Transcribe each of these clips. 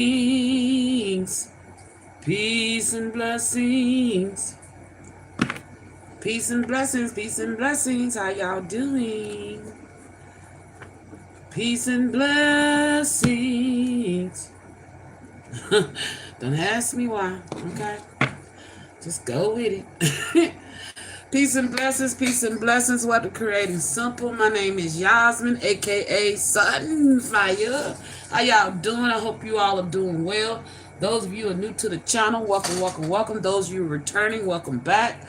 Peace and blessings. Peace and blessings. Peace and blessings. How y'all doing? Peace and blessings. Don't ask me why. Okay. Just go with it. Peace and blessings. Peace and blessings. Welcome to Creating Simple. My name is Yasmin, aka Sunfire. How y'all doing? I hope you all are doing well. Those of you who are new to the channel, welcome, welcome, welcome. Those of you returning, welcome back.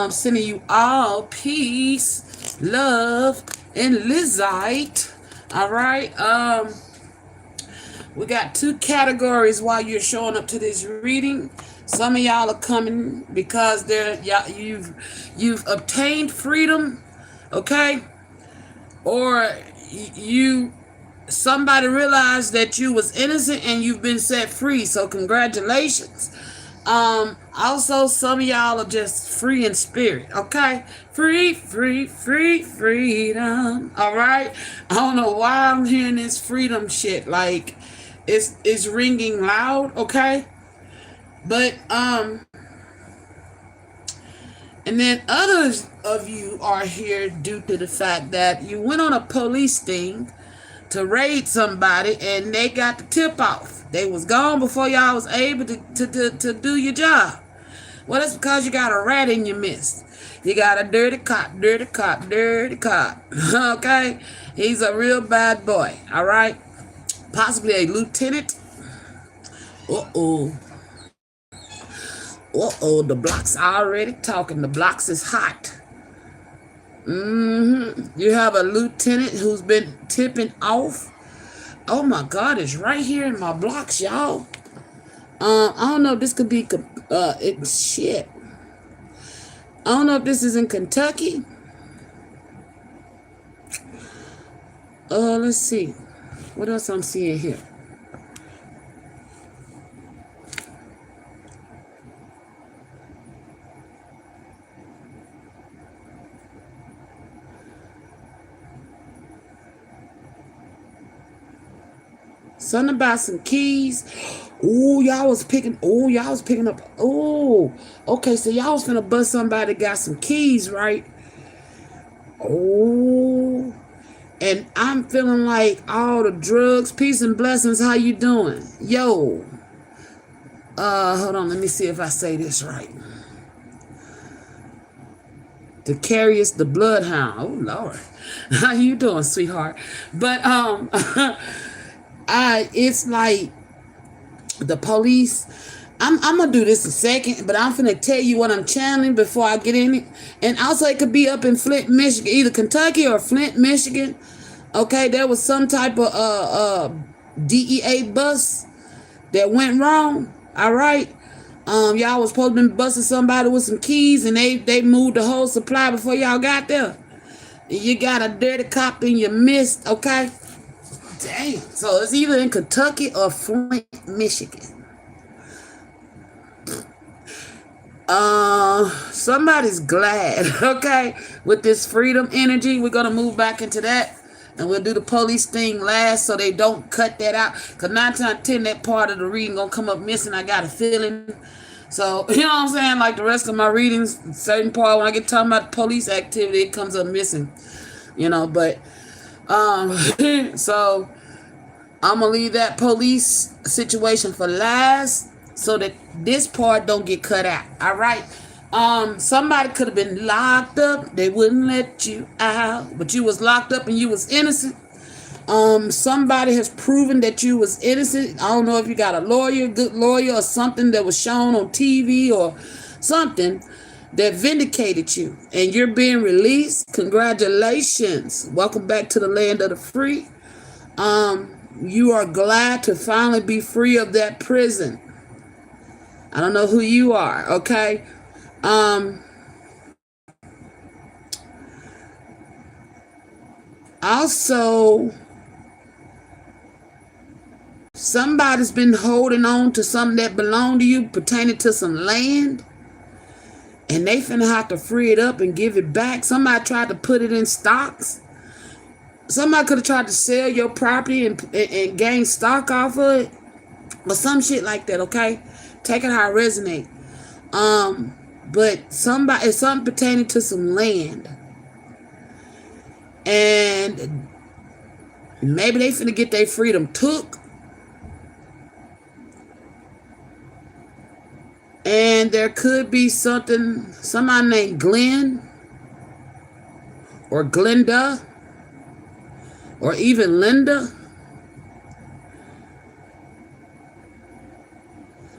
Sending you all peace, love, and Lizite. All right. We got two categories while you're showing up to this reading. Some of y'all are coming because you've obtained freedom, okay? Or somebody realized that you was innocent and you've been set free. So congratulations. Also, some of y'all are just free in spirit, okay? Freedom. All right. I don't know why I'm hearing this freedom shit. Like, it's ringing loud, okay? But and then others of you are here due to the fact that you went on a police sting to raid somebody and they got the tip off. They was gone before y'all was able to do your job. Well, that's because you got a rat in your midst. You got a dirty cop. Okay? He's a real bad boy. All right? Possibly a lieutenant. The block's already talking. The blocks is hot. You have a lieutenant who's been tipping off. Oh my God, it's right here in my blocks, y'all. I don't know if this could be shit. I don't know if this is in Kentucky. Let's see. What else I'm seeing here? Something about some keys. Y'all was picking up. Okay, so y'all was finna bust somebody that got some keys, right? And I'm feeling like all the drugs, peace and blessings. How you doing? Yo. Hold on, let me see if I say this right. Decarius the Bloodhound. Oh Lord. How you doing, sweetheart? But it's like the police. I'm gonna do this in a second, but I'm finna tell you what I'm channeling before I get in it. And also, it could be up in Flint, Michigan, either Kentucky or Flint, Michigan. Okay, there was some type of DEA bus that went wrong. All right, y'all was supposed to be busting somebody with some keys, and they moved the whole supply before y'all got there. And you got a dirty cop in your midst. Okay. Dang. So it's either in Kentucky or Flint, Michigan. Somebody's glad, okay, with this freedom energy. We're going to move back into that. And we'll do the police thing last so they don't cut that out. Because 9 times out of 10, that part of the reading going to come up missing. I got a feeling. So, you know what I'm saying? Like the rest of my readings, certain part, when I get talking about police activity, it comes up missing. You know, but... so I'm gonna leave that police situation for last so that this part don't get cut out. All right. Somebody could have been locked up. They wouldn't let you out, but you was locked up and you was innocent. Somebody has proven that you was innocent. I don't know if you got a lawyer, good lawyer, or something that was shown on TV or something that vindicated you, and you're being released. Congratulations. Welcome back to the land of the free. You are glad to finally be free of that prison. I don't know who you are, okay? Also, somebody's been holding on to something that belonged to you pertaining to some land. And they finna have to free it up and give it back. Somebody tried to put it in stocks. Somebody could have tried to sell your property and gain stock off of it. Or some shit like that, okay? Take it how it resonate. But somebody, it's something pertaining to some land. And maybe they finna get their freedom took. And there could be somebody named Glenn or Glenda or even Linda.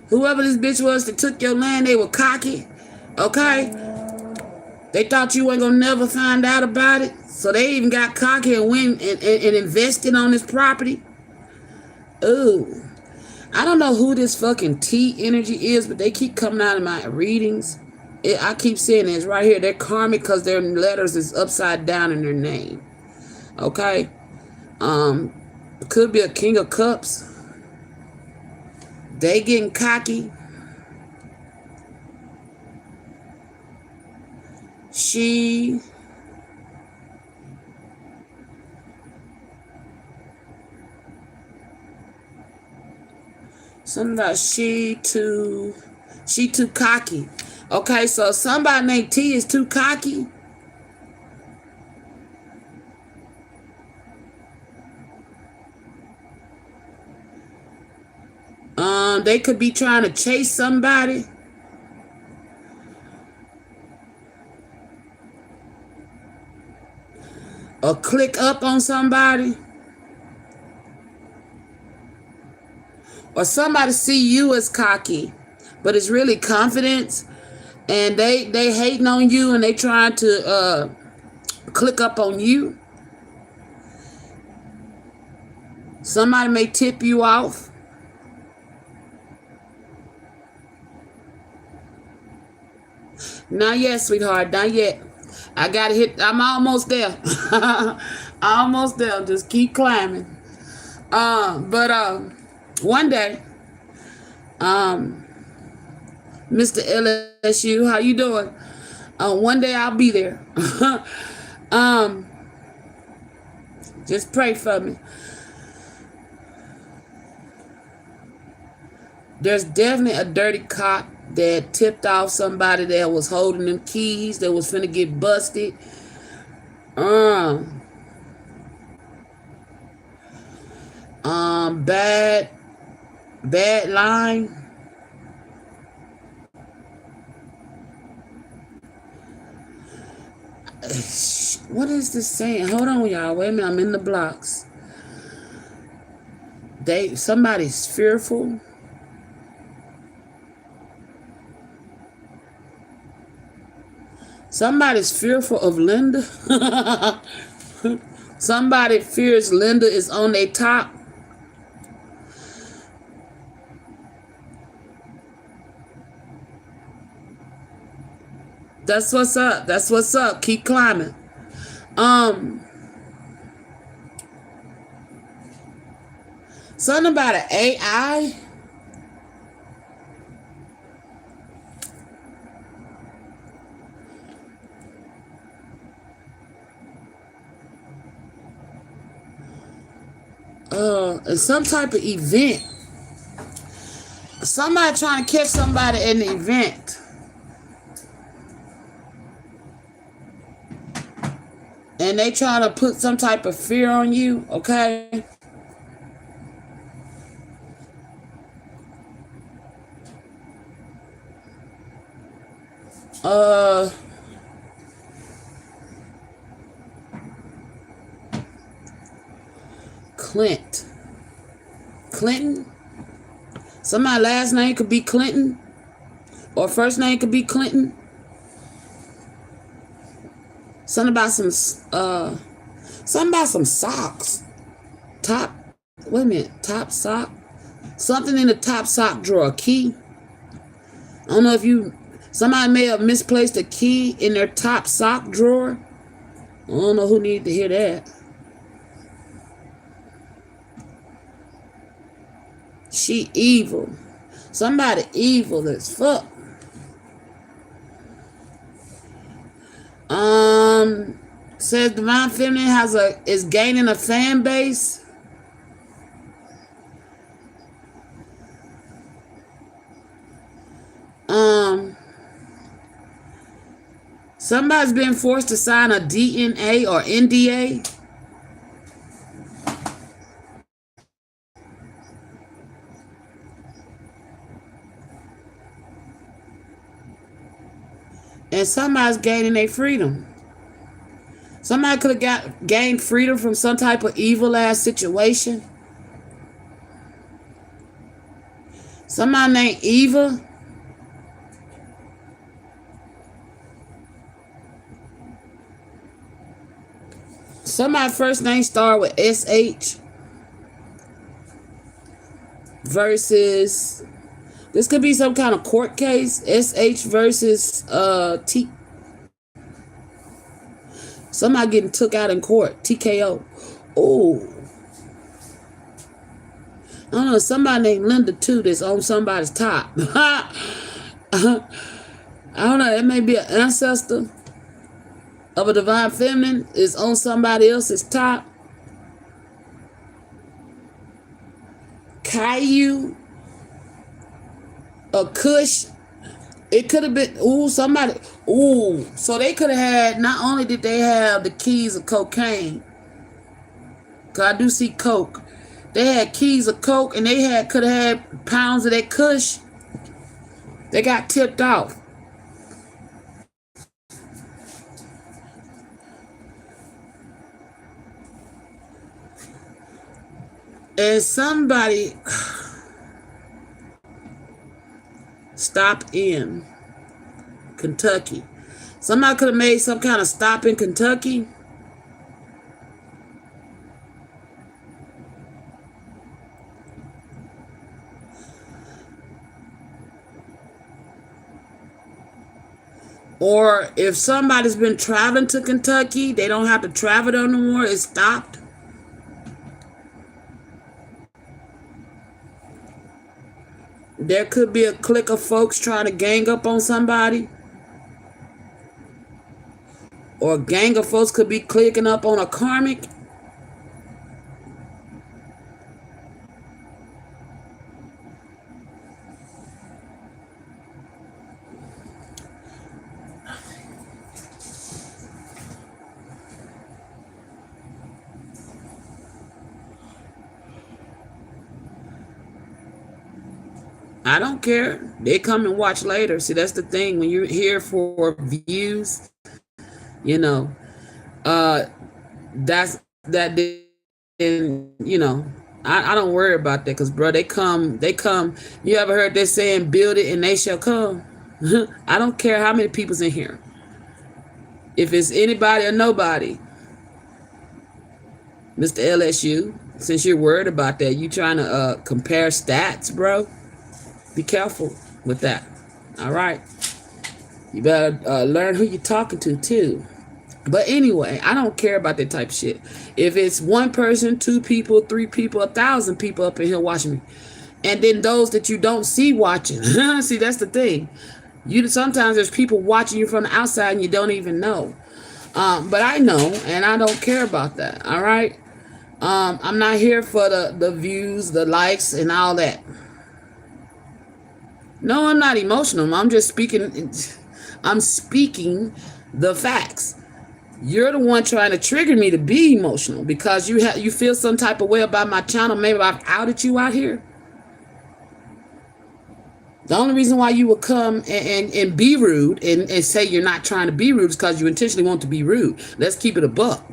Whoever this bitch was that took your land, they were cocky. Okay? They thought you weren't gonna never find out about it. So they even got cocky and went and invested on this property. Ooh. I don't know who this fucking T energy is, but they keep coming out of my readings. I keep saying this right here. They're karmic because their letters is upside down in their name. Okay? Could be a King of Cups. They getting cocky. She. Something about she too cocky. Okay, so somebody named T is too cocky. They could be trying to chase somebody. Or click up on somebody. Or somebody see you as cocky, but it's really confidence. And they hating on you and they trying to click up on you. Somebody may tip you off. Not yet, sweetheart. Not yet. I gotta hit. I'm almost there. Almost there. Just keep climbing. But one day, Mr. LSU, how you doing? One day I'll be there. Just pray for me. There's definitely a dirty cop that tipped off somebody that was holding them keys that was finna get busted. Bad line. What is this saying? Hold on, y'all. Wait a minute. I'm in the blocks. Somebody's fearful. Somebody's fearful of Linda. Somebody fears Linda is on their top. That's what's up. That's what's up. Keep climbing. Something about an AI. Some type of event. Somebody trying to catch somebody in the event. And they trying to put some type of fear on you, okay? Clinton. Somebody's last name could be Clinton. Or first name could be Clinton. Something about some socks. Wait a minute, top sock. Something in the top sock drawer. Key. I don't know if somebody may have misplaced a key in their top sock drawer. I don't know who needed to hear that. She evil. Somebody evil as fuck. Says Divine Feminine is gaining a fan base. Somebody's been forced to sign a DNA or NDA. And somebody's gaining their freedom. Somebody could have gained freedom from some type of evil ass situation. Somebody named Eva. Somebody first name start with SH. Versus, this could be some kind of court case. SH versus T. Somebody getting took out in court. TKO. Oh. I don't know. Somebody named Linda too that's on somebody's top. I don't know. It may be an ancestor of a divine feminine is on somebody else's top. Caillou. A Kush. It could have been, somebody, so they could have had, not only did they have the keys of cocaine, because I do see coke, they had keys of coke and they could have had pounds of that Kush. They got tipped off. And somebody stopped in Kentucky. Somebody could have made some kind of stop in Kentucky. Or if somebody's been traveling to Kentucky, they don't have to travel there no more. It's stopped. There could be a clique of folks trying to gang up on somebody. Or a gang of folks could be clicking up on a karmic. I don't care. They come and watch later. See, that's the thing. When you're here for views, you know, that's that. And you know, I don't worry about that because, bro, they come. You ever heard that saying, "Build it and they shall come"? I don't care how many people's in here. If it's anybody or nobody, Mr. LSU, since you're worried about that, you trying to compare stats, bro. Be careful with that. All right. You better learn who you're talking to too. But anyway, I don't care about that type of shit. If it's one person, two people, three people, 1,000 people up in here watching me, and then those that you don't see watching. See, that's the thing. Sometimes there's people watching you from the outside and you don't even know. But I know, and I don't care about that. All right. I'm not here for the views, the likes, and all that. No, I'm not emotional. I'm just speaking. I'm speaking the facts. You're the one trying to trigger me to be emotional because you feel some type of way about my channel. Maybe I've outed you out here. The only reason why you would come and be rude and say you're not trying to be rude is because you intentionally want to be rude. Let's keep it a buck.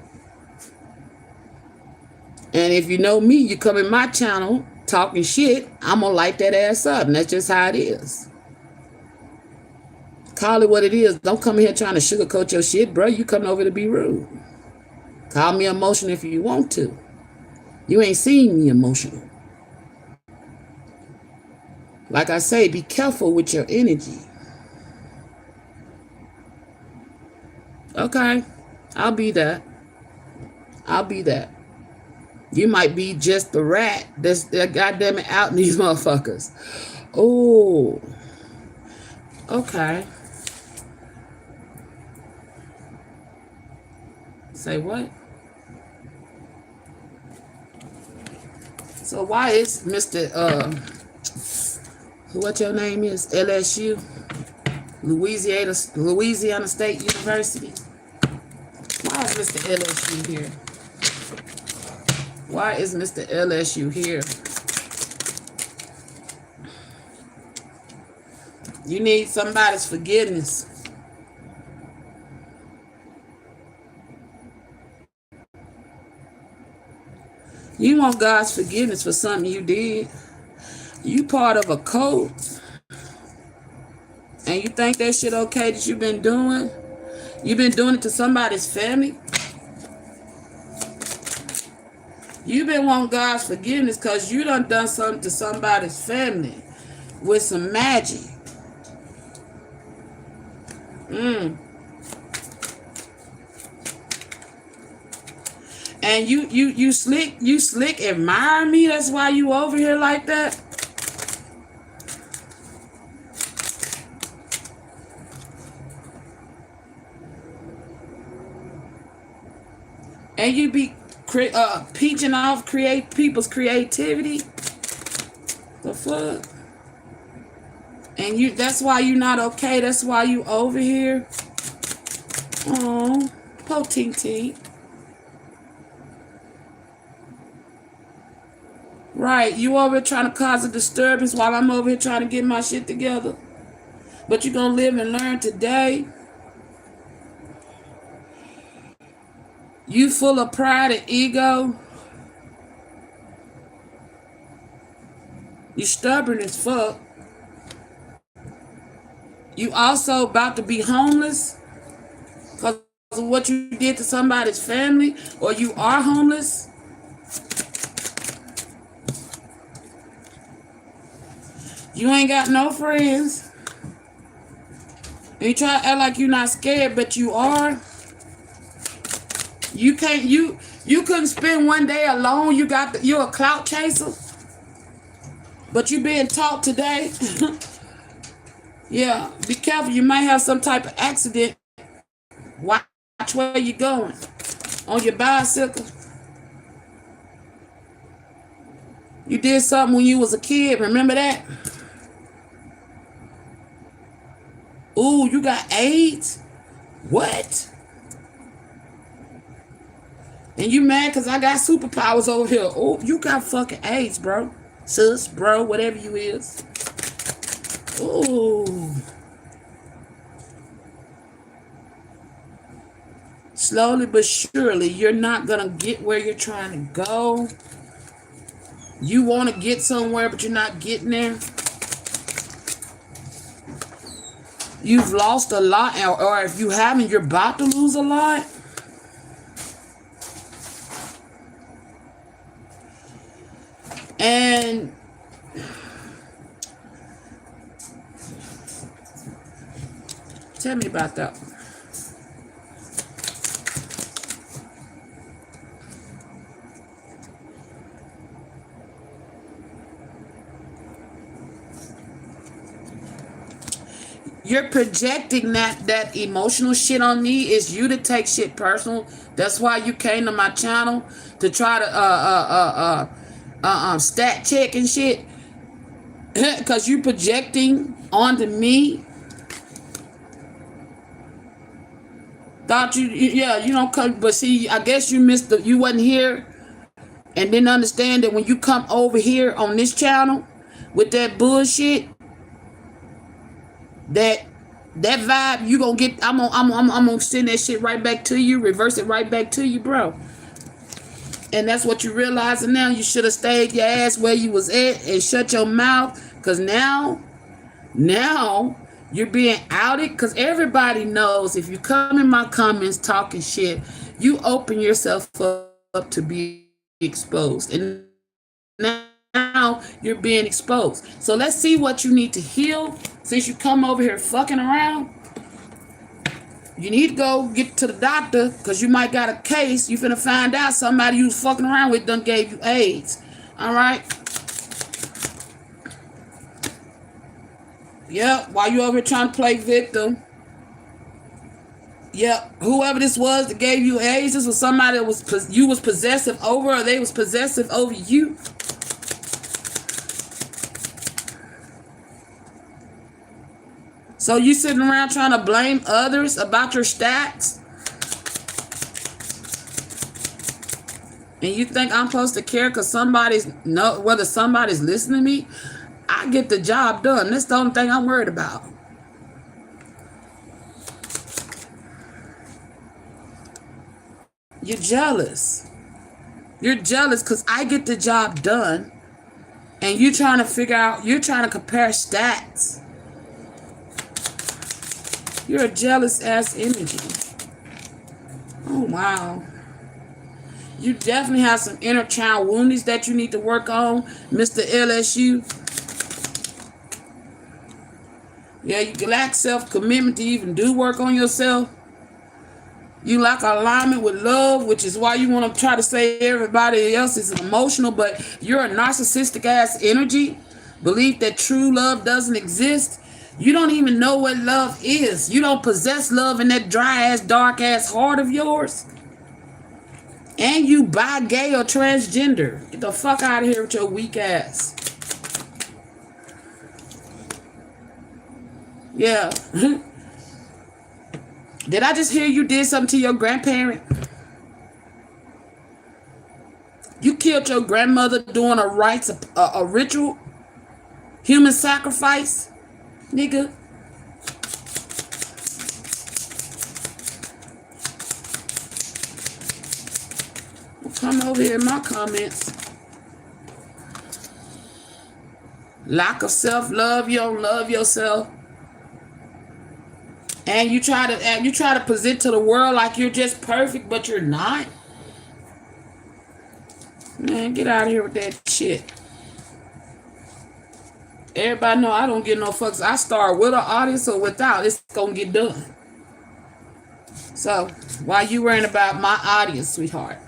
And if you know me, you come in my channel talking shit, I'm going to light that ass up. And that's just how it is. Call it what it is. Don't come here trying to sugarcoat your shit, bro. You coming over to be rude. Call me emotional if you want to. You ain't seen me emotional. Like I say, be careful with your energy. Okay. I'll be that. You might be just the rat that's goddamn it out in these motherfuckers. Oh. Okay. Say what? So why is Mr. What your name is? LSU? Louisiana State University. Why is Mr. LSU here? Why is Mr. LSU here? You need somebody's forgiveness. You want God's forgiveness for something you did. You part of a cult. And you think that shit okay that you've been doing? You've been doing it to somebody's family? You've been wanting God's forgiveness because you done something to somebody's family with some magic. And you slick admire me. That's why you over here like that. And you be peaching off people's creativity. The fuck? And that's why you not okay. That's why you over here. Oh, po ting. Right, you over here trying to cause a disturbance while I'm over here trying to get my shit together. But you're gonna live and learn today. You full of pride and ego. You stubborn as fuck. You also about to be homeless because of what you did to somebody's family, or you are homeless. You ain't got no friends. And you try to act like you're not scared, but you are. You can't. You couldn't spend one day alone. You're a clout chaser. But you being taught today. Yeah, be careful. You might have some type of accident. Watch where you're going on your bicycle. You did something when you was a kid. Remember that? Ooh, you got AIDS? What? And you mad because I got superpowers over here. Oh, you got fucking AIDS, bro. Sis, bro, whatever you is. Ooh. Slowly but surely, you're not going to get where you're trying to go. You want to get somewhere, but you're not getting there. You've lost a lot, or if you haven't, you're about to lose a lot. And tell me about that. You're projecting that emotional shit on me. Is you to take shit personal. That's why you came to my channel to try to stat check and shit. Cause you projecting onto me. Thought you don't come, but see, I guess you you wasn't here and didn't understand that when you come over here on this channel with that bullshit. That vibe you gonna get. I'm gonna send that shit right back to you, reverse it right back to you, bro. And that's what you realizing now. You should have stayed your ass where you was at and shut your mouth, cause now you're being outed. Cause everybody knows if you come in my comments talking shit, you open yourself up to be exposed, and now you're being exposed. So let's see what you need to heal. Since you come over here fucking around, you need to go get to the doctor because you might got a case. You finna find out somebody you was fucking around with done gave you AIDS. All right? Yep, while you over here trying to play victim. Yep, whoever this was that gave you AIDS, this was somebody that you was possessive over, or they was possessive over you. So you sitting around trying to blame others about your stats? And you think I'm supposed to care because whether somebody's listening to me? I get the job done. That's the only thing I'm worried about. You're jealous. You're jealous because I get the job done. And you're trying to compare stats. You're a jealous ass energy. Oh, wow. You definitely have some inner child wounds that you need to work on, Mr. LSU. Yeah, you lack self-commitment to even do work on yourself. You lack alignment with love, which is why you want to try to say everybody else is emotional, but you're a narcissistic ass energy. Believe that true love doesn't exist. You don't even know what love is. You don't possess love in that dry ass, dark ass heart of yours. And you bi, gay, or transgender. Get the fuck out of here with your weak ass. Yeah. Did I just hear you did something to your grandparent? You killed your grandmother doing a ritual, human sacrifice, nigga. Come over here in my comments. Lack of self-love. You don't love yourself. And you try to present to the world like you're just perfect, but you're not. Man, get out of here with that shit. Everybody know I don't get no fucks. I start with an audience or without. It's gonna get done. So, why you worrying about my audience, sweetheart?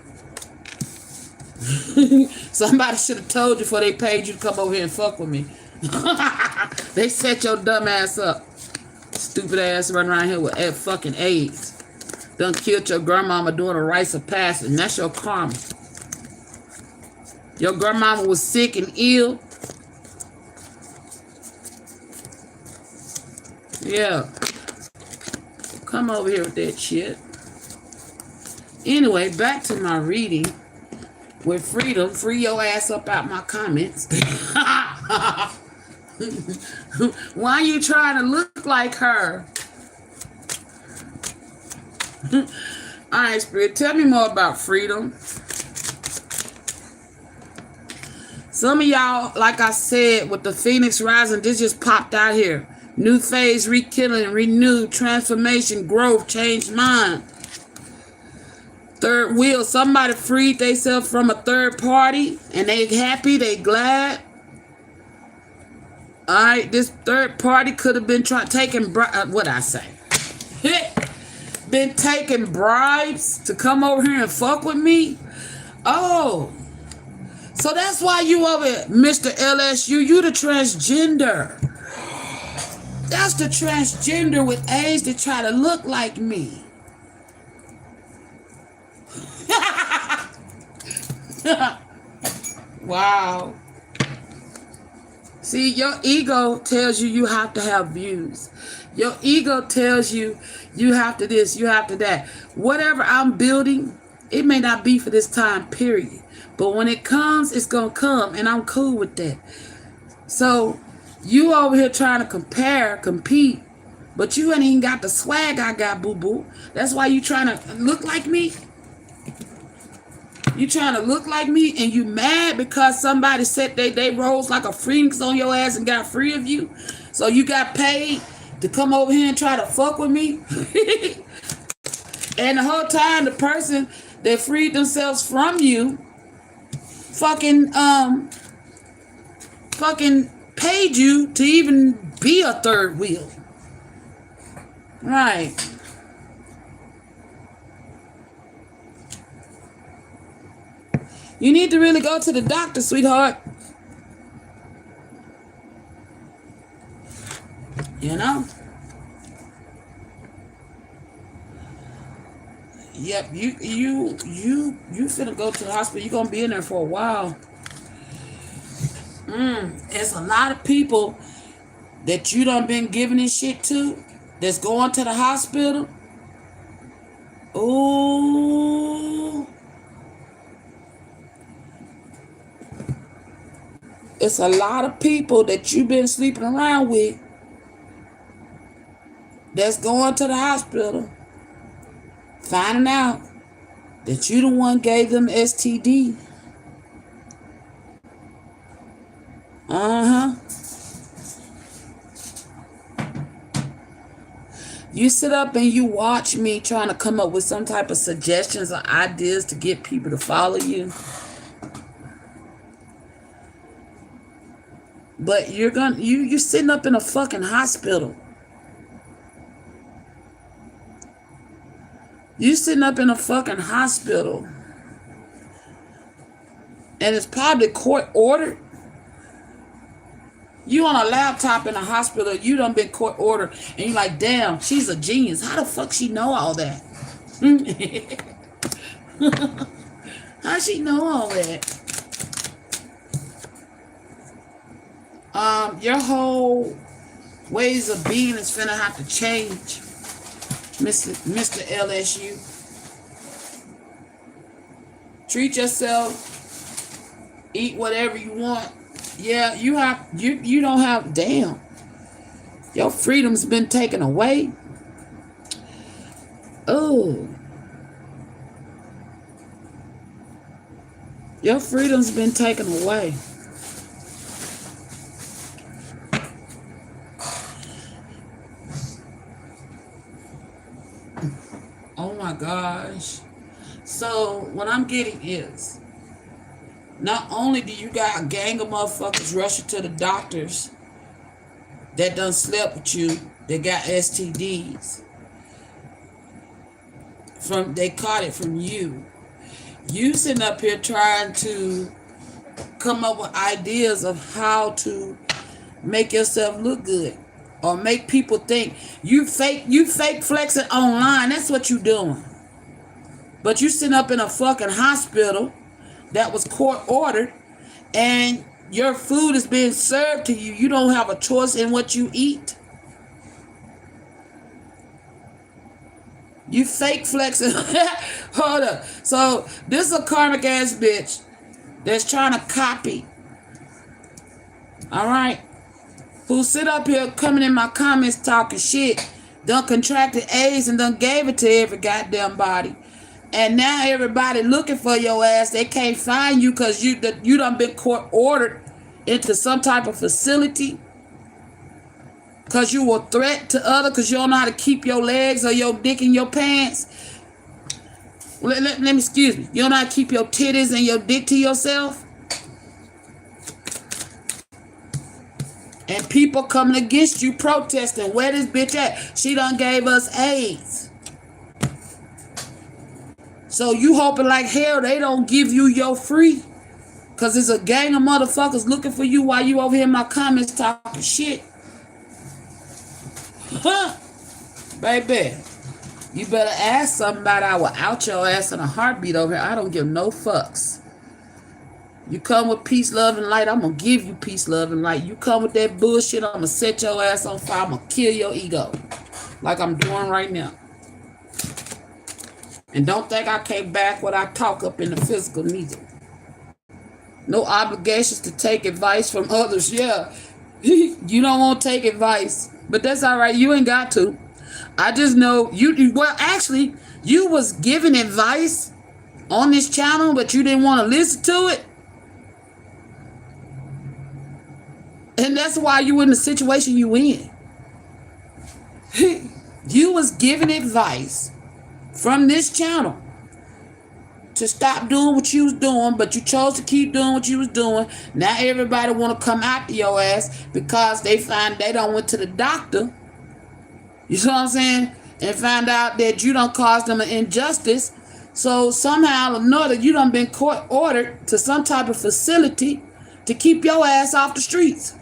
Somebody should have told you before they paid you to come over here and fuck with me. They set your dumb ass up. Stupid ass running around here with fucking AIDS. Done killed your grandmama doing a rites of passage. And that's your karma. Your grandmama was sick and ill. Yeah. Come over here with that shit. Anyway, back to my reading. With freedom, free your ass up out my comments. Why are you trying to look like her? All right, Spirit, tell me more about freedom. Some of y'all, like I said, with the Phoenix Rising, this just popped out here. New phase, rekindling, renewed, transformation, growth, changed mind. Third wheel, somebody freed themselves from a third party and they happy, they glad. All right, this third party could have been taking been taking bribes to come over here and fuck with me. Oh, so that's why you over here, Mr. LSU. You the transgender. That's the transgender with AIDS that try to look like me. Wow. See, your ego tells you have to have views. Your ego tells you have to this, you have to that. Whatever I'm building, it may not be for this time period. But when it comes, it's going to come. And I'm cool with that. So, you over here trying to compete. But you ain't even got the swag I got, boo-boo. That's why you trying to look like me. You trying to look like me and you mad because somebody said they rose like a phoenix on your ass and got free of you. So you got paid to come over here and try to fuck with me. And the whole time the person that freed themselves from you fucking paid you to even be a third wheel. Right. You need to really go to the doctor, sweetheart. You know? Yep, you finna go to the hospital. You're gonna be in there for a while. There's a lot of people that you done been giving this shit to, that's going to the hospital. Ooh. It's a lot of people that you've been sleeping around with that's going to the hospital, finding out that you the one gave them STD. Uh-huh. You sit up and you watch me trying to come up with some type of suggestions or ideas to get people to follow you. But you're sitting up in a fucking hospital. You sitting up in a fucking hospital. And it's probably court ordered. You on a laptop in a hospital, you done been court ordered, and you're like, damn, she's a genius. How the fuck she know all that? How she know all that? Your whole ways of being is finna have to change, Mr. LSU. Treat yourself. Eat whatever you want. Yeah, you don't have, damn. Your freedom's been taken away. Oh. Your freedom's been taken away. Oh my gosh. So what I'm getting is, not only do you got a gang of motherfuckers rushing to the doctors that done slept with you, that got STDs. They caught it from you. You sitting up here trying to come up with ideas of how to make yourself look good. Or make people think you fake flexing online. That's what you doing. But you sitting up in a fucking hospital that was court ordered, and your food is being served to you. You don't have a choice in what you eat. You fake flexing. Hold up. So this is a karmic ass bitch that's trying to copy. All right. Who sit up here coming in my comments talking shit, done contracted AIDS and done gave it to every goddamn body. And now everybody looking for your ass. They can't find you because you done been court ordered into some type of facility. Because you were a threat to others, because you don't know how to keep your legs or your dick in your pants. Let me excuse me. You don't know how to keep your titties and your dick to yourself. And people coming against you protesting. Where this bitch at? She done gave us AIDS. So you hoping like hell they don't give you your free. Because there's a gang of motherfuckers looking for you while you over here in my comments talking shit. Huh? Baby, you better ask somebody. I will out your ass in a heartbeat over here. I don't give no fucks. You come with peace, love, and light, I'm going to give you peace, love, and light. You come with that bullshit, I'm going to set your ass on fire. I'm going to kill your ego. Like I'm doing right now. And don't think I can't back what I talk up in the physical neither. No obligations to take advice from others. Yeah. You don't want to take advice. But that's all right. You ain't got to. I just know well, actually, you was giving advice on this channel, but you didn't want to listen to it. And that's why you in the situation you in. You was giving advice from this channel to stop doing what you was doing, but you chose to keep doing what you was doing. Now everybody want to come after your ass because they find they don't went to the doctor. You see what I'm saying? And find out that you don't cause them an injustice. So somehow or another, you done been court ordered to some type of facility to keep your ass off the streets.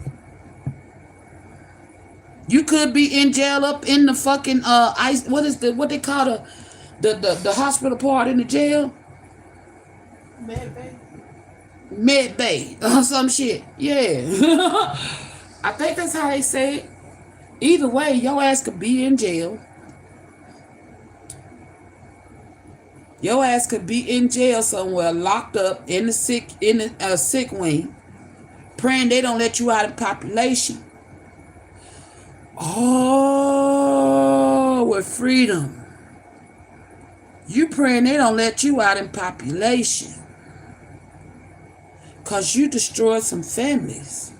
You could be in jail up in the fucking ice. What they call the hospital part in the jail? Med Bay or some shit. Yeah. I think that's how they say it. Either way, your ass could be in jail. Your ass could be in jail somewhere, locked up in the sick wing, praying they don't let you out of population. Oh, with freedom. You praying they don't let you out in population. Because you destroyed some families.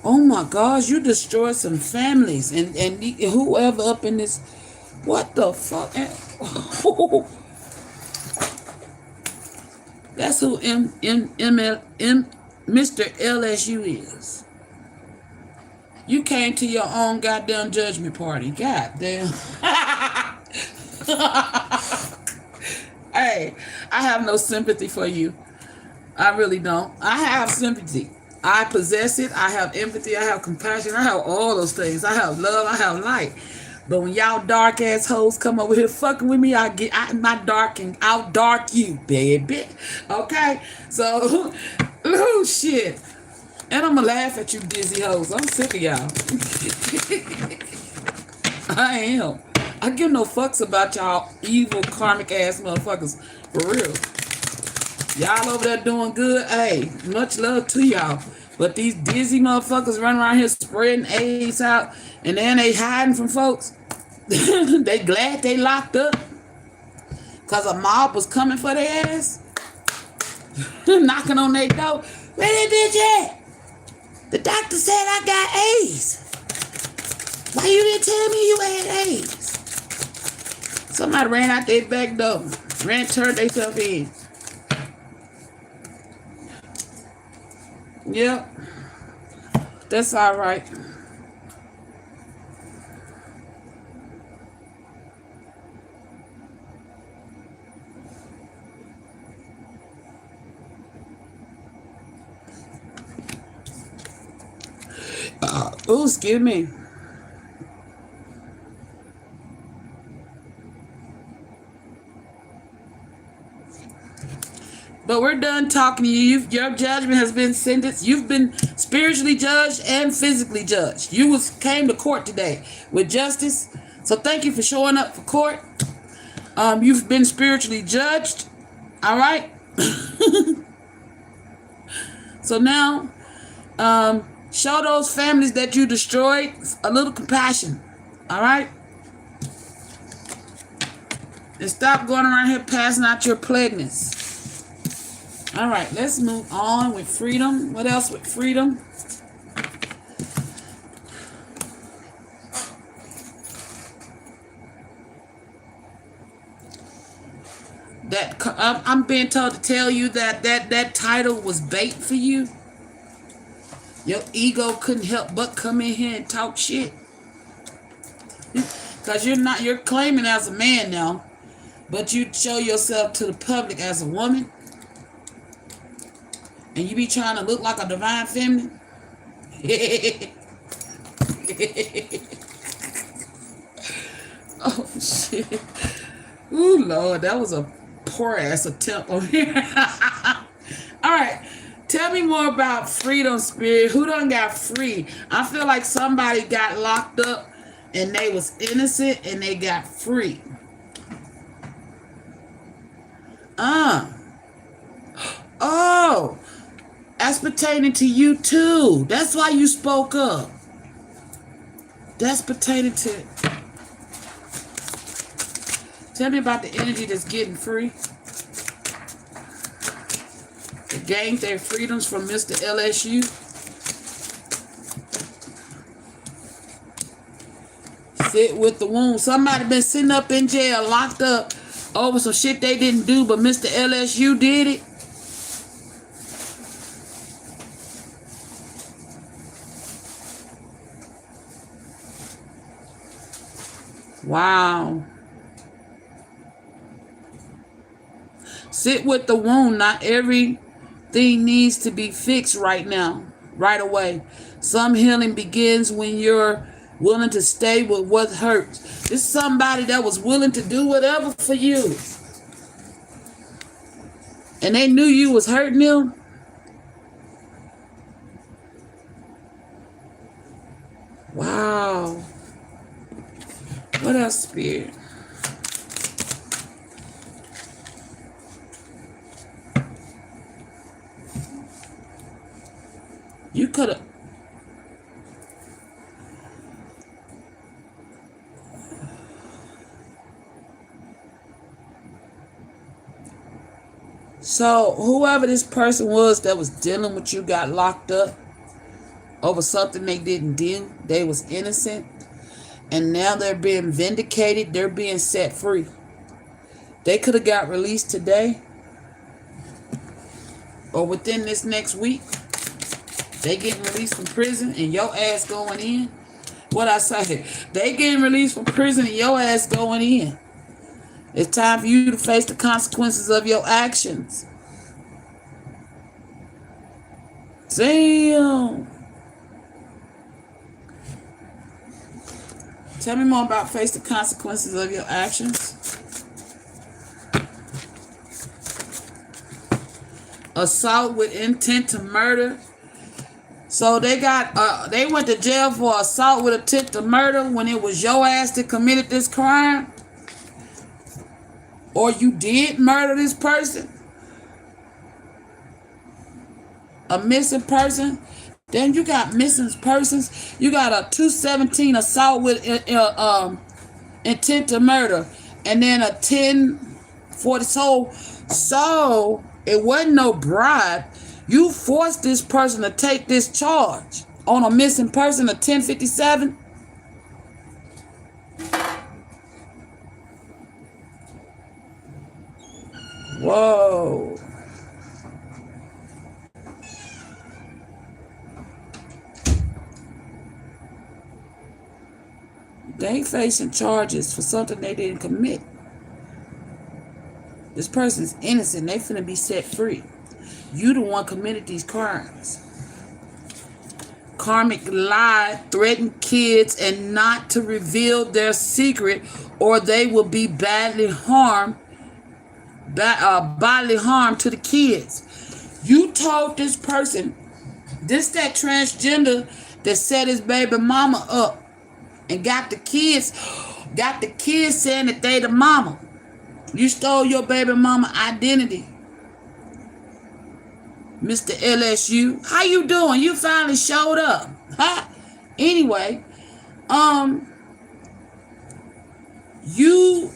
Oh my gosh, you destroyed some families. And whoever up in this, what the fuck? That's who Mr. LSU is. You came to your own goddamn judgment party. Goddamn. Hey, I have no sympathy for you. I really don't. I have sympathy. I possess it. I have empathy. I have compassion. I have all those things. I have love. I have light. But when y'all dark ass hoes come over here fucking with me, I'll dark you, baby. Okay? So, oh shit. And I'm gonna laugh at you dizzy hoes. I'm sick of y'all. I am. I give no fucks about y'all evil karmic ass motherfuckers. For real. Y'all over there doing good. Hey, much love to y'all. But these dizzy motherfuckers running around here spreading AIDS out and then they hiding from folks. They glad they locked up. Cause a mob was coming for their ass. Knocking on their door. Where that bitch at? The doctor said I got AIDS. Why you didn't tell me you had AIDS? Somebody ran out their back door. Turned themselves in. Yep. That's all right. Oh, excuse me. But we're done talking to you. Your judgment has been sentenced. You've been spiritually judged and physically judged. You came to court today with justice. So thank you for showing up for court. You've been spiritually judged. All right. So now, show those families that you destroyed a little compassion. All right. And stop going around here passing out your plagueness. All right, let's move on with freedom. What else with freedom? I'm being told to tell you that title was bait for you. Your ego couldn't help but come in here and talk shit. Because you're claiming as a man now, but you show yourself to the public as a woman. And you be trying to look like a divine feminine? Oh, shit. Ooh, Lord, that was a poor ass attempt on here. All right. Tell me more about freedom, spirit. Who done got free? I feel like somebody got locked up and they was innocent and they got free. Oh. That's pertaining to you too. That's why you spoke up. That's pertaining to... Tell me about the energy that's getting free. They gained their freedoms from Mr. LSU. Sit with the wound. Somebody been sitting up in jail, locked up over some shit they didn't do, but Mr. LSU did it. Wow. Sit with the wound. Not everything needs to be fixed right now, right away. Some healing begins when you're willing to stay with what hurts. This is somebody that was willing to do whatever for you. And they knew you was hurting them. Wow. What else, Spirit? You could have. So, whoever this person was that was dealing with you got locked up over something they didn't do. They was innocent. And now they're being vindicated. They're being set free. They could have got released today or within this next week. They getting released from prison and your ass going in. What I say? They getting released from prison and your ass going in. It's time for you to face the consequences of your actions. Damn. Tell me more about face the consequences of your actions. Assault with intent to murder. So they went to jail for assault with intent to murder when it was your ass that committed this crime? Or you did murder this person? A missing person? Then you got missing persons. You got a 217 assault with intent to murder. And then a 1040. So it wasn't no bribe. You forced this person to take this charge on a missing person, a 1057. Whoa. They facing charges for something they didn't commit. This person's innocent. They finna be set free. You the one committed these crimes. Karmic lie, threaten kids and not to reveal their secret or they will be bodily harm to the kids. You told this person, that transgender that set his baby mama up and got the kids saying that they the mama. You stole your baby mama identity. Mr. LSU, how you doing? You finally showed up. Huh? Anyway, you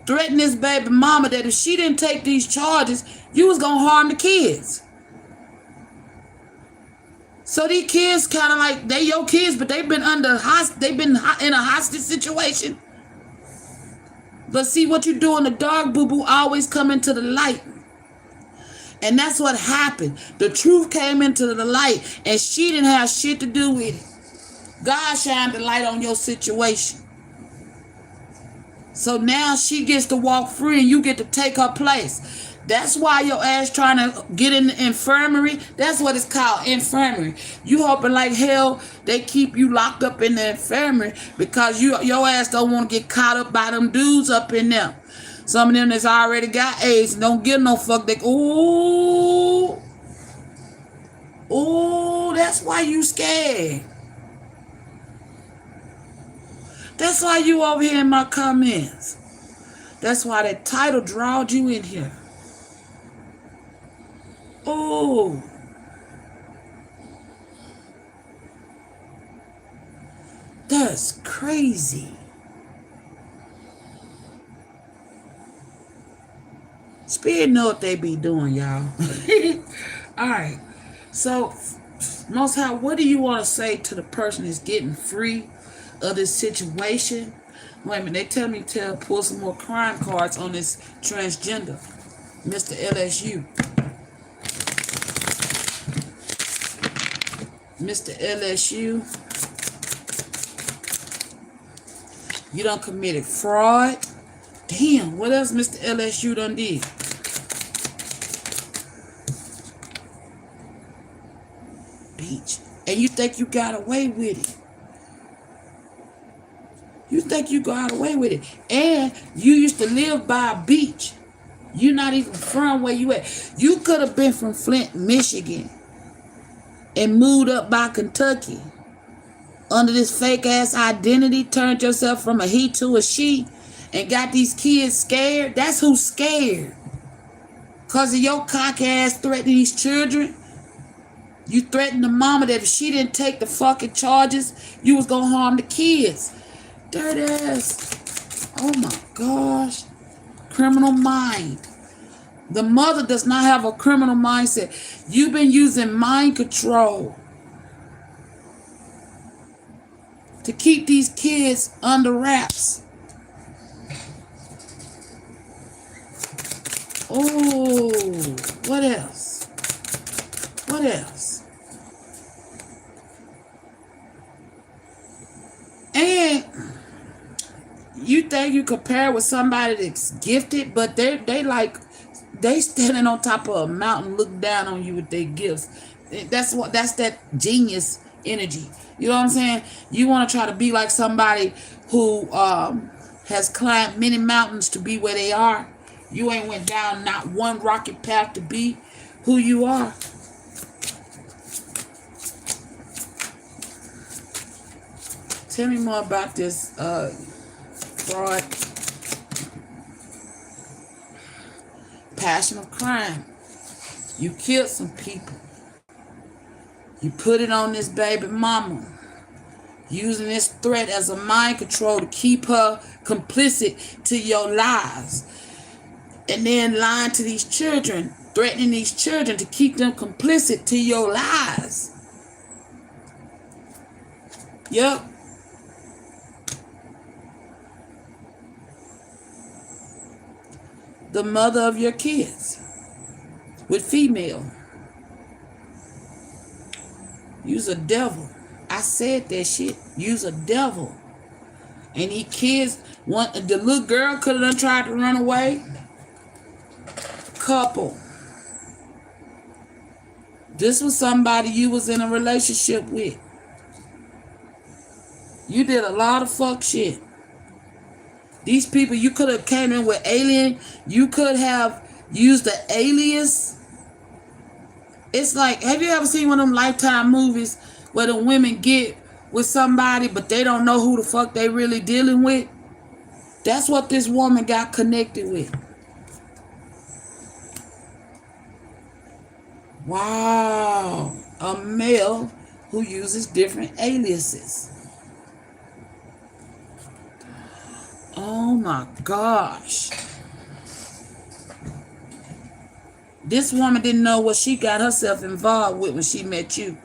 threatened this baby mama that if she didn't take these charges, you was gonna harm the kids. So these kids kind of like, they your kids, but they've been in a hostage situation. But see, what you do in the dark, boo-boo, always come into the light. And that's what happened. The truth came into the light, and she didn't have shit to do with it. God shined the light on your situation. So now she gets to walk free, and you get to take her place. That's why your ass trying to get in the infirmary. That's what it's called, infirmary. You hoping like hell they keep you locked up in the infirmary because your ass don't want to get caught up by them dudes up in there. Some of them that's already got AIDS and don't give no fuck. They ooh, that's why you scared. That's why you over here in my comments. That's why that title drawed you in here. Oh, that's crazy. Spirit know what they be doing, y'all. All right. So, Most High, what do you want to say to the person that's getting free of this situation? Wait a minute. They tell me to pull some more crime cards on this transgender, Mr. LSU. Mr. LSU, you done committed fraud. Damn, what else Mr. LSU done did? Beach. And you think you got away with it. You think you got away with it. And you used to live by a beach. You're not even from where you at. You could have been from Flint, Michigan, and moved up by Kentucky. under this fake ass identity, turned yourself from a he to a she, and got these kids scared. That's who's scared. Because of your cock ass threatening these children. You threatened the mama that if she didn't take the fucking charges, you was gonna harm the kids. Dirty ass. Oh my gosh. Criminal mind. The mother does not have a criminal mindset. You've been using mind control to keep these kids under wraps. Oh, what else? What else? And you think you compare with somebody that's gifted, but they standing on top of a mountain, look down on you with their gifts. That's that genius energy. You know what I'm saying? You want to try to be like somebody who has climbed many mountains to be where they are. You ain't went down not one rocky path to be who you are. Tell me more about this fraud. Passion of crime. You killed some people. You put it on this baby mama. Using this threat as a mind control to keep her complicit to your lies. And then lying to these children. Threatening these children to keep them complicit to your lies. Yep. The mother of your kids with female. You's a devil. I said that shit. You's a devil. And these kids, the little girl could have tried to run away. Couple. This was somebody you was in a relationship with. You did a lot of fuck shit. These people, you could have came in with alien. You could have used the alias. It's like, have you ever seen one of them Lifetime movies where the women get with somebody, but they don't know who the fuck they really dealing with? That's what this woman got connected with. Wow. A male who uses different aliases. Oh my gosh. This woman didn't know what she got herself involved with when she met you.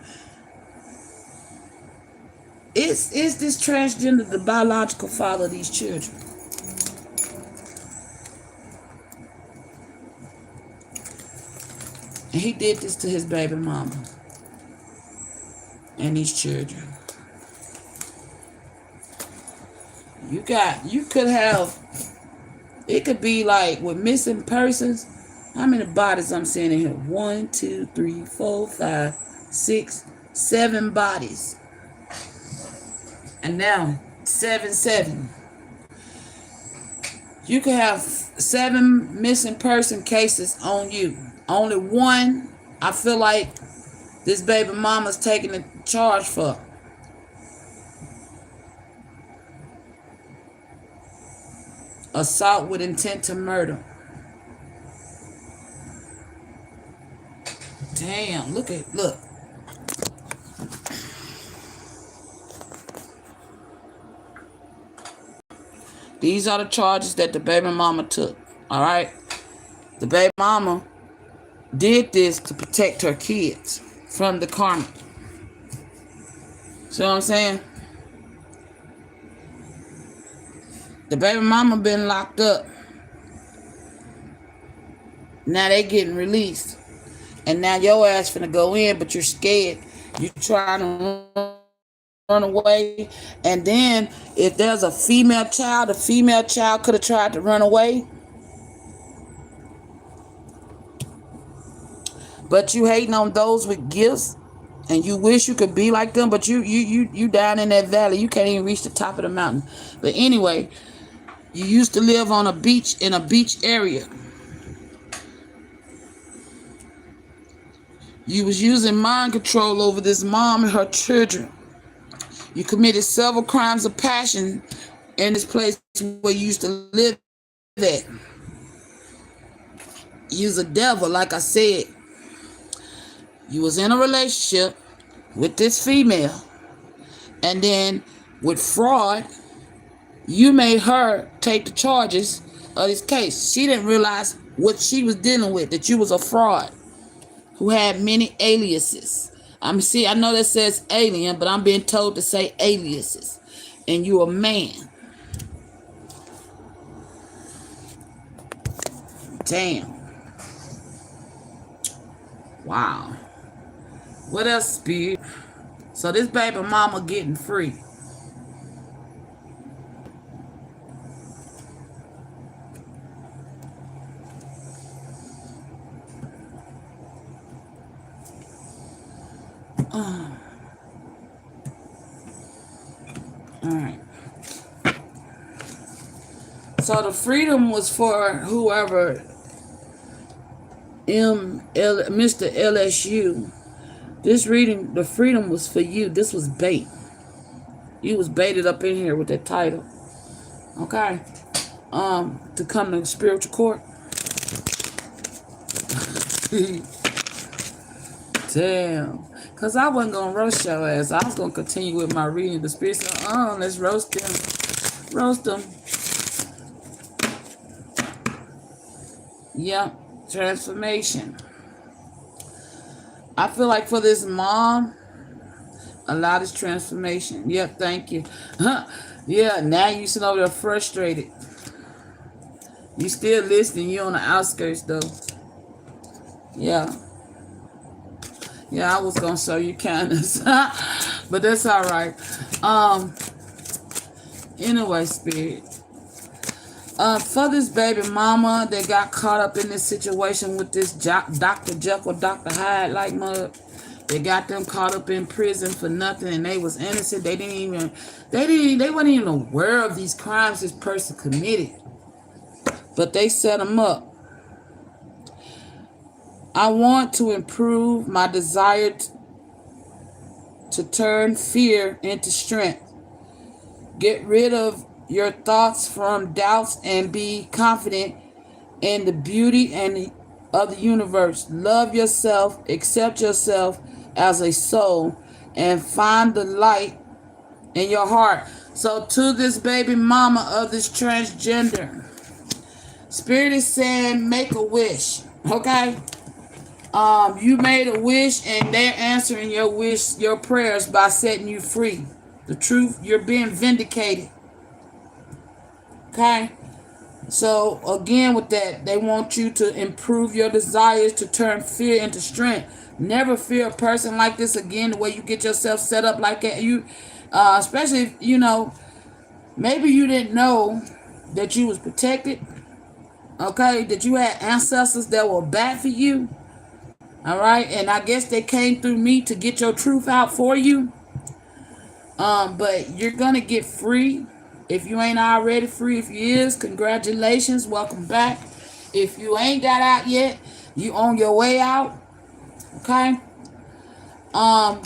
Is this transgender the biological father of these children? And he did this to his baby mama and these children. You could have, it could be like with missing persons. How many bodies I'm seeing in here? 1, 2, 3, 4, 5, 6, 7 bodies. And now 7. You could have 7 missing person cases on you. Only one, I feel like this baby mama's taking the charge for. Assault with intent to murder. Damn, look. These are the charges that the baby mama took. All right. The baby mama did this to protect her kids from the karma. See what I'm saying? The baby mama been locked up. Now they getting released. And now your ass finna go in, but you're scared. You trying to run away. And then if there's a female child, the female child could have tried to run away. But you hating on those with gifts. And you wish you could be like them, but you down in that valley. You can't even reach the top of the mountain. But anyway, you used to live on a beach, in a beach area. You was using mind control over this mom and her children. You committed several crimes of passion in this place where you used to live at. You's a devil, like I said. You was in a relationship with this female, and then with fraud, you made her take the charges of this case. She didn't realize what she was dealing with, that you was a fraud who had many aliases. I know that says alien, but I'm being told to say aliases. And you a man. Damn. Wow. What else, Spirit? So this baby mama getting free. All right. So the freedom was for whoever, Mr. LSU. This reading, the freedom was for you. This was bait. You was baited up in here with that title. Okay? To come to spiritual court. Damn. Because I wasn't going to roast your ass. I was going to continue with my reading. The spirit said, let's roast them. Roast them. Yep. Transformation. I feel like for this mom, a lot is transformation. Yep, thank you. Yeah, now you sitting over there frustrated. You still listening. You on the outskirts, though. Yeah. Yeah, I was going to show you kindness. But that's all right. Anyway, Spirit. For this baby mama that got caught up in this situation with this Dr. Jekyll, Dr. Hyde like mug, they got them caught up in prison for nothing, and they was innocent. They weren't even aware of these crimes this person committed, but they set them up. I want to improve my desire to turn fear into strength. Get rid of your thoughts from doubts and be confident in the beauty of the universe. Love yourself, accept yourself as a soul, and find the light in your heart. So to this baby mama of this transgender, Spirit is saying make a wish. Okay? You made a wish, and they're answering your wish, your prayers, by setting you free. The truth, you're being vindicated. Okay? So again, with that, they want you to improve your desires to turn fear into strength. Never fear a person like this again. The way you get yourself set up like that, especially if, maybe you didn't know that you was protected. Okay, that you had ancestors that were bad for you. All right, and I guess they came through me to get your truth out for you. But you're gonna get free. If you ain't already free, if you is, congratulations, welcome back. If you ain't got out yet, you on your way out. Okay. I'm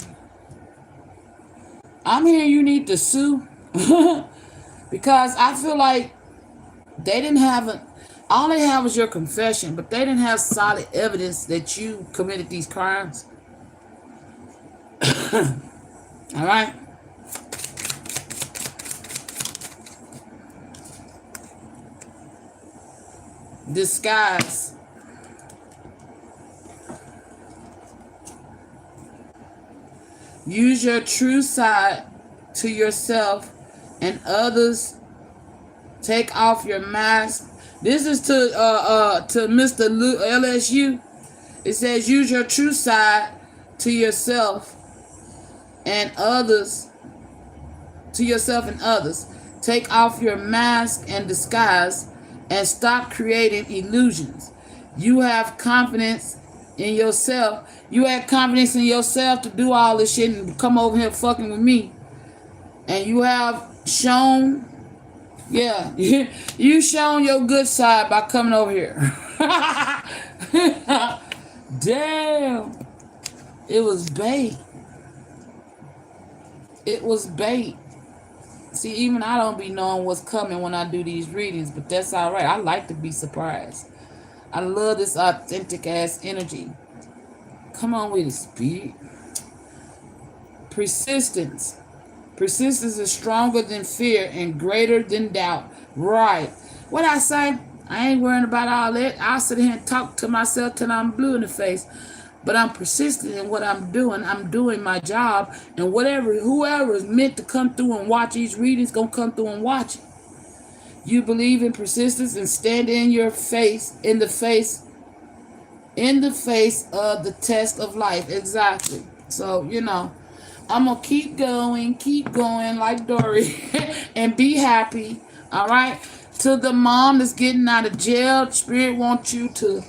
hearing you need to sue because I feel like they didn't have all they have was your confession, but they didn't have solid evidence that you committed these crimes. All right. Disguise. Use your true side to yourself and others. Take off your mask. This is to Mr. LSU. It says use your true side to yourself and others. To yourself and others. Take off your mask and disguise and stop creating illusions. You have confidence in yourself. You had confidence in yourself to do all this shit and come over here fucking with me. And you have shown, you shown your good side by coming over here. Damn. It was bait. It was bait. See, even I don't be knowing what's coming when I do these readings, but that's all right. I like to be surprised. I love this authentic ass energy. Come on with it, speed. Persistence. Persistence is stronger than fear and greater than doubt. Right. What I say? I ain't worrying about all that. I'll sit here and talk to myself till I'm blue in the face. But I'm persistent in what I'm doing. I'm doing my job. And whoever is meant to come through and watch each reading is going to come through and watch it. You believe in persistence and stand in the face of the test of life. Exactly. So, I'm going to keep going like Dory and be happy. All right. To the mom that's getting out of jail, Spirit wants you to,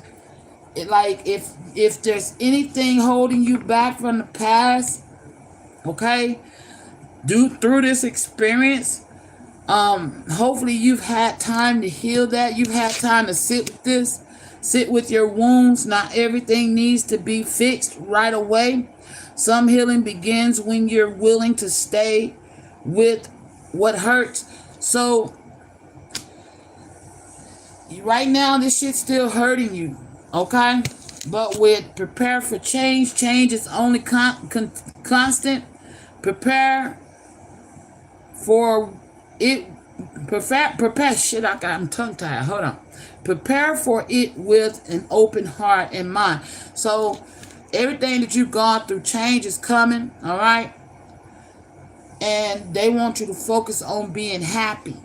like, if there's anything holding you back from the past, okay, through this experience, hopefully you've had time to heal that. You've had time to sit with your wounds. Not everything needs to be fixed right away. Some healing begins when you're willing to stay with what hurts. So right now this shit's still hurting you, okay? But with prepare for change. Change is only constant. Prepare for it. Prepare. Shit, I'm tongue tied. Hold on. Prepare for it with an open heart and mind. So everything that you've gone through, change is coming. All right. And they want you to focus on being happy.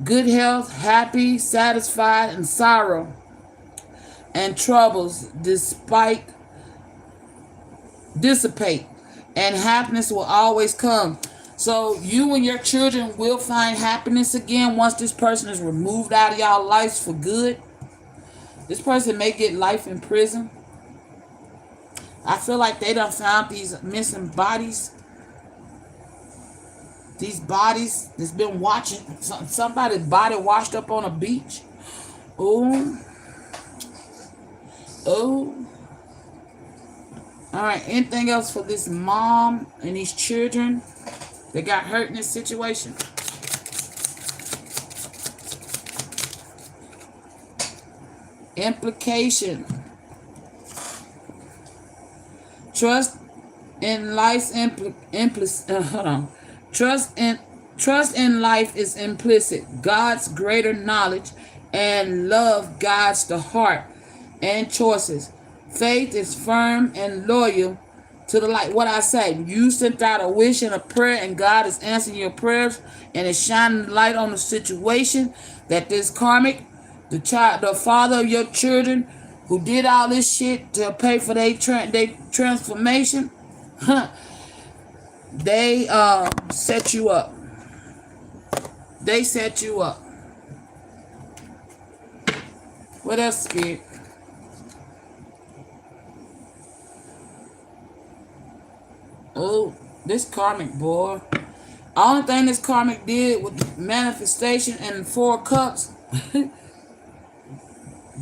Good health, happy, satisfied, and sorrow and troubles dissipate, and happiness will always come. So you and your children will find happiness again once this person is removed out of y'all lives for good. This person may get life in prison. I feel like they done found these missing bodies. These bodies that's been watching. Somebody's body washed up on a beach. Oh. All right. Anything else for this mom and these children that got hurt in this situation? Implication. Trust in life's hold on. Trust in life is implicit. God's greater knowledge and love guides the heart and choices. Faith is firm and loyal to the light. What I say, you sent out a wish and a prayer, and God is answering your prayers and is shining light on the situation that this karmic, the father of your children, who did all this shit to pay for their transformation, they set you up. They set you up. What else, Spirit? Oh, this karmic, boy. Only thing this karmic did with the manifestation and the 4 cups,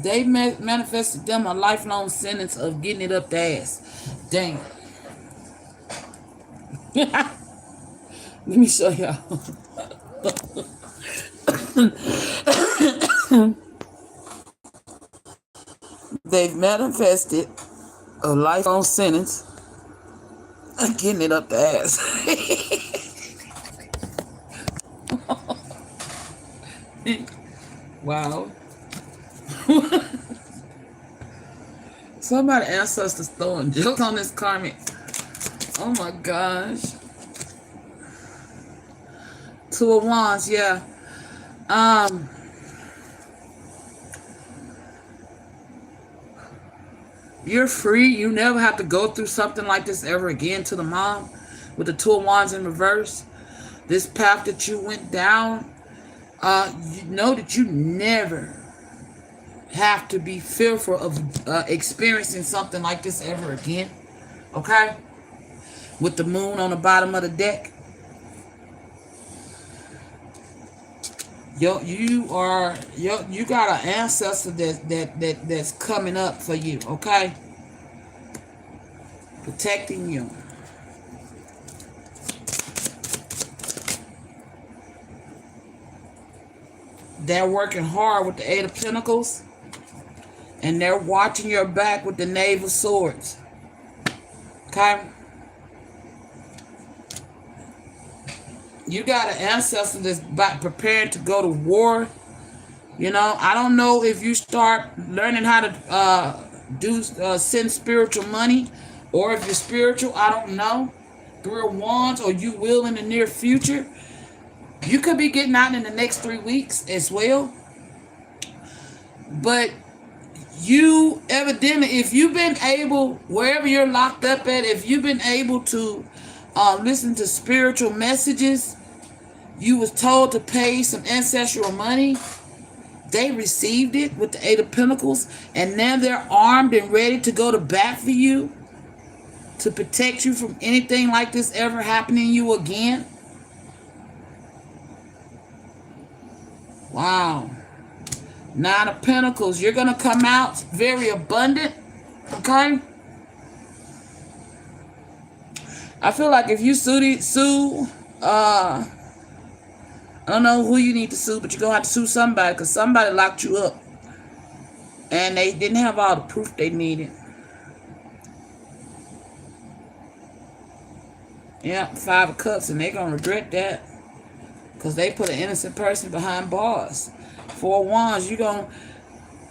they manifested them a lifelong sentence of getting it up the ass. Dang. Let me show y'all. They've manifested a lifelong sentence of getting it up the ass. Wow. Somebody ancestors throwing jokes on this karmic. Oh my gosh. 2 of Wands, yeah. You're free. You never have to go through something like this ever again. To the mom with the 2 of Wands in reverse. This path that you went down, you know that you never have to be fearful of experiencing something like this ever again. Okay? With the moon on the bottom of the deck. You got an ancestor that's coming up for you, okay? protecting you. They're working hard with the Eight of Pentacles, and they're watching your back with the Knave of Swords. Okay? You got an ancestor that's prepared to go to war. You know, I don't know if you start learning how to send spiritual money, or if you're spiritual, I don't know. Through wands, or you will in the near future. You could be getting out in the next 3 weeks as well. But you evidently, if you've been able, wherever you're locked up at, if you've been able to listen to spiritual messages, you was told to pay some ancestral money. They received it with the Eight of Pentacles, and now they're armed and ready to go to bat for you, to protect you from anything like this ever happening to you again. Wow. Nine of Pentacles. You're going to come out very abundant. Okay? I feel like if you sue, I don't know who you need to sue, but you're going to have to sue somebody, because somebody locked you up. And they didn't have all the proof they needed. Yeah, Five of Cups, and they're going to regret that, because they put an innocent person behind bars. Four of Wands, you don't,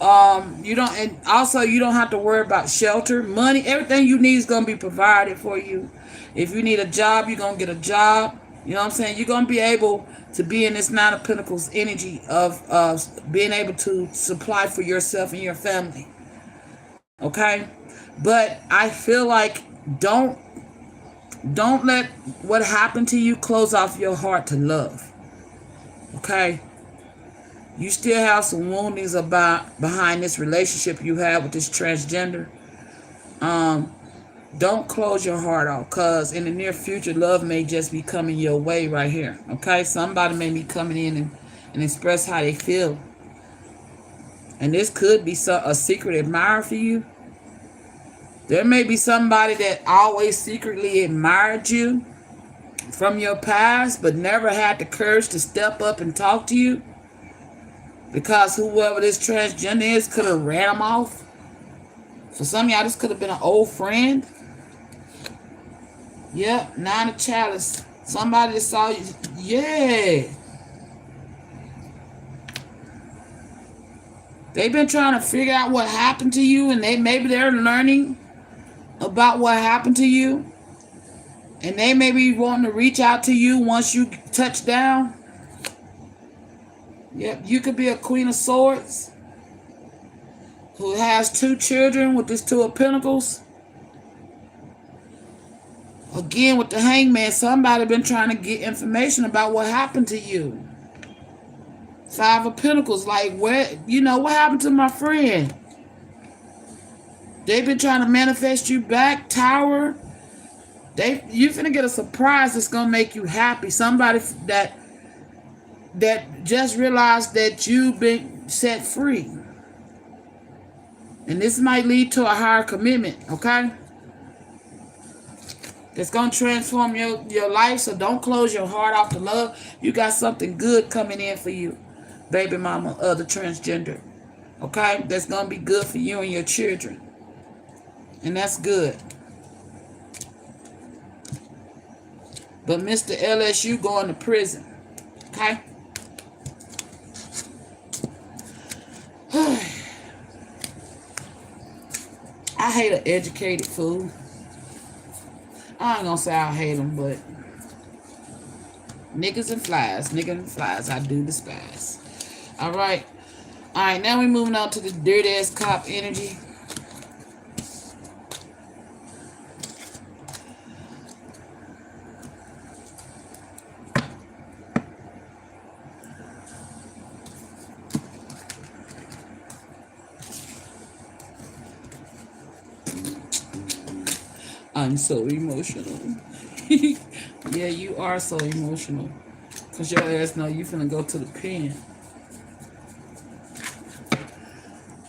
and also you don't have to worry about shelter, money. Everything you need is going to be provided for you. If you need a job, you're going to get a job. You know what I'm saying? You're going to be able to be in this Nine of Pentacles energy of being able to supply for yourself and your family. Okay? But I feel like don't let what happened to you close off your heart to love. Okay? You still have some woundings behind this relationship you have with this transgender. Don't close your heart off, because in the near future, love may just be coming your way right here. Okay? Somebody may be coming in and express how they feel. And this could be a secret admirer for you. There may be somebody that always secretly admired you from your past, but never had the courage to step up and talk to you, because whoever this transgender is could have ran them off. For some of y'all, this could have been an old friend. Yep, Nine of Chalice. Somebody that saw you. Yeah. They've been trying to figure out what happened to you, and maybe they're learning about what happened to you. And they may be wanting to reach out to you once you touch down. Yep, you could be a Queen of Swords who has 2 children with this Two of Pentacles. Again, with the Hangman, somebody been trying to get information about what happened to you. Five of Pentacles, like, what happened to my friend? They've been trying to manifest you back. Tower. You finna get a surprise that's gonna make you happy. Somebody that just realized that you've been set free. And this might lead to a higher commitment, okay? It's going to transform your life, so don't close your heart off to love. You got something good coming in for you, baby mama, the transgender, okay? That's going to be good for you and your children. And that's good. But Mr. LSU going to prison, okay? I hate an educated fool. I ain't gonna say I hate them, but niggas and flies, I do despise. All right, now we're moving on to the dirty ass cop energy. I'm so emotional. Yeah, you are so emotional. Because your ass know you finna go to the pen.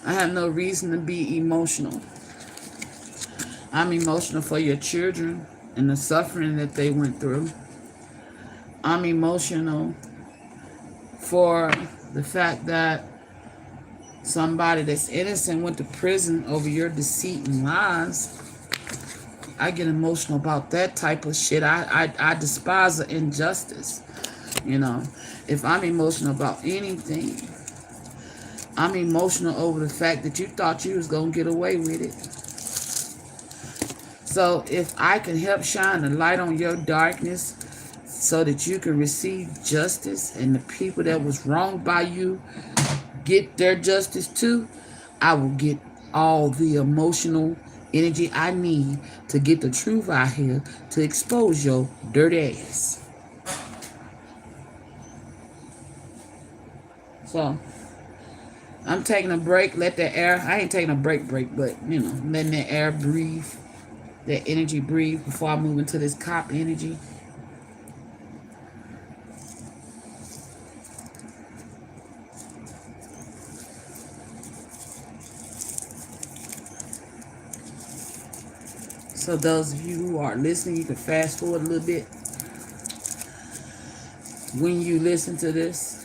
I have no reason to be emotional. I'm emotional for your children and the suffering that they went through. I'm emotional for the fact that somebody that's innocent went to prison over your deceit and lies. I get emotional about that type of shit. I despise the injustice. You know, if I'm emotional about anything, I'm emotional over the fact that you thought you was gonna get away with it. So if I can help shine a light on your darkness so that you can receive justice and the people that was wronged by you get their justice too, I will get all the emotional energy I need to get the truth out here to expose your dirty ass. So I'm taking a break, let the air, I ain't taking a break, but you know, letting the air breathe, that energy breathe before I move into this cop energy. So those of you who are listening, you can fast forward a little bit when you listen to this.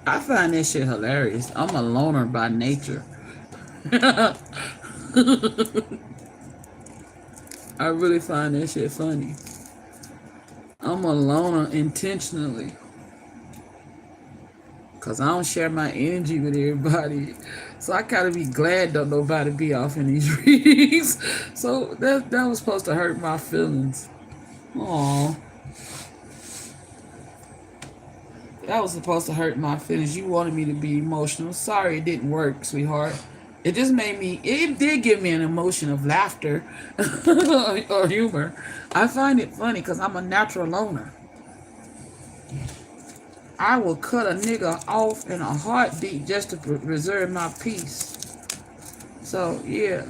I find that shit hilarious. I'm a loner by nature. I really find that shit funny. I'm a loner intentionally. Because I don't share my energy with everybody. So I gotta be glad don't nobody be off in these readings. So that was supposed to hurt my feelings. Aww. That was supposed to hurt my feelings. You wanted me to be emotional. Sorry it didn't work, sweetheart. It just made me, it did give me an emotion of laughter or humor. I find it funny because I'm a natural loner. I will cut a nigga off in a heartbeat just to preserve my peace. So, yeah.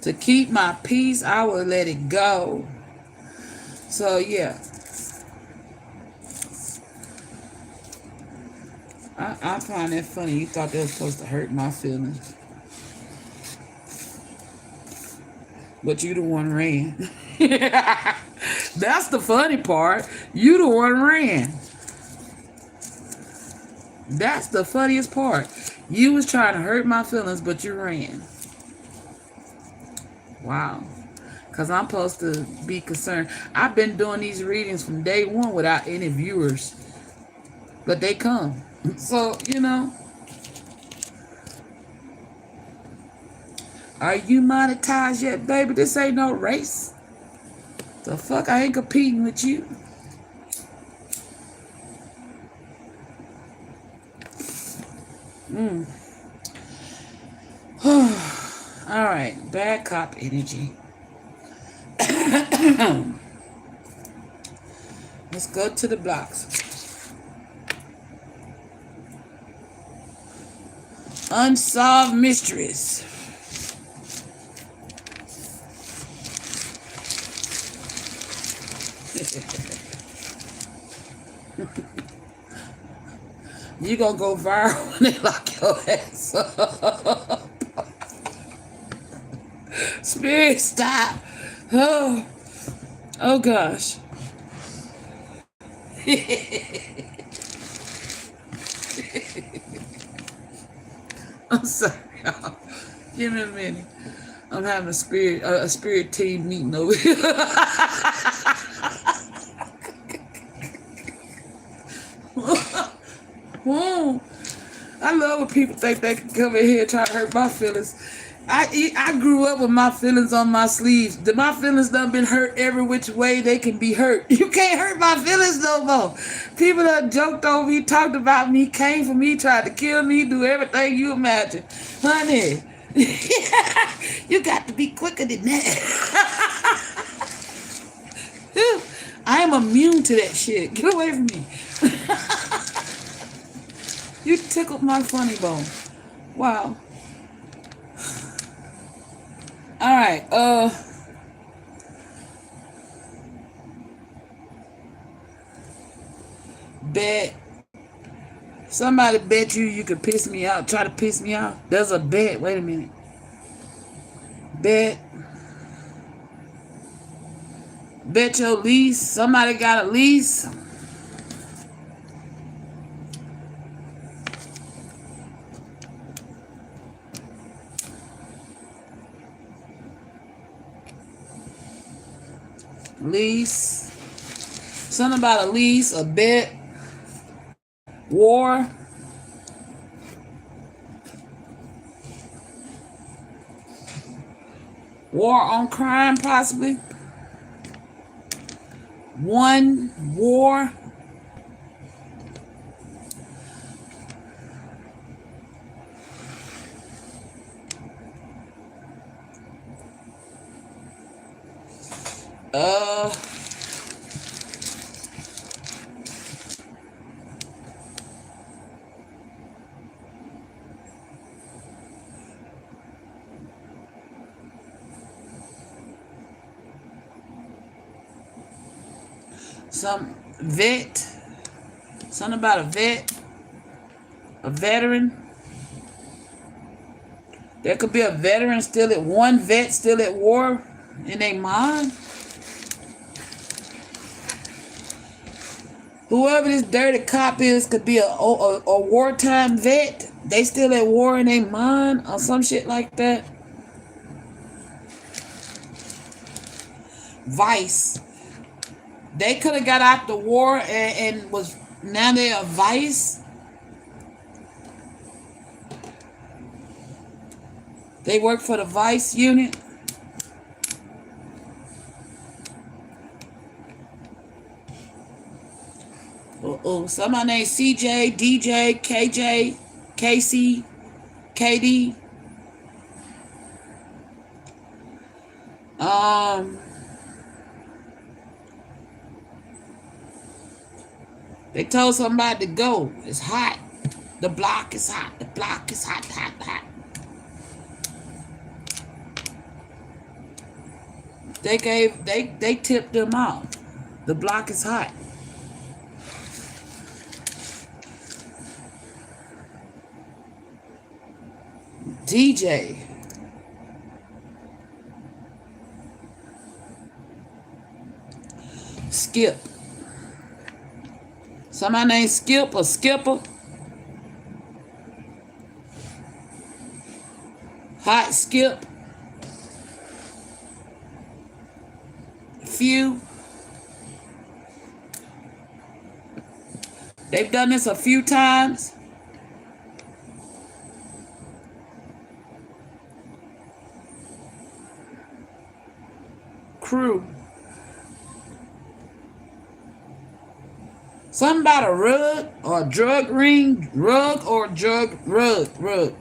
To keep my peace, I will let it go. So, yeah. I find that funny. You thought that was supposed to hurt my feelings. But you the one ran. That's the funny part. You the one ran. That's the funniest part. You was trying to hurt my feelings, but you ran. Wow. Because I'm supposed to be concerned. I've been doing these readings from day one without any viewers. But they come. So, you know. Are you monetized yet, baby? This ain't no race. The fuck? I ain't competing with you. All right. Bad cop energy. Let's go to the blocks. Unsolved mysteries. You gonna go viral when they lock your ass up. Spirit, stop. Oh gosh. I'm sorry, y'all. Give me a minute. I'm having a spirit team meeting over here. I love when people think they can come in here and try to hurt my feelings. I grew up with my feelings on my sleeves. My feelings done been hurt every which way they can be hurt. You can't hurt my feelings no more. People that joked over me, talked about me, came for me, tried to kill me, do everything you imagine. Honey, you got to be quicker than that. I am immune to that shit. Get away from me. You tickled my funny bone. Wow. All right. Bet. Somebody bet you could piss me out. Try to piss me off. There's a bet. Wait a minute. Bet. Bet your lease. Somebody got a lease. Lease. Something about a lease, a bet. War. War on crime, possibly. One war. Some vet. Something about a vet. A veteran. There could be a veteran still at one vet still at war in their mind. Whoever this dirty cop is could be a wartime vet. They still at war in their mind or some shit like that. Vice. They could have got out the war and was now they're a vice. They work for the vice unit. Somebody named CJ, DJ, KJ, KC, KD. They told somebody to go. It's hot. The block is hot. The block is hot, hot, hot. They tipped them off. The block is hot. DJ. Skip. Somebody named Skip or Skipper. Hot Skip. Few. They've done this a few times. Crew. Something about a rug or a drug ring, rug or rug.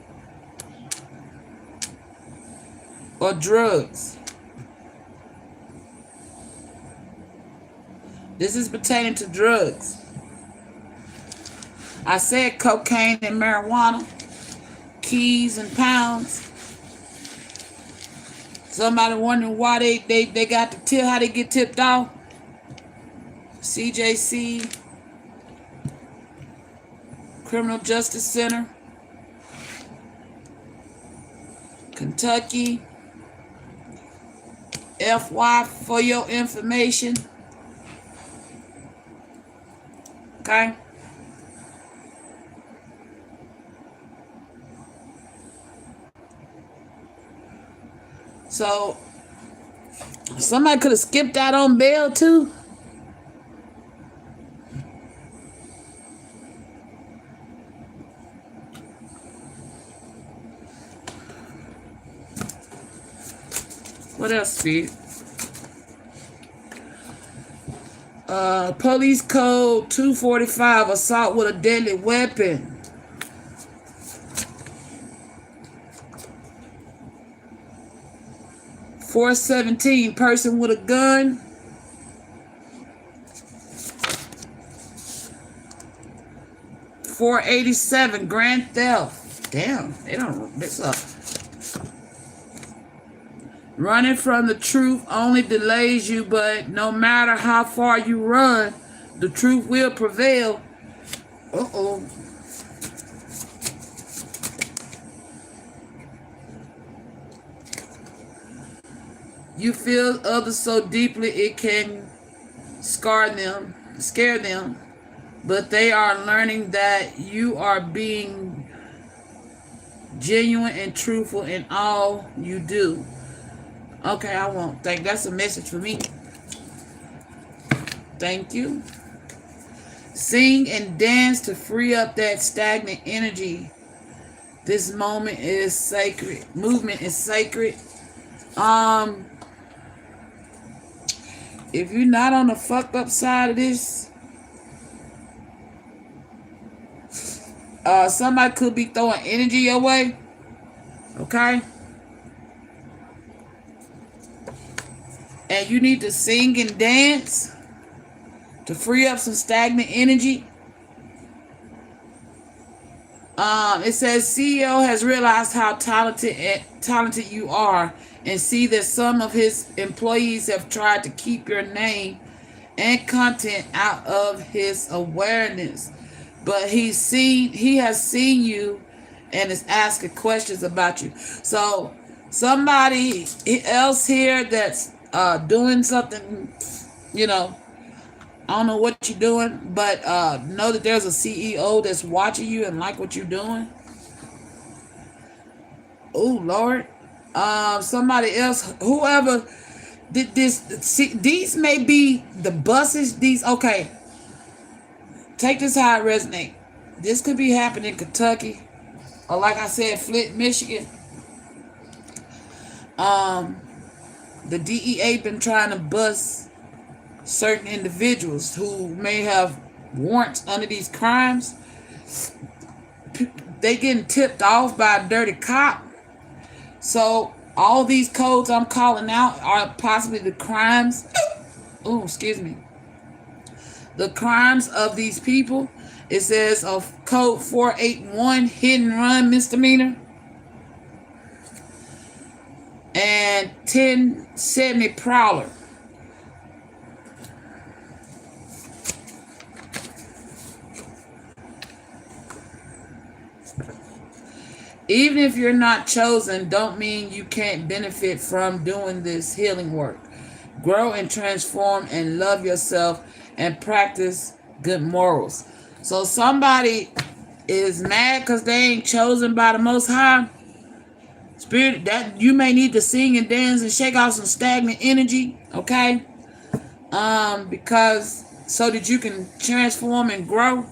Or drugs. This is pertaining to drugs. I said cocaine and marijuana, keys and pounds. Somebody wondering why they got the tip, how they get tipped off. CJC, Criminal Justice Center, Kentucky, FY for your information. Okay? So, somebody could have skipped out on bail too. What else, Steve? Police code 245, assault with a deadly weapon. .417, person with a gun. .487, grand theft. Damn, they don't. This up. Running from the truth only delays you, but no matter how far you run, the truth will prevail. Uh-oh. You feel others so deeply it can scare them, but they are learning that you are being genuine and truthful in all you do. Okay, I won't think that's a message for me. Thank you. Sing and dance to free up that stagnant energy. This moment is sacred. Movement is sacred. If you're not on the fucked up side of this, somebody could be throwing energy your way. Okay? And you need to sing and dance to free up some stagnant energy. It says CEO has realized how talented you are, and see that some of his employees have tried to keep your name and content out of his awareness. But he has seen you and is asking questions about you. So somebody else here that's doing something, I don't know what you're doing, but know that there's a CEO that's watching you and like what you're doing. Oh, Lord. Somebody else, whoever did this, see, these may be the buses. Okay. Take this how it resonates. This could be happening in Kentucky, or like I said, Flint, Michigan. The DEA been trying to bust certain individuals who may have warrants under these crimes. They getting tipped off by a dirty cop. So all these codes I'm calling out are possibly the crimes. Oh, excuse me. The crimes of these people. It says of code 481, hit and run misdemeanor, and 1070 prowler. Even if you're not chosen, don't mean you can't benefit from doing this healing work. Grow and transform and love yourself and practice good morals. So somebody is mad because they ain't chosen by the Most High. Spirit, that you may need to sing and dance and shake off some stagnant energy, okay? Because so that you can transform and grow.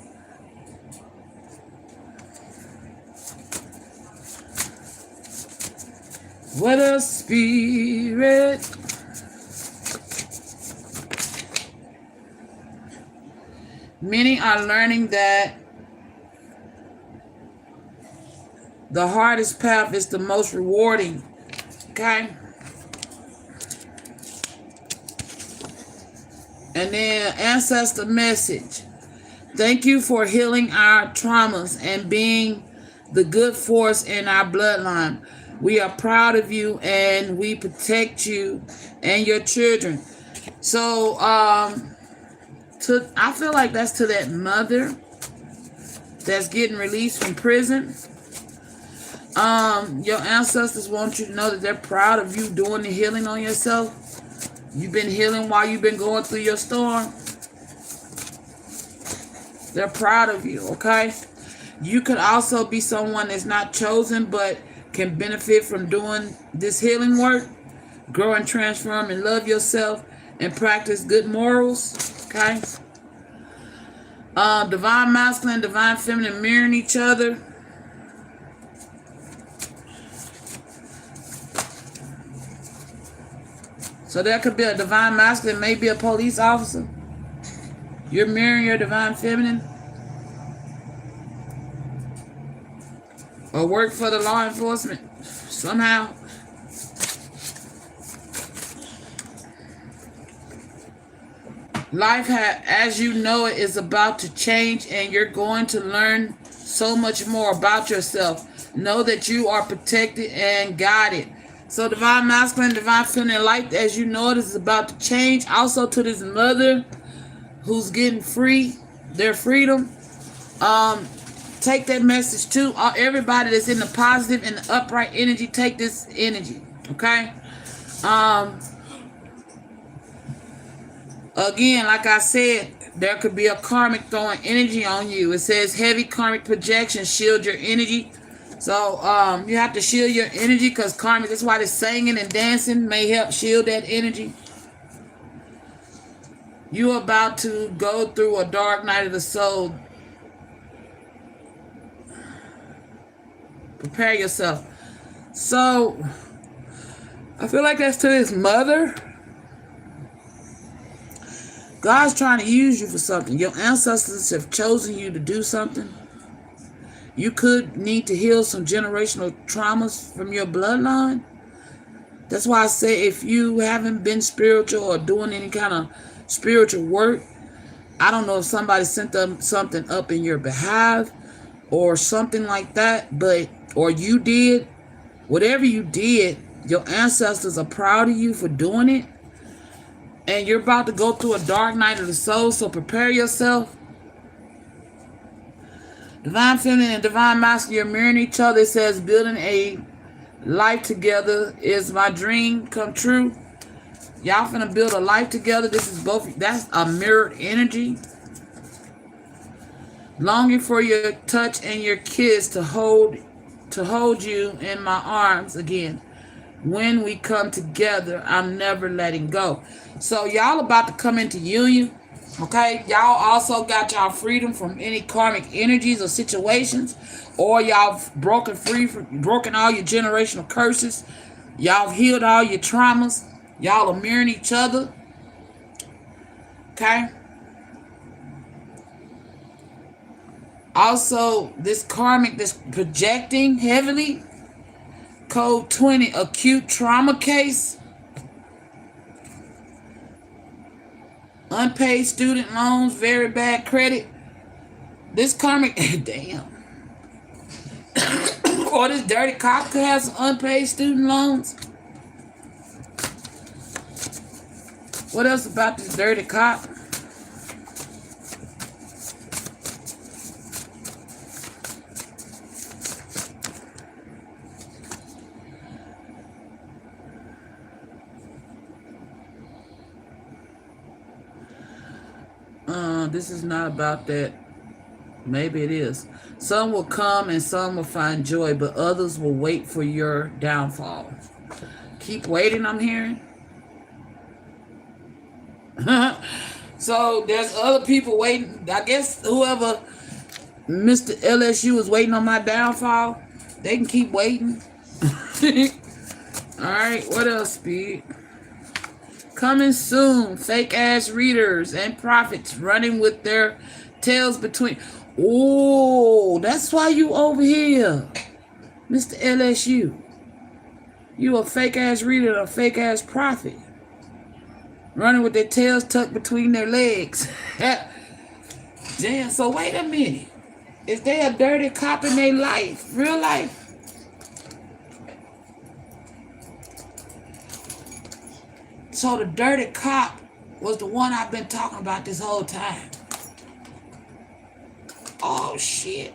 What a spirit. Many are learning that the hardest path is the most rewarding. Okay? And then ancestor message. Thank you for healing our traumas and being the good force in our bloodline. We are proud of you and we protect you and your children. So, I feel like that's to that mother that's getting released from prison. Your ancestors want you to know that they're proud of you doing the healing on yourself. You've been healing while you've been going through your storm. They're proud of you, okay? You could also be someone that's not chosen but can benefit from doing this healing work. Grow and transform and love yourself and practice good morals, okay? Divine masculine, divine feminine mirroring each other. So there could be a divine masculine, maybe a police officer. You're mirroring your divine feminine. Or work for the law enforcement somehow. Life, as you know it, is about to change, and you're going to learn so much more about yourself. Know that you are protected and guided. So divine masculine, divine feminine, life as you know it is about to change. Also to this mother who's getting free, their freedom. Take that message too. Everybody that's in the positive and the upright energy, take this energy. Okay. Again, like I said, there could be a karmic throwing energy on you. It says heavy karmic projection, shield your energy. So you have to shield your energy because karmic, that's why the singing and dancing may help shield that energy. You're about to go through a dark night of the soul. Prepare yourself. So I feel like that's to his mother. God's trying to use you for something. Your ancestors have chosen you to do something. You could need to heal some generational traumas from your bloodline. That's why I say if you haven't been spiritual or doing any kind of spiritual work, I don't know if somebody sent them something up in your behalf or something like that, but or you did. Whatever you did, your ancestors are proud of you for doing it. And you're about to go through a dark night of the soul, so prepare yourself. Divine Feminine and Divine Masculine, you're mirroring each other. It says building a life together is my dream come true. Y'all finna build a life together. This is both. That's a mirrored energy. Longing for your touch and your kiss to hold you in my arms again. When we come together, I'm never letting go. So y'all about to come into union. Okay, y'all also got y'all freedom from any karmic energies or situations, or y'all broken all your generational curses. Y'all healed all your traumas. Y'all are mirroring each other. Okay. Also, this karmic, this projecting heavily. Code 20, acute trauma case. Unpaid student loans, very bad credit. This karmic, damn. Or this dirty cop could have some unpaid student loans. What else about this dirty cop? This is not about that. Maybe it is. Some will come and some will find joy, but others will wait for your downfall. Keep waiting, I'm hearing. So there's other people waiting. I guess whoever Mr. LSU is waiting on my downfall, they can keep waiting. All right, what else, Speed? Coming soon, fake ass readers and prophets running with their tails between. Oh, that's why you over here, Mr. LSU. You a fake ass reader and a fake ass prophet. Running with their tails tucked between their legs. Damn, so wait a minute. Is there a dirty cop in their life? Real life? So the dirty cop was the one I've been talking about this whole time. Oh, shit.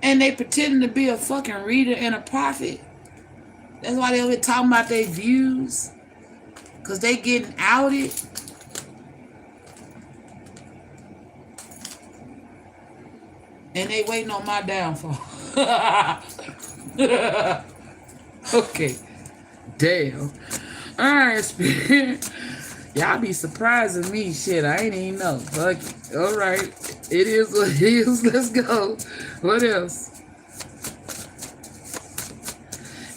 And they pretending to be a fucking reader and a prophet. That's why they always talking about their views. Because they getting outed. And they waiting on my downfall. Okay. Damn. Alright, Spirit. Y'all be surprising me. Shit, I ain't even know. Fuck it. Alright. It is what it is. Let's go. What else?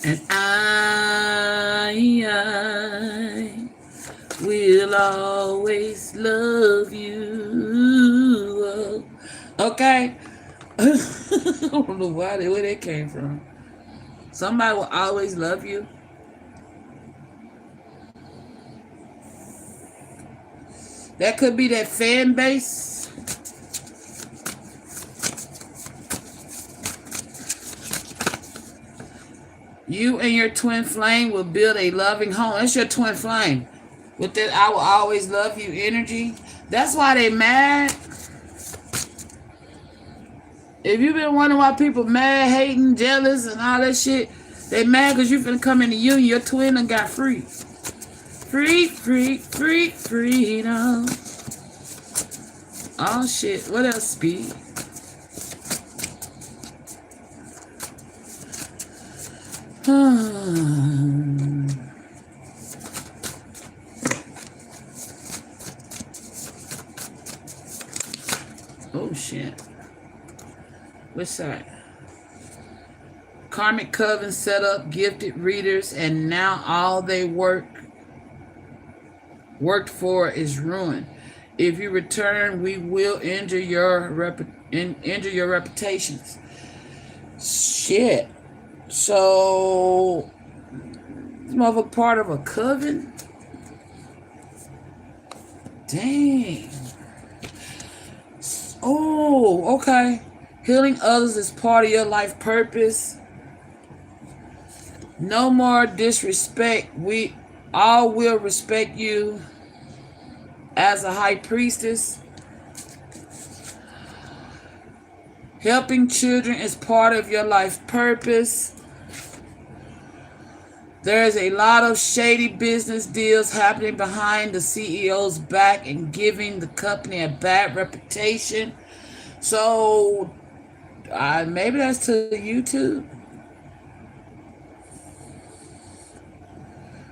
And I will always love you. Okay. I don't know where that came from. Somebody will always love you. That could be that fan base. You and your twin flame will build a loving home. That's your twin flame. With that I will always love you energy. That's why they mad. If you've been wondering why people mad, hating, jealous, and all that shit, they mad because you finna come in the union. Your twin done got free. Freedom. Oh shit. What else, Speed? Oh shit. Which side? Karmic coven set up gifted readers, and now all they worked for is ruined. If you return, we will injure your reputations. Shit. So, this motherfucker part of a coven? Dang. Oh, okay. Healing others is part of your life purpose. No more disrespect. We all will respect you as a high priestess. Helping children is part of your life purpose. There is a lot of shady business deals happening behind the CEO's back and giving the company a bad reputation. So, maybe that's to YouTube.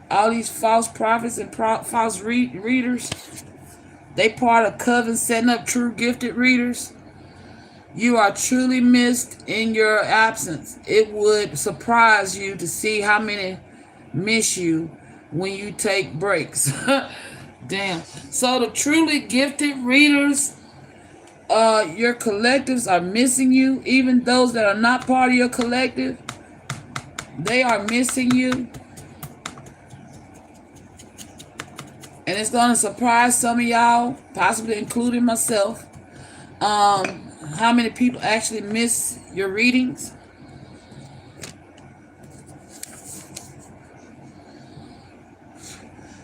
All these false prophets and false readers, they part of coven setting up true gifted readers. You are truly missed in your absence. It would surprise you to see how many miss you when you take breaks. Damn. So the truly gifted readers, your collectives are missing you. Even those that are not part of your collective, they are missing you. And it's going to surprise some of y'all, possibly including myself, how many people actually miss your readings.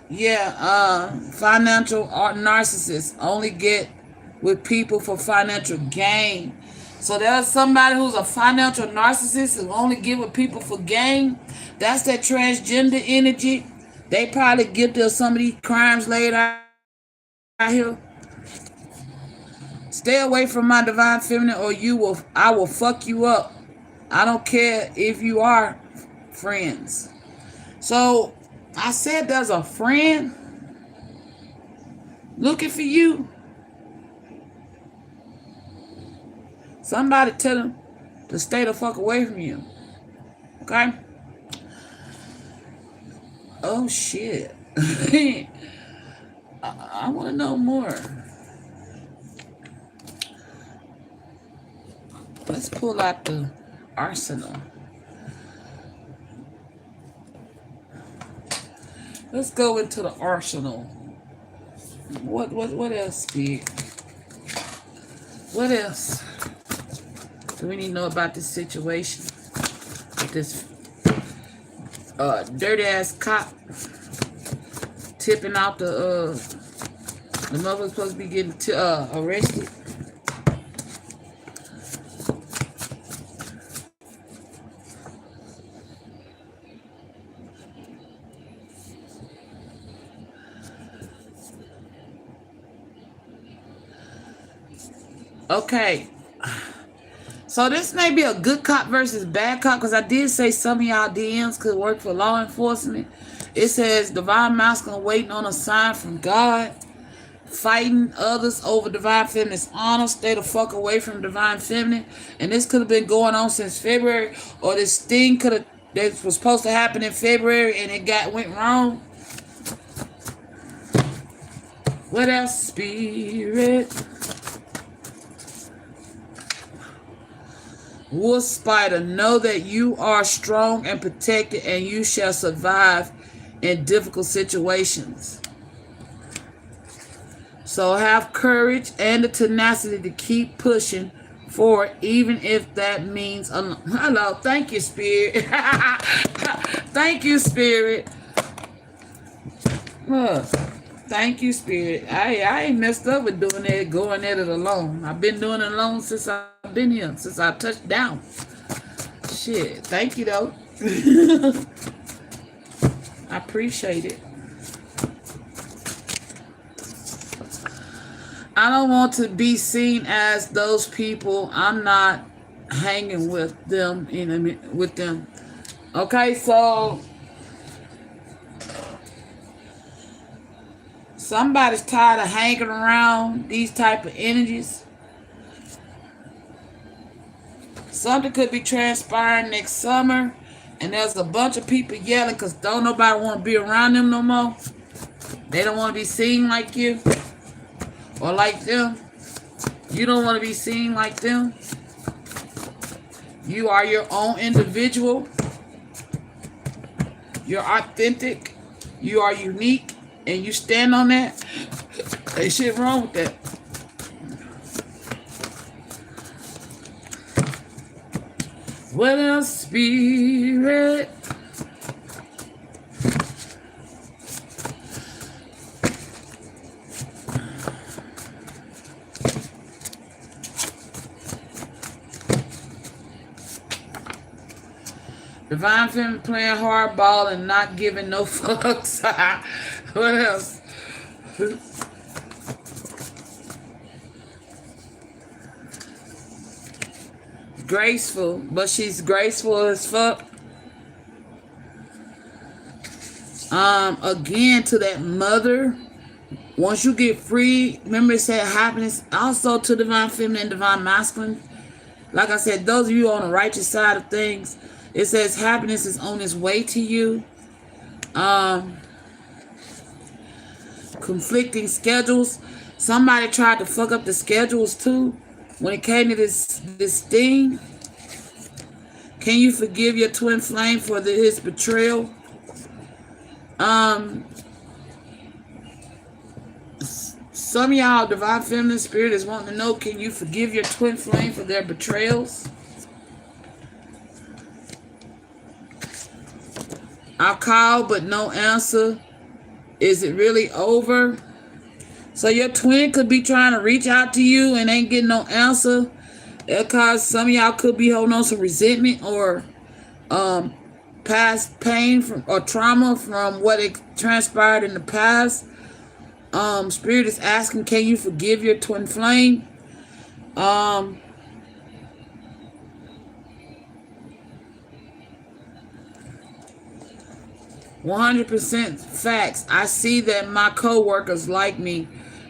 Yeah, financial narcissists only get with people for financial gain. So there's somebody who's a financial narcissist who only get with people for gain. That's that transgender energy. They probably guilty of some of these crimes laid out here. Stay away from my divine feminine, or I will fuck you up. I don't care if you are friends. So I said there's a friend looking for you. Somebody tell him to stay the fuck away from you. Okay? Oh shit. I want to know more. Let's pull out the arsenal. Let's go into the arsenal. What else, Speed? What else do we need to know about this situation with this dirty ass cop tipping out the mother's supposed to be getting arrested? Okay, so this may be a good cop versus bad cop, because I did say some of y'all DMs could work for law enforcement. It says divine masculine waiting on a sign from God, fighting others over divine feminine's honor. Stay the fuck away from divine feminine. And this could have been going on since February, or this thing that was supposed to happen in February and it went wrong. What else, Spirit? Wolf Spider, know that you are strong and protected, and you shall survive in difficult situations. So have courage and the tenacity to keep pushing forward, even if that means hello. Thank you, Spirit. Thank you, Spirit. Thank you, Spirit. I ain't messed up with doing that, going at it alone. I've been doing it alone since I've been here, since I touched down. Shit. Thank you, though. I appreciate it. I don't want to be seen as those people. I'm not hanging with them, with them. Okay, so somebody's tired of hanging around these type of energies. Something could be transpiring next summer, and there's a bunch of people yelling because don't nobody want to be around them no more. They don't want to be seen like you or like them. You don't want to be seen like them. You are your own individual. You're authentic. You are unique. And you stand on that. Ain't shit wrong with that. What else, Spirit? Divine Feminine playing hardball and not giving no fucks. What else? Graceful, but she's graceful as fuck. Again, to that mother. Once you get free, remember it said happiness also to Divine Feminine and Divine Masculine. Like I said, those of you on the righteous side of things, it says happiness is on its way to you. Conflicting schedules. Somebody tried to fuck up the schedules too when it came to this thing. Can you forgive your twin flame for his betrayal? Some of y'all, Divine Feminine Spirit is wanting to know, can you forgive your twin flame for their betrayals? I called, but no answer. Is it really over? So your twin could be trying to reach out to you and ain't getting no answer. Because some of y'all could be holding on to resentment or past pain from or trauma from what it transpired in the past. Spirit is asking, can you forgive your twin flame? 100% facts. I see that my co-workers like me,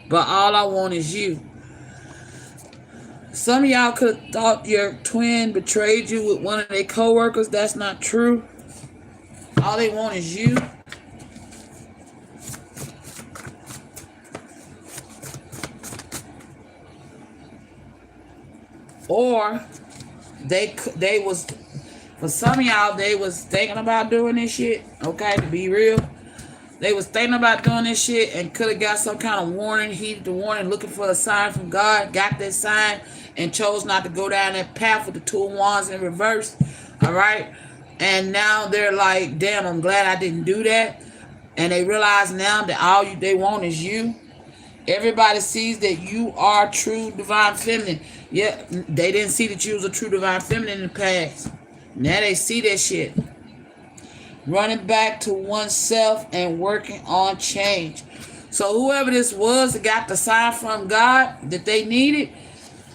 but all I want is you. Some of y'all could have thought your twin betrayed you with one of their co-workers. That's not true. All they want is you. Or they was, for some of y'all, they was thinking about doing this shit. Okay, to be real, they was thinking about doing this shit and could have got some kind of warning, heeded the warning, looking for a sign from God, got that sign, and chose not to go down that path with the two of wands in reverse. All right, and now they're like, damn, I'm glad I didn't do that. And they realize now that all they want is you. Everybody sees that you are true Divine Feminine. Yeah, they didn't see that you was a true Divine Feminine in the past. Now they see that shit. Running back to oneself and working on change. So whoever this was that got the sign from God that they needed,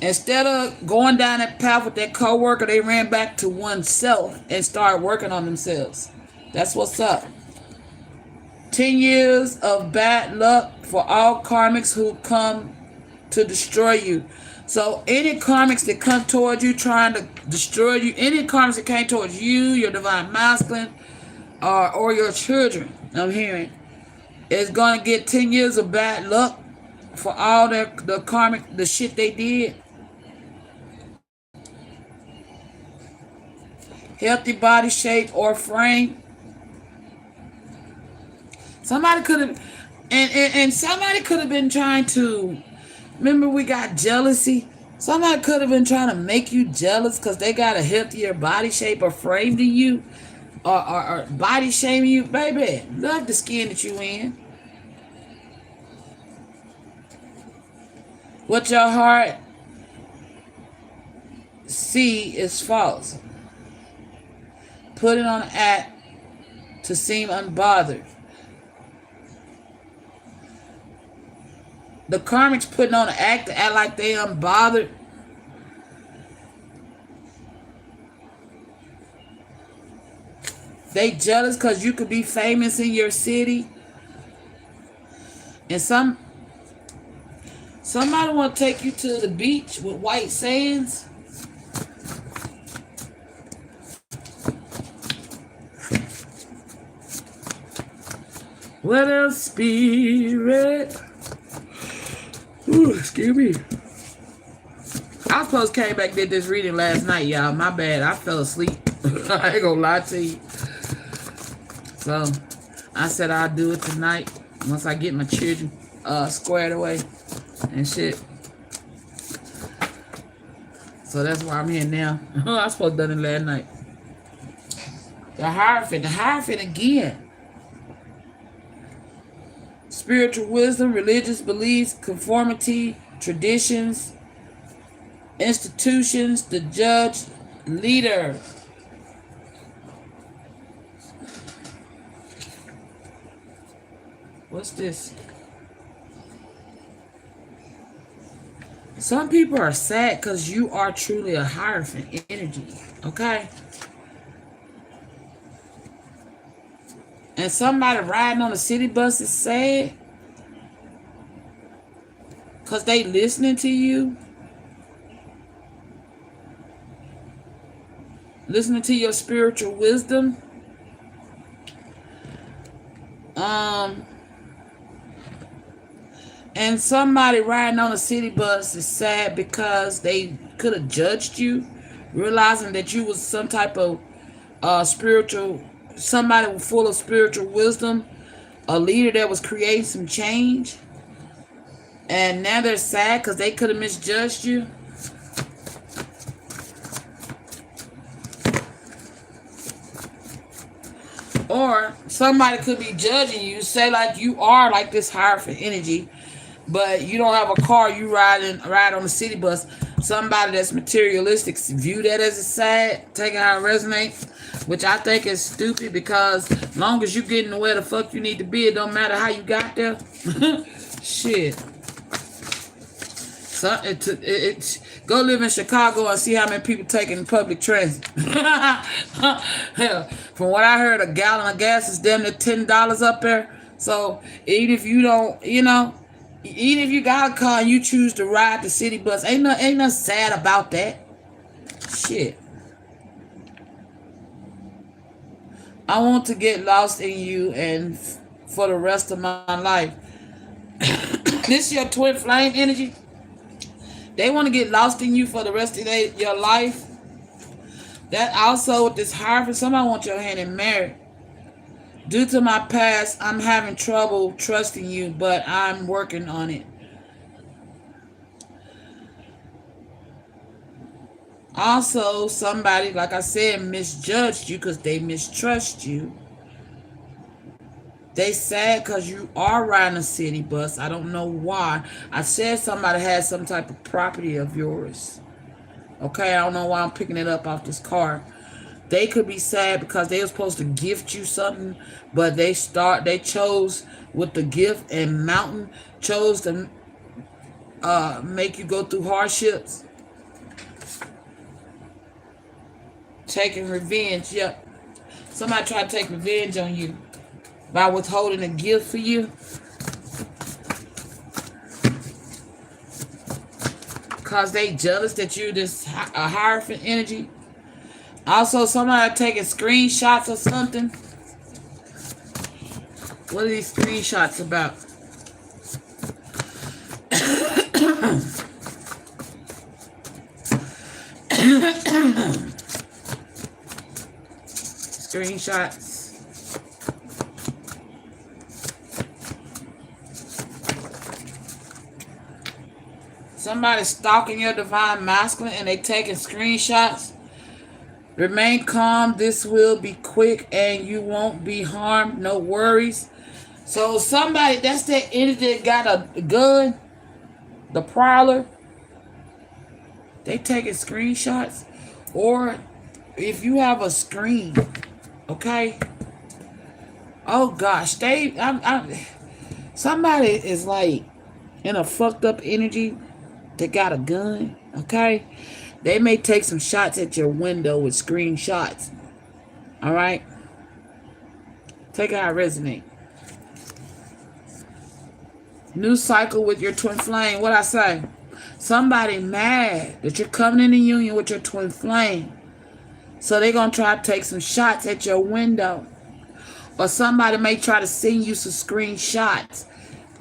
instead of going down that path with that co-worker, they ran back to oneself and started working on themselves. That's what's up. 10 years of bad luck for all karmics who come to destroy you. So any karmics that come towards you trying to destroy you, any karmics that came towards you, your Divine Masculine, or your children, I'm hearing, is going to get 10 years of bad luck for all the karmic, the shit they did. Healthy body shape or frame. Somebody could have, and somebody could have been trying to, remember we got jealousy? Somebody could have been trying to make you jealous because they got a healthier body shape or frame than you, or body shaming you. Baby, love the skin that you in. What your heart see is false. Put it on an act to seem unbothered. The karmics putting on an act to act like they unbothered. They jealous because you could be famous in your city. And somebody want to take you to the beach with white sands. What else, spirit? Ooh, excuse me. I supposed to came back and did this reading last night, y'all. My bad. I fell asleep. I ain't gonna lie to you. So I said I'll do it tonight once I get my children squared away and shit. So that's why I'm here now. I was supposed to done it last night. The Hierophant again. Spiritual wisdom, religious beliefs, conformity, traditions, institutions, the judge, leader. What's this? Some people are sad because you are truly a Hierophant energy, okay? And somebody riding on a city bus is sad because they listening to you. Listening to your spiritual wisdom. And somebody riding on a city bus is sad because they could have judged you, realizing that you was some type of spiritual, somebody full of spiritual wisdom, a leader that was creating some change. And now they're sad because they could have misjudged you. Or somebody could be judging you, say like you are like this Hierophant energy, but you don't have a car, you ride on the city bus. Somebody that's materialistic view that as a sad, taking how it resonates, which I think is stupid because long as you getting where the fuck you need to be, it don't matter how you got there. Shit. So go live in Chicago and see how many people taking public transit. Hell, from what I heard, a gallon of gas is damn near $10 up there. So even if you don't, even if you got a car and you choose to ride the city bus, ain't nothing sad about that. Shit. I want to get lost in you and for the rest of my life. This your twin flame energy. They want to get lost in you for the rest of your life. That also with this Hierophant, somebody wants your hand in marriage. Due to my past, I'm having trouble trusting you, but I'm working on it. Also, somebody, like I said, misjudged you because they mistrust you. They sad because you are riding a city bus. I don't know why. I said somebody had some type of property of yours. Okay, I don't know why I'm picking it up off this car. They could be sad because they were supposed to gift you something, but they chose with the gift and mountain, chose to make you go through hardships. Taking revenge, yep. Somebody tried to take revenge on you by withholding a gift for you. Because they jealous that you this a Hierophant energy. Also, somebody taking screenshots or something. What are these screenshots about? Screenshots. Somebody stalking your divine masculine and they taking screenshots. Remain calm. This will be quick and you won't be harmed. No worries. So somebody, that's that energy that got a gun. the prowler, they taking screenshots. Or if you have a screen, okay? Oh gosh, somebody is like in a fucked up energy. They got a gun, okay? They may take some shots at your window with screenshots. All right? Take it how it resonate. New cycle with your twin flame. What I say? Somebody mad that you're coming in a union with your twin flame. So they're going to try to take some shots at your window. Or somebody may try to send you some screenshots.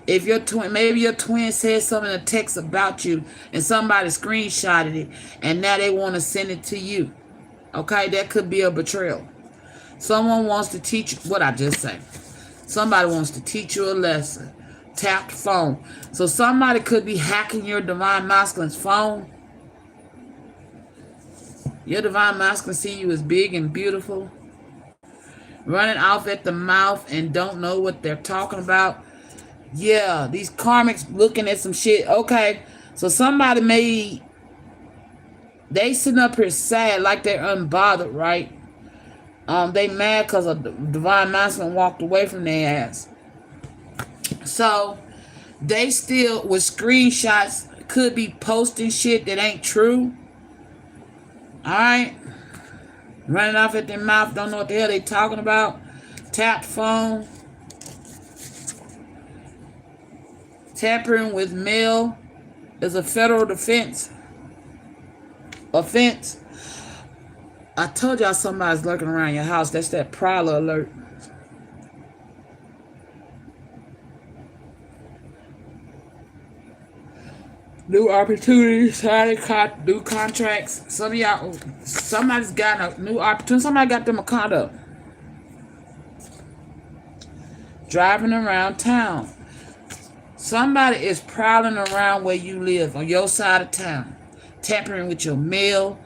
If your twin, maybe your twin said something in a text about you and somebody screenshotted it and now they want to send it to you. Okay, that could be a betrayal. Someone wants to teach what I just said. Somebody wants to teach you a lesson. Tap the phone. So somebody could be hacking your divine masculine's phone. Your divine masculine see you as big and beautiful. Running off at the mouth and don't know what they're talking about. Yeah, these karmics looking at some shit. Okay, so somebody they sitting up here sad like they're unbothered, right? They mad because a divine masculine walked away from their ass. So they still with screenshots could be posting shit that ain't true. Alright. Running off at their mouth, don't know what the hell they talking about. Tap phone. Tampering with mail is a federal offense. I told y'all somebody's lurking around your house. That's that prowler alert. New opportunities, signing new contracts. Some of y'all, somebody's got a new opportunity. Somebody got them a condo. Driving around town. Somebody is prowling around where you live, on your side of town. Tampering with your mail.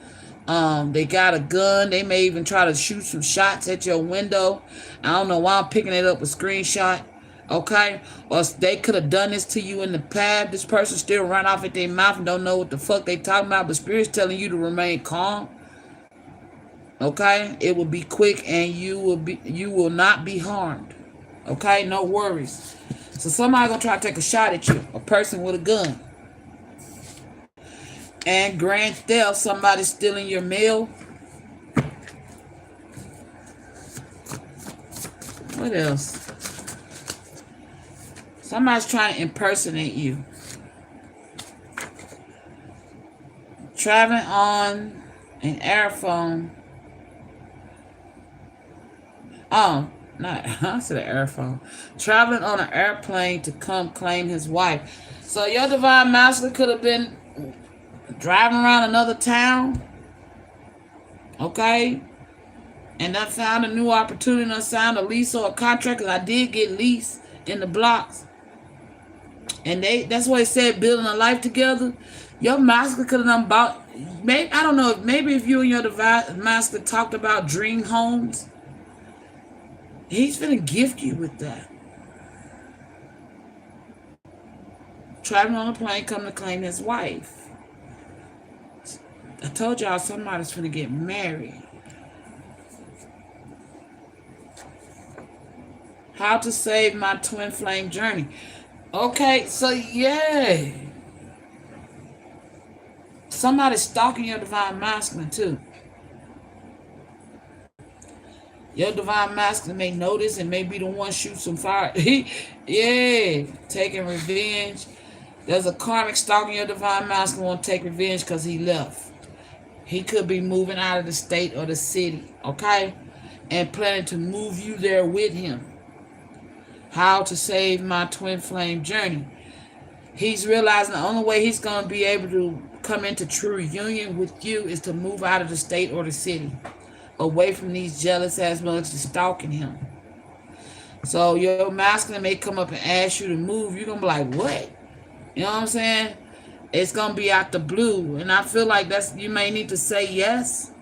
They got a gun. They may even try to shoot some shots at your window. I don't know why I'm picking it up with screenshot. Okay? Or they could have done this to you in the past. This person still run off at their mouth and don't know what the fuck they talking about, but Spirit's telling you to remain calm. Okay? It will be quick and you will not be harmed. Okay? No worries. So somebody gonna try to take a shot at you. A person with a gun. And grand theft, somebody stealing your mail. What else? Somebody's trying to impersonate you. Traveling on an airphone. Oh, not I said an airphone. Traveling on an airplane to come claim his wife. So your divine masculine could have been driving around another town. Okay? And I found a new opportunity and I signed a lease or a contract, because I did get lease in the blocks. And that's why it said building a life together. Your masculine could have done about, maybe, I don't know, maybe if you and your divine masculine talked about dream homes, he's gonna gift you with that. Traveling on a plane, come to claim his wife. I told y'all somebody's gonna get married. How to save my twin flame journey. Okay, so yeah. Somebody's stalking your divine masculine too. Your divine masculine may notice and may be the one shoot some fire. Yeah, taking revenge. There's a karmic stalking your divine masculine, want to take revenge because he left. He could be moving out of the state or the city, okay? And planning to move you there with him. How to save my twin flame journey. He's realizing the only way he's going to be able to come into true union with you is to move out of the state or the city. Away from these jealous ass motherfuckers stalking him. So your masculine may come up and ask you to move. You're going to be like, what? You know what I'm saying? It's going to be out the blue. And I feel like you may need to say yes.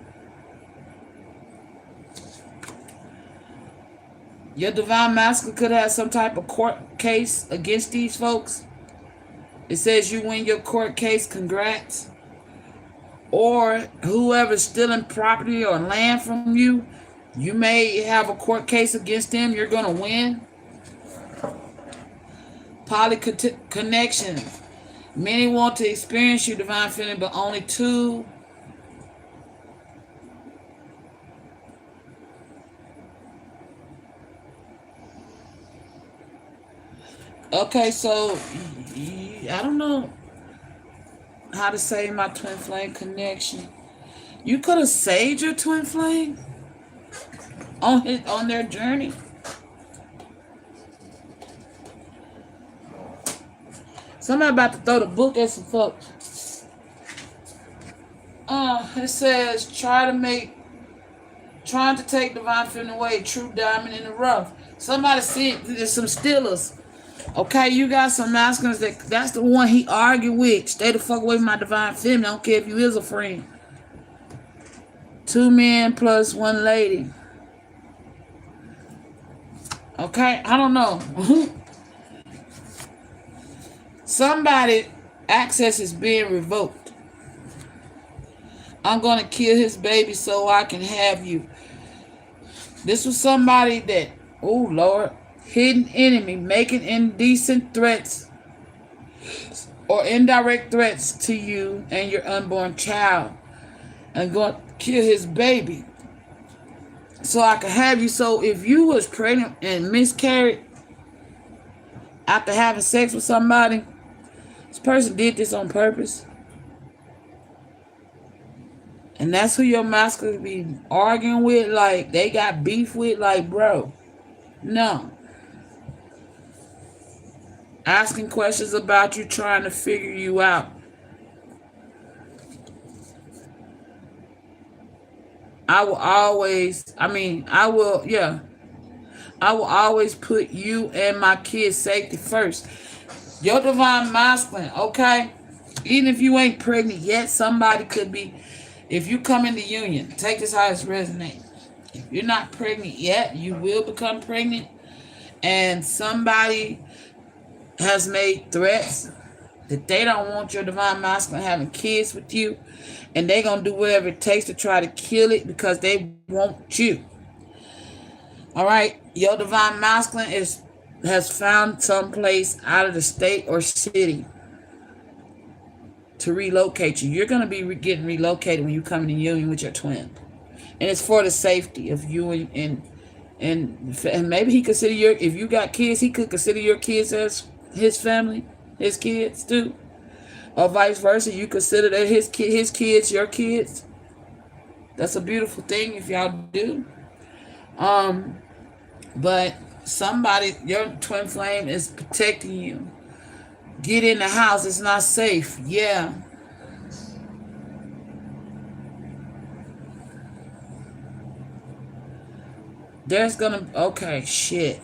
Your divine masculine could have some type of court case against these folks. It says you win your court case, congrats. Or whoever's stealing property or land from you, you may have a court case against them. You're going to win. Poly connections. Many want to experience your divine feeling, but only two. Okay, so I don't know how to say my twin flame connection. You could have saved your twin flame on their journey. Somebody about to throw the book at some folks. It says trying to take divine feeling away, true diamond in the rough. Somebody said there's some stealers. Okay, you got some masculines that's the one he argued with. Stay the fuck away from my divine feminine. I don't care if you is a friend. 2 men plus 1 lady. Okay, I don't know. Somebody access is being revoked. I'm gonna kill his baby so I can have you. This was somebody that, oh Lord, hidden enemy making indecent threats or indirect threats to you and your unborn child. I'm going to kill his baby so I can have you. So if you was pregnant and miscarried after having sex with somebody, this person did this on purpose. And that's who your masculine be arguing with, like they got beef with, like, bro, no. Asking questions about you, trying to figure you out. I will always put you and my kids' safety first. Your divine masculine, okay? Even if you ain't pregnant yet, somebody could be. If you come into union, take this how it's resonating. If you're not pregnant yet, you will become pregnant. And somebody has made threats that they don't want your divine masculine having kids with you, and they gonna do whatever it takes to try to kill it because they want you. All right, your divine masculine has found some place out of the state or city to relocate you. You're gonna be getting relocated when you come into union with your twin, and it's for the safety of you and maybe he consider if you got kids, he could consider your kids as his family, his kids too, or vice versa. You consider that his kids your kids. That's a beautiful thing if y'all do. But somebody, your twin flame is protecting you. Get in the house, it's not safe. Yeah. There's gonna, okay, shit.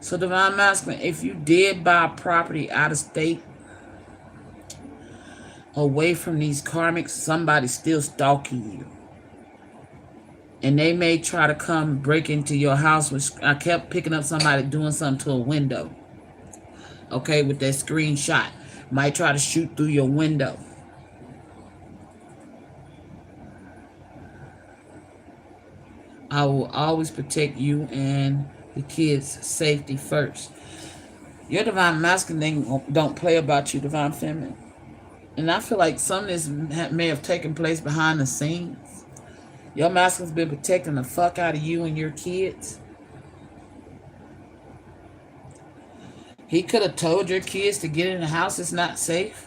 So divine masculine, if you did buy property out of state, away from these karmics, somebody's still stalking you. And they may try to come break into your house, which I kept picking up somebody doing something to a window. Okay, with that screenshot. Might try to shoot through your window. I will always protect you and the kids' safety first. Your divine masculine don't play about you, divine feminine. And I feel like some of this may have taken place behind the scenes. Your masculine's been protecting the fuck out of you and your kids. He could have told your kids to get in the house, it's not safe.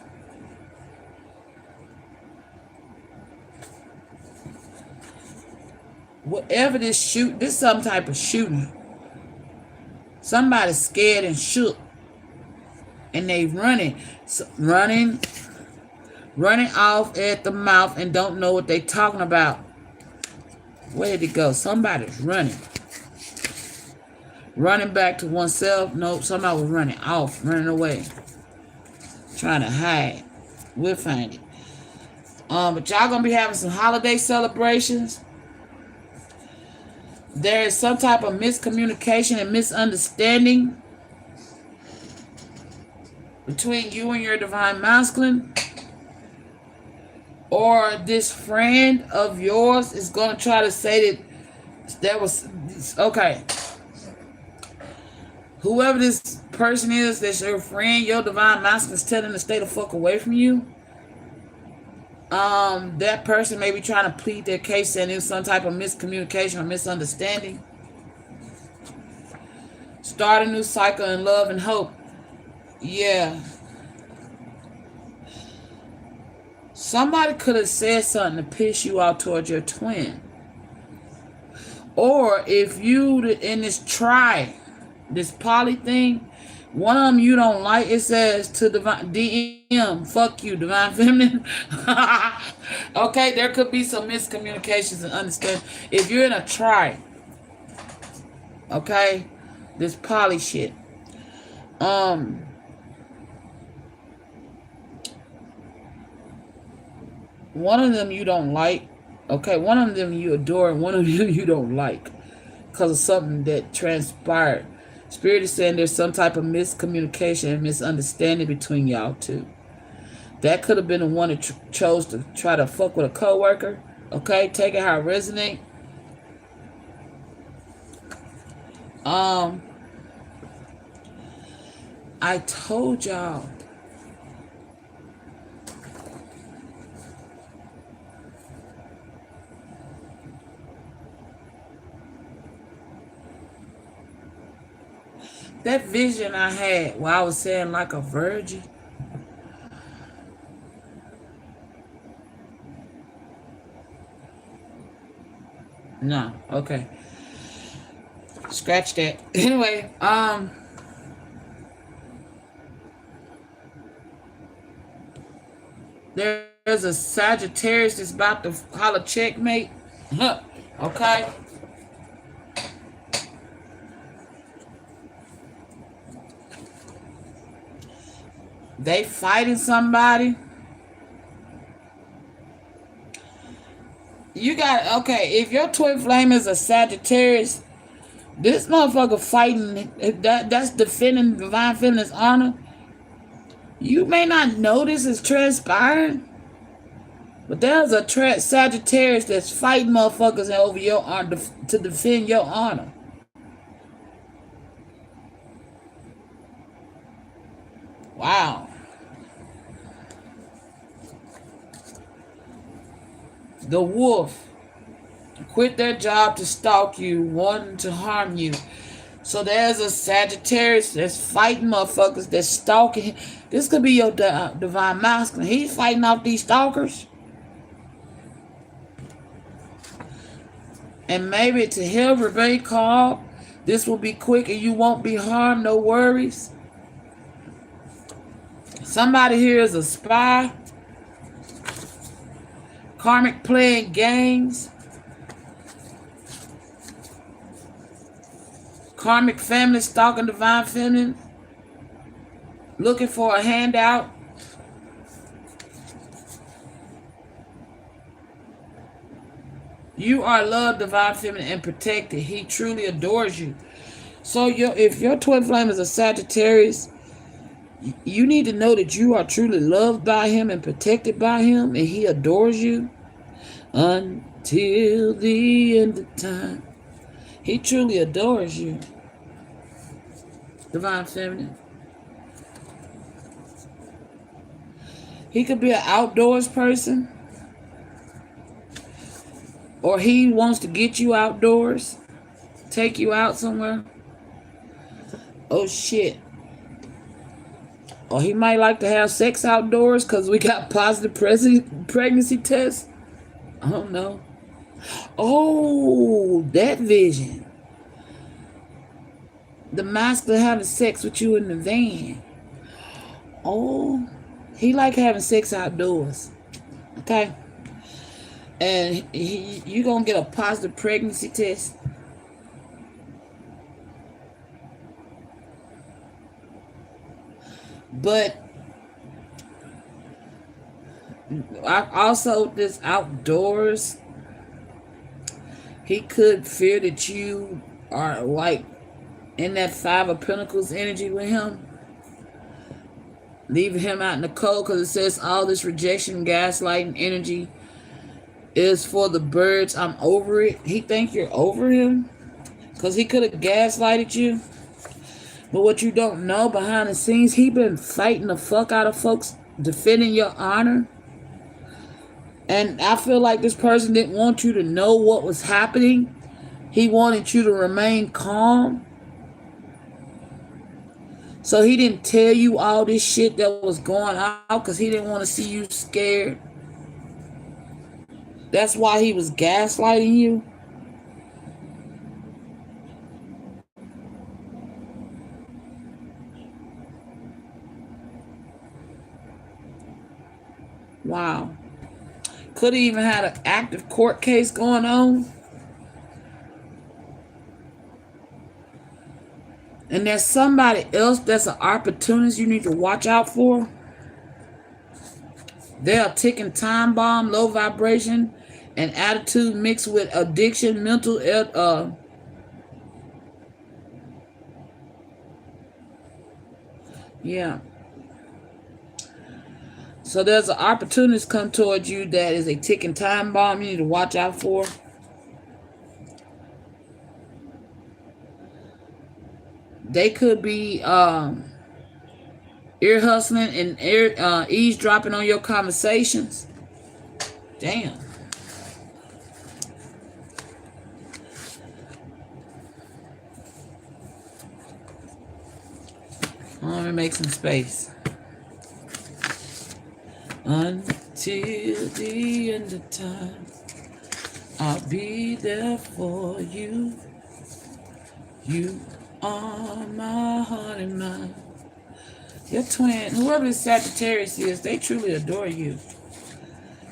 Whatever this is some type of shooting. Somebody's scared and shook. And they running off at the mouth and don't know what they talking about. Where did it go? Somebody's running. Running back to oneself. Nope, somebody was running off, running away. Trying to hide. We'll find it. But y'all gonna be having some holiday celebrations. There is some type of miscommunication and misunderstanding between you and your divine masculine, or this friend of yours is going to try to say that was okay. Whoever this person is that's your friend, your divine masculine is telling to stay the fuck away from you. That person may be trying to plead their case and there's some type of miscommunication or misunderstanding. Start a new cycle in love and hope. Yeah. Somebody could have said something to piss you off towards your twin. Or if you in this this poly thing, one of them you don't like, it says to divine DM, fuck you, divine feminine. Okay, there could be some miscommunications and understand. If you're in a okay, this poly shit. One of them you don't like. Okay, one of them you adore and one of them you don't like because of something that transpired. Spirit is saying there's some type of miscommunication and misunderstanding between y'all two. That could have been the one that chose to try to fuck with a coworker. Okay, take it how it resonates. I told y'all. That vision I had while I was saying like a virgin. No, okay. Scratch that. Anyway, there's a Sagittarius that's about to holler checkmate. Okay. They fighting somebody. You got, okay, if your twin flame is a Sagittarius, this motherfucker fighting, that's defending divine feminine's honor. You may not know this is transpiring, but there's a Sagittarius that's fighting motherfuckers over your honor to defend your honor. Wow. The wolf quit their job to stalk you, wanting to harm you. So there's a Sagittarius that's fighting motherfuckers that's stalking. This could be your divine masculine. He's fighting off these stalkers. And maybe to he'll remain calm. This will be quick and you won't be harmed. No worries. Somebody here is a spy. Karmic playing games. Karmic family stalking divine feminine. Looking for a handout. You are loved, divine feminine, and protected. He truly adores you. So if your twin flame is a Sagittarius, you need to know that you are truly loved by him and protected by him, and he adores you until the end of time. He truly adores you, divine feminine. He could be an outdoors person, or he wants to get you outdoors, take you out somewhere. Oh shit. Or he might like to have sex outdoors because we got positive pregnancy tests. I don't know. Oh, that vision. The masculine having sex with you in the van. Oh, he like having sex outdoors. Okay. And you gonna get a positive pregnancy test. But I also, this outdoors, he could fear that you are like in that Five of Pentacles energy with him. leaving him out in the cold because it says all this rejection, gaslighting energy is for the birds. I'm over it. He think you're over him because he could have gaslighted you. But what you don't know behind the scenes, he been fighting the fuck out of folks, defending your honor. And I feel like this person didn't want you to know what was happening. He wanted you to remain calm. So he didn't tell you all this shit that was going on because he didn't want to see you scared. That's why he was gaslighting you. Wow. Could have even had an active court case going on. And there's somebody else that's an opportunist you need to watch out for. They're a ticking time bomb, low vibration, and attitude mixed with addiction, mental yeah. So there's an opportunist come towards you that is a ticking time bomb you need to watch out for. They could be ear hustling and eavesdropping on your conversations. Damn. Let me make some space. Until the end of time, I'll be there for you. You are my heart and mind. Your twin, whoever this Sagittarius is, they truly adore you.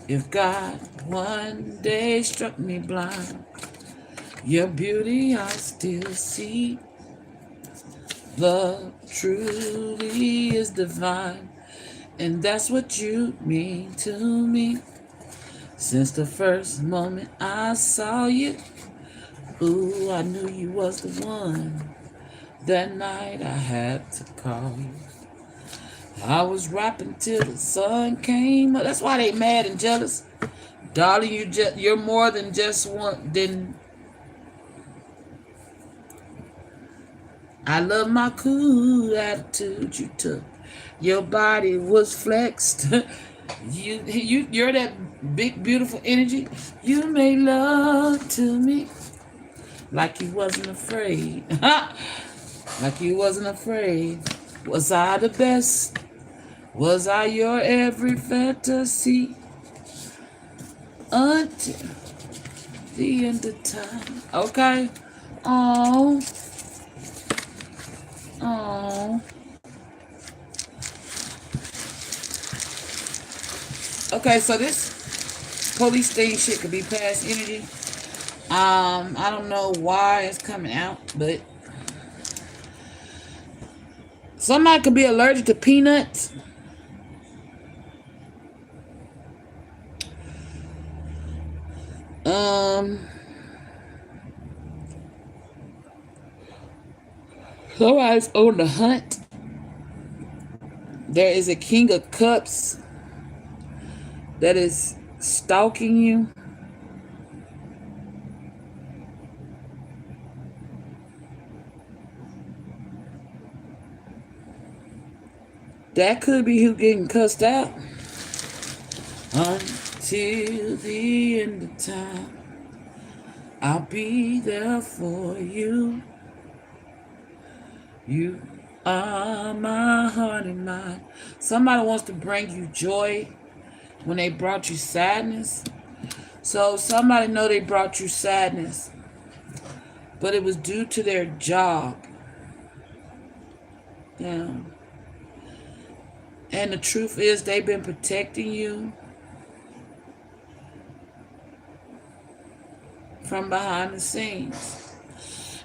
If God one day struck me blind, your beauty I still see. Love truly is divine, and that's what you mean to me. Since the first moment I saw you, ooh, I knew you was the one. That night I had to call you. I was rapping till the sun came up. That's why they mad and jealous. Darling, you're more than just one. I love my cool attitude you took. Your body was flexed. You're that big, beautiful energy. You made love to me like you wasn't afraid. Like you wasn't afraid. Was I the best? Was I your every fantasy? Until the end of time. Okay. Oh. Okay, so this police thing shit could be past energy. I don't know why it's coming out, but somebody could be allergic to peanuts. Somebody's on the hunt. There is a King of Cups that is stalking you. That could be who getting cussed out. Until the end of time, I'll be there for you. You are my heart and mind. Somebody wants to bring you joy when they brought you sadness. So somebody know they brought you sadness, but it was due to their job. Yeah. And the truth is they've been protecting you from behind the scenes.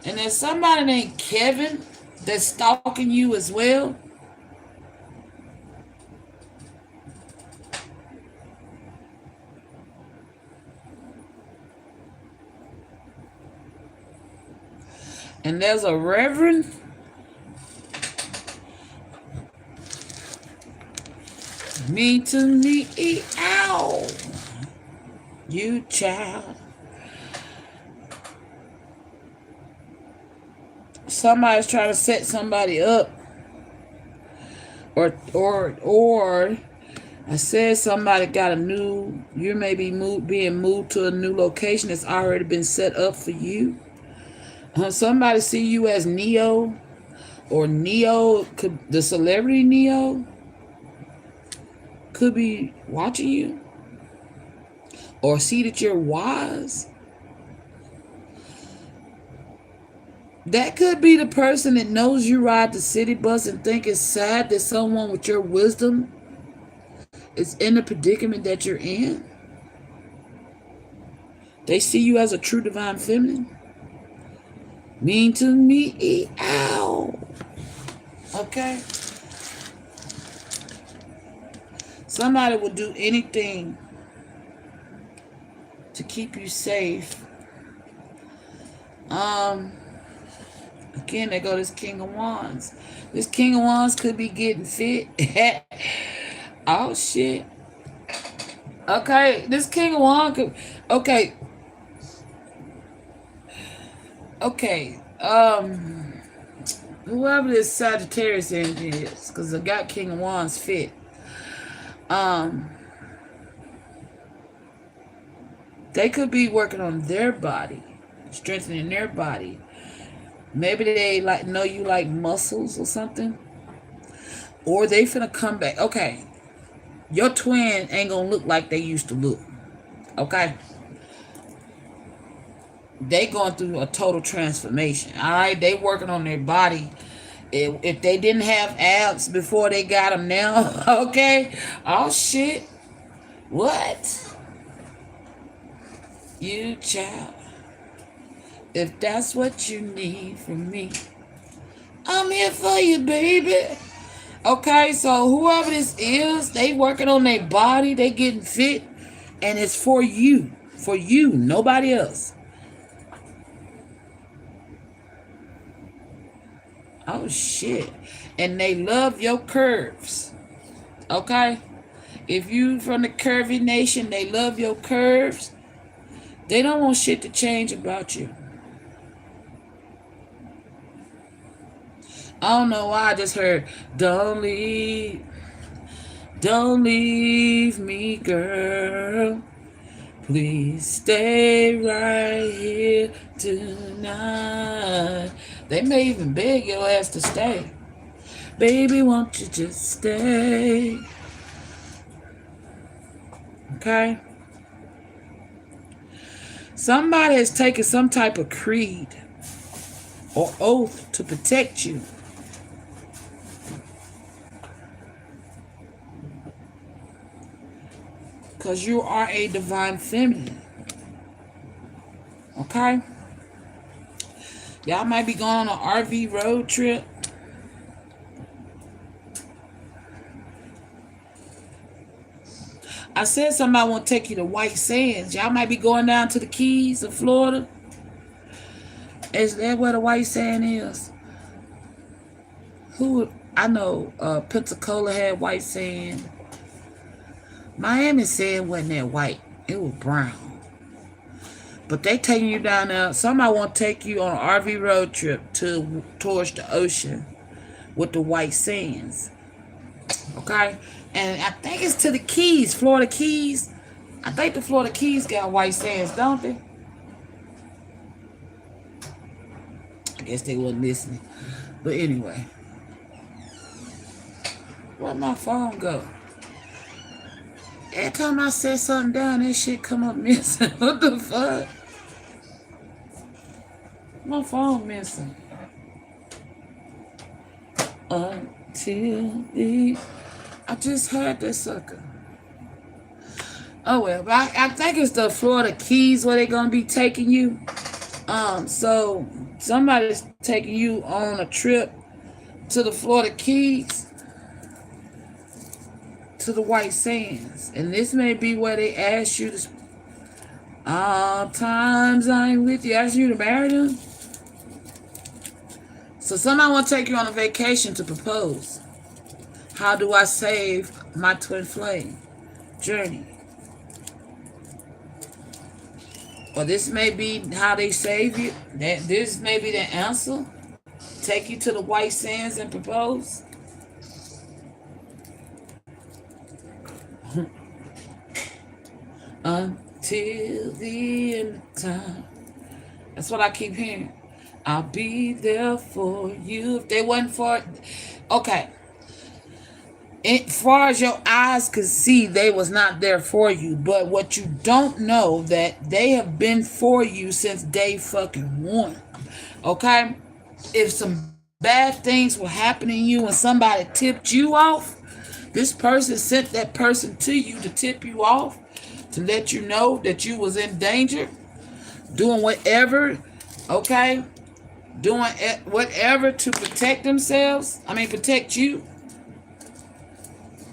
And there's somebody named Kevin that's stalking you as well. And there's a reverend Me to me, ow. You child. Somebody's trying to set somebody up. Or I said somebody got a new, you may be being moved to a new location that's already been set up for you. Somebody see you as Neo, or Neo, the celebrity Neo could be watching you, or see that you're wise. That could be the person that knows you ride the city bus and think it's sad that someone with your wisdom is in the predicament that you're in. They see you as a true divine feminine. Mean to me, ow. Okay? Somebody will do anything to keep you safe. Again, there go this King of Wands. This King of Wands could be getting fit. Oh, shit. Okay, this King of Wands could... Okay. Whoever this Sagittarius energy is, because I got King of Wands fit. They could be working on their body, strengthening their body. Maybe they know you like muscles or something. Or they finna come back. Okay. Your twin ain't gonna look like they used to look. Okay? They going through a total transformation. Alright? They working on their body. If they didn't have abs before they got them now. Okay? Oh shit. What? You child. If that's what you need from me, I'm here for you, baby. Okay, so whoever this is, they working on their body, they getting fit, and it's for you. For you, nobody else. Oh, shit. And they love your curves. Okay? If you from the curvy nation, they love your curves. They don't want shit to change about you. I don't know why I just heard, don't leave me, girl. Please stay right here tonight. They may even beg your ass to stay. Baby, won't you just stay? Okay? Somebody has taken some type of creed or oath to protect you. Because you are a divine feminine. Okay? Y'all might be going on an RV road trip. I said somebody want to take you to White Sands. Y'all might be going down to the Keys of Florida. Is that where the White Sand is? I know Pensacola had white sand. Miami sand wasn't that white. It was brown. But they taking you down there. Somebody want to take you on an RV road trip towards the ocean with the white sands. Okay? And I think it's to the Keys, Florida Keys. I think the Florida Keys got white sands, don't they? I guess they wasn't listening. But anyway. Where'd my phone go? Every time I set something down, that shit come up missing. What the fuck? My phone missing. Until the... I just heard that sucker. Oh well, but I think it's the Florida Keys where they're gonna be taking you. So somebody's taking you on a trip to the Florida Keys, to the White Sands, and this may be where they ask you to. All times I'm with you, ask you to marry them. So somebody want to take you on a vacation to propose. How do I save my twin flame journey. Or this may be how they save you. This may be the answer. Take you to the white sands and propose. Until the end of time. That's what I keep hearing. I'll be there for you. If they wasn't for it. Okay. As far as your eyes could see, they was not there for you. But what you don't know, that they have been for you since day fucking one. Okay? If some bad things were happening to you and somebody tipped you off, this person sent that person to you to tip you off, to let you know that you was in danger, doing whatever, okay? Doing whatever to protect themselves. Protect you.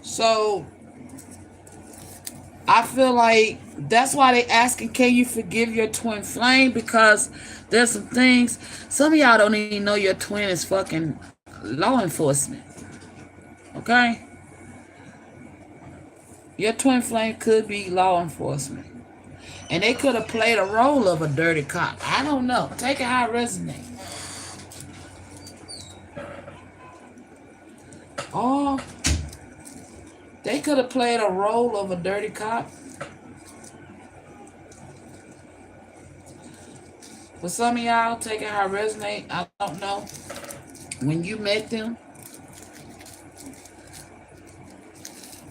So I feel like that's why they asking, can you forgive your twin flame? Because there's some things, some of y'all don't even know your twin is fucking law enforcement. Okay? Your twin flame could be law enforcement. And they could have played a role of a dirty cop. I don't know. Take it how it resonates. Or they could have played a role of a dirty cop. For some of y'all, take it how it resonates. I don't know. When you met them,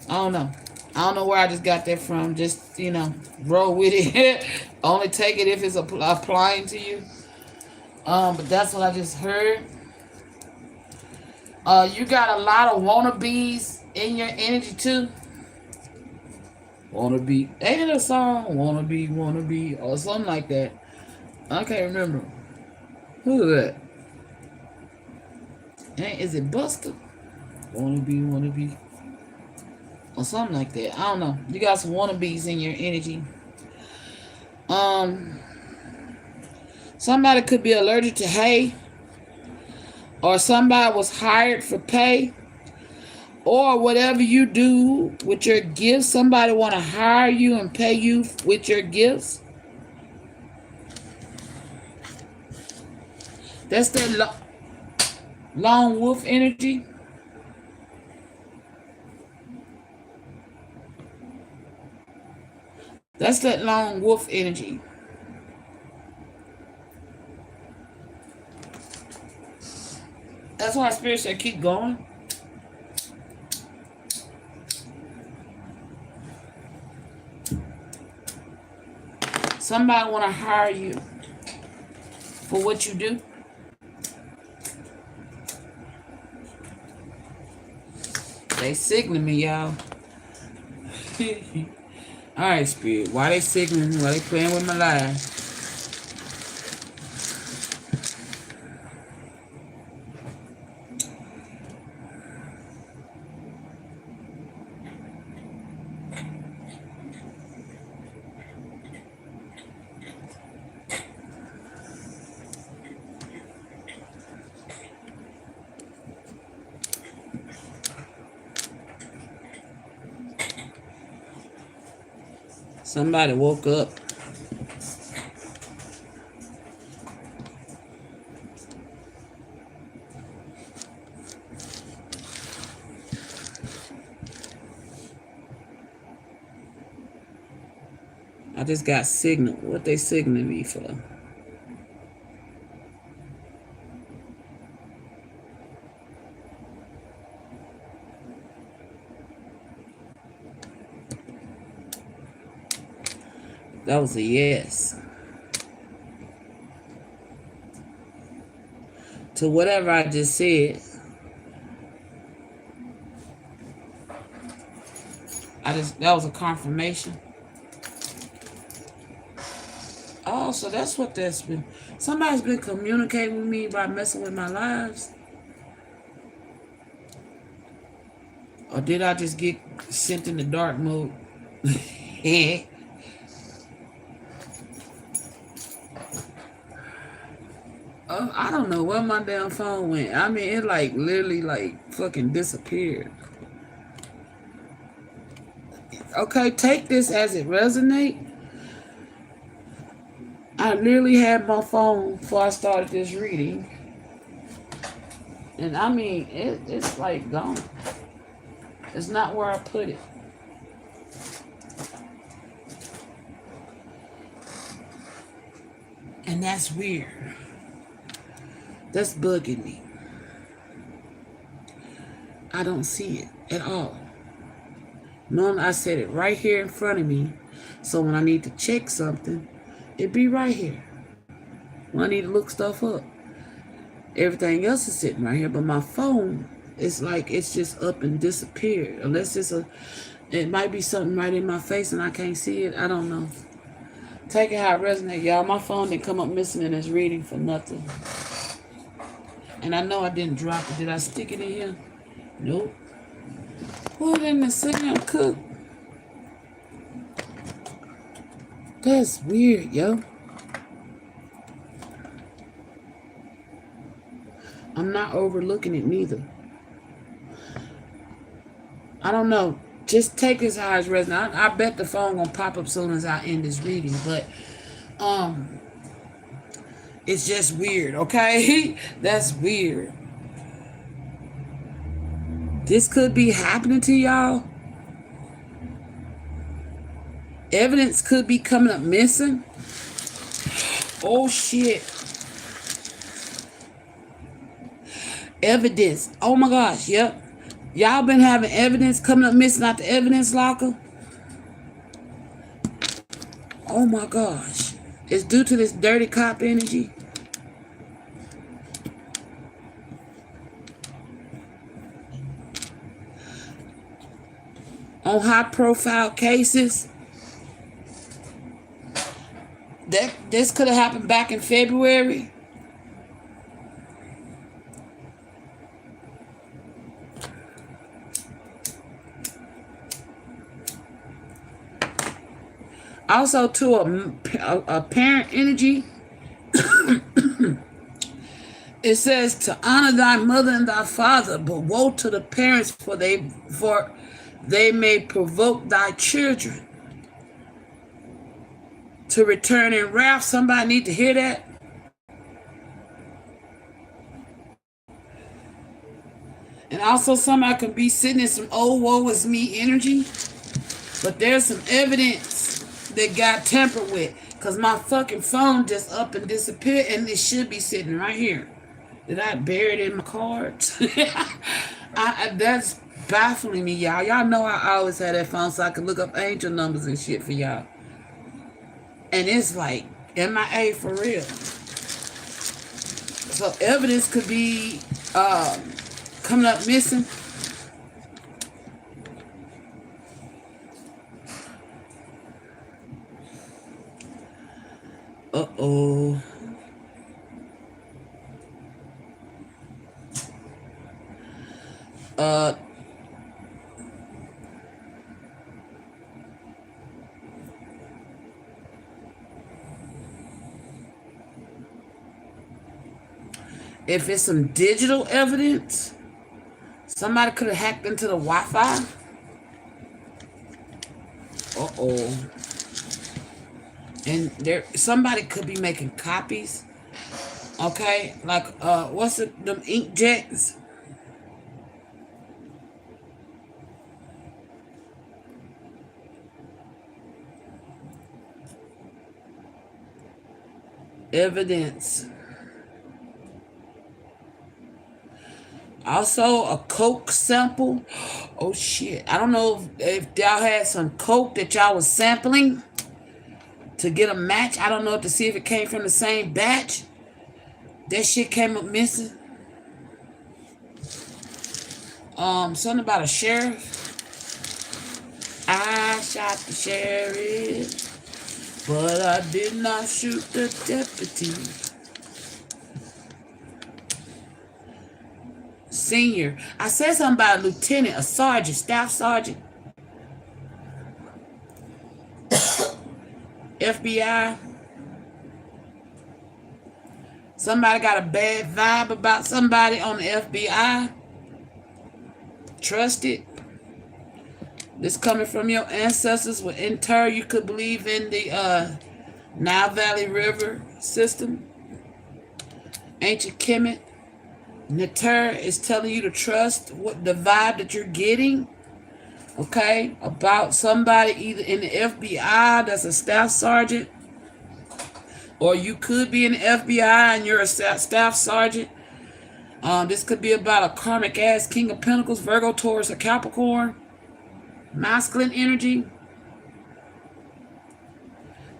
I don't know. I don't know where I just got that from. Just, roll with it. Only take it if it's applying to you. But that's what I just heard. You got a lot of wannabes in your energy too. Wannabe. Ain't it a song? Wannabe, or something like that. I can't remember. Who is that? Is it Buster? Wannabe. Or something like that. I don't know. You got some wannabes in your energy. Somebody could be allergic to hay. Or somebody was hired for pay. Or whatever you do with your gifts. Somebody want to hire you and pay you with your gifts. That's that lone wolf energy. That's that lone wolf energy. That's why Spirit said keep going. Somebody want to hire you for what you do. They signaling me, y'all. Alright, Spirit. Why they signaling me? Why they playing with my life? Somebody woke up. I just got signal. What they signaling me for? That was a yes. To whatever I just said. That was a confirmation. Oh, so that's what that's been. Somebody's been communicating with me by messing with my lives. Or did I just get sent in the dark mode? I don't know where my damn phone went. It literally fucking disappeared. Okay, take this as it resonates. I literally had my phone before I started this reading. And I mean, it's like gone. It's not where I put it. And that's weird. That's bugging me. I don't see it at all. Normally I set it right here in front of me. So when I need to check something, it be right here. When I need to look stuff up. Everything else is sitting right here. But my phone, it's like it's just up and disappeared. Unless it might be something right in my face and I can't see it. I don't know. Take it how it resonates, y'all. My phone didn't come up missing in this reading for nothing. And I know I didn't drop it. Did I stick it in here? Nope. Put it in the Sam Cook. That's weird, yo. I'm not overlooking it neither. I don't know. Just take this how it's resonating. I bet the phone gonna pop up soon as I end this reading, but it's just weird, okay? That's weird. This could be happening to y'all. Evidence could be coming up missing. Oh shit. Evidence. Oh my gosh, yep. Y'all been having evidence coming up missing out the evidence locker. Oh my gosh. It's due to this dirty cop energy. On high profile cases. This could have happened back in February. Also to a parent energy. It says to honor thy mother and thy father, but woe to the parents for they may provoke thy children to return in wrath. Somebody need to hear that. And also somebody could be sitting in some old woe is me energy. But there's some evidence that got tampered with. Because my fucking phone just up and disappeared. And it should be sitting right here. Did I bury it in my cards? That's baffling me, y'all. Y'all know I always had that phone so I could look up angel numbers and shit for y'all. And it's like MIA for real. So evidence could be coming up missing. Uh-oh. If it's some digital evidence, somebody could have hacked into the Wi-Fi. Uh-oh. And somebody could be making copies. Okay? Like, what's it? Them inkjets? Evidence. Also, a Coke sample. Oh, shit. I don't know if y'all had some Coke that y'all was sampling to get a match. I don't know to see if it came from the same batch. That shit came up missing. Something about a sheriff. I shot the sheriff, but I did not shoot the deputy. Senior. I said something about a lieutenant, a sergeant, staff sergeant. FBI. Somebody got a bad vibe about somebody on the FBI. Trust it. This coming from your ancestors. With in turn, you could believe in the Nile Valley River system. Ancient Kemet. Neter is telling you to trust what the vibe that you're getting. Okay, about somebody either in the FBI that's a staff sergeant, or you could be in the FBI and you're a staff sergeant. This could be about a karmic ass King of Pentacles, Virgo, Taurus, or Capricorn. Masculine energy.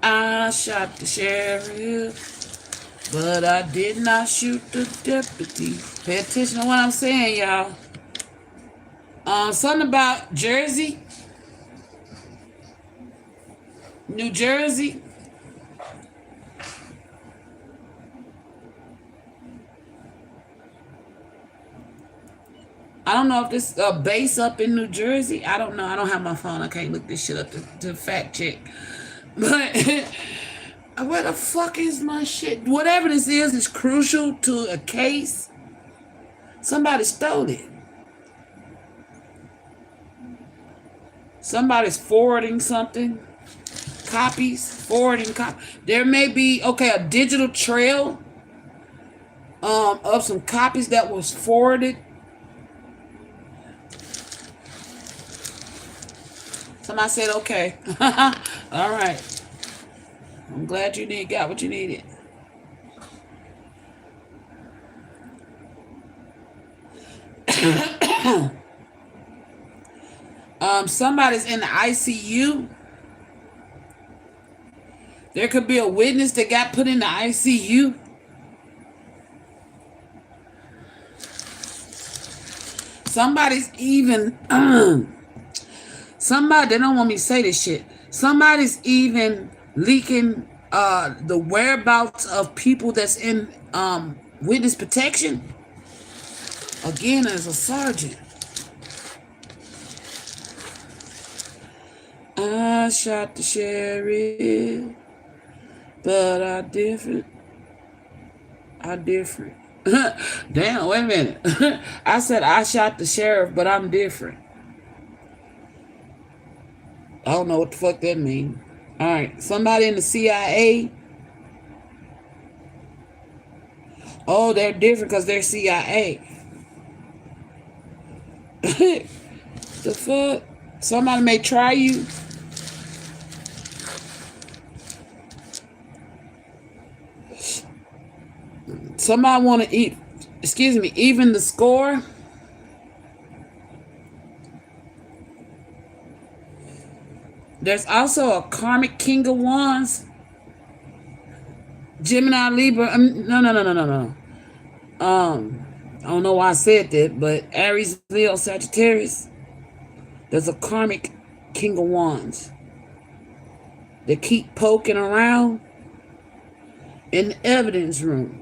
I shot the sheriff, but I did not shoot the deputy. Pay attention to what I'm saying, y'all. Something about Jersey, New Jersey. I don't know if this base up in New Jersey. I don't know. I don't have my phone. I can't look this shit up to fact check. But where the fuck is my shit? Whatever this is crucial to a case. Somebody stole it. Somebody's forwarding something. Copies. Forwarding copies. There may be, okay, a digital trail of some copies that was forwarded. Somebody said, okay. All right. I'm glad you got what you needed. Somebody's in the ICU. There could be a witness that got put in the ICU. Somebody's even... Somebody, they don't want me to say this shit. Somebody's even leaking the whereabouts of people that's in witness protection. Again, as a sergeant. I shot the sheriff, but I different. Damn, wait a minute. I said I shot the sheriff, but I'm different. I don't know what the fuck that means. All right, somebody in the CIA. Oh, they're different because they're CIA. The fuck? Somebody may try you. Somebody want to eat, excuse me, even the score. There's also a karmic King of Wands. Gemini, Libra. No. I don't know why I said that, but Aries, Leo, Sagittarius. There's a karmic King of Wands. They keep poking around in the evidence room.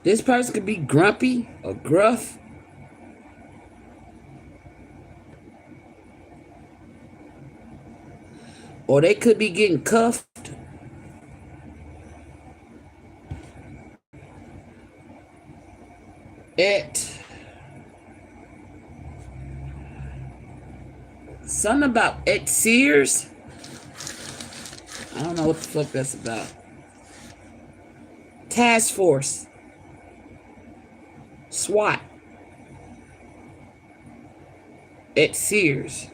This person could be grumpy or gruff. Or they could be getting cuffed. Something about at Sears. I don't know what the fuck that's about. Task Force. SWAT. At Sears.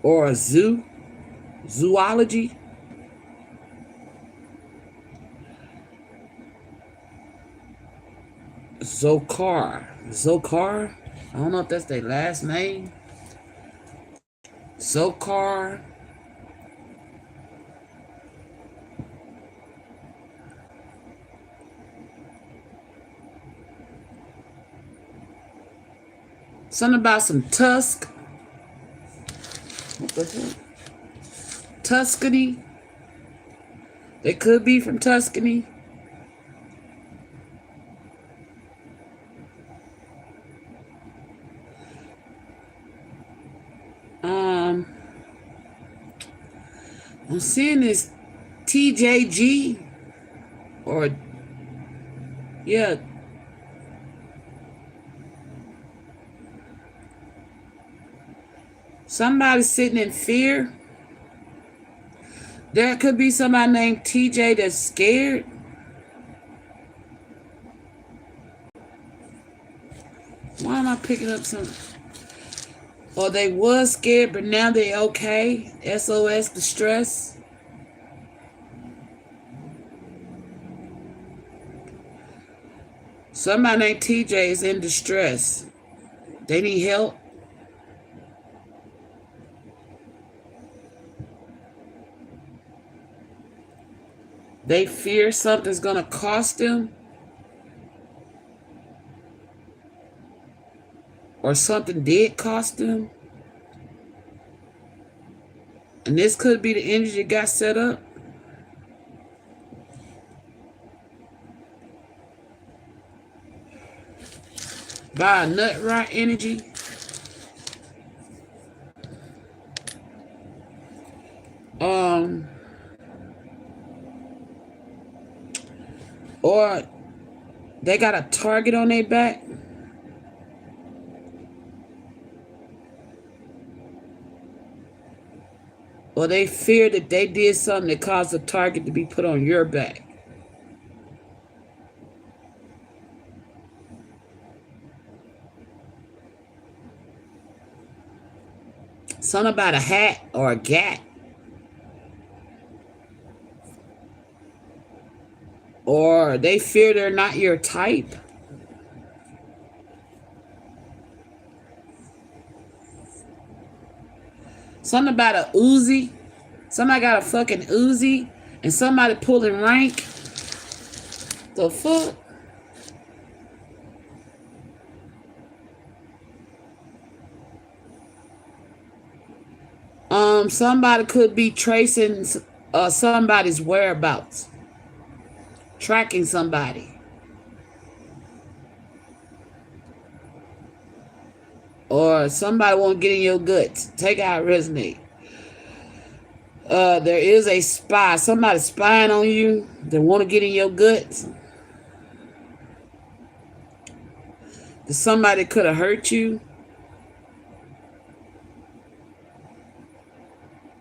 Or a zoo. Zoology. Zokar. I don't know if that's their last name. Zokar. Something about some tusk. What the fuck? Tuscany. They could be from Tuscany. I'm seeing this TJG or yeah. Somebody sitting in fear. There could be somebody named TJ that's scared. Why am I picking up some? Or they was scared, but now they okay. SOS distress. Somebody named TJ is in distress. They need help. They fear something's going to cost them. Or something did cost them. And this could be the energy that got set up. By a nut rot energy. Or they got a target on their back. Or they fear that they did something that caused the target to be put on your back. Something about a hat or a gat. Or they fear they're not your type. Something about a Uzi. Somebody got a fucking Uzi and somebody pulling rank. The fuck? Somebody could be tracing somebody's whereabouts. Tracking somebody. Or somebody won't get in your guts. Take out resonate. There is a spy. Somebody spying on you that want to get in your guts. That somebody could have hurt you.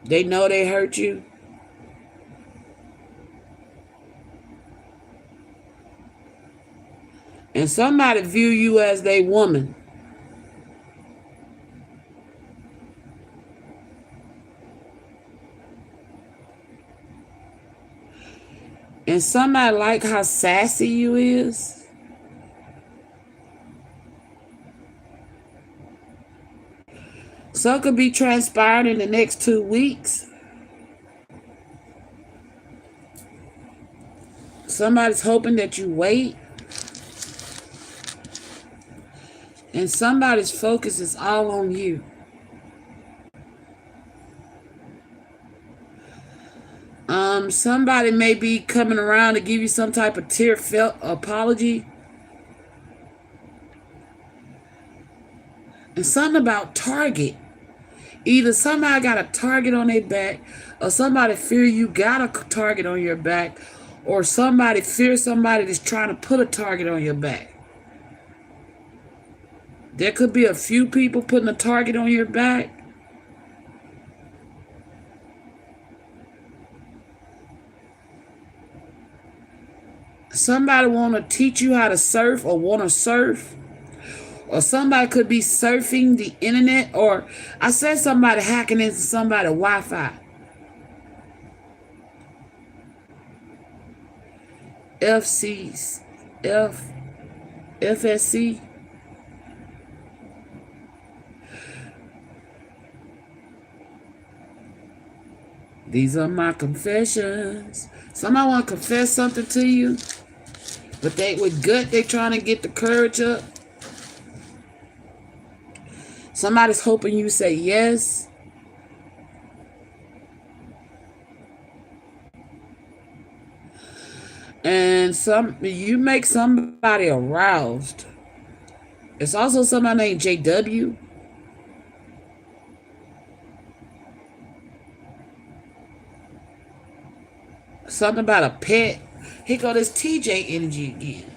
They know they hurt you. And somebody view you as their woman. And somebody like how sassy you is. So it could be transpired in the next 2 weeks. Somebody's hoping that you wait. And somebody's focus is all on you. Somebody may be coming around to give you some type of tear-felt apology. And something about target. Either somebody got a target on their back, or somebody fear you got a target on your back, or somebody fear somebody that's trying to put a target on your back. There could be a few people putting a target on your back. Somebody want to teach you how to surf or want to surf. Or somebody could be surfing the internet. Or I said somebody hacking into somebody's Wi-Fi. FSC. These are my confessions. Somebody want to confess something to you, but they with gut, they trying to get the courage up. Somebody's hoping you say yes. And you make somebody aroused. It's also somebody named JW. Something about a pet. Here go this TJ energy again.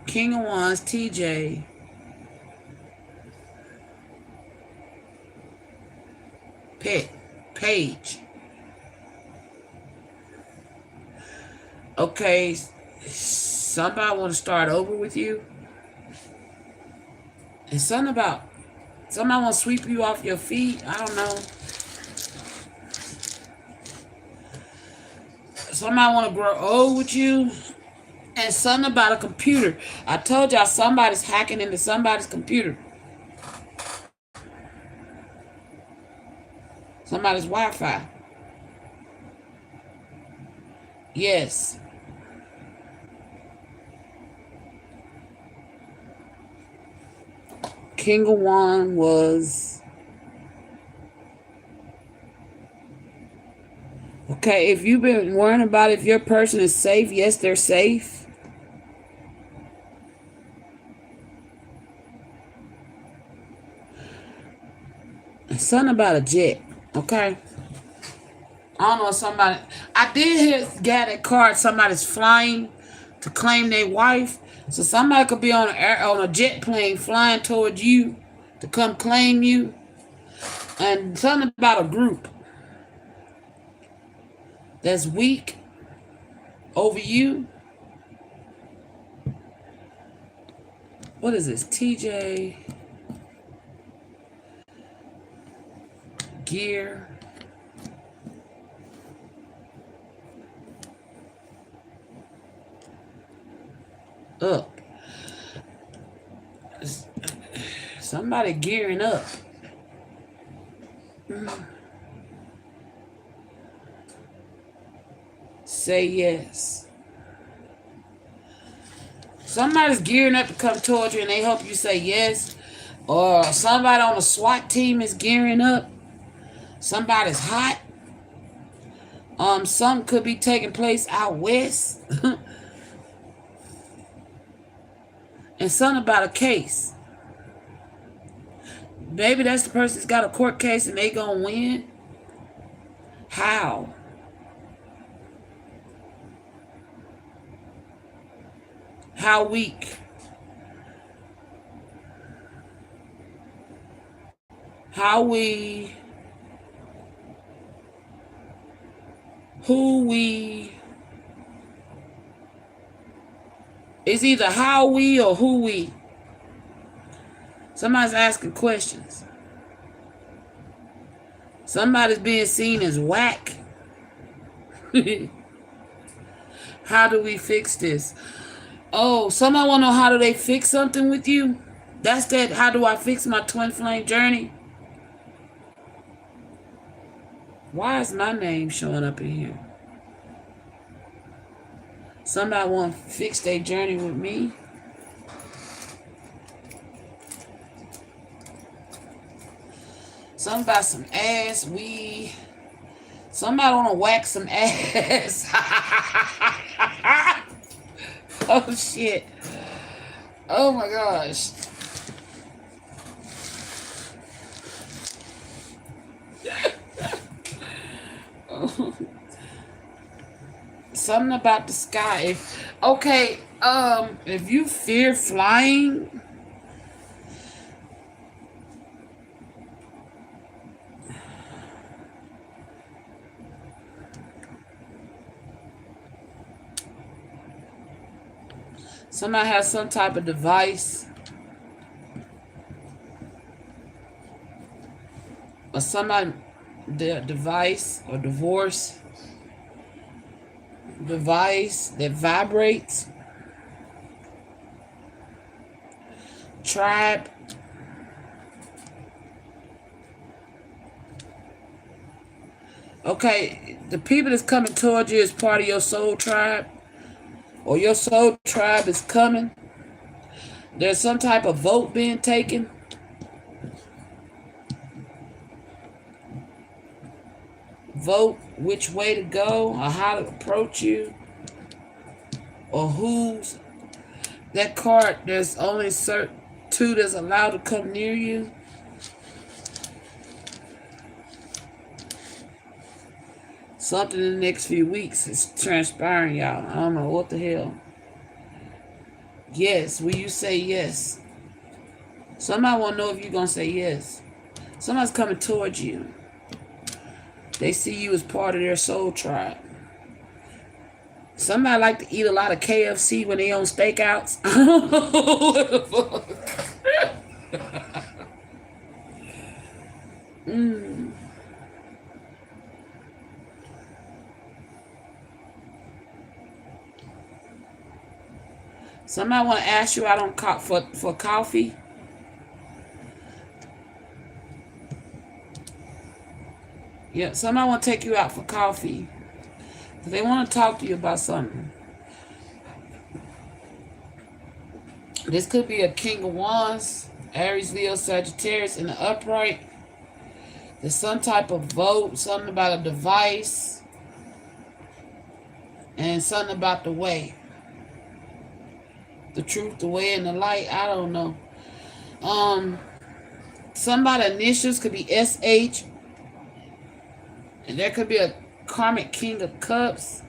King of Wands, TJ. Pet. Page. Okay. Somebody want to start over with you. And something about somebody want to sweep you off your feet. I don't know. Somebody want to grow old with you. And something about a computer. I told y'all somebody's hacking into somebody's computer. Somebody's Wi-Fi. Yes. King of Wands was... Okay, if you've been worrying about if your person is safe, yes, they're safe. Something about a jet, okay? I don't know if somebody... I did hear get a card, somebody's flying to claim their wife. So somebody could be on a jet plane flying towards you to come claim you. And something about a group that's weak over you. What is this? TJ Gear. Up. Somebody gearing up. Say yes. Somebody's gearing up to come towards you and they help you say yes. Or somebody on a SWAT team is gearing up. Somebody's hot. Something could be taking place out west. And something about a case. Maybe that's the person that's got a court case and they gonna win. How? How weak? How we... Who we... It's either how we or who we. Somebody's asking questions. Somebody's being seen as whack. How do we fix this? Oh, somebody want to know how do they fix something with you? That's that. How do I fix my twin flame journey? Why is my name showing up in here? Somebody want to fix their journey with me? Something about some ass, weed. Somebody want to whack some ass. Oh, shit. Oh, my gosh. Oh. Something about the sky. If you fear flying, somebody has some type of device, or somebody the device or divorce device that vibrates. Tribe. Okay, the people that's coming towards you is part of your soul tribe, or your soul tribe is coming. There's some type of vote being taken. Vote which way to go, or how to approach you, or who's that card. There's only certain two that's allowed to come near you. Something in the next few weeks is transpiring, y'all. I don't know what the hell. Yes, will you say yes? Somebody want to know if you're going to say yes. Somebody's coming towards you. They see you as part of their soul tribe. Somebody like to eat a lot of KFC when they on stakeouts. I don't know what the fuck. Somebody want to ask you out on for coffee. Yeah, somebody want to take you out for coffee. They want to talk to you about something. This could be a King of Wands, Aries, Leo, Sagittarius in the upright. There's some type of vote, something about a device, and something about the way. The truth, the way, and the light. I don't know. Somebody initials could be SH. And there could be a karmic King of Cups.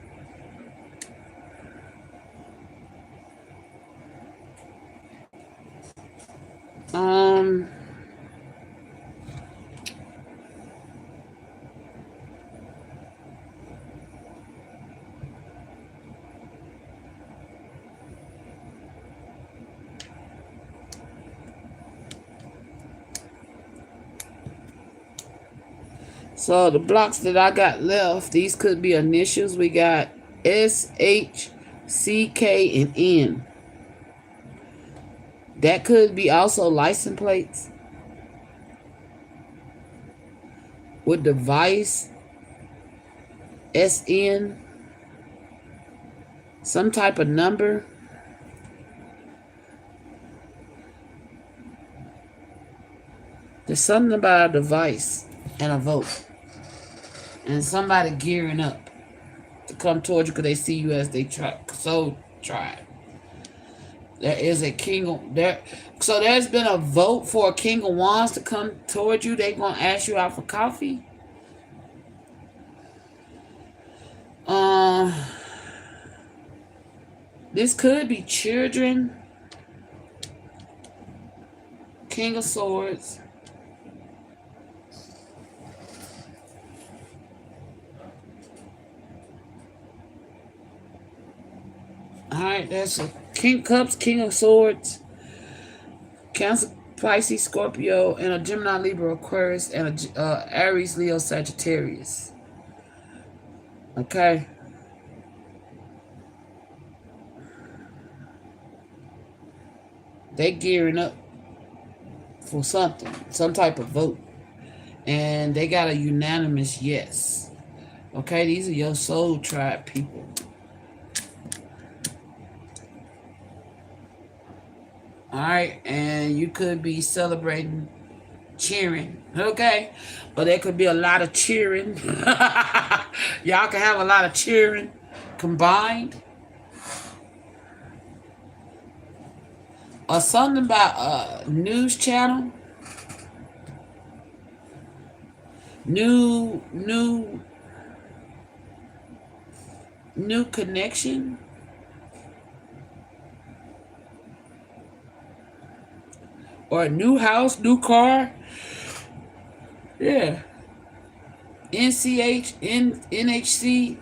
So the blocks that I got left, these could be initials. We got S, H, C, K, and N. That could be also license plates. With device, SN. Some type of number. There's something about a device and a vote. And somebody gearing up to come towards you because they see you as they try. There is a king of there. So there's been a vote for a King of Wands to come towards you. They gonna ask you out for coffee. This could be children. King of Swords. Alright, that's a King of Cups, King of Swords, Cancer, Pisces, Scorpio, and a Gemini, Libra, Aquarius, and a Aries, Leo, Sagittarius. Okay. They gearing up for something, some type of vote. And they got a unanimous yes. Okay, these are your soul tribe people. Alright, and you could be celebrating, cheering, okay? But there could be a lot of cheering. Y'all can have a lot of cheering combined. Or something about a news channel. New connection. Or a new house, new car. Yeah. NHC.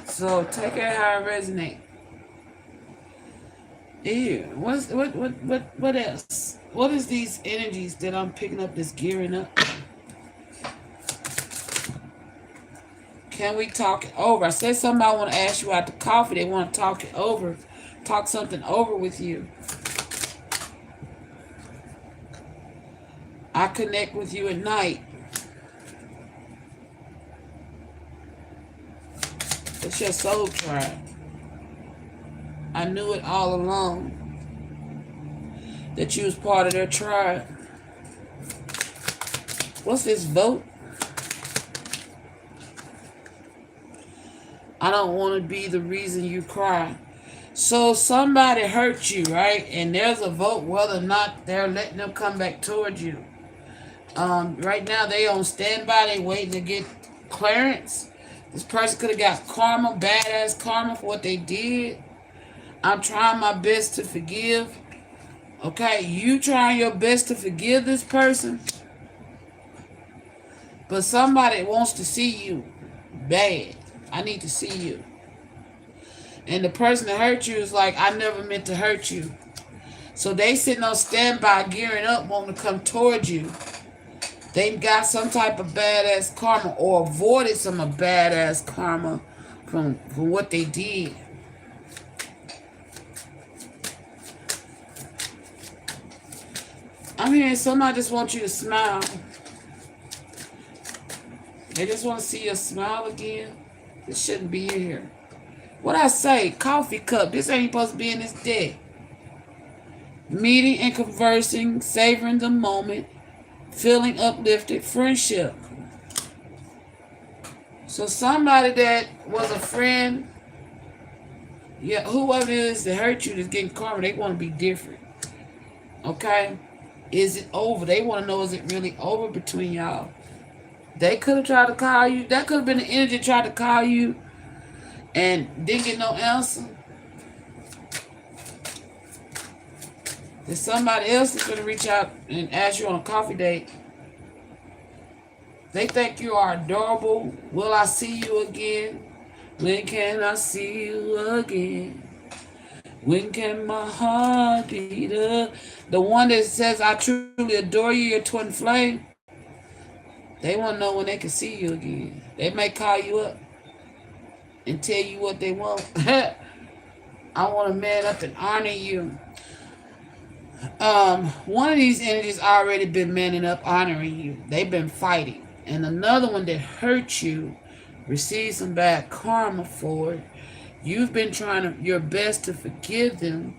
So take it how it resonates. Ew. What else? What is these energies that I'm picking up that's gearing up? Can we talk it over? I said somebody want to ask you out to coffee. They want to talk it over. Talk something over with you. I connect with you at night. It's your soul tribe. I knew it all along that you was part of their tribe. What's this vote? I don't want to be the reason you cry. So somebody hurt you, right? And there's a vote whether or not they're letting them come back towards you. Right now they on standby. They waiting to get clearance. This person could have got karma, badass karma for what they did. I'm trying my best to forgive. Okay, you trying your best to forgive this person, but somebody wants to see you bad. I need to see you. And the person that hurt you is like, I never meant to hurt you. So they sitting on standby, gearing up, wanting to come towards you. They got some type of badass karma or avoided some of badass karma from what they did. I'm hearing somebody just want you to smile. They just want to see you smile again. This shouldn't be in here. What I say? Coffee cup. This ain't supposed to be in this deck. Meeting and conversing, savoring the moment, feeling uplifted, friendship. So somebody that was a friend, yeah, whoever it is that hurt you that's getting karma, they want to be different. Okay? Is it over? They want to know, is it really over between y'all? They could have tried to call you. That could have been the energy tried to call you and didn't get no answer. There's somebody else that's going to reach out and ask you on a coffee date. They think you are adorable. Will I see you again? When can I see you again? When can my heart beat up? The one that says, I truly adore you, your twin flame. They want to know when they can see you again. They may call you up and tell you what they want. I want to man up and honor you. One of these energies already been manning up, honoring you. They've been fighting. And another one that hurt you, received some bad karma for it. You've been trying your best to forgive them,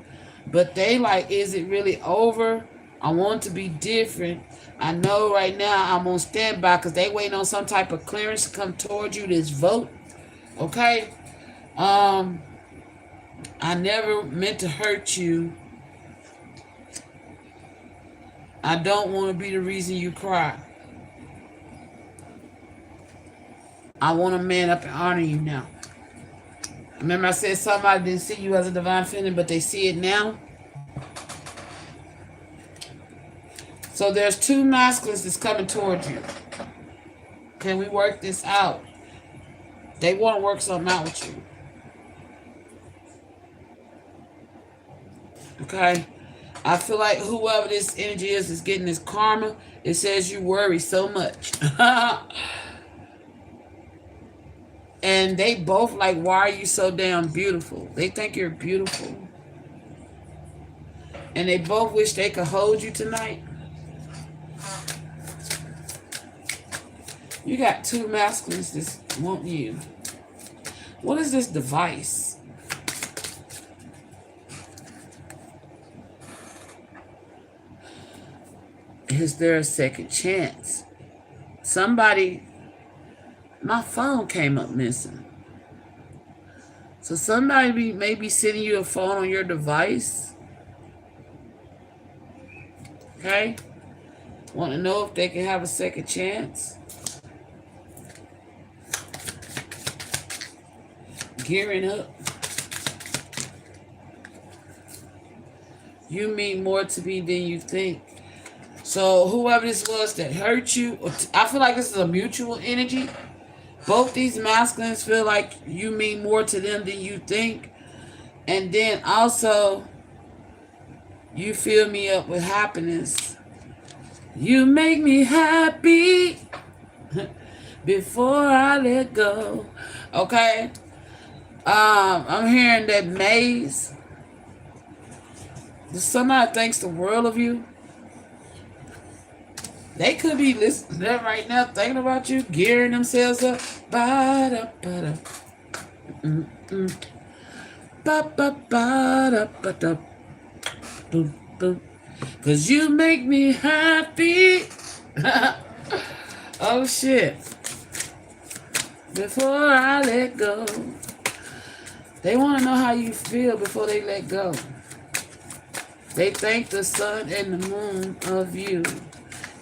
but they like, is it really over? I want to be different. I know right now I'm on standby because they waiting on some type of clearance to come towards you, this vote. Okay? I never meant to hurt you. I don't want to be the reason you cry. I want to man up and honor you now. Remember I said somebody didn't see you as a divine feminine, but they see it now? So there's two masculines that's coming towards you. Can we work this out? They want to work something out with you. Okay? I feel like whoever this energy is getting this karma. It says you worry so much. And they both like, why are you so damn beautiful? They think you're beautiful. And they both wish they could hold you tonight. You got two masculines that want you. What is this device? Is there a second chance? Somebody... My phone came up missing. So somebody may be sending you a phone on your device. Okay? Want to know if they can have a second chance? Gearing up. You mean more to me than you think. So whoever this was that hurt you, I feel like this is a mutual energy. Both these masculines feel like you mean more to them than you think. And then also, you fill me up with happiness. You make me happy before I let go. Okay? I'm hearing that maze. Somebody thinks the world of you. They could be listening right now, thinking about you, gearing themselves up. Ba-da-ba-da. Mm-mm. Ba-ba-ba-da-ba-da. Boom, boom. 'Cause you make me happy. Oh, shit. Before I let go. They want to know how you feel before they let go. They thank the sun and the moon of you.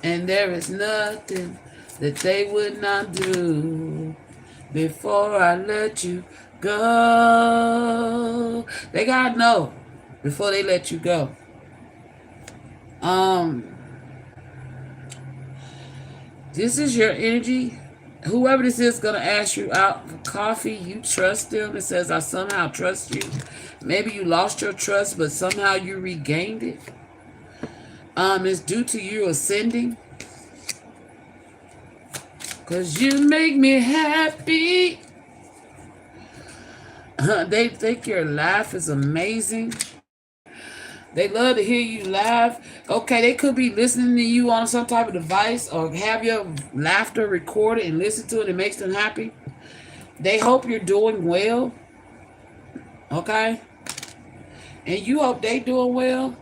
And there is nothing that they would not do before I let you go. They gotta know before they let you go. This is your energy. Whoever this is gonna ask you out for coffee, you trust them. It says, I somehow trust you. Maybe you lost your trust, but somehow you regained it. It's due to you ascending. Cause you make me happy. They think your laugh is amazing. They love to hear you laugh. Okay, they could be listening to you on some type of device or have your laughter recorded and listen to it. It makes them happy. They hope you're doing well. Okay? And you hope they doing well.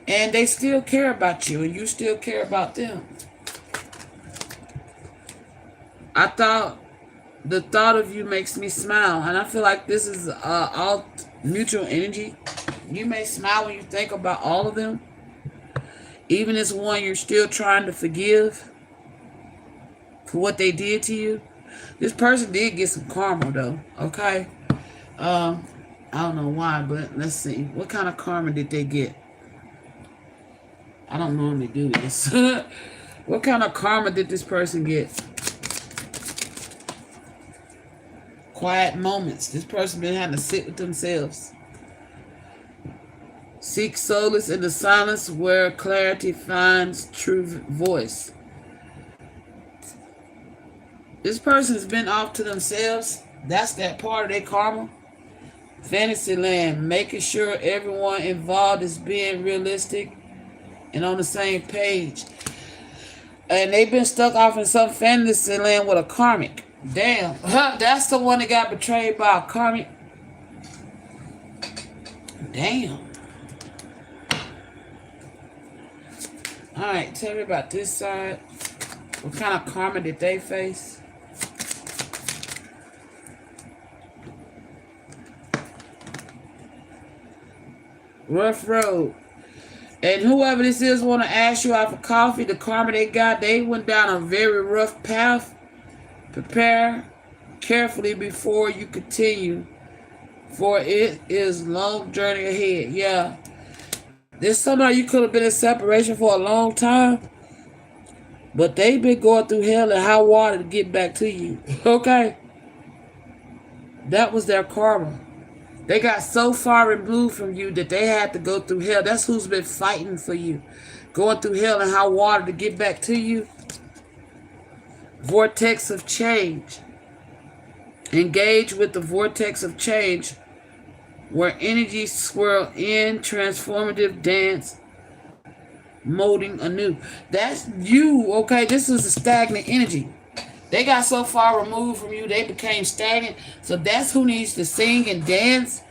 And they still care about you and you still care about them. The thought of you makes me smile. And I feel like this is all mutual energy. You may smile when you think about all of them. Even this one you're still trying to forgive for what they did to you. This person did get some karma though. Okay? I don't know why, but let's see. What kind of karma did they get? I don't normally do this. What kind of karma did this person get? Quiet moments. This person been having to sit with themselves. Seek solace in the silence where clarity finds true voice. This person's been off to themselves. That's that part of their karma. Fantasyland, making sure everyone involved is being realistic and on the same page. And they've been stuck off in some fantasy land with a karmic. Damn. That's the one that got betrayed by a karmic. Damn. Alright, tell me about this side. What kind of karma did they face? Rough road. And whoever this is want to ask you out for coffee, the karma they got, they went down a very rough path. Prepare carefully before you continue, for it is a long journey ahead. Yeah. There's somebody you could have been in separation for a long time, but they've been going through hell and high water to get back to you. Okay? That was their karma. They got so far removed from you that they had to go through hell. That's who's been fighting for you. Going through hell and high water to get back to you. Vortex of change. Engage with the vortex of change where energy swirl in transformative dance, molding anew. That's you, okay? This is a stagnant energy. They got so far removed from you, they became stagnant. So that's who needs to sing and dance.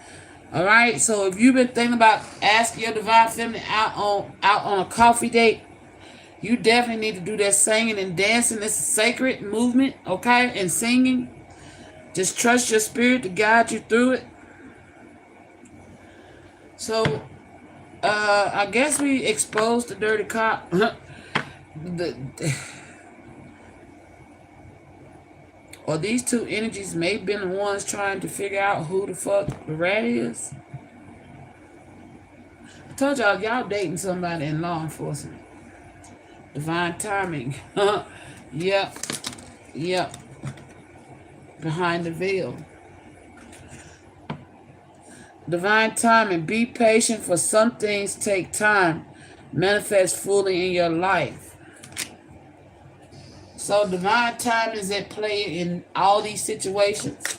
All right? So if you've been thinking about asking your divine feminine out on a coffee date, you definitely need to do that singing and dancing. It's a sacred movement, okay? And singing. Just trust your spirit to guide you through it. So, I guess we exposed the dirty cop. Or these two energies may have been the ones trying to figure out who the fuck the rat is. I told y'all dating somebody in law enforcement. Divine timing. Yep. Behind the veil. Divine timing. Be patient, for some things take time. Manifest fully in your life. So divine timing is at play in all these situations.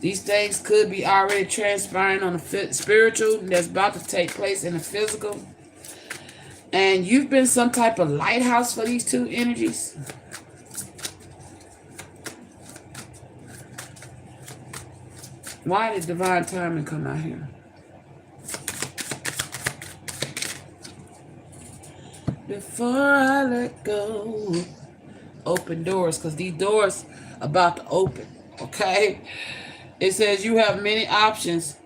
These things could be already transpiring on the spiritual that's about to take place in the physical. And you've been some type of lighthouse for these two energies. Why did divine timing come out here? Before I let go. Open doors, because these doors about to open. Okay? It says you have many options,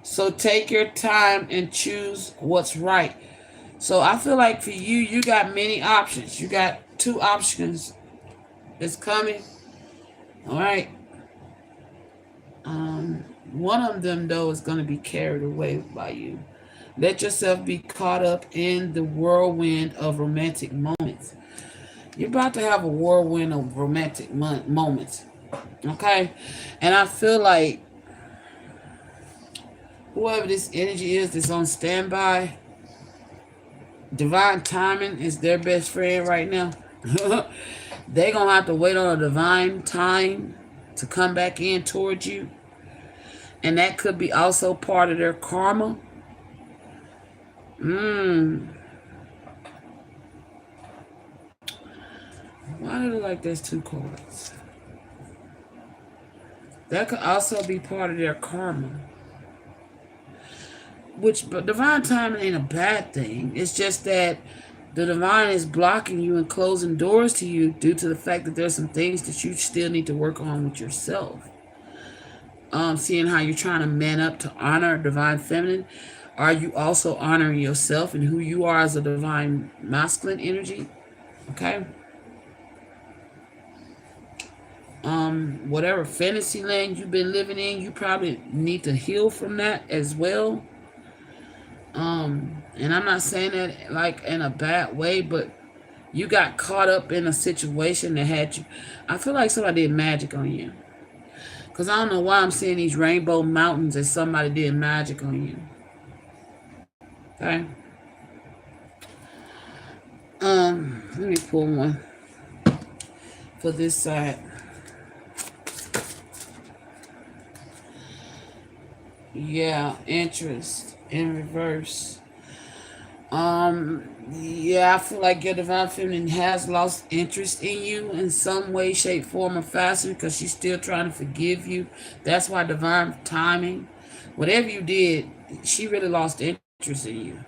so take your time and choose what's right. So I feel like for you, you got many options. You got two options that's coming. All right. One of them though is going to be carried away by you. Let yourself be caught up in the whirlwind of romantic moments. You're about to have a whirlwind of romantic moments. Okay? And I feel like whoever this energy is that's on standby, divine timing is their best friend right now. They're going to have to wait on a divine time to come back in towards you. And that could be also part of their karma. Why do it look like there's two cards? That could also be part of their karma. But divine timing ain't a bad thing. It's just that the divine is blocking you and closing doors to you due to the fact that there's some things that you still need to work on with yourself. Seeing how you're trying to man up to honor divine feminine. Are you also honoring yourself and who you are as a divine masculine energy? Okay. Whatever fantasy land you've been living in, you probably need to heal from that as well. And I'm not saying that like in a bad way, but you got caught up in a situation that had you. I feel like somebody did magic on you. Because I don't know why I'm seeing these rainbow mountains as somebody did magic on you. Okay. Let me pull one for this side. Yeah, interest in reverse. Yeah, I feel like your divine feminine has lost interest in you in some way, shape, form, or fashion because she's still trying to forgive you. That's why divine timing, whatever you did, she really lost interest in you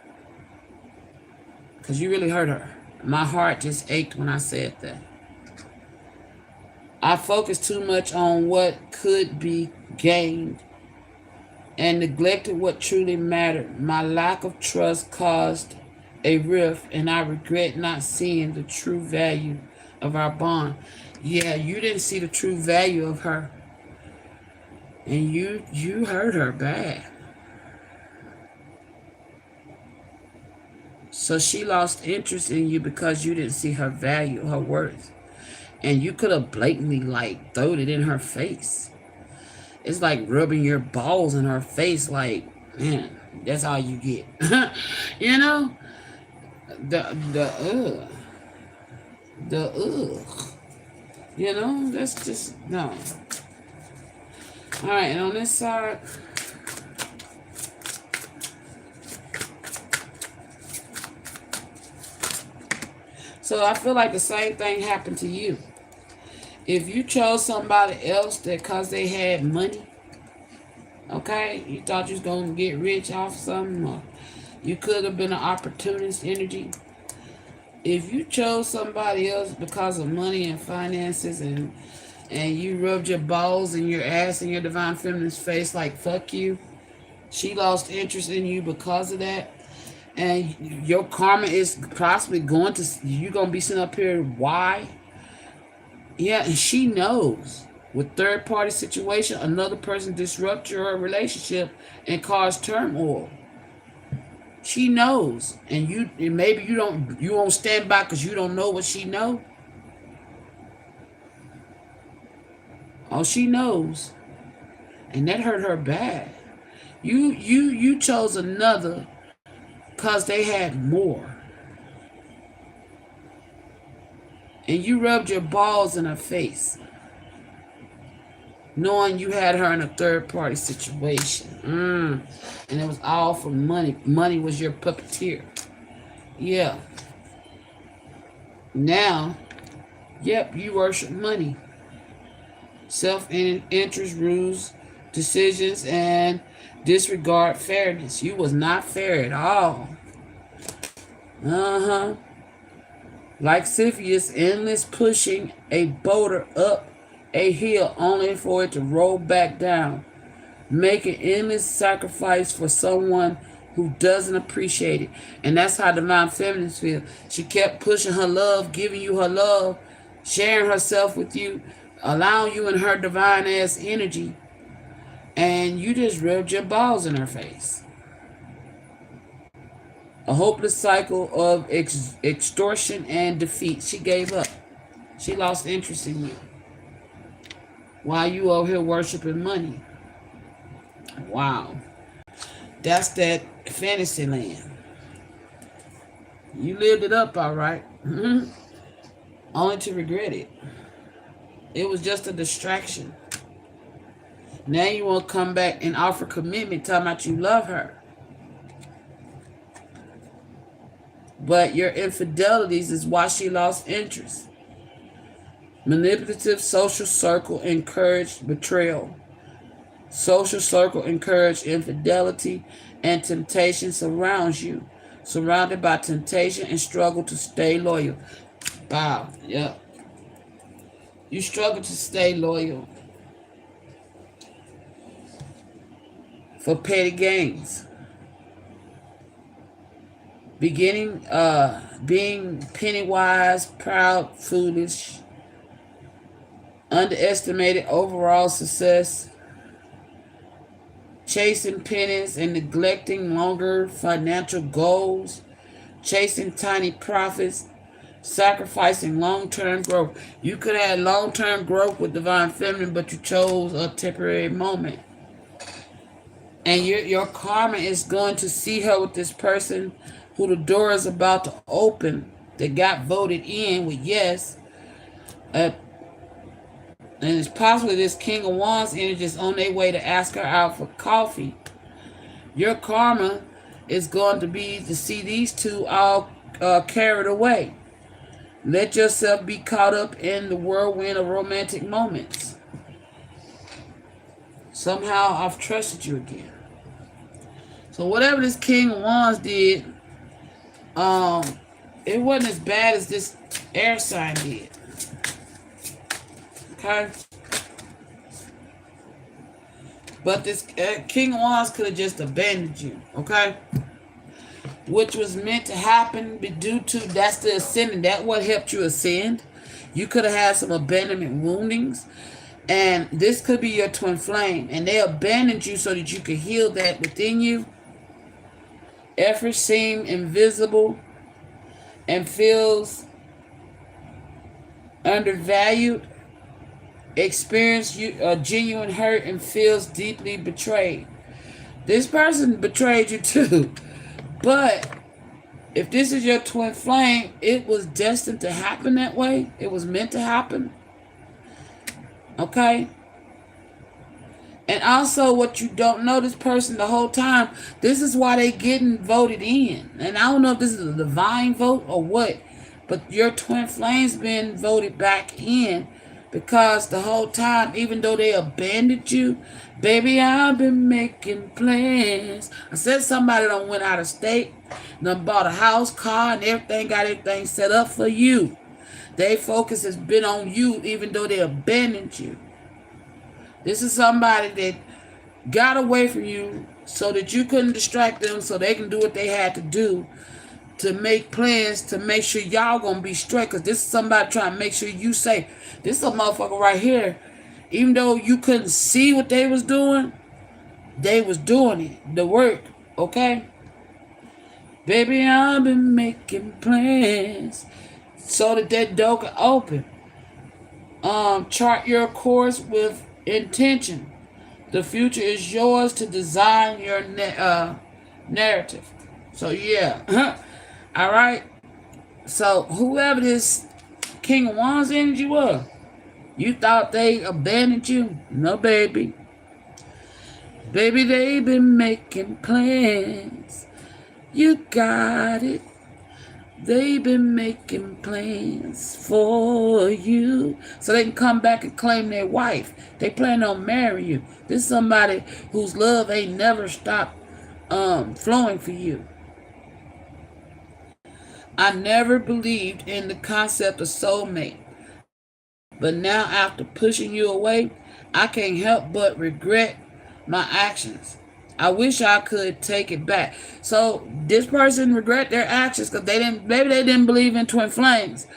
because you really hurt her. My heart just ached when I said that. I focused too much on what could be gained and neglected what truly mattered. My lack of trust caused a rift, and I regret not seeing the true value of our bond. Yeah, you didn't see the true value of her, and you hurt her bad. So she lost interest in you because you didn't see her value, her worth, and you could have blatantly like thrown it in her face. It's like rubbing your balls in her face, like, man, that's all you get. You know? The You know, that's just, no. Alright, and on this side, so I feel like the same thing happened to you. If you chose somebody else that because they had money, okay, you thought you was going to get rich off something, or you could have been an opportunist energy. If you chose somebody else because of money and finances and you rubbed your balls and your ass in your divine feminine's face like fuck you, she lost interest in you because of that. And your karma is possibly going to, you're going to be sitting up here, why? Yeah, and she knows. With third-party situation, another person disrupt your relationship and cause turmoil. She knows, and maybe you won't stand by because you don't know what she know. Oh, she knows, and that hurt her bad. You chose another because they had more. And you rubbed your balls in her face, knowing you had her in a third-party situation. And it was all for money. Money was your puppeteer. Yeah. Now, yep, you worship money. Self-interest, rules, decisions, and disregard fairness. You was not fair at all. Like Cepheus, endless pushing a boulder up a hill only for it to roll back down, making endless sacrifice for someone who doesn't appreciate it. And that's how divine feminines feel. She kept pushing her love, giving you her love, sharing herself with you, allowing you in her divine ass energy, and you just rubbed your balls in her face. A hopeless cycle of extortion and defeat. She gave up. She lost interest in you. While you over here worshiping money. Wow. That's that fantasy land. You lived it up all right. Only to regret it. It was just a distraction. Now you want to come back and offer commitment, talking about you love her. But your infidelities is why she lost interest. Manipulative social circle encouraged betrayal. Social circle encouraged infidelity, and temptation surrounds you. Surrounded by temptation and struggle to stay loyal. Wow, yep. You struggle to stay loyal for petty gains. Being penny wise, proud, foolish, underestimated overall success, chasing pennies and neglecting longer financial goals, chasing tiny profits, sacrificing long-term growth. You could have had long-term growth with divine feminine, but you chose a temporary moment. And your karma is going to see her with this person who the door is about to open, that got voted in with yes. And it's possibly this King of Wands energy is on their way to ask her out for coffee. Your karma is going to be to see these two all carried away. Let yourself be caught up in the whirlwind of romantic moments. Somehow I've trusted you again. So whatever this King of Wands did, it wasn't as bad as this air sign did. Okay? But this King of Wands could have just abandoned you. Okay? Which was meant to happen due to, that's the ascending. That what helped you ascend. You could have had some abandonment woundings. And this could be your twin flame. And they abandoned you so that you could heal that within you. Efforts seem invisible and feels undervalued. Experience a genuine hurt and feels deeply betrayed. This person betrayed you too. But if this is your twin flame, it was destined to happen that way. It was meant to happen. Okay? And also what you don't know, this person the whole time, this is why they getting voted in. And I don't know if this is a divine vote or what, but your twin flame's been voted back in because the whole time, even though they abandoned you, baby, I've been making plans. I said somebody done went out of state, done bought a house, car, and everything, got everything set up for you. Their focus has been on you, even though they abandoned you. This is somebody that got away from you so that you couldn't distract them so they can do what they had to do to make plans to make sure y'all gonna be straight. Because this is somebody trying to make sure you safe. This is a motherfucker right here. Even though you couldn't see what they was doing it. The work, okay? Baby, I've been making plans so that door can open. Chart your course with intention. The future is yours to design your narrative. So yeah. All right. So whoever this King of Wands energy was, you thought they abandoned you? No, baby. Baby, they've been making plans. You got it. They've been making plans for you so they can come back and claim their wife. They plan on marrying you. This is somebody whose love ain't never stopped flowing for you. I never believed in the concept of soulmate. But now after pushing you away, I can't help but regret my actions. I wish I could take it back. So this person regret their actions because maybe they didn't believe in twin flames.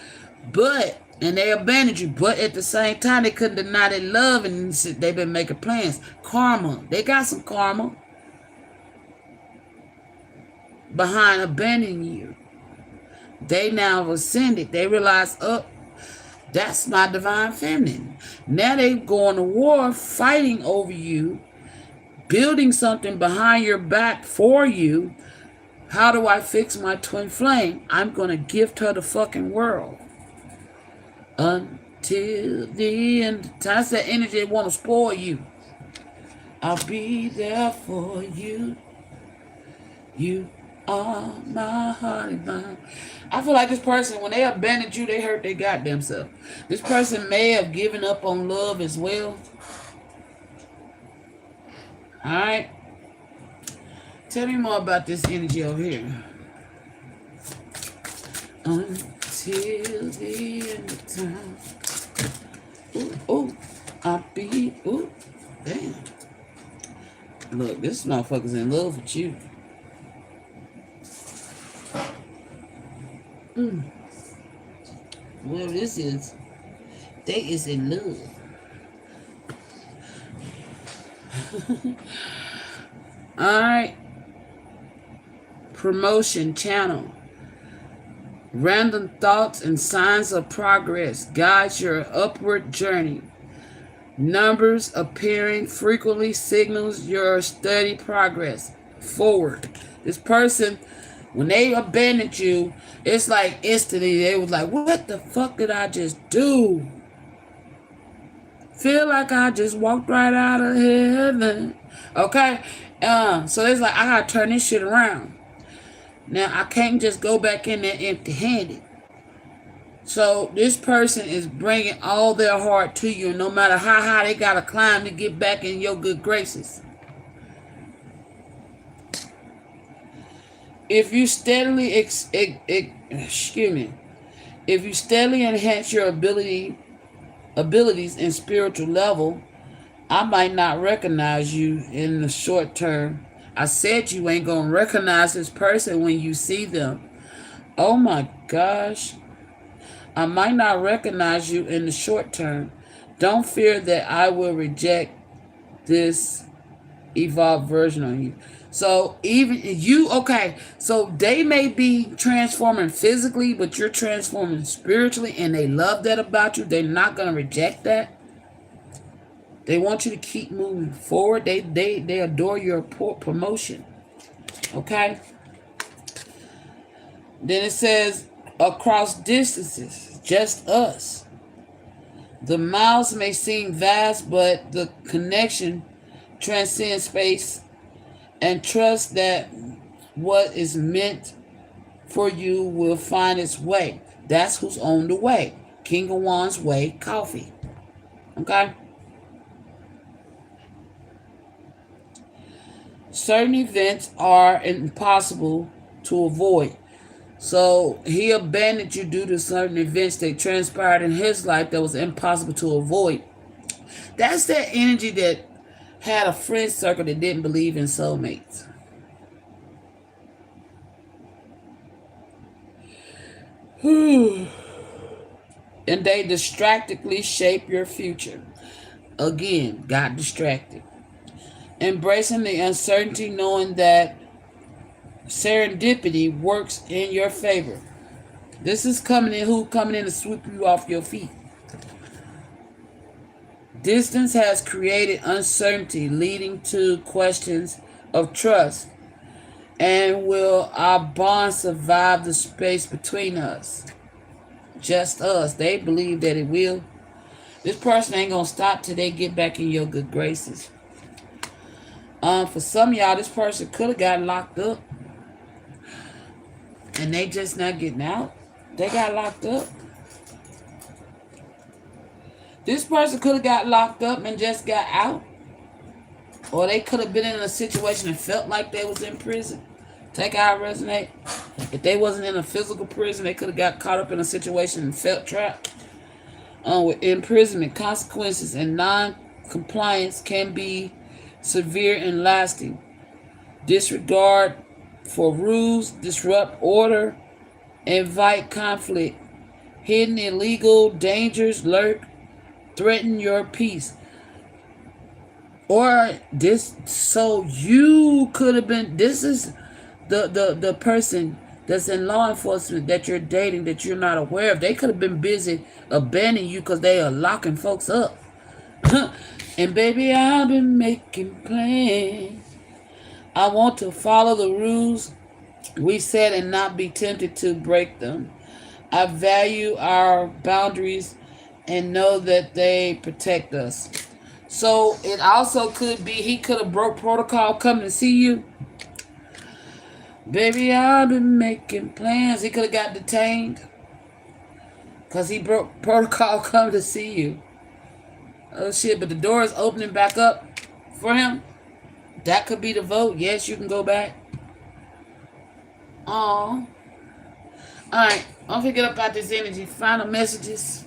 And they abandoned you. But at the same time, they couldn't deny their love and they've been making plans. Karma. They got some karma behind abandoning you. They now ascended. They realized, that's my divine feminine. Now they going to war fighting over you, building something behind your back for you. How do I fix my twin flame? I'm going to gift her the fucking world. Until the end. That's that energy that want to spoil you. I'll be there for you. You are my heart and mind. I feel like this person, when they abandoned you, they hurt their goddamn self. This person may have given up on love as well. Alright. Tell me more about this energy over here. Until the end of time. Ooh, I'll be. Ooh, damn. Look, this motherfucker's in love with you. Well, this is. They is in love. Alright. Promotion channel. Random thoughts and signs of progress guides your upward journey. Numbers appearing frequently signals your steady progress forward. This person, when they abandoned you, it's like instantly they was like, what the fuck did I just do? Feel like I just walked right out of heaven. Okay? So it's like, I gotta turn this shit around. Now, I can't just go back in there empty-handed. So, this person is bringing all their heart to you, no matter how high they got to climb to get back in your good graces. If you steadily, if you steadily enhance your abilities in spiritual level, I might not recognize you in the short term. I said you ain't gonna recognize this person when you see them. Oh my gosh. I might not recognize you in the short term. Don't fear that I will reject this evolved version on you. So even you, okay, so they may be transforming physically, but you're transforming spiritually, and they love that about you. They're not gonna reject that. They want you to keep moving forward. They adore your promotion. Okay? Then it says, across distances, just us. The miles may seem vast, but the connection transcends space, and trust that what is meant for you will find its way. That's who's on the way. King of Wands Way Coffee. Okay? Certain events are impossible to avoid. So he abandoned you due to certain events that transpired in his life that was impossible to avoid. That's that energy that had a friend circle that didn't believe in soulmates. And they distractedly shape your future. Again, got distracted. Embracing the uncertainty, knowing that serendipity works in your favor. This is coming in to sweep you off your feet. Distance has created uncertainty, leading to questions of trust. And will our bond survive the space between us? Just us. They believe that it will. This person ain't gonna stop till they get back in your good graces. For some of y'all, this person could have gotten locked up. And they just not getting out. They got locked up. This person could have got locked up and just got out. Or they could have been in a situation and felt like they was in prison. Take how I resonate. If they wasn't in a physical prison, they could have got caught up in a situation and felt trapped. With imprisonment, consequences and non-compliance can be severe and lasting. disregard for rules, disrupt order, invite conflict, hidden illegal dangers lurk, threaten your peace. Or this, so you could have been, this is the person that's in law enforcement that you're dating that you're not aware of. They could have been busy abandoning you because they are locking folks up. And baby, I've been making plans. I want to follow the rules we set and not be tempted to break them. I value our boundaries and know that they protect us. So it also could be he could have broke protocol coming to see you. Baby, I've been making plans. He could have got detained because he broke protocol coming to see you. Oh shit, but the door is opening back up for him. That could be the vote. Yes, you can go back. Oh. Alright, don't forget about this energy. Final messages.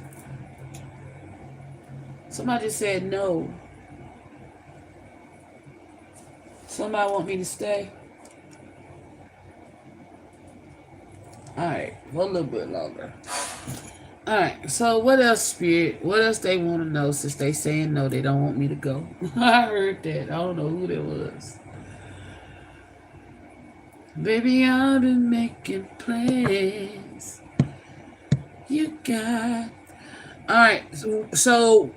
Somebody just said no. Somebody want me to stay? Alright, for a little bit longer. Alright, so what else, Spirit? What else they want to know since they saying no, they don't want me to go? I heard that. I don't know who that was. Baby, I've been making plans. You got... Alright, so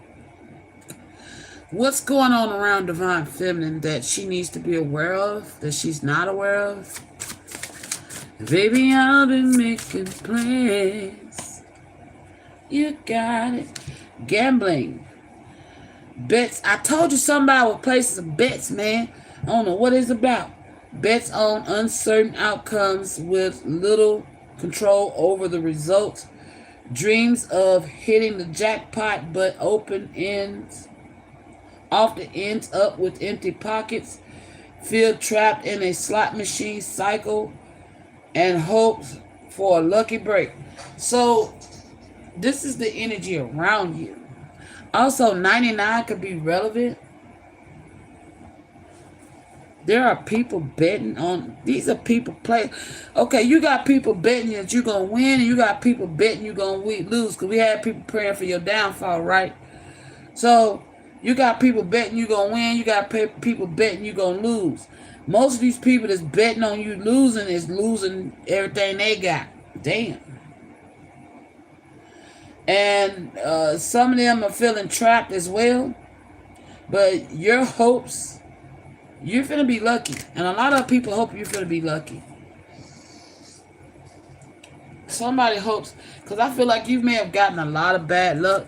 what's going on around Divine Feminine that she needs to be aware of, that she's not aware of? Baby, I've been making plans. You got it. Gambling. Bets. I told you somebody with places of bets, man. I don't know what it's about. Bets on uncertain outcomes with little control over the results. Dreams of hitting the jackpot, but often ends up with empty pockets. Feel trapped in a slot machine cycle and hopes for a lucky break. So this is the energy around you. Also, 99 could be relevant. There are people betting on, these are people play. Okay, you got people betting that you're going to win, and you got people betting you're going to lose, because we had people praying for your downfall, right? So you got people betting you're going to win, you got people betting you're going to lose. Most of these people that's betting on you losing is losing everything they got. Damn. And some of them are feeling trapped as well. But your hopes, you're finna be lucky. And a lot of people hope you're finna be lucky. Somebody hopes, because I feel like you may have gotten a lot of bad luck,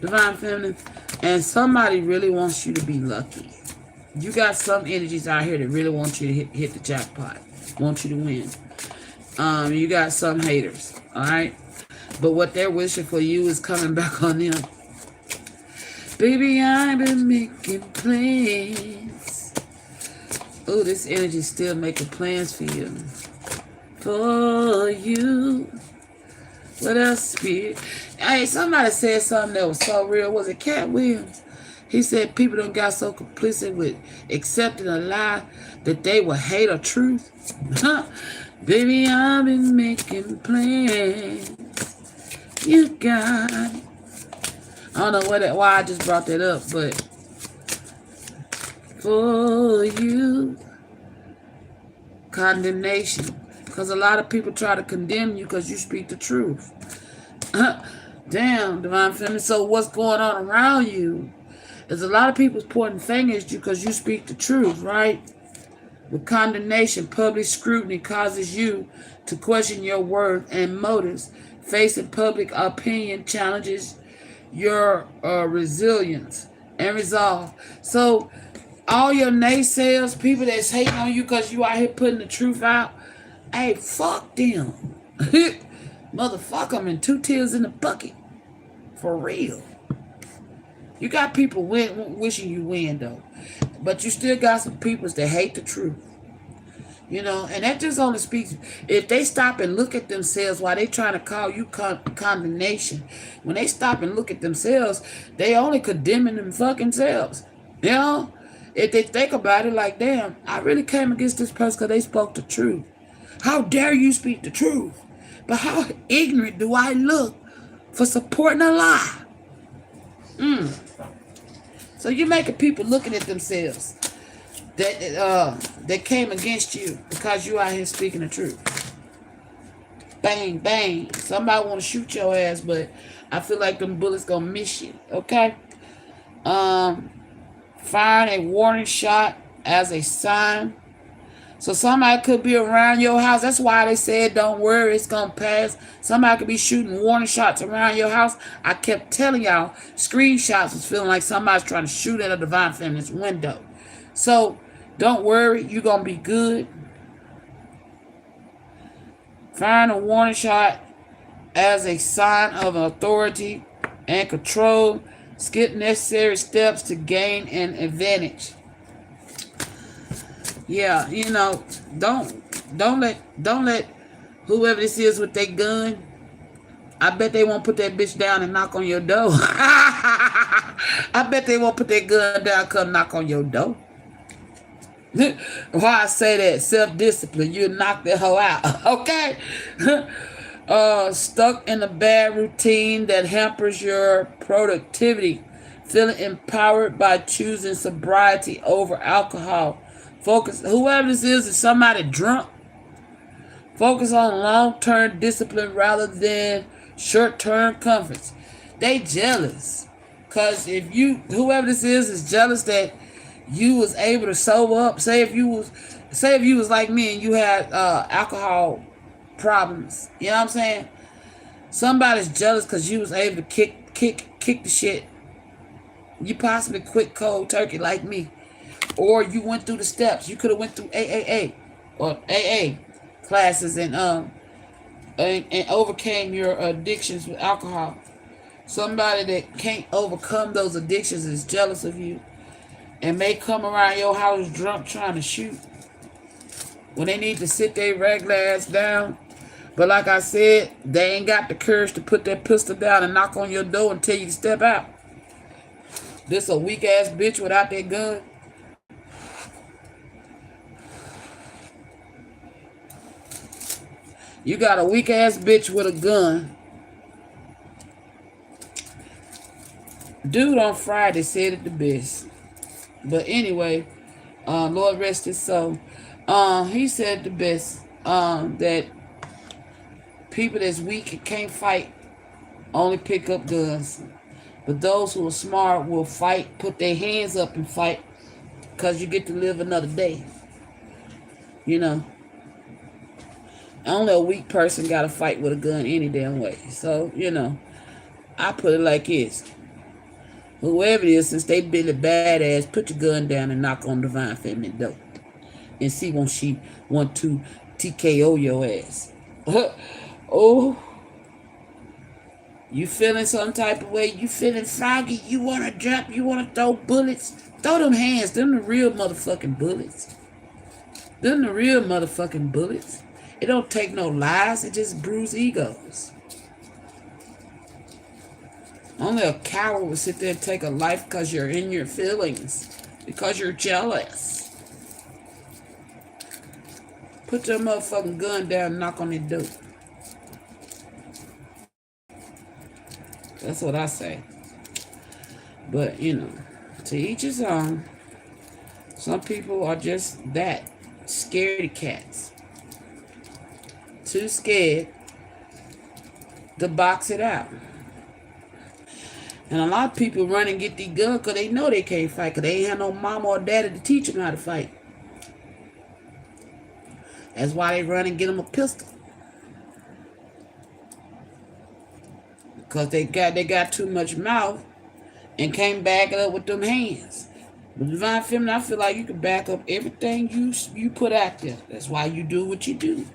Divine Feminine, and somebody really wants you to be lucky. You got some energies out here that really want you to hit the jackpot, want you to win. You got some haters, all right? But what they're wishing for you is coming back on them. Baby, I've been making plans. Oh, this energy still making plans for you. For you. What else, Spirit? Hey, somebody said something that was so real. Was it Cat Williams? He said people don't got so complicit with accepting a lie that they will hate a truth. Baby, I've been making plans. You got it. I don't know why I just brought that up, but for you, condemnation. Because a lot of people try to condemn you because you speak the truth. Damn, Divine Feminine. So what's going on around you? There's a lot of people pointing fingers at you because you speak the truth, right? With condemnation, public scrutiny causes you to question your worth and motives. Facing public opinion challenges your resilience and resolve. So all your naysayers, people that's hating on you because you out here putting the truth out, hey, fuck them. Motherfucker, I'm in 2 tears in the bucket. For real. You got people wishing you win, though. But you still got some people that hate the truth. You know, and that just only speaks, if they stop and look at themselves while they trying to call you condemnation, when they stop and look at themselves, they only condemning them fucking selves. You know? If they think about it, like, damn, I really came against this person because they spoke the truth. How dare you speak the truth? But how ignorant do I look for supporting a lie? So you're making people looking at themselves that came against you because you out here speaking the truth. Bang, bang. Somebody want to shoot your ass, but I feel like them bullets gonna miss you. Okay. Firing a warning shot as a sign. So somebody could be around your house. That's why they said, don't worry, it's going to pass. Somebody could be shooting warning shots around your house. I kept telling y'all, screenshots was feeling like somebody's trying to shoot at a Divine Feminine's window. So don't worry, you're going to be good. Firing a warning shot as a sign of authority and control. Skip necessary steps to gain an advantage. Yeah, don't let whoever this is with their gun. I bet they won't put that bitch down and knock on your door. I bet they won't put their gun down, come knock on your door. Why I say that? Self-discipline. You knock the hoe out. Okay? Stuck in a bad routine that hampers your productivity. Feeling empowered by choosing sobriety over alcohol. Focus, whoever this is somebody drunk. Focus on long-term discipline rather than short-term comforts. They jealous. Because if whoever this is jealous that you was able to sober up. Say if you was like me and you had alcohol problems. You know what I'm saying? Somebody's jealous because you was able to kick the shit. You possibly quit cold turkey like me. Or you went through the steps. You could have went through AAA or AA classes and overcame your addictions with alcohol. Somebody that can't overcome those addictions is jealous of you and may come around your house drunk trying to shoot when they need to sit their regular ass down. But like I said, they ain't got the courage to put that pistol down and knock on your door and tell you to step out. This a weak ass bitch without that gun. You got a weak ass bitch with a gun. Dude on Friday said it the best. But anyway, Lord rest his soul. He said the best. That people that's weak and can't fight only pick up guns. But those who are smart will fight, put their hands up and fight, because you get to live another day. You know. Only a weak person got to fight with a gun any damn way. So, I put it like this. Whoever it is, since they been a badass, put your gun down and knock on Divine Feminine door. And see when she want to TKO your ass. Oh. You feeling some type of way? You feeling foggy? You want to jump? You want to throw bullets? Throw them hands. Them the real motherfucking bullets. Them the real motherfucking bullets. It don't take no lies. It just bruise egos. Only a coward would sit there and take a life because you're in your feelings. Because you're jealous. Put your motherfucking gun down and knock on the door. That's what I say. But, to each his own. Some people are just that. Scaredy cats. Too scared to box it out. And a lot of people run and get these guns because they know they can't fight, because they ain't have no mama or daddy to teach them how to fight. That's why they run and get them a pistol. Because they got too much mouth and can't back it up with them hands. With Divine Feminine, I feel like you can back up everything you put out there. That's why you do what you do.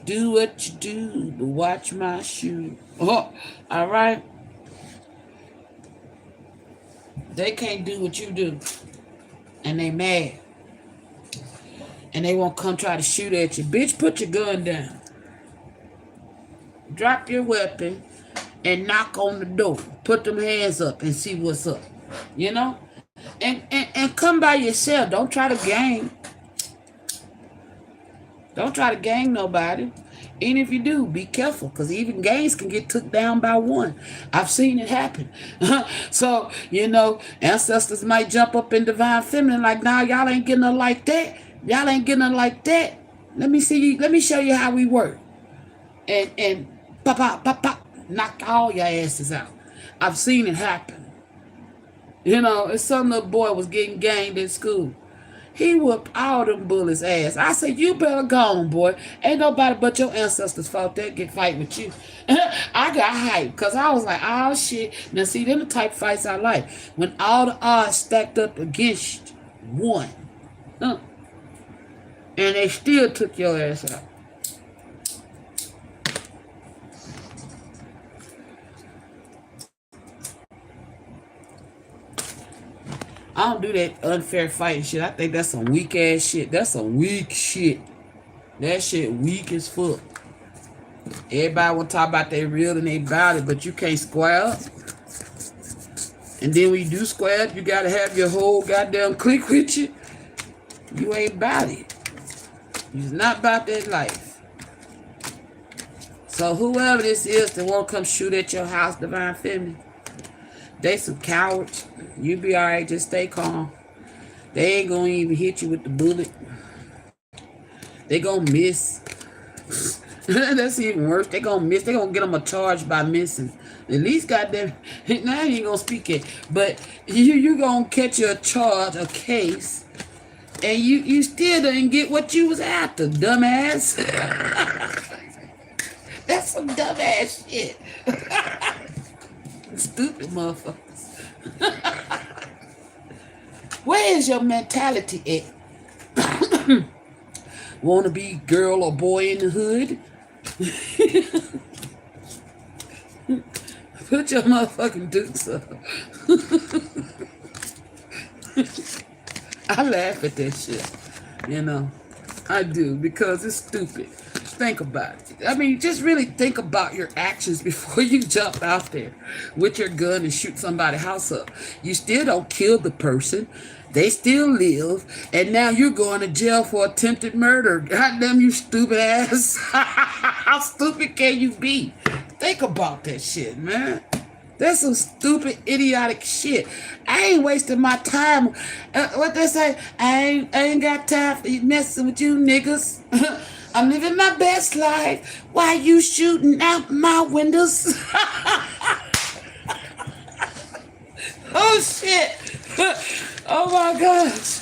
Do what you do, but watch my shoe. Oh, all right? They can't do what you do. And they mad. And they won't come try to shoot at you. Bitch, put your gun down. Drop your weapon and knock on the door. Put them hands up and see what's up. And come by yourself. Don't try to gang. Don't try to gang nobody. And if you do, be careful, because even gangs can get took down by one. I've seen it happen. So, ancestors might jump up in divine feminine like, nah, y'all ain't getting her like that. Y'all ain't getting her like that. Let me see you. Let me show you how we work. And pop, pop, pop, pop, knock all your asses out. I've seen it happen. If some little boy was getting ganged in school, he whooped all them bullets' ass. I said, you better go on, boy. Ain't nobody but your ancestors fought that get fight with you. I got hyped because I was like, oh, shit. Now, see, them the type of fights I like. When all the odds stacked up against one. And they still took your ass out. I don't do that unfair fighting shit. I think that's some weak ass shit. That's some weak shit. That shit weak as fuck. Everybody want to talk about they real and they about it, but you can't square up. And then when you do square up, you got to have your whole goddamn clique with you. You ain't about it. You're not about that life. So whoever this is that want to come shoot at your house, divine feminine, they some cowards. You be alright, just stay calm. They ain't gonna even hit you with the bullet. They gonna miss. That's even worse. They gonna miss. They gonna get them a charge by missing. At least goddamn, now you ain't gonna speak it. But you gonna catch a charge, a case, and you still didn't get what you was after, dumbass. That's some dumbass shit. Stupid motherfuckers. Where is your mentality at? Want to be girl or boy in the hood? Put your motherfucking dukes up. I laugh at that shit. I do, because it's stupid. Think about it. I mean, just really think about your actions before you jump out there with your gun and shoot somebody's house up. You still don't kill the person. They still live. And now you're going to jail for attempted murder. Goddamn, you stupid ass. How stupid can you be? Think about that shit, man. That's some stupid, idiotic shit. I ain't wasting my time. What they say? I ain't got time for you messing with you niggas. I'm living my best life. Why you shooting out my windows? Oh, shit. Oh, my gosh.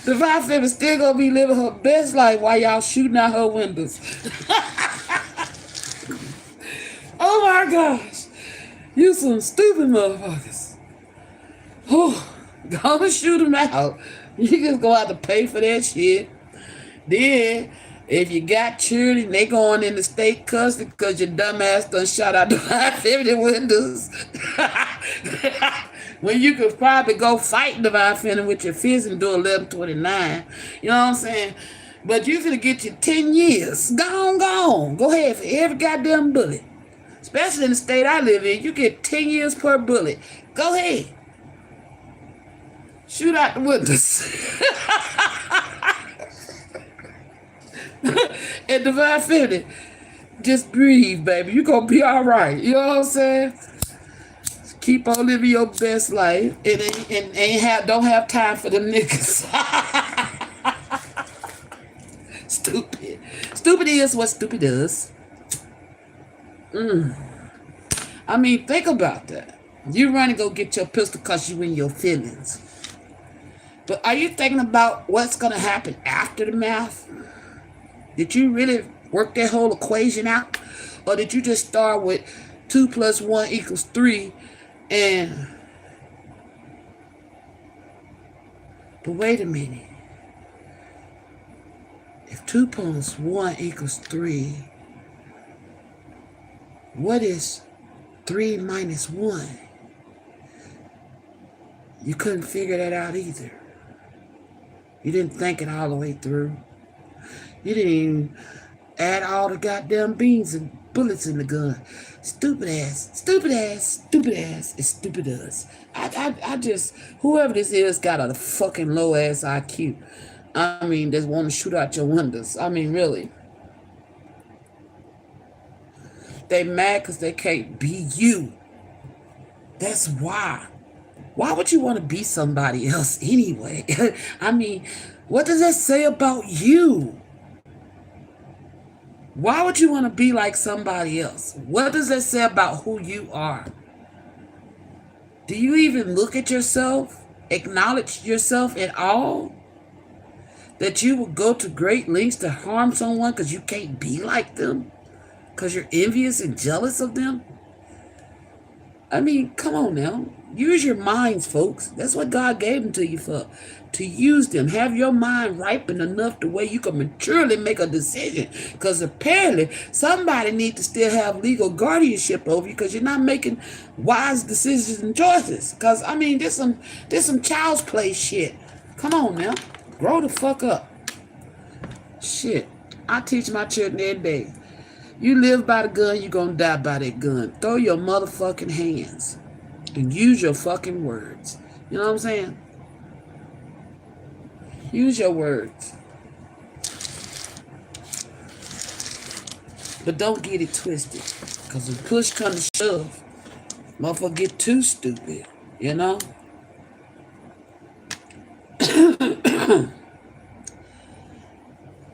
The vice is still going to be living her best life while y'all shooting out her windows. Oh, my gosh. You some stupid motherfuckers. Oh, gonna shoot them out. You just gonna have to pay for that shit. Then, if you got children, they going into state custody because your dumb ass done shot out the 550 windows. When you could probably go fight Divine Feminine with your fist and do 1129. You know what I'm saying? But you finna get you 10 years. Go on. Go ahead for every goddamn bullet. Especially in the state I live in, you get 10 years per bullet. Go ahead. Shoot out the windows. And Divine Feminine, just breathe, baby. You're going to be all right. You know what I'm saying? Keep on living your best life and don't have time for them niggas. Stupid. Stupid is what stupid does. I mean, think about that. You run and go get your pistol because you in your feelings. But are you thinking about what's going to happen after the math? Did you really work that whole equation out? Or did you just start with 2 + 1 = 3 and... But wait a minute. If 2 + 1 = 3, what is 3 - 1? You couldn't figure that out either. You didn't think it all the way through. You didn't even add all the goddamn beans and bullets in the gun. Stupid ass, stupid ass, stupid ass, it's stupid ass. I just, whoever this is got a fucking low ass IQ. I mean, they want to shoot out your windows. I mean, really. They mad because they can't be you. That's why. Why would you want to be somebody else anyway? I mean, what does that say about you? Why would you want to be like somebody else? What does that say about who you are? Do you even look at yourself? Acknowledge yourself at all? That you will go to great lengths to harm someone because you can't be like them? Because you're envious and jealous of them? I mean, come on now. Use your minds, folks. That's what God gave them to you for. To use them. Have your mind ripened enough to where you can maturely make a decision. Because apparently, somebody needs to still have legal guardianship over you because you're not making wise decisions and choices. Because, I mean, there's some child's play shit. Come on now. Grow the fuck up. Shit. I teach my children every day. You live by the gun, you're gonna die by that gun. Throw your motherfucking hands and use your fucking words. You know what I'm saying? Use your words. But don't get it twisted. Because when push comes to shove, motherfucker get too stupid. You know?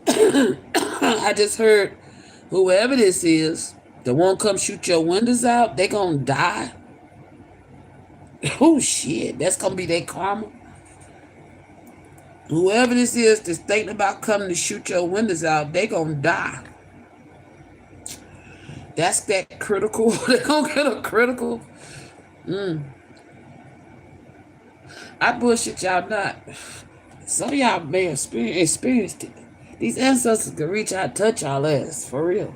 I just heard whoever this is that won't come shoot your windows out, they gonna die. Oh shit, that's gonna be their karma. Whoever this is that's thinking about coming to shoot your windows out, they gonna die. That's that critical. They gonna get a critical. I bullshit y'all not. Some of y'all may have experienced it. These ancestors can reach out, touch y'all ass, for real.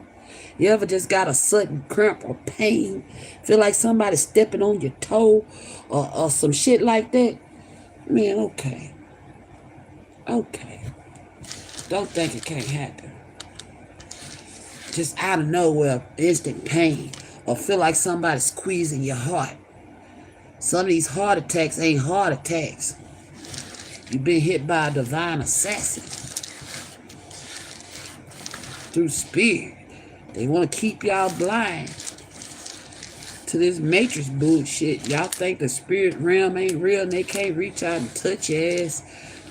You ever just got a sudden cramp or pain? Feel like somebody stepping on your toe or some shit like that? Man, okay. Okay. Don't think it can't happen. Just out of nowhere, instant pain. Or feel like somebody's squeezing your heart. Some of these heart attacks ain't heart attacks. You've been hit by a divine assassin. Through spirit. They want to keep y'all blind to this matrix bullshit. Y'all think the spirit realm ain't real and they can't reach out and touch your ass.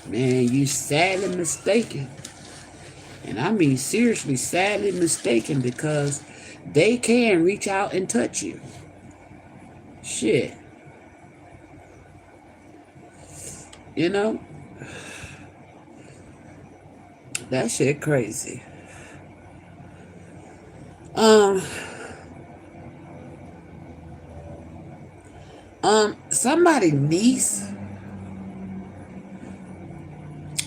Man, you sadly mistaken. And I mean seriously sadly mistaken, because they can reach out and touch you. Shit. You know? That shit crazy. Somebody niece.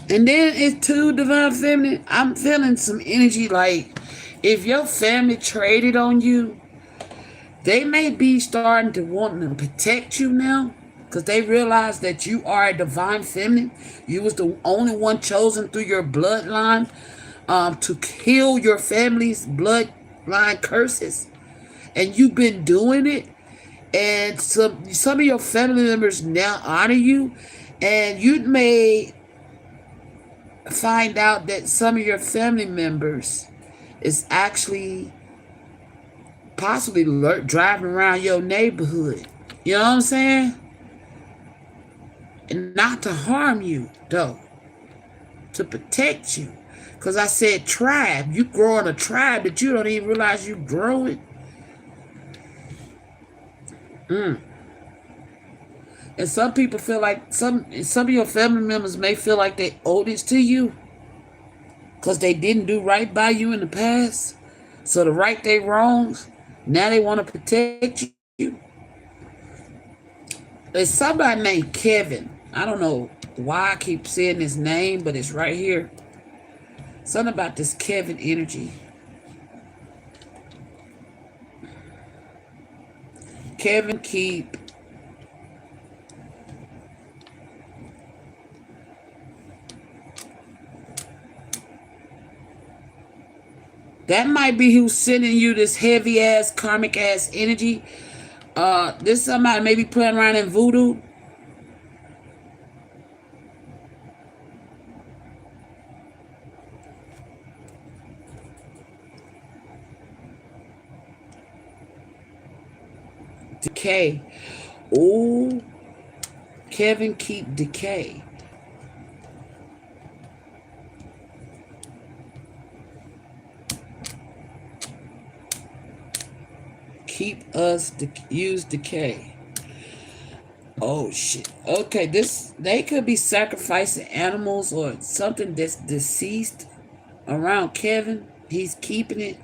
And then it's too divine feminine. I'm feeling some energy like if your family traded on you, they may be starting to want to protect you now. Because they realize that you are a divine feminine. You was the only one chosen through your bloodline to kill your family's bloodline curses. And you've been doing it. And some of your family members now honor you. And you may find out that some of your family members is actually possibly driving around your neighborhood. You know what I'm saying? And not to harm you, though. To protect you. Because I said tribe. You grow in a tribe that you don't even realize you grow it. And some people feel like, some of your family members may feel like they owe this to you. Because they didn't do right by you in the past. So to right their wrongs, now they want to protect you. There's somebody named Kevin. I don't know why I keep saying his name, but it's right here. Something about this Kevin energy. Kevin keep That might be who's sending you this heavy ass, karmic ass energy. This somebody maybe playing around in voodoo. Decay. Oh, Kevin keep decay. Keep us use decay. Oh shit. Okay, they could be sacrificing animals or something that's deceased around Kevin. He's keeping it.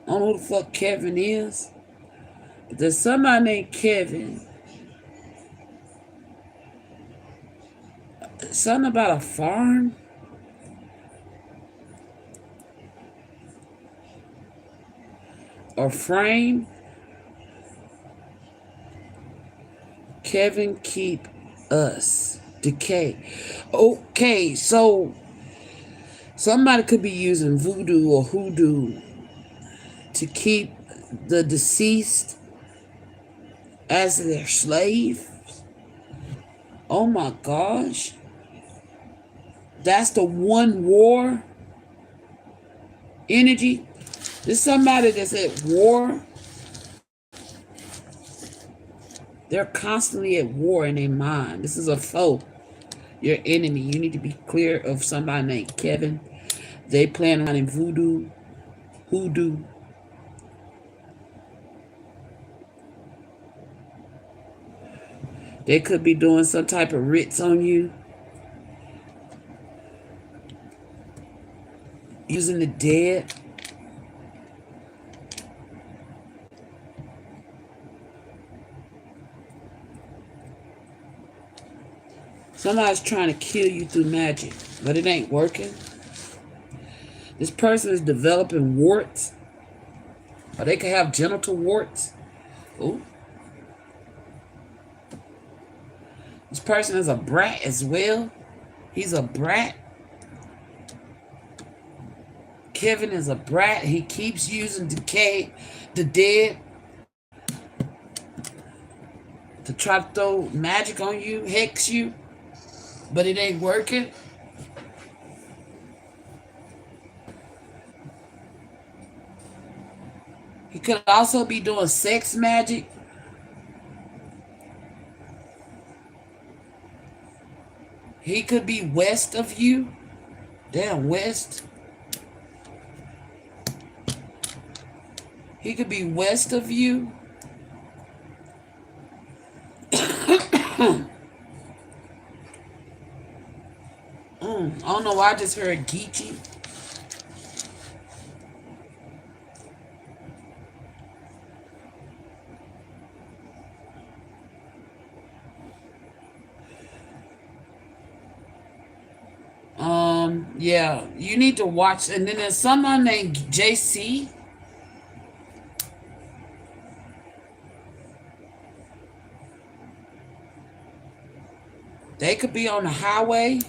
I don't know who the fuck Kevin is. But there's somebody named Kevin. Something about a farm. Or frame. Kevin keep us decay. Okay, so somebody could be using voodoo or hoodoo to keep the deceased as their slave. Oh my gosh. That's the one war energy. There's somebody that's at war. They're constantly at war in their mind. This is a foe. Your enemy. You need to be clear of somebody named Kevin. They playing around in voodoo, hoodoo. They could be doing some type of writs on you. Using the dead. Somebody's trying to kill you through magic, but it ain't working. This person is developing warts. Or they could have genital warts. Ooh. This person is a brat as well. He's a brat. Kevin is a brat. He keeps using decay, the dead, to try to throw magic on you, hex you, but it ain't working. He could also be doing sex magic. He could be west of you. Damn, west. He could be west of you. I don't know why I just heard Geechee. Yeah, you need to watch. And then there's someone named JC. They could be on the highway.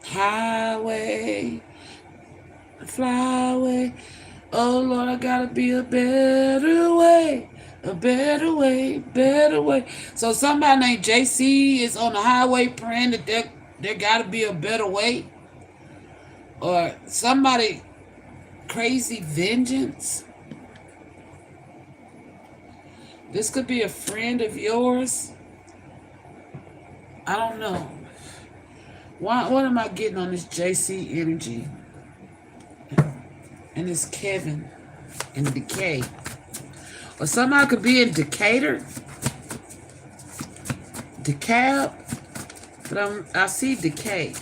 Highway, fly away. Oh Lord, I gotta be a better way. A better way, better way. So somebody named JC is on the highway praying that there gotta be a better way. Or somebody crazy vengeance. This could be a friend of yours. I don't know. What am I getting on this JC energy? And this Kevin in decay. Or somebody could be in Decatur. DeKalb. But I see decay.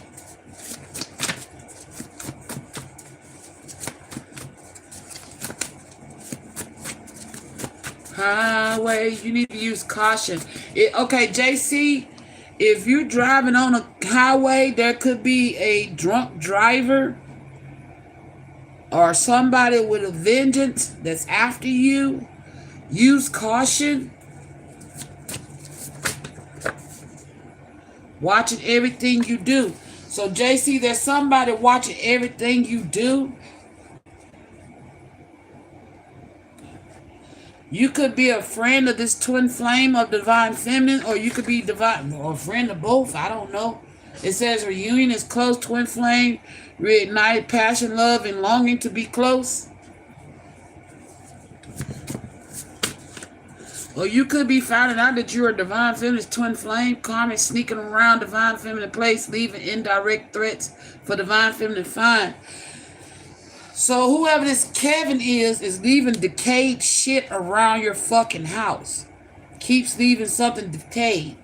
Highway, you need to use caution. Okay, JC, if you're driving on a highway, there could be a drunk driver or somebody with a vengeance that's after you. Use caution. Watching everything you do. So, JC, there's somebody watching everything you do. You could be a friend of this twin flame of divine feminine, or you could be divine or a friend of both. I don't know. It says reunion is close, twin flame, reignited passion, love, and longing to be close. Or you could be finding out that you're a divine feminine twin flame, karmic sneaking around divine feminine place, leaving indirect threats for divine feminine find. So whoever this Kevin is leaving decayed shit around your fucking house. Keeps leaving something decayed.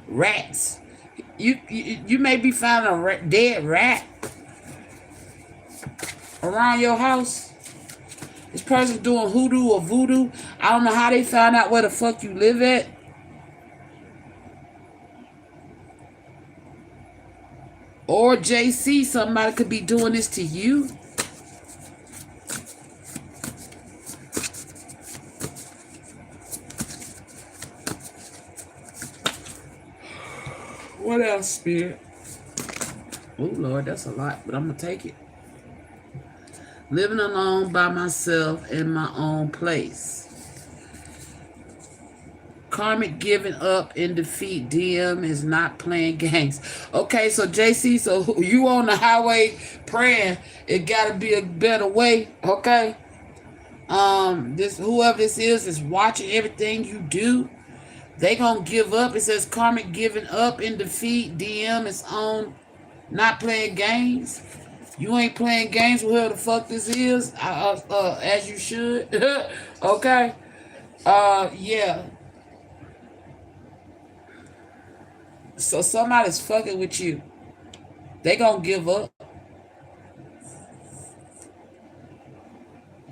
Rats. You may be finding a dead rat around your house. This person's doing hoodoo or voodoo. I don't know how they found out where the fuck you live at. Or JC, somebody could be doing this to you. What else, Spirit? Oh, Lord, that's a lot, but I'm going to take it. Living alone by myself in my own place. Karmic giving up in defeat. DM is not playing games. Okay, so JC, so you on the highway praying. It got to be a better way. Okay. This whoever this is watching everything you do. They gonna give up. It says karmic giving up in defeat. DM is on not playing games. You ain't playing games with whoever the fuck this is. As you should. Okay. Yeah. So somebody's fucking with you. They gonna give up.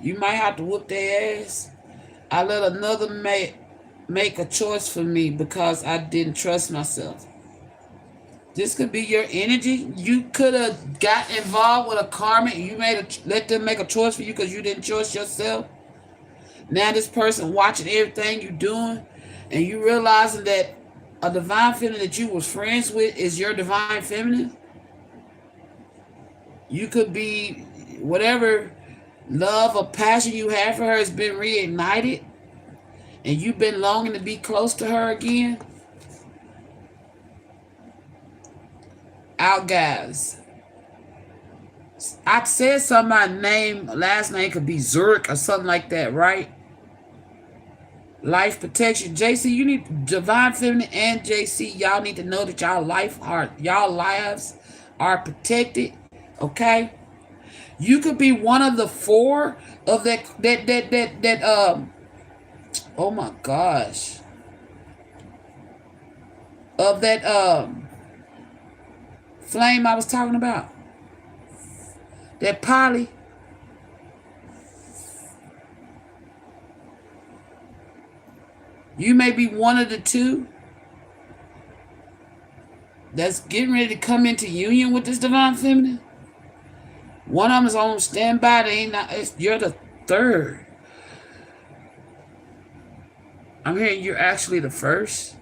You might have to whoop their ass. I let another make a choice for me because I didn't trust myself. This could be your energy. You could have got involved with a karmic. You let them make a choice for you because you didn't trust yourself. Now this person watching everything you're doing, and you realizing that a divine feminine that you was friends with is your divine feminine. You could be whatever love or passion you have for her has been reignited, and you've been longing to be close to her again. Out, guys. I said somebody's name, last name could be Zurich or something like that, right? Life protection. JC, you need divine feminine and JC. Y'all need to know that y'all lives are protected. Okay? You could be one of the four of that oh my gosh. Of that flame I was talking about. That poly. You may be one of the two that's getting ready to come into union with this divine feminine. One of them is on standby. You're the third. I'm hearing you're actually the first.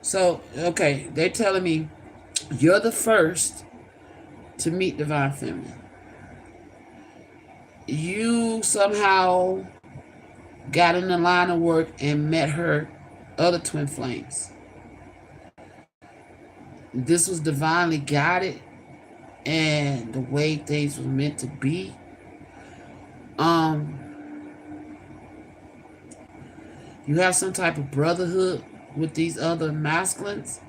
So, okay, they're telling me you're the first to meet divine feminine. You somehow got in the line of work and met her other twin flames. This was divinely guided and the way things were meant to be. You have some type of brotherhood with these other masculines.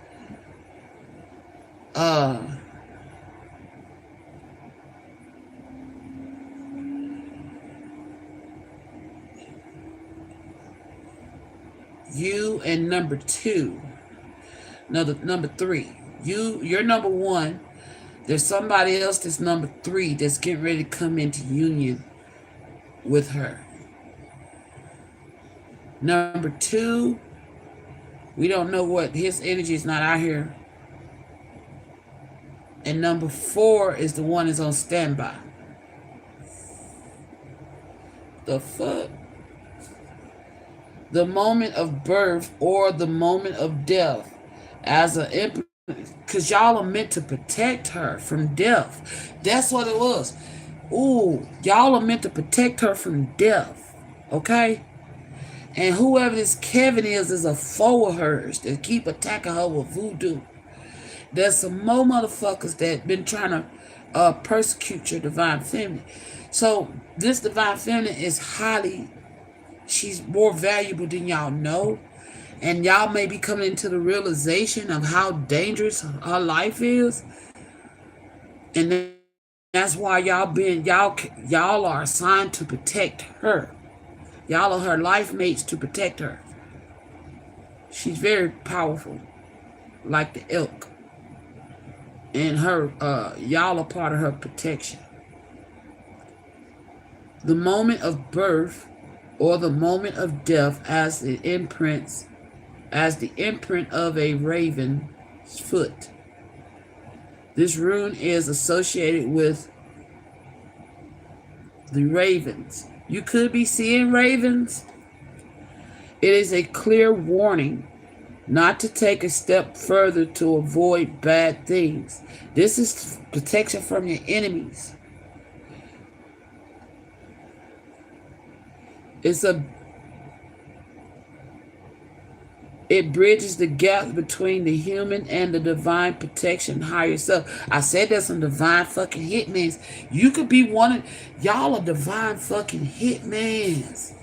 You and number two. No, number three. You're number one. There's somebody else that's number three that's getting ready to come into union with her. Number two, we don't know what his energy is not out here. And number four is the one that's on standby. The fuck? the moment of birth or the moment of death as a, because y'all are meant to protect her from death. That's what it was. Ooh, y'all are meant to protect her from death. Okay? And whoever this Kevin is a foe of hers that keep attacking her with voodoo. There's some more motherfuckers that been trying to persecute your divine feminine. So this divine feminine is she's more valuable than y'all know. And y'all may be coming into the realization of how dangerous her life is. And that's why y'all are assigned to protect her. Y'all are her life mates to protect her. She's very powerful, like the elk. And y'all are part of her protection. The moment of birth or the moment of death as the imprint of a raven's foot. This rune is associated with the ravens. You could be seeing ravens. It is a clear warning not to take a step further to avoid bad things. This is protection from your enemies. It bridges the gap between the human and the divine protection higher self. I said there's some divine fucking hitmans. You could be y'all are divine fucking hitmans.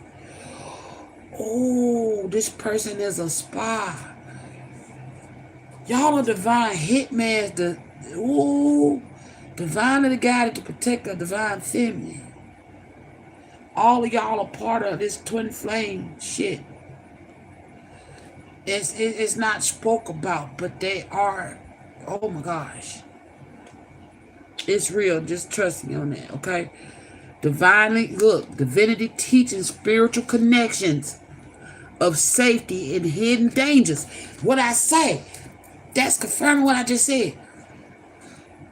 Oh, this person is a spy. Y'all are divine hitmans. Divinely guided to protect the divine feminine. All of y'all are part of this twin flame shit. It's not spoke about, but they are. Oh my gosh. It's real. Just trust me on that, okay? Divinity teaching spiritual connections of safety and hidden dangers. What I say, that's confirming what I just said.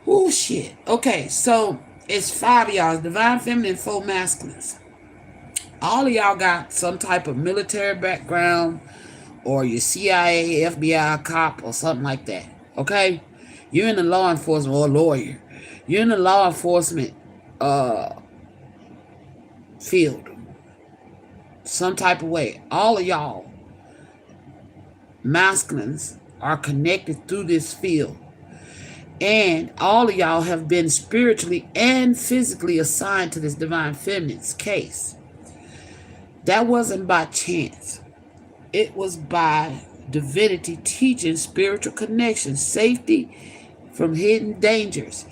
Oh shit. Okay, so it's 5 of y'all, divine feminine, 4 masculines. All of y'all got some type of military background, or your CIA, FBI cop, or something like that. Okay? You're in the law enforcement, or lawyer. You're in the law enforcement field. Some type of way. All of y'all masculines are connected through this field. And all of y'all have been spiritually and physically assigned to this divine feminine's case. That wasn't by chance. It was by divinity teaching spiritual connection, safety from hidden dangers.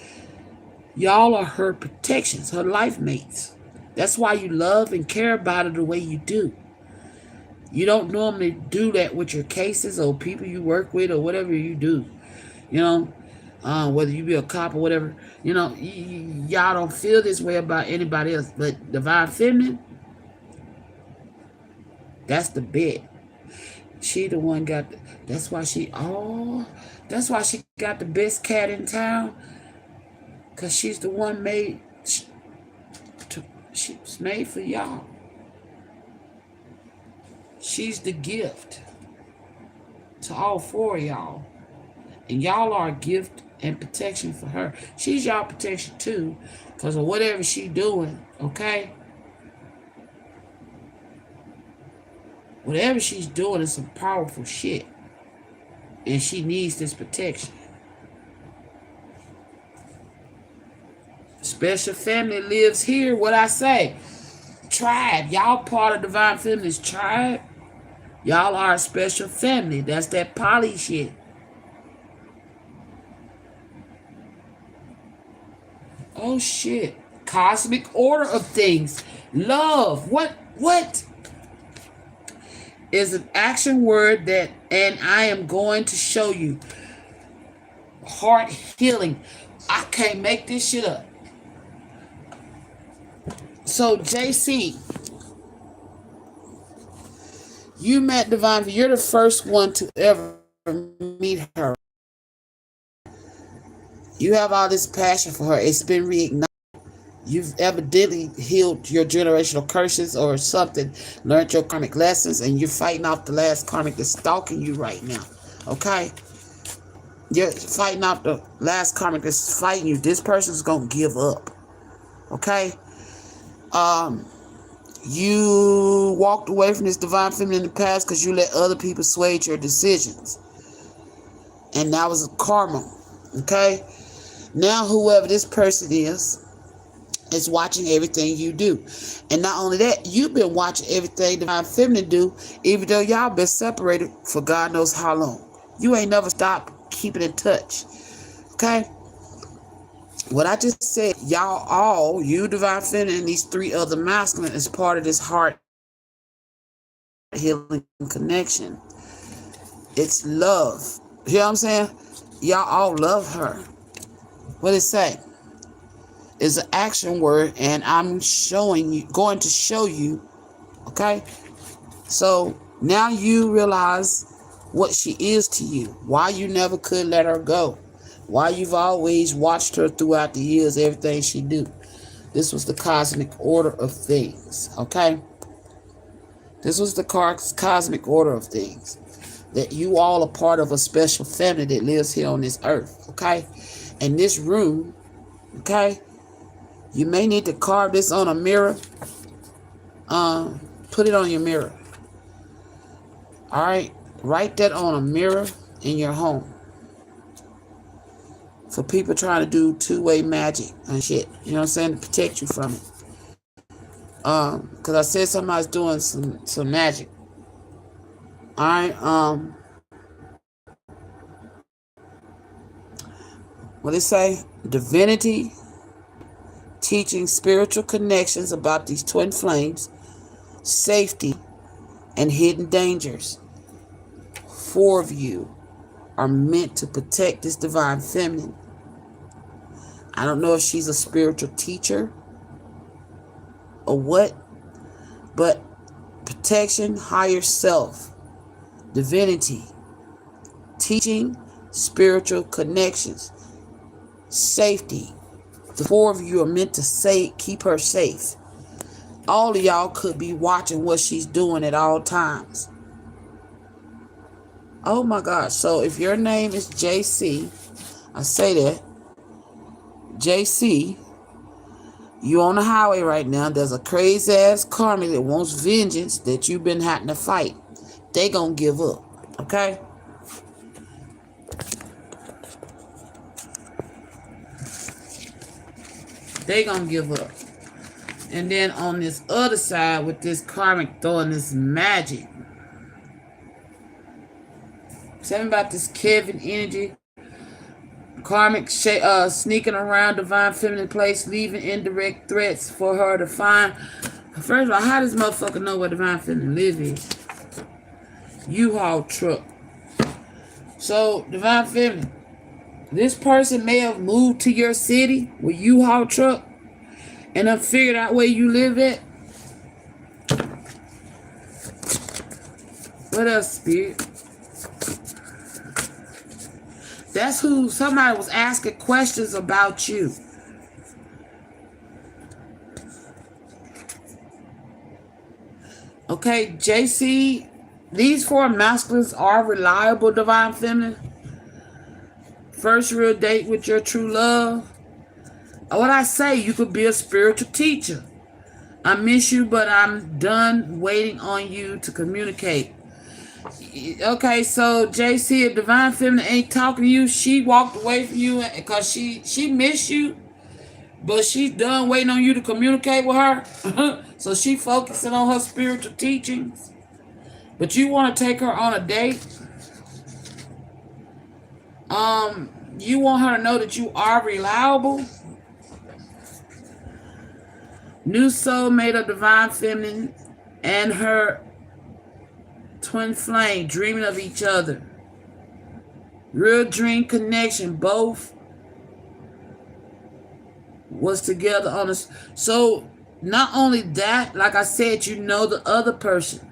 Y'all are her protections, her life mates. That's why you love and care about her the way you do. You don't normally do that with your cases or people you work with or whatever you do. You know, whether you be a cop or whatever. You know, y'all don't feel this way about anybody else. But divine feminine, that's the bet. She the one that's why she got the best cat in town. Cause she's the one she's made for y'all. She's the gift to all 4 of y'all. And y'all are a gift and protection for her. She's y'all protection too. Cause of whatever she doing, okay? Whatever she's doing is some powerful shit. And she needs this protection. Special family lives here. What I say? Tribe. Y'all part of Divine Feminine's tribe. Y'all are a special family. That's that poly shit. Oh shit. Cosmic order of things. Love. What is an action word and I am going to show you. Heart healing. I can't make this shit up. So JC, you met Divine. You're the first one to ever meet her. You have all this passion for her. It's been reignited. You've evidently healed your generational curses or something, learned your karmic lessons, and you're fighting off the last karmic that's stalking you right now. Okay? You're fighting off the last karmic that's fighting you. This person's gonna give up. Okay? You walked away from this divine feminine in the past because you let other people sway your decisions. And that was a karma. Okay? Now whoever this person is watching everything you do. And not only that, you've been watching everything divine feminine do, even though y'all been separated for God knows how long. You ain't never stopped keeping in touch. Okay? What I just said, y'all all, you divine feminine and these three other masculine, is part of this heart healing connection. It's love. You know what I'm saying? Y'all all love her. What it say? Is an action word, and I'm going to show you, okay? So now you realize what she is to you, why you never could let her go, why you've always watched her throughout the years, everything she do. This was the cosmic order of things, okay? This was the cosmic order of things, that you all are part of a special family that lives here on this earth, okay? And this room, okay? You may need to carve this on a mirror. Put it on your mirror. All right? Write that on a mirror in your home. For people trying to do two-way magic and shit. You know what I'm saying? To protect you from it. Because I said somebody's doing some magic. All right? What did it say? Divinity. Teaching spiritual connections about these twin flames, safety, and hidden dangers. 4 of you are meant to protect this divine feminine. I don't know if she's a spiritual teacher or what, but protection, higher self, divinity, teaching spiritual connections, safety. The 4 of you are meant to keep her safe. All of y'all could be watching what she's doing at all times. Oh my gosh. So if your name is JC, I say that, JC, you on the highway right now. There's a crazy ass karmic that wants vengeance that you've been having to fight. They gonna give up. Okay? They gonna give up. And then on this other side with this karmic throwing this magic. Tell me about this Kevin energy. Karmic sneaking around divine feminine place, leaving indirect threats for her to find. First of all, how does motherfucker know where divine feminine live is? U-Haul truck. So, divine feminine, this person may have moved to your city with U-Haul truck and have figured out where you live at. What else, Spirit? That's who somebody was asking questions about you. Okay, JC, these 4 masculines are reliable, divine feminine. First real date with your true love. What I say, you could be a spiritual teacher. I miss you, but I'm done waiting on you to communicate. Okay, so JC, if divine feminine ain't talking to you, she walked away from you because she missed you, but she's done waiting on you to communicate with her. So she focusing on her spiritual teachings. But you want to take her on a date. You want her to know that you are reliable. New soulmate of divine feminine and her twin flame dreaming of each other. Real dream connection. Both was together on this. So not only that, like I said, you know the other person.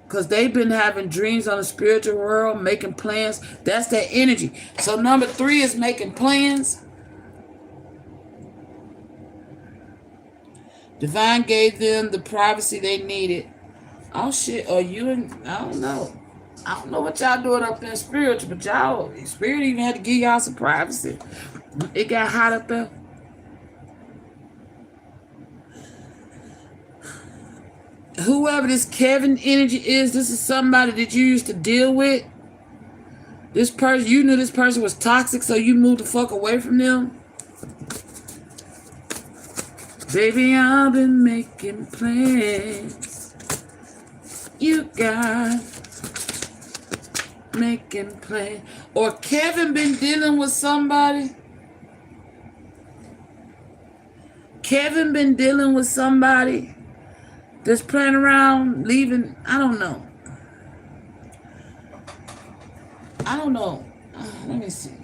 Because they've been having dreams on the spiritual world, making plans. That's their energy. So number 3 is making plans. Divine gave them the privacy they needed. Oh shit, or you and I don't know. I don't know what y'all doing up there spiritual, but y'all spirit even had to give y'all some privacy. It got hot up there. Whoever this Kevin energy is, this is somebody that you used to deal with. This person, you knew this person was toxic, so you moved the fuck away from them. Baby, I've been making plans. You got making plans. Or Kevin been dealing with somebody. Kevin been dealing with somebody that's playing around, leaving. I don't know. Let me see.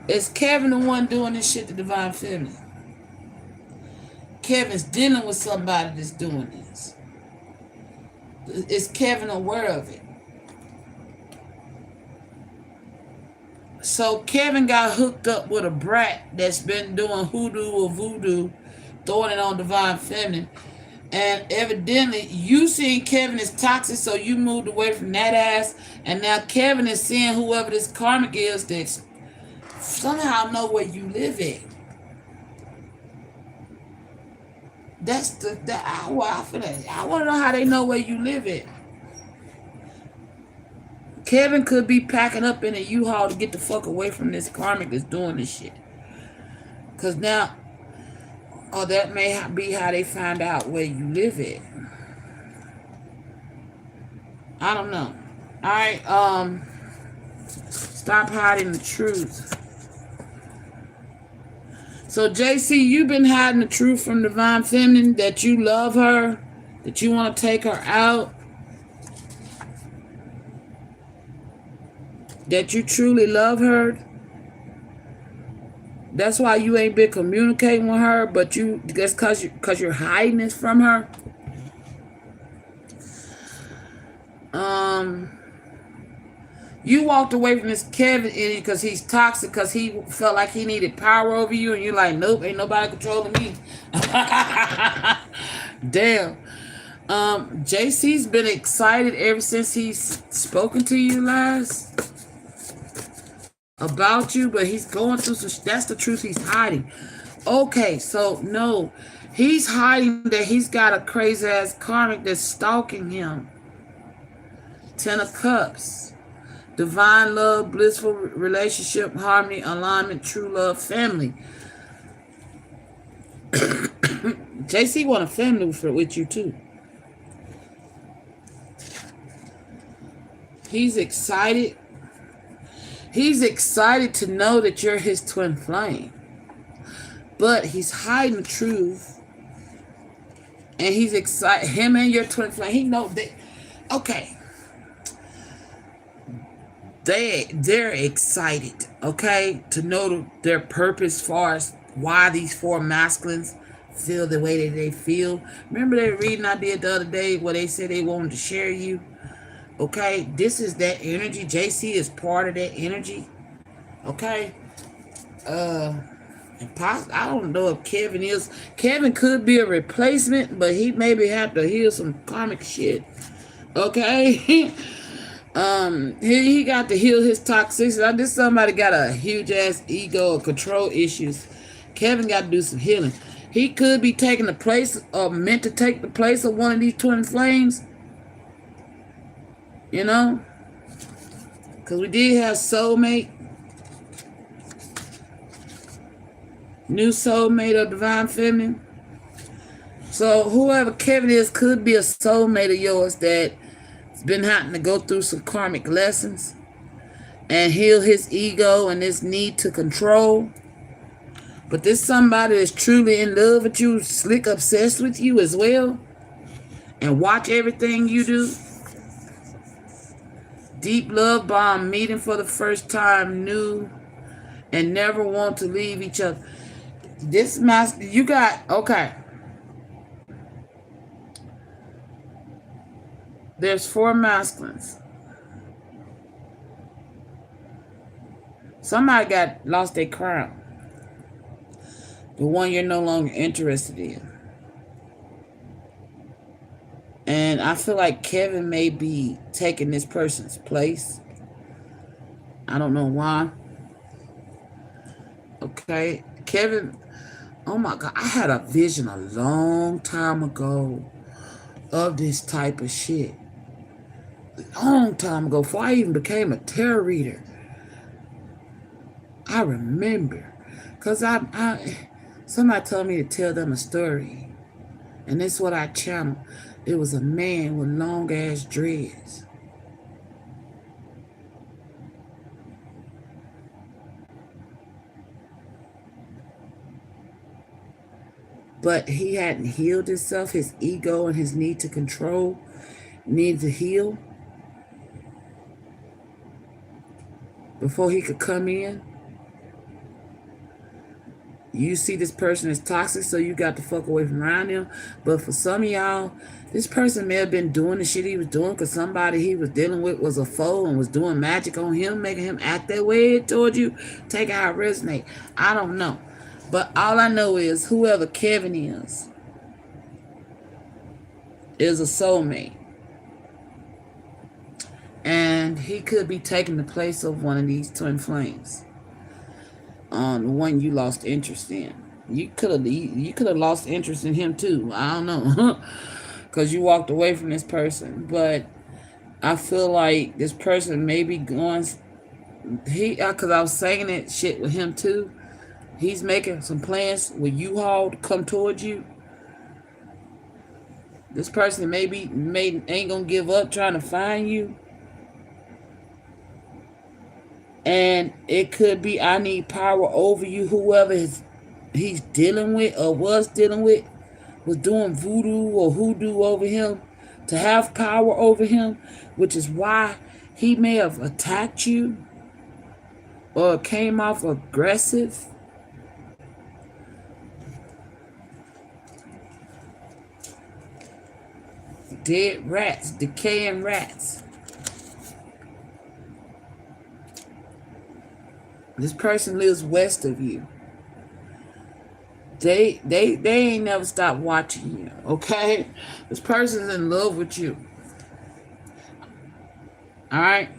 Is Kevin the one doing this shit to Divine Feminine? Kevin's dealing with somebody that's doing this. Is Kevin aware of it? So Kevin got hooked up with a brat that's been doing hoodoo or voodoo, throwing it on Divine Feminine. And evidently, you seen Kevin is toxic, so you moved away from that ass. And now Kevin is seeing whoever this karmic is that somehow know where you live at. That's I want to know how they know where you live at. Kevin could be packing up in a U-Haul to get the fuck away from this karmic that's doing this shit. Because now, that may be how they find out where you live at. I don't know. Alright, stop hiding the truth. So, JC, you've been hiding the truth from Divine Feminine, that you love her, that you want to take her out, that you truly love her. That's why you ain't been communicating with her, but that's because you're hiding this from her. You walked away from this Kevin energy because he's toxic, because he felt like he needed power over you, and you're like, nope, ain't nobody controlling me. Damn. JC's been excited ever since he's spoken to you last about you, but he's going through some. That's the truth he's hiding. Okay, so no, he's hiding that he's got a crazy ass karmic that's stalking him. 10 of Cups. Divine love, blissful relationship, harmony, alignment, true love, family. JC want a family with you too. He's excited. He's excited to know that you're his twin flame. But he's hiding the truth. And he's excited. Him and your twin flame. He knows that. Okay. They're excited, okay, to know their purpose as far as why these 4 masculines feel the way that they feel. Remember that reading I did the other day where they said they wanted to share you? Okay, this is that energy. JC is part of that energy. Okay. I don't know if Kevin is. Kevin could be a replacement, but he maybe have to heal some karmic shit. Okay. He got to heal his toxicity. This somebody got a huge ass ego or control issues. Kevin got to do some healing. He could be taking the place, or meant to take the place of one of these twin flames. You know? Because we did have soulmate. New soulmate of Divine Feminine. So whoever Kevin is could be a soulmate of yours that been having to go through some karmic lessons and heal his ego and his need to control. But this somebody is truly in love with you, slick obsessed with you as well, and watch everything you do. Deep love bond, meeting for the first time, new, and never want to leave each other. This master, you got, okay. There's 4 masculines. Somebody lost their crown. The one you're no longer interested in. I feel like Kevin may be taking this person's place. I don't know why. Okay. Kevin, oh my God, I had a vision a long time ago of this type of shit. A long time ago, before I even became a tarot reader. I remember. Because somebody told me to tell them a story. And this is what I channeled. It was a man with long ass dreads. But he hadn't healed himself. His ego and his need to control needed to heal before he could come in. You see this person is toxic, so you got to fuck away from around him. But for some of y'all, this person may have been doing the shit he was doing because somebody he was dealing with was a foe and was doing magic on him, making him act that way toward you. Take how it resonate. I don't know. But all I know is whoever Kevin is a soulmate. And he could be taking the place of one of these twin flames. The one you lost interest in. You could have lost interest in him too. I don't know. Because you walked away from this person. But I feel like this person may be going... Because I was saying that shit with him too. He's making some plans with U-Haul to come towards you. This person ain't gonna give up trying to find you. And it could be I need power over you. Whoever he's dealing with or was dealing with was doing voodoo or hoodoo over him to have power over him, which is why he may have attacked you or came off aggressive. Dead rats, decaying rats. This person lives west of you. They ain't never stopped watching you, okay? This person's in love with you. Alright?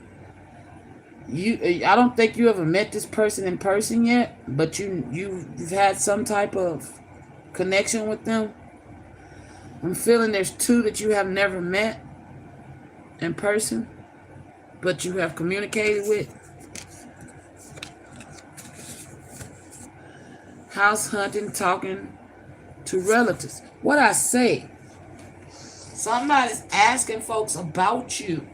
I don't think you ever met this person in person yet, but you've had some type of connection with them. I'm feeling there's two that you have never met in person, but you have communicated with. House hunting, talking to relatives. What I say? Somebody's asking folks about you.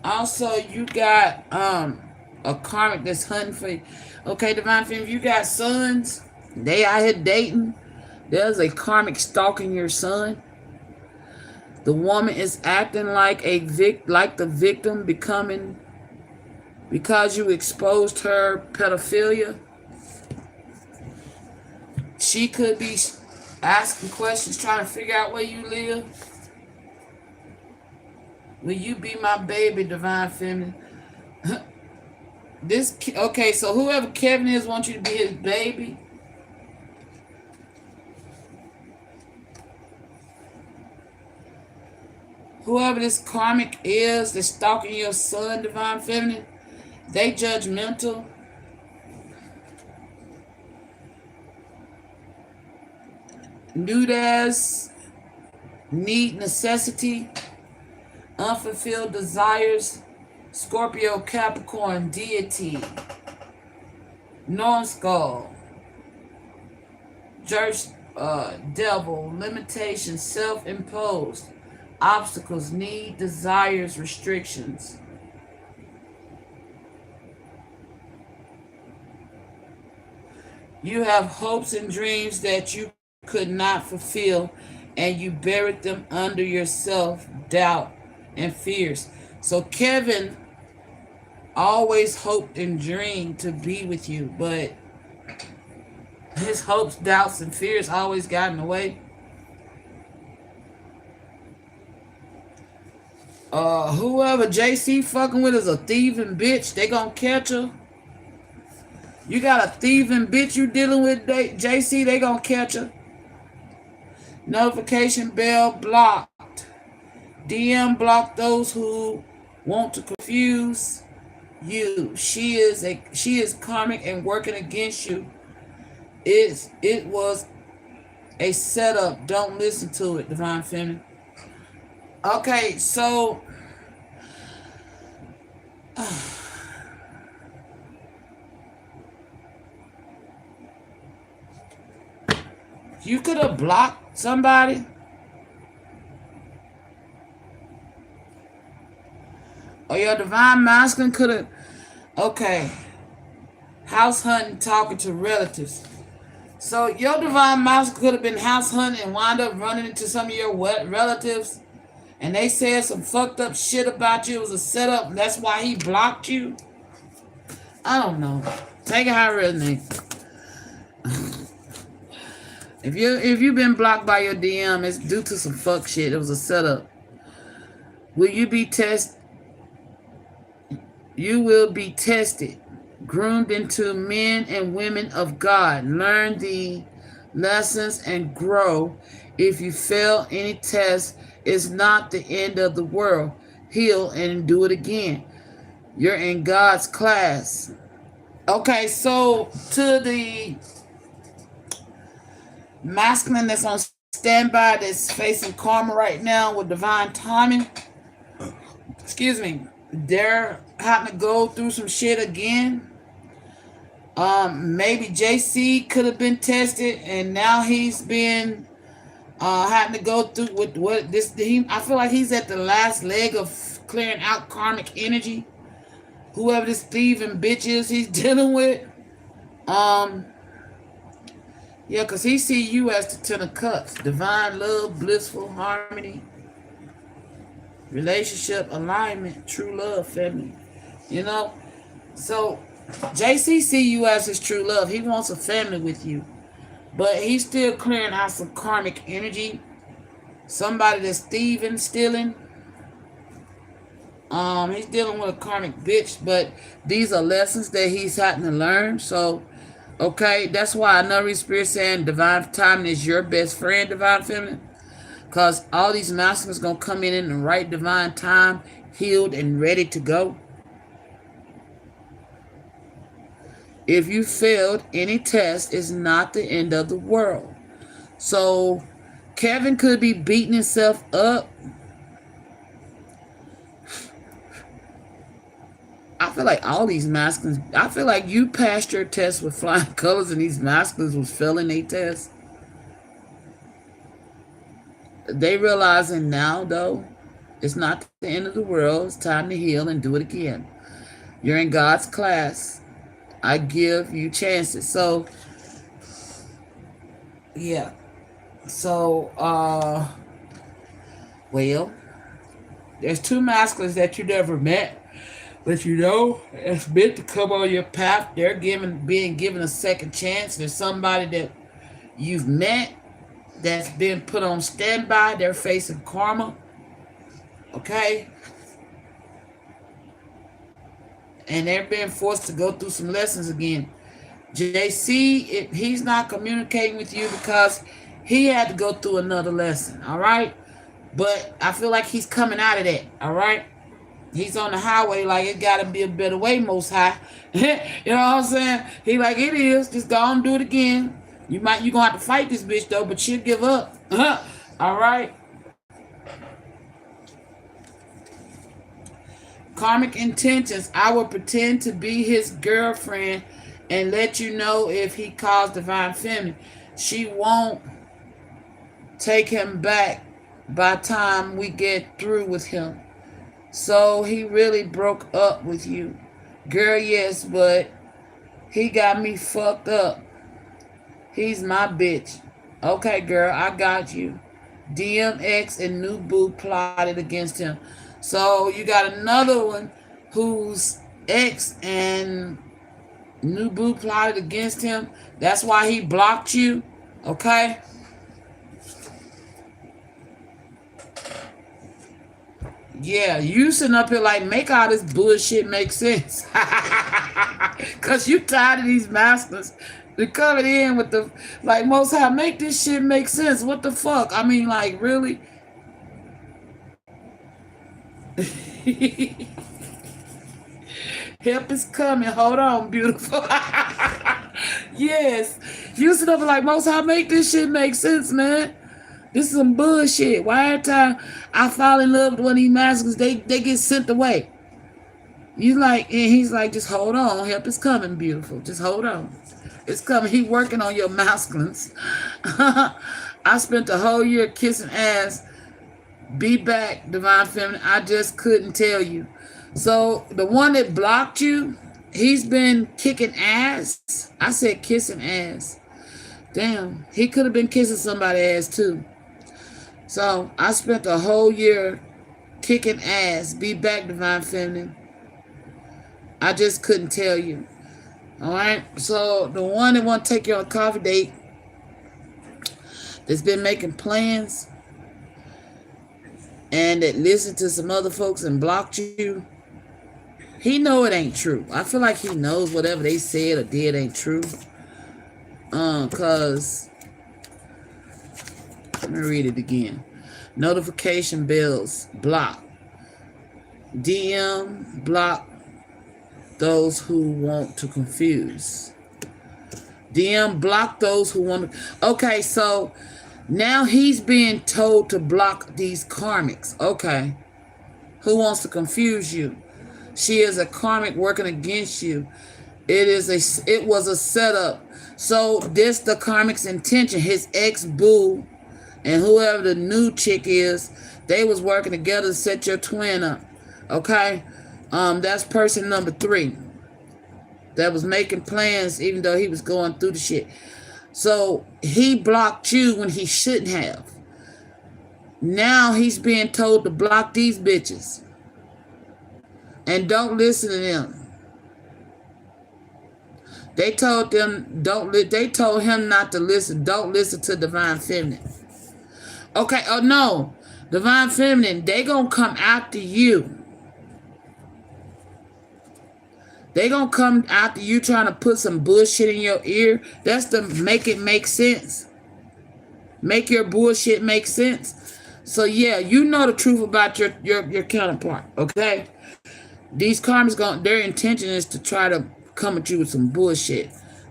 Also, you got a karmic that's hunting for you. Okay, Divine Femme, if you got sons, they out here dating. There's a karmic stalking your son. The woman is acting like the victim, becoming because you exposed her pedophilia. She could be asking questions, trying to figure out where you live. Will you be my baby, Divine Feminine? Okay, so whoever Kevin is wants you to be his baby. Whoever this karmic is that's stalking your son, Divine Feminine, they judgmental. Nude as, need, necessity, unfulfilled desires, Scorpio, Capricorn, deity, North Skull, devil, limitation, self-imposed, obstacles, need, desires, restrictions. You have hopes and dreams that you could not fulfill, and you buried them under your self-doubt and fears. So Kevin always hoped and dreamed to be with you, but his hopes, doubts, and fears always got in the way. Whoever JC fucking with is a thieving bitch. They gonna catch her. You got a thieving bitch you dealing with, JC. They gonna catch her. Notification bell blocked. DM block those who want to confuse you. She is karmic and working against you. It was a setup. Don't listen to it, Divine Feminine. Okay, so you could have blocked somebody. Or your Divine Masculine could have. Okay. House hunting, talking to relatives. So your Divine Masculine could have been house hunting and wound up running into some of your relatives. And they said some fucked up shit about you. It was a setup. And that's why he blocked you. I don't know. Take it how it resonates. If you've been blocked by your DM, it's due to some fuck shit. It was a setup. Will you be tested? You will be tested, groomed into men and women of God. Learn the lessons and grow. If you fail any test, it's not the end of the world. Heal and do it again. You're in God's class. Okay, so to the masculine that's on standby, that's facing karma right now with divine timing, excuse me, they're having to go through some shit again. Maybe JC could have been tested and now he's been having to go through with what this I feel like he's at the last leg of clearing out karmic energy. Whoever this thieving bitch is he's dealing with. Yeah, because he see you as the Ten of Cups. Divine love, blissful harmony, relationship, alignment, true love, family. You know? So, JC see you as his true love. He wants a family with you. But he's still clearing out some karmic energy. Somebody that's thieving, stealing. He's dealing with a karmic bitch, but these are lessons that he's having to learn. So, okay, that's why another spirit saying divine timing is your best friend, divine feminine. Because all these masculines going to come in the right divine time, healed and ready to go. If you failed any test, it's not the end of the world. So, Kevin could be beating himself up. I feel like all these masculines, I feel like you passed your test with flying colors and these masculines was failing their test. They realizing now, though, it's not the end of the world. It's time to heal and do it again. You're in God's class. I give you chances. So, yeah. So, well, there's two masculines that you never met. But you know, it's meant to come on your path. They're being given a second chance. There's somebody that you've met that's been put on standby. They're facing karma. Okay? And they're being forced to go through some lessons again. JC, he's not communicating with you because he had to go through another lesson. All right? But I feel like he's coming out of that. All right? He's on the highway like it gotta be a better way, most high. You know what I'm saying? He like it is. Just go and do it again. You gonna have to fight this bitch though, but she'll give up. Alright. Karmic intentions. I will pretend to be his girlfriend and let you know if he calls divine feminine. She won't take him back by the time we get through with him. So he really broke up with you. Girl, yes, but he got me fucked up. He's my bitch. Okay, girl, I got you. DMX and New Boo plotted against him. So you got another one whose ex and New Boo plotted against him. That's why he blocked you. Okay? Yeah, you sitting up here like make all this bullshit make sense. Cause you tired of these masters. They coming in with the like most high make this shit make sense. What the fuck? I mean like really? Help is coming. Hold on, beautiful. Yes. You sit up and like most high make this shit make sense, man. This is some bullshit. Why every time I fall in love with one of these masters, they get sent away. You like, and he's like, just hold on. Help is coming, beautiful. Just hold on. It's coming. He working on your masculines. I spent the whole year kissing ass. Be back, divine feminine. I just couldn't tell you. So the one that blocked you, he's been kicking ass. I said kissing ass. Damn, he could have been kissing somebody's ass too. So I spent the whole year kicking ass. Be back, divine feminine. I just couldn't tell you. All right. So the one that want to take you on a coffee date, that's been making plans, and that listened to some other folks and blocked you, he know it ain't true. I feel like he knows whatever they said or did ain't true. Cause let me read it again. Notification bells block. DM block those who want to confuse. DM block those who want to. Okay, so now he's being told to block these karmics. Okay. Who wants to confuse you? She is a karmic working against you. It was a setup. So this the karmic's intention. His ex-boo and whoever the new chick is, they was working together to set your twin up. Okay? That's person number 3. That was making plans even though he was going through the shit. So he blocked you when he shouldn't have. Now he's being told to block these bitches. And don't listen to them. They told them they told him not to listen. Don't listen to divine feminine. Okay, oh no. Divine feminine, they gonna come after you. They gonna come after you trying to put some bullshit in your ear. That's to make it make sense. Make your bullshit make sense. So yeah, you know the truth about your counterpart, okay? These karmas their intention is to try to come at you with some bullshit.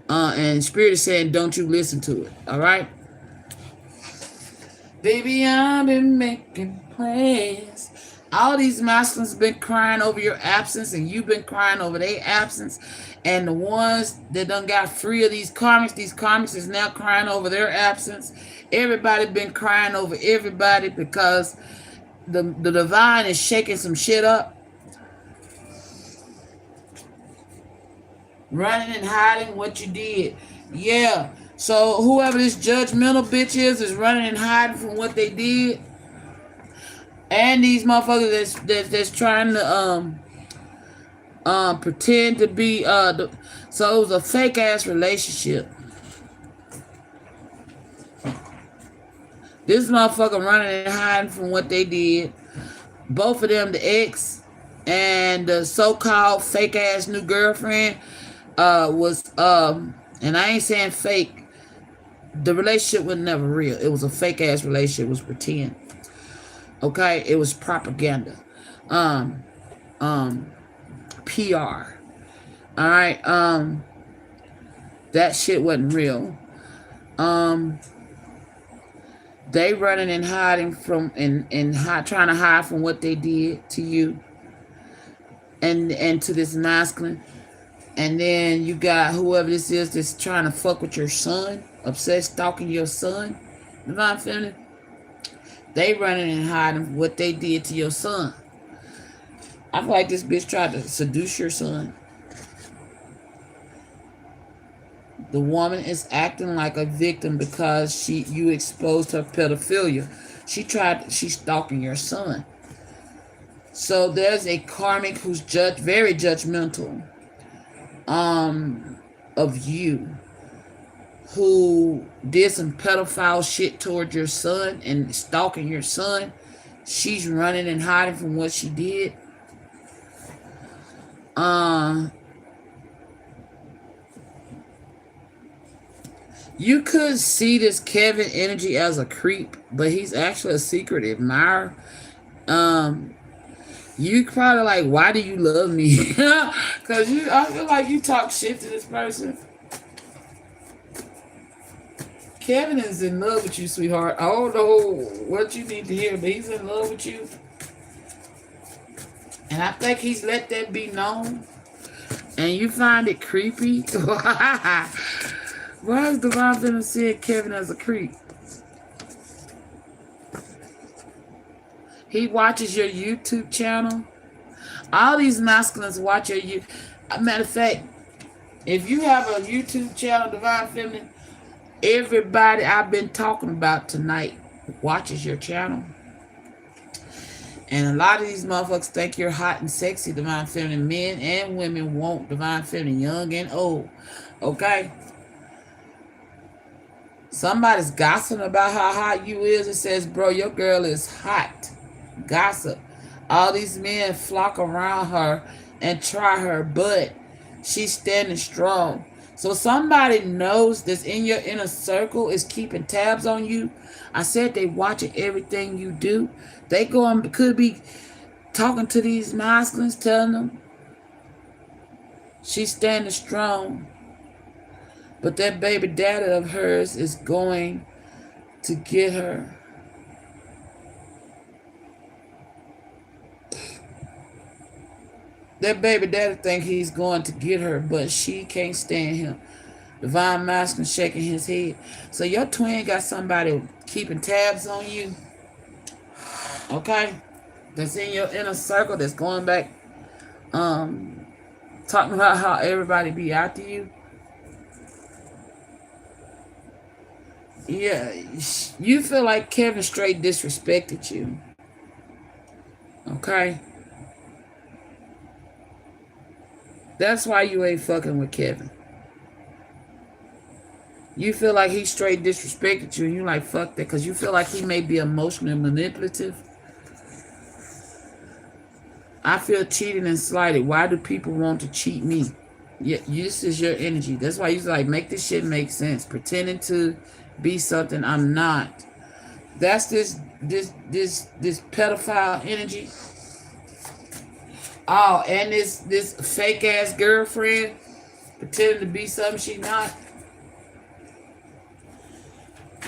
And Spirit is saying, don't you listen to it, all right? Baby, I've been making plans. All these masculines been crying over your absence, and you've been crying over their absence. And the ones that done got free of these karmics is now crying over their absence. Everybody been crying over everybody because the divine is shaking some shit up. Running and hiding what you did. Yeah. So whoever this judgmental bitch is running and hiding from what they did. And these motherfuckers that's trying to pretend to be so it was a fake ass relationship. This motherfucker running and hiding from what they did. Both of them, the ex and the so-called fake ass new girlfriend, was and I ain't saying fake. The relationship was never real. It was a fake ass relationship. It was pretend. Okay, it was propaganda. PR. All right. That shit wasn't real. They running and hiding from and trying to hide from what they did to you and to this masculine. And then you got whoever this is that's trying to fuck with your son, obsessed stalking your son, divine feminine. They running and hiding what they did to your son. I feel like this bitch tried to seduce your son. The woman is acting like a victim because you exposed her pedophilia. She's stalking your son. So there's a karmic who's very judgmental of you, who did some pedophile shit toward your son and stalking your son. She's running and hiding from what she did. You could see this Kevin energy as a creep, but he's actually a secret admirer. You probably like, why do you love me? Because I feel like you talk shit to this person. Kevin is in love with you, sweetheart. I don't know what you need to hear, but he's in love with you. And I think he's let that be known. And you find it creepy. Why is Divine Feminine seeing Kevin as a creep? He watches your YouTube channel. All these masculines watch your YouTube. Matter of fact, if you have a YouTube channel, Divine Feminine, everybody I've been talking about tonight watches your channel. And a lot of these motherfuckers think you're hot and sexy, Divine Feminine. Men and women want Divine Feminine, young and old. Okay? Somebody's gossiping about how hot you is. It says, bro, your girl is hot. Gossip. All these men flock around her and try her, but she's standing strong. So somebody knows that's in your inner circle is keeping tabs on you. I said they watching everything you do. They could be talking to these masculines, telling them she's standing strong. But that baby daddy of hers is going to get her. That baby daddy think he's going to get her, but she can't stand him. Divine Masculine shaking his head. So your twin got somebody keeping tabs on you. Okay? That's in your inner circle that's going back, talking about how everybody be after you. Yeah, you feel like Kevin straight disrespected you. Okay? That's why you ain't fucking with Kevin. You feel like he straight disrespected you and you like, fuck that, because you feel like he may be emotionally manipulative. I feel cheated and slighted. Why do people want to cheat me? Yeah, this is your energy. That's why you like, make this shit make sense. Pretending to be something I'm not. That's this pedophile energy. Oh, and this fake ass girlfriend pretending to be something she not.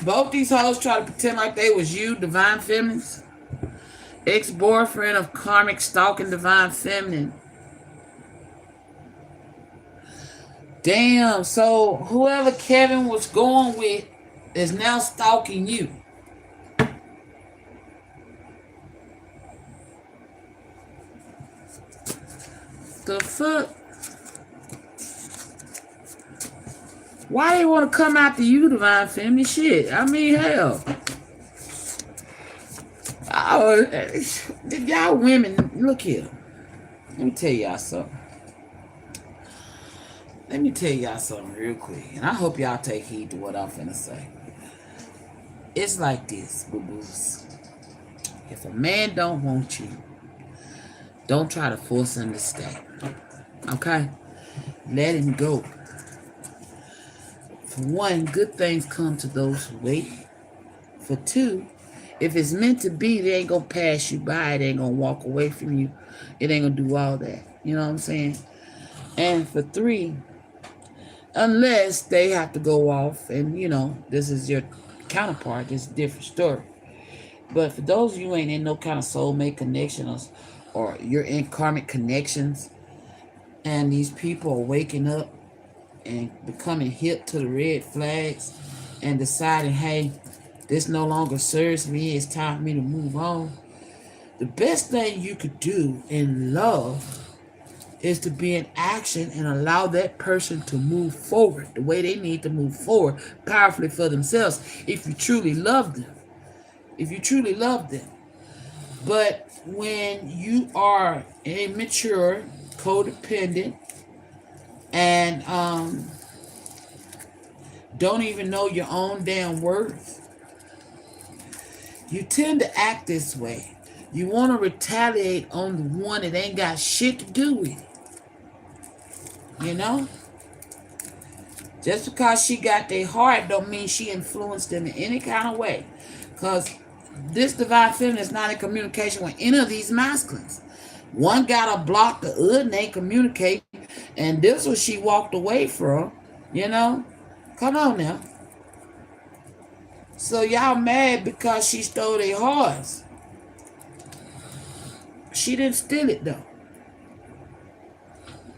Both these hoes try to pretend like they was you, Divine Feminines. Ex-boyfriend of karmic stalking Divine Feminine. Damn, so whoever Kevin was going with is now stalking you. The fuck? Why they want to come after you, Divine Feminine? Shit, I mean, hell. Oh, y'all women, look here. Let me tell y'all something. Let me tell y'all something real quick. And I hope y'all take heed to what I'm finna say. It's like this, boo-boos. If a man don't want you, don't try to force him to stay. Okay? Let him go. For one, good things come to those who wait. For two, if it's meant to be, they ain't gonna pass you by. They ain't gonna walk away from you. It ain't gonna do all that. You know what I'm saying? And for three, unless they have to go off and, you know, this is your counterpart, this is a different story. But for those of you who ain't in no kind of soulmate connection or you're in karmic connections and these people are waking up and becoming hip to the red flags and deciding, hey, this no longer serves me, it's time for me to move on. The best thing you could do in love is to be in action and allow that person to move forward the way they need to move forward powerfully for themselves if you truly love them. If you truly love them. But when you are immature, codependent, and don't even know your own damn worth, you tend to act this way. You want to retaliate on the one that ain't got shit to do with it. You know? Just because she got their heart don't mean she influenced them in any kind of way. Because this divine feminine is not in communication with any of these masculines. One got a block, the other ain't communicating. And this was she walked away from. You know? Come on now. So y'all mad because she stole their hearts. She didn't steal it though.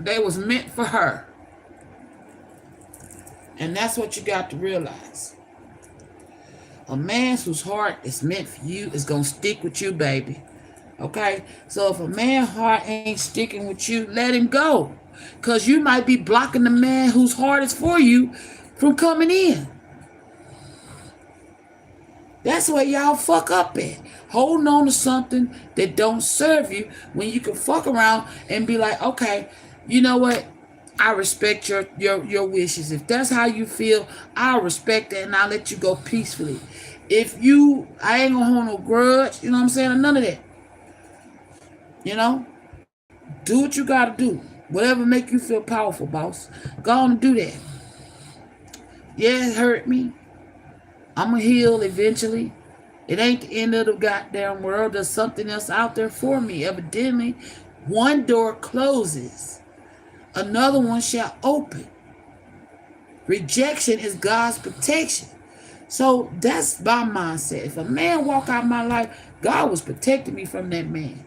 They was meant for her. And that's what you got to realize. A man whose heart is meant for you is going to stick with you, baby. Okay? So if a man's heart ain't sticking with you, let him go. Because you might be blocking the man whose heart is for you from coming in. That's where y'all fuck up at. Holding on to something that don't serve you when you can fuck around and be like, okay, you know what? I respect your wishes. If that's how you feel, I'll respect that and I'll let you go peacefully. I ain't gonna hold no grudge, you know what I'm saying? Or none of that. You know? Do what you gotta do. Whatever make you feel powerful, boss. Go on and do that. Yeah, it hurt me. I'm gonna heal eventually. It ain't the end of the goddamn world. There's something else out there for me. Evidently, one door closes, another one shall open. Rejection is God's protection. So that's my mindset. If a man walk out my life, God was protecting me from that man.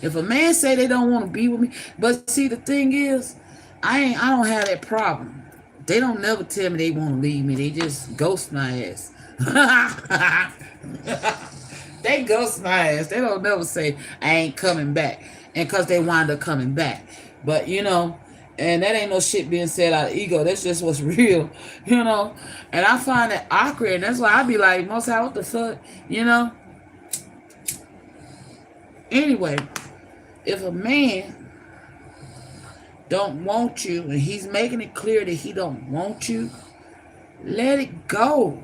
If a man say they don't want to be with me, but see the thing is, I don't have that problem. They don't never tell me they want to leave me. They just ghost my ass. They ghost my ass. They don't never say I ain't coming back. And because they wind up coming back. But, you know, and that ain't no shit being said out of ego. That's just what's real, you know. And I find that awkward. And that's why I be like, Most High, what the fuck, you know. Anyway, if a man don't want you and he's making it clear that he don't want you, let it go.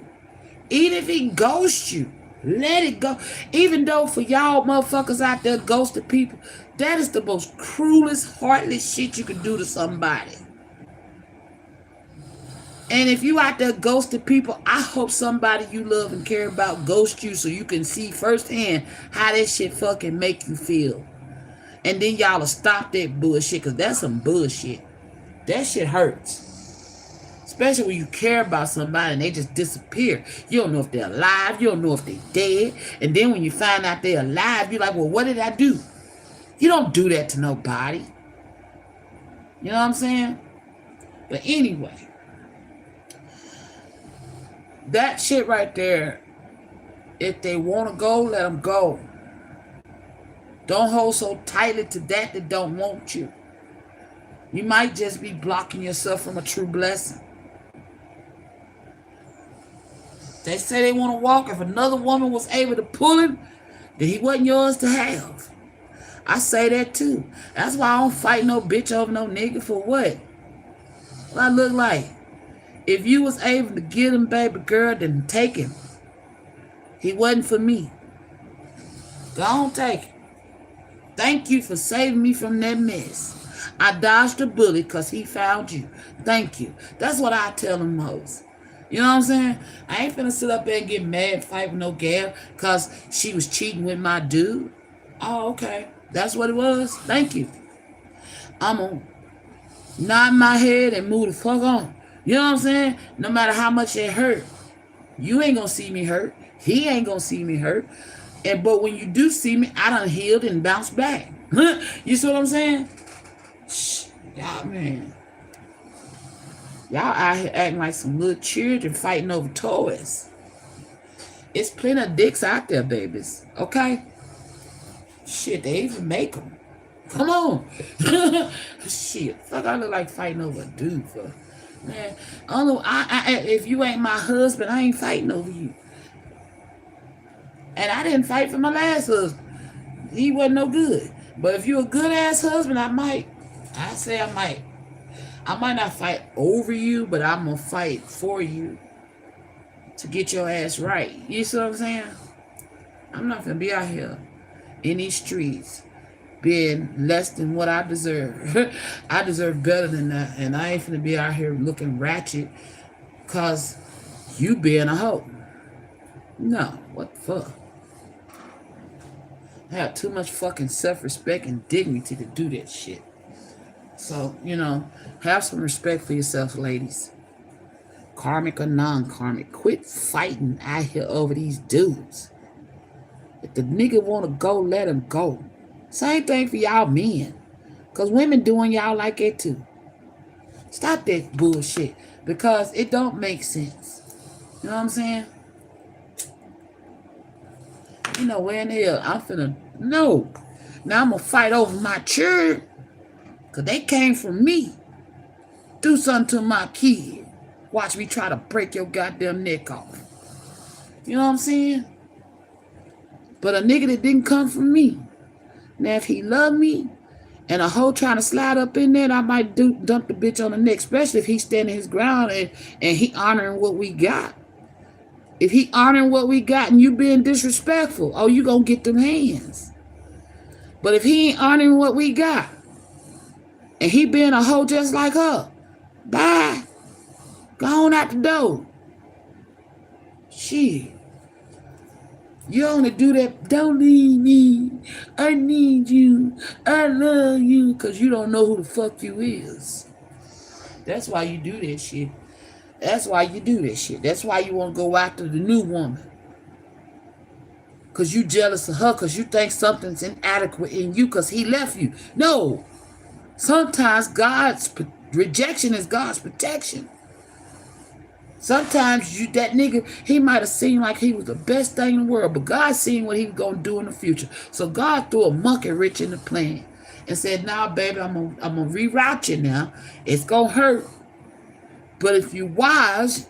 Even if he ghosts you, let it go. Even though for y'all motherfuckers out there ghosting people, that is the most cruelest, heartless shit you can do to somebody. And if you out there ghosting people, I hope somebody you love and care about ghost you so you can see firsthand how that shit fucking make you feel. And then y'all will stop that bullshit, because that's some bullshit. That shit hurts. Especially when you care about somebody and they just disappear. You don't know if they're alive. You don't know if they're dead. And then when you find out they're alive, you're like, well, what did I do? You don't do that to nobody. You know what I'm saying? But anyway, that shit right there, if they want to go, let them go. Don't hold so tightly to that don't want you. You might just be blocking yourself from a true blessing. They say they want to walk. If another woman was able to pull him, then he wasn't yours to have. I say that too. That's why I don't fight no bitch over no nigga for what? What I look like? If you was able to get him, baby girl, then take him. He wasn't for me. Go on, take him. Thank you for saving me from that mess. I dodged a bullet because he found you. Thank you. That's what I tell them hoes. You know what I'm saying? I ain't finna sit up there and get mad and fight with no gal because she was cheating with my dude. Oh, okay. That's what it was. Thank you. I'm gonna nod my head and move the fuck on. You know what I'm saying? No matter how much it hurt, you ain't gonna see me hurt. He ain't gonna see me hurt. But when you do see me, I done healed and bounced back. You see what I'm saying? Shh, y'all, man. Y'all out here acting like some little children fighting over toys. It's plenty of dicks out there, babies. Okay? Shit, they even make them. Come on. Shit, fuck, I look like fighting over a dude for. Man, if you ain't my husband, I ain't fighting over you. And I didn't fight for my last husband. He wasn't no good. But if you're a good ass husband, I might. I say I might. I might not fight over you, but I'm going to fight for you to get your ass right. You see what I'm saying? I'm not gonna be out here in these streets being less than what I deserve. I deserve better than that, and I ain't finna be out here looking ratchet cause you being a hoe. No, what the fuck? I have too much fucking self-respect and dignity to do that shit. So, have some respect for yourself, ladies. Karmic or non-karmic. Quit fighting out here over these dudes. If the nigga want to go, let him go. Same thing for y'all men. Because women doing y'all like it too. Stop that bullshit. Because it don't make sense. You know what I'm saying? Where in the hell I'm finna... No. Now I'm going to fight over my children. Because they came from me. Do something to my kid. Watch me try to break your goddamn neck off. You know what I'm saying? But a nigga that didn't come from me. Now if he loved me and a hoe trying to slide up in there, I might dump the bitch on the neck. Especially if he's standing his ground and he honoring what we got. If he honoring what we got and you being disrespectful, oh, you gonna get them hands. But if he ain't honoring what we got and he being a hoe just like her, bye. Go on out the door. Shit. You only do that. Don't leave me. I need you. I love you. Because you don't know who the fuck you is. That's why you do that shit. That's why you do that shit. That's why you want to go after the new woman. Because you jealous of her. Because you think something's inadequate in you. Because he left you. No. Sometimes God's rejection is God's protection. Sometimes that nigga, he might have seemed like he was the best thing in the world, but God seen what he was going to do in the future. So God threw a monkey wrench in the plan and said, nah, baby, I'm gonna reroute you now. It's going to hurt. But if you're wise,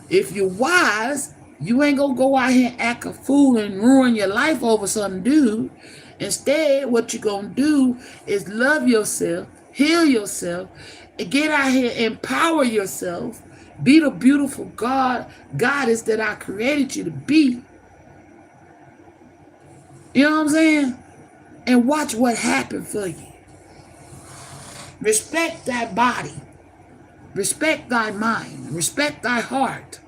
you ain't going to go out here and act a fool and ruin your life over some dude. Instead, what you're going to do is love yourself, heal yourself, and get out here, empower yourself. Be the beautiful goddess that I created you to be. You know what I'm saying? And watch what happens for you. Respect thy body. Respect thy mind. Respect thy heart.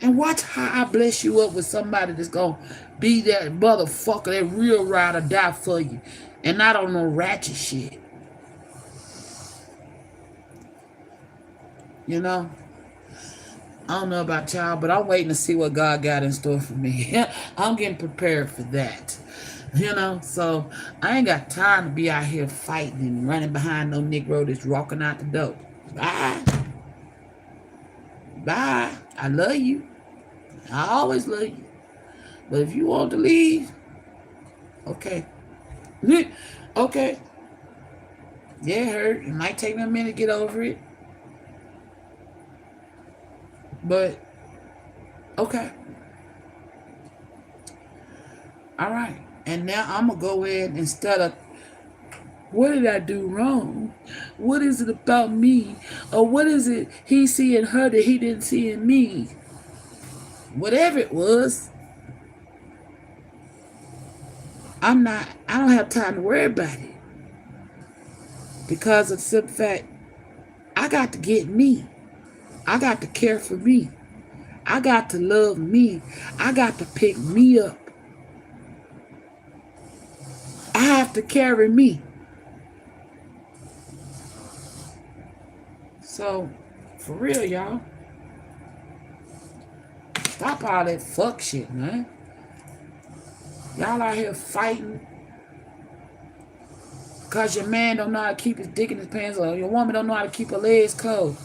And watch how I bless you up with somebody that's going to be that motherfucker, that real ride or die for you. And not on no ratchet shit. I don't know about y'all, but I'm waiting to see what God got in store for me. I'm getting prepared for that. So I ain't got time to be out here fighting and running behind no Negro that's walking out the door. Bye. Bye. I love you. I always love you. But if you want to leave, okay. Okay. Yeah, it hurt. It might take me a minute to get over it. But, okay. All right. And now I'm going to go in instead of, what did I do wrong? What is it about me? Or what is it he see in her that he didn't see in me? Whatever it was, I don't have time to worry about it. Because of the simple fact, I got to get me. I got to care for me. I got to love me. I got to pick me up. I have to carry me. So, for real, y'all. Stop all that fuck shit, man. Y'all out here fighting because your man don't know how to keep his dick in his pants, or your woman don't know how to keep her legs cold.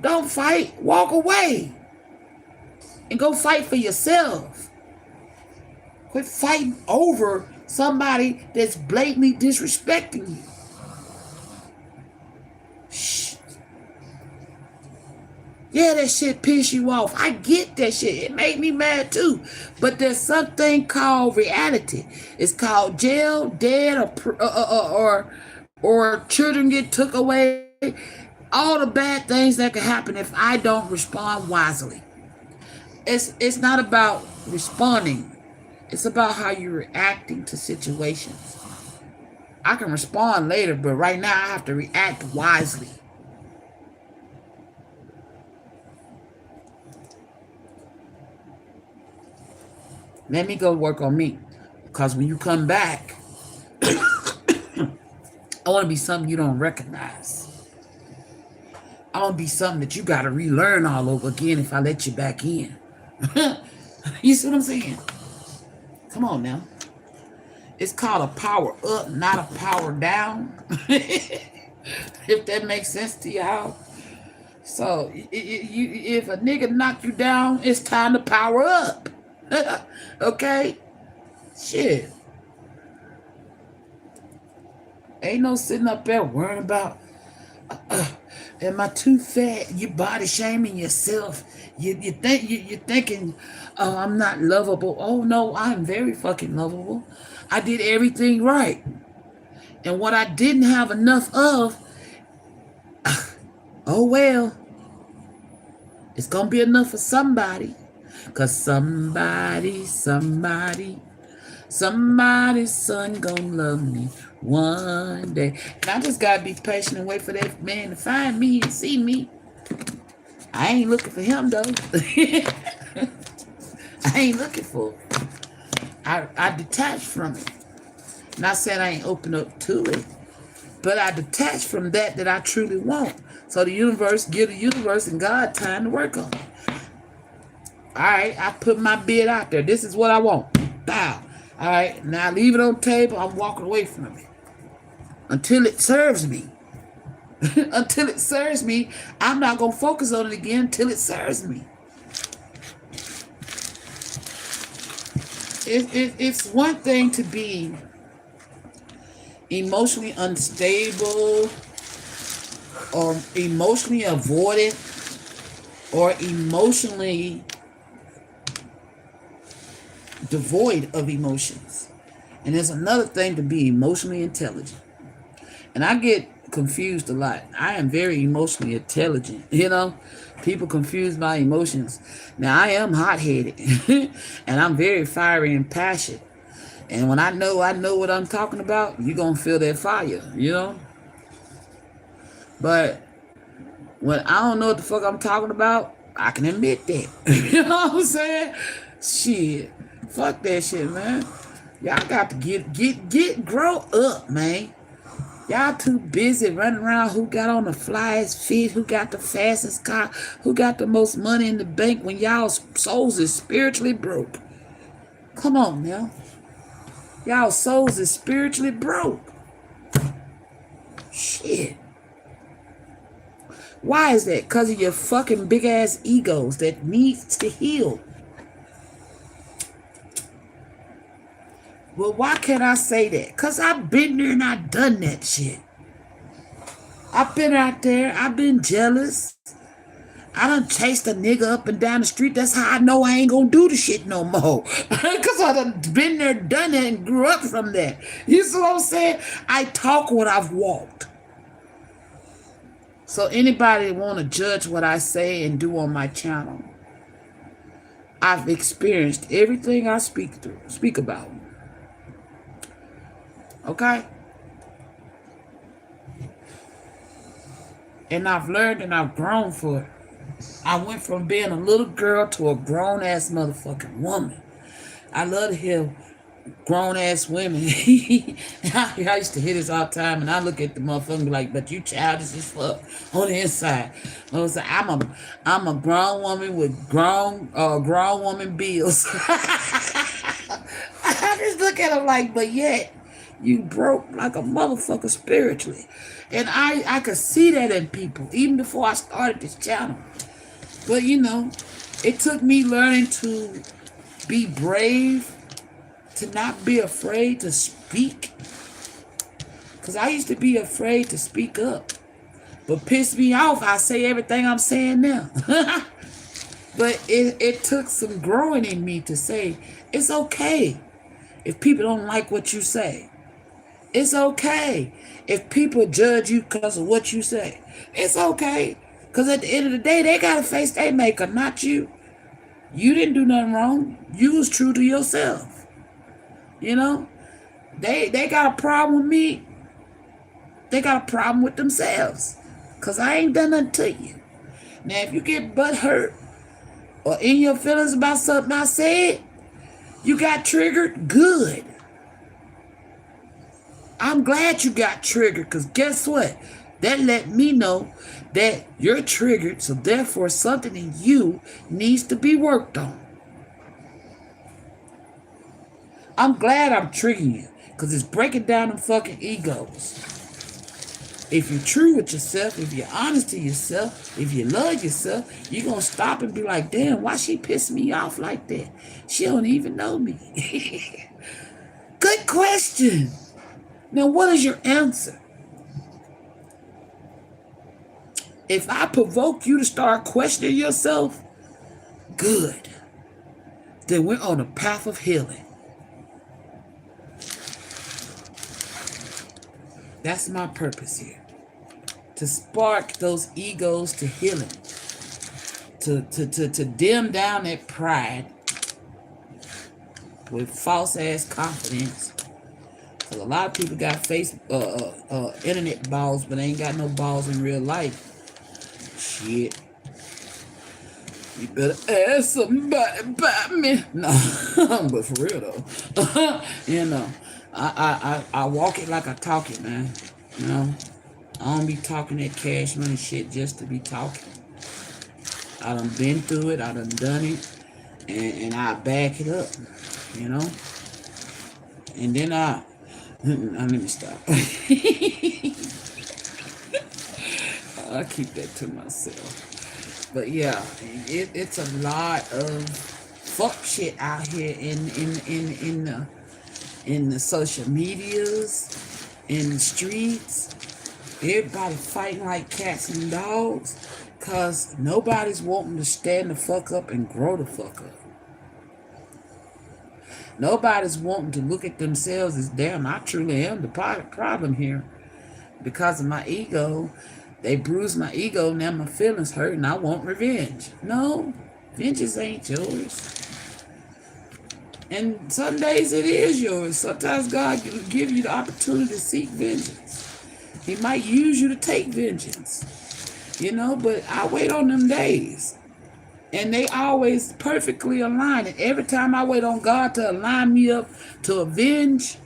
Don't fight. Walk away. And go fight for yourself. Quit fighting over somebody that's blatantly disrespecting you. Shh. Yeah, that shit piss you off. I get that shit. It made me mad too. But there's something called reality. It's called jail, dead, or children get took away. All the bad things that can happen if I don't respond wisely. It's not about responding. It's about how you're reacting to situations. I can respond later, but right now I have to react wisely. Let me go work on me. Because when you come back, I want to be something you don't recognize. I want to be something that you got to relearn all over again if I let you back in. You see what I'm saying? Come on now. It's called a power up, not a power down. If that makes sense to y'all. So if a nigga knock you down, it's time to power up. Okay? Shit. Ain't no sitting up there worrying about, am I too fat? You body shaming yourself. You're thinking, oh, I'm not lovable. Oh no, I'm very fucking lovable. I did everything right. And what I didn't have enough of, oh well. It's gonna be enough for somebody. Cause somebody's son gonna love me one day. And I just gotta be patient and wait for that man to find me and see me. I ain't looking for him though. I ain't looking for him. I detach from it. Not saying I ain't open up to it, but I detach from that I truly want. So the universe, give the universe and God time to work on it. All right, I put my bid out there. This is what I want. Bow. All right, now I leave it on the table. I'm walking away from it until it serves me. Until it serves me, I'm not going to focus on it again until it serves me. It's one thing to be emotionally unstable or emotionally avoidant or emotionally devoid of emotions. And there's another thing to be emotionally intelligent. And I get confused a lot. I am very emotionally intelligent. You know, people confuse my emotions. Now, I am hot-headed. And I'm very fiery and passionate. And when I know what I'm talking about, you're going to feel that fire, you know? But when I don't know what the fuck I'm talking about, I can admit that. You know what I'm saying? Shit. Fuck that shit, man. Y'all got to grow up, man. Y'all too busy running around who got on the flyest feet, who got the fastest car, who got the most money in the bank when y'all souls is spiritually broke. Come on now. Y'all souls is spiritually broke. Shit. Why is that? Because of your fucking big ass egos that needs to heal. Well, why can't I say that? Because I've been there and I've done that shit. I've been out there. I've been jealous. I done chased a nigga up and down the street. That's how I know I ain't gonna do the shit no more. Because I done been there, done that, and grew up from that. You see what I'm saying? I talk what I've walked. So anybody want to judge what I say and do on my channel, I've experienced everything I speak about. Okay? And I've learned and I've grown for it. I went from being a little girl to a grown-ass motherfucking woman. I love to hear grown-ass women. I used to hear this all the time, and I look at the motherfucker and be like, but you childish as fuck on the inside. I'm a grown woman with grown woman bills. I just look at them like, but yet, you broke like a motherfucker spiritually. And I could see that in people, even before I started this channel. But, you know, it took me learning to be brave, to not be afraid to speak. Because I used to be afraid to speak up. But piss me off, I say everything I'm saying now. But it took some growing in me to say, it's okay if people don't like what you say. It's okay if people judge you because of what you say. It's okay. Because at the end of the day, they got to face their maker, not you. You didn't do nothing wrong. You was true to yourself. You know, they got a problem with me. They got a problem with themselves. Because I ain't done nothing to you. Now, if you get butt hurt or in your feelings about something I said, you got triggered, good. I'm glad you got triggered, because guess what? That let me know that you're triggered, so therefore something in you needs to be worked on. I'm glad I'm triggering you, because it's breaking down them fucking egos. If you're true with yourself, if you're honest to yourself, if you love yourself, you're going to stop and be like, damn, why she pissed me off like that? She don't even know me. Good question. Now, what is your answer? If I provoke you to start questioning yourself, good. Then we're on a path of healing. That's my purpose here. To spark those egos to healing. To dim down that pride with false ass confidence. Because a lot of people got internet balls, but they ain't got no balls in real life. Shit. You better ask somebody about me. No, but for real though. You know, I walk it like I talk it, man. You know, I don't be talking that cash money shit just to be talking. I done been through it. I done it. And I back it up, you know. And then let me stop. I keep that to myself. But yeah, it's a lot of fuck shit out here in the social medias, in the streets. Everybody fighting like cats and dogs, cause nobody's wanting to stand the fuck up and grow the fuck up. Nobody's wanting to look at themselves as, damn, I truly am the problem here. Because of my ego, they bruised my ego, now my feelings hurt and I want revenge. No, vengeance ain't yours. And some days it is yours. Sometimes God will give you the opportunity to seek vengeance. He might use you to take vengeance. You know, but I wait on them days. And they always perfectly align. And every time I wait on God to align me up to avenge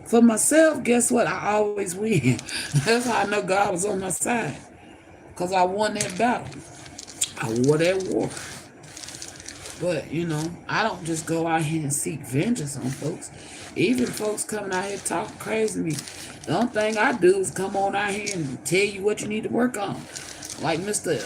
for myself, guess what? I always win. That's how I know God was on my side. Because I won that battle. I wore that war. But, you know, I don't just go out here and seek vengeance on folks. Even folks coming out here talking crazy to me. The only thing I do is come on out here and tell you what you need to work on. Like Mr.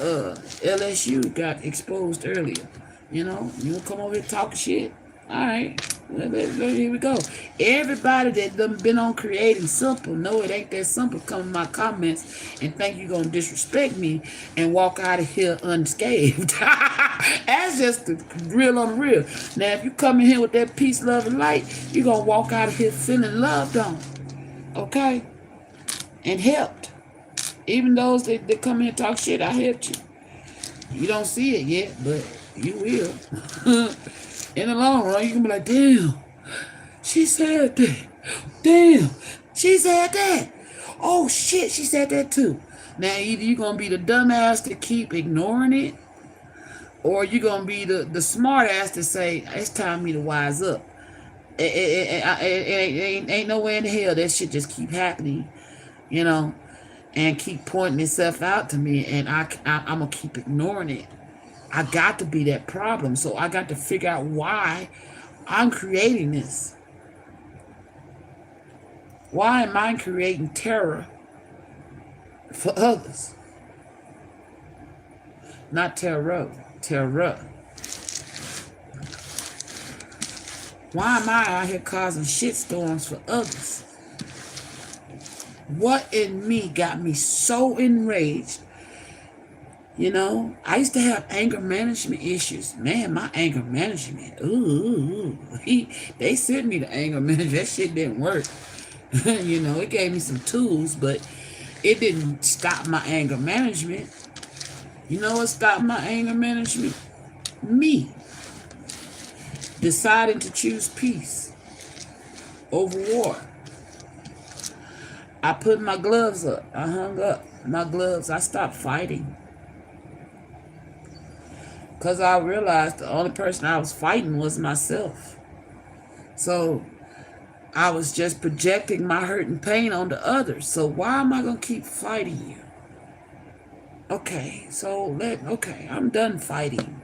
LSU got exposed earlier. You know, you come over here talking shit. All right, here we go. Everybody that done been on Creating Simple know it ain't that simple. Come in my comments and think you're going to disrespect me and walk out of here unscathed. That's just the real on the real. Now, if you come in here with that peace, love, and light, you're going to walk out of here feeling loved on. Okay? And helped. Even those that come in and talk shit, I helped you. You don't see it yet, but you will. In the long run, you can be like, damn, she said that. Damn, she said that. Oh, shit, she said that too. Now, either you're going to be the dumbass to keep ignoring it, or you're going to be the smart ass to say, it's time for me to wise up. It ain't nowhere in hell that shit just keep happening, you know, and keep pointing itself out to me, and I'm going to keep ignoring it. I got to be that problem, so I got to figure out why I'm creating this. Why am I creating terror for others? Not terror. Why am I out here causing shitstorms for others? What in me got me so enraged? You know, I used to have anger management issues. Man, my anger management, they sent me to anger management. That shit didn't work. You know, it gave me some tools, but it didn't stop my anger management. You know what stopped my anger management? Me. Deciding to choose peace. over war. I put my gloves up. I hung up my gloves. I stopped fighting. Because I realized the only person I was fighting was myself. So I was just projecting my hurt and pain onto others. So why am I going to keep fighting you? Okay, I'm done fighting.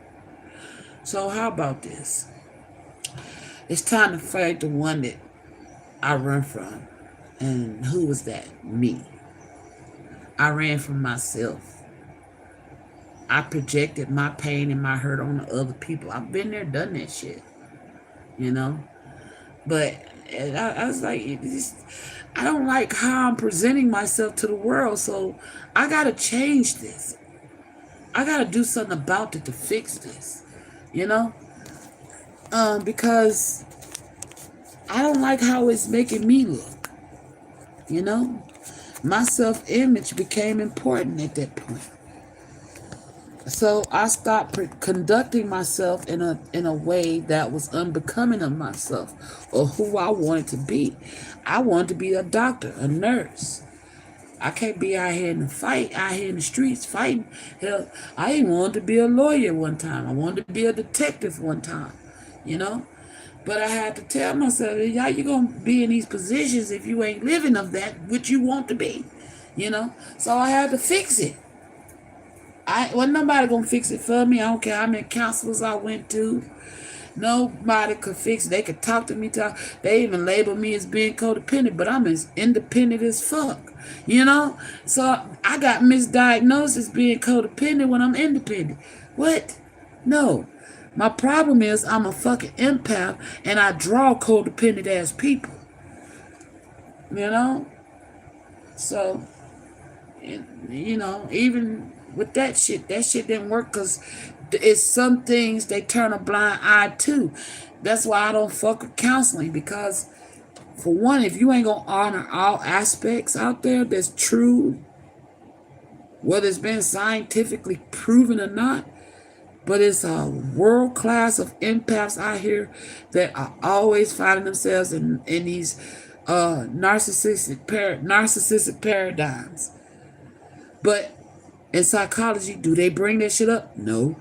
So how about this? It's time to fight the one that I run from. And who was that? Me. I ran from myself. I projected my pain and my hurt on the other people. I've been there, done that shit. You know? But I was like, I don't like how I'm presenting myself to the world, so I got to change this. I got to do something about it to fix this, you know? Because I don't like how it's making me look, you know? My self-image became important at that point. So I stopped conducting myself in a way that was unbecoming of myself or who I wanted to be. I wanted to be a doctor, a nurse. I can't be out here in the fight, out here in the streets fighting. Hell, I even wanted to be a lawyer one time. I wanted to be a detective one time, you know? But I had to tell myself, how you going to be in these positions if you ain't living of that which you want to be, you know? So I had to fix it. Wasn't nobody gonna fix it for me. I don't care how many counselors I went to. Nobody could fix it. They could talk to me. They even label me as being codependent, but I'm as independent as fuck. You know? So I got misdiagnosed as being codependent when I'm independent. What? No. My problem is I'm a fucking empath and I draw codependent ass people. You know? So, you know, even with that shit didn't work because it's some things they turn a blind eye to. That's why I don't fuck with counseling, because for one, if you ain't gonna honor all aspects out there that's true, whether it's been scientifically proven or not, but it's a world class of empaths out here that are always finding themselves in these narcissistic paradigms. But in psychology, do they bring that shit up? No.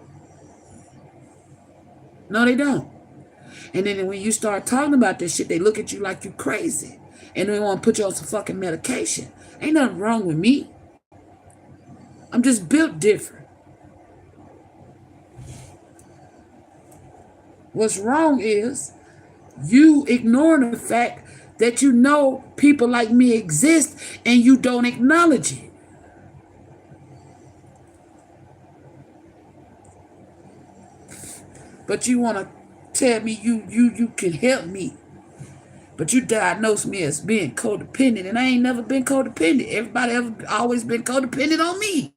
No, they don't. And then when you start talking about this shit, they look at you like you crazy. And they want to put you on some fucking medication. Ain't nothing wrong with me. I'm just built different. What's wrong is you ignoring the fact that you know people like me exist and you don't acknowledge it. But you want to tell me you can help me. But you diagnosed me as being codependent, and I ain't never been codependent. Everybody ever always been codependent on me.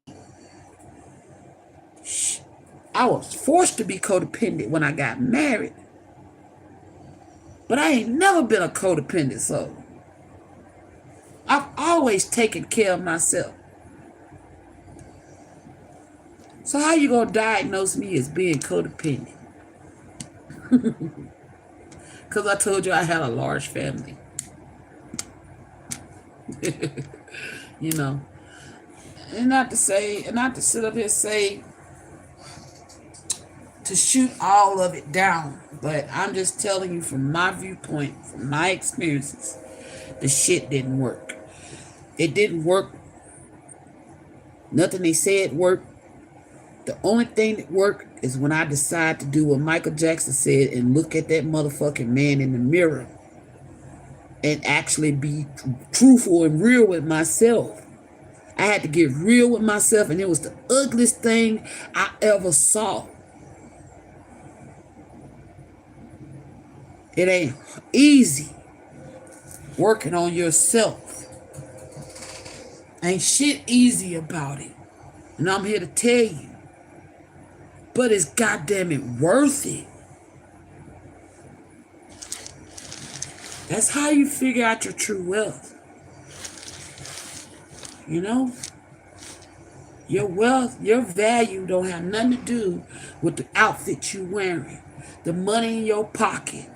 I was forced to be codependent when I got married. But I ain't never been a codependent soul. I've always taken care of myself. So how you gonna diagnose me as being codependent? Because I told you I had a large family. You know. And not to sit up here and say to shoot all of it down. But I'm just telling you from my viewpoint, from my experiences, the shit didn't work. It didn't work. Nothing they said worked. The only thing that worked is when I decided to do what Michael Jackson said and look at that motherfucking man in the mirror and actually be truthful and real with myself. I had to get real with myself, and it was the ugliest thing I ever saw. It ain't easy working on yourself. Ain't shit easy about it. And I'm here to tell you. But it's goddamn it worth it. That's how you figure out your true wealth. You know? Your wealth, your value don't have nothing to do with the outfit you wearing, the money in your pocket.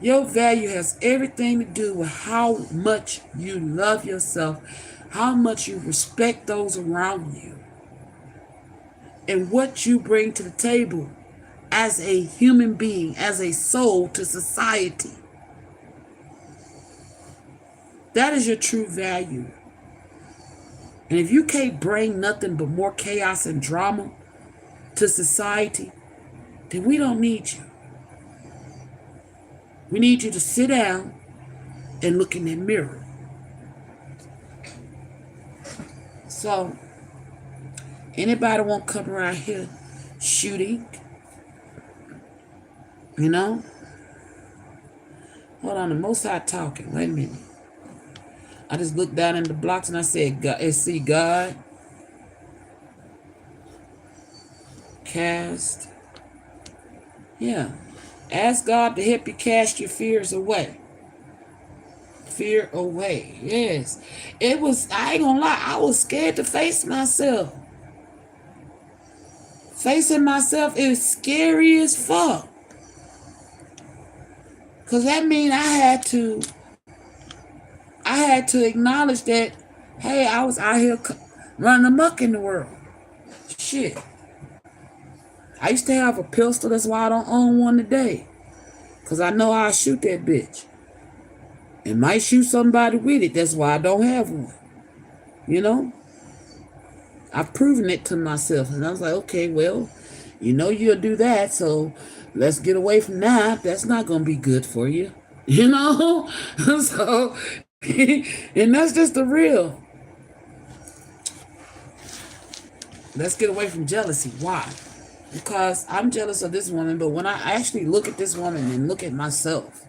Your value has everything to do with how much you love yourself, how much you respect those around you, and what you bring to the table as a human being, as a soul to society. That is your true value. And if you can't bring nothing but more chaos and drama to society, then we don't need you. We need you to sit down and look in that mirror. So, anybody want to come around here shooting? You know? Hold on, the Most High talking. Wait a minute. I just looked down in the blocks and I said, God, see God, cast. Yeah. Ask God to help you cast your fears away. Fear away. Yes. It was, I ain't gonna lie, I was scared to face myself. Facing myself is scary as fuck. Because that means I had to acknowledge that, hey, I was out here running amok in the world. Shit. I used to have a pistol. That's why I don't own one today. Because I know I'll shoot that bitch. And might shoot somebody with it. That's why I don't have one. You know? I've proven it to myself. And I was like, okay, well, you know you'll do that. So let's get away from that. That's not going to be good for you. You know? So, and that's just the real. Let's get away from jealousy. Why? Because I'm jealous of this woman, but when I actually look at this woman and look at myself,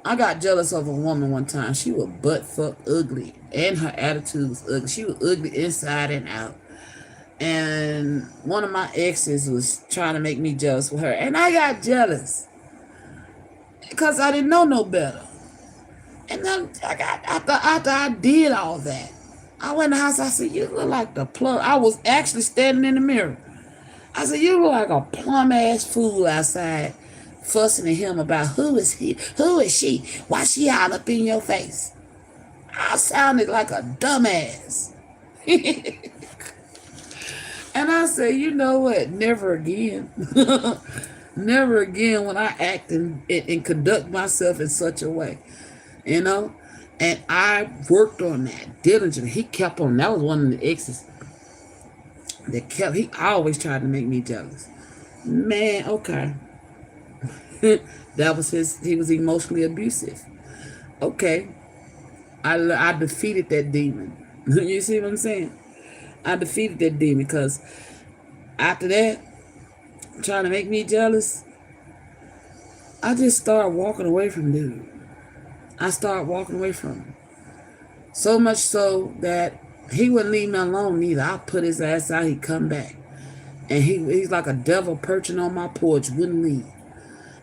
I got jealous of a woman one time. She was butt fuck ugly, and her attitude was ugly. She was ugly inside and out. And one of my exes was trying to make me jealous with her, and I got jealous because I didn't know no better. And then after I did all that, I went in the house. I said, "You look like the plum." I was actually standing in the mirror. I said, "You look like a plum-ass fool outside fussing at him about who is he, who is she, why she all up in your face." I sounded like a dumbass. And I said, you know what? Never again. Never again when I act and conduct myself in such a way. You know? And I worked on that diligently. He kept on. That was one of the exes. He always tried to make me jealous. Man, okay. That was he was emotionally abusive. Okay. I defeated that demon. You see what I'm saying? I defeated that demon because after that, trying to make me jealous, I just started walking away from dude. I started walking away from him. So much so that he wouldn't leave me alone either. I put his ass out, he'd come back. And he's like a devil perching on my porch, wouldn't leave.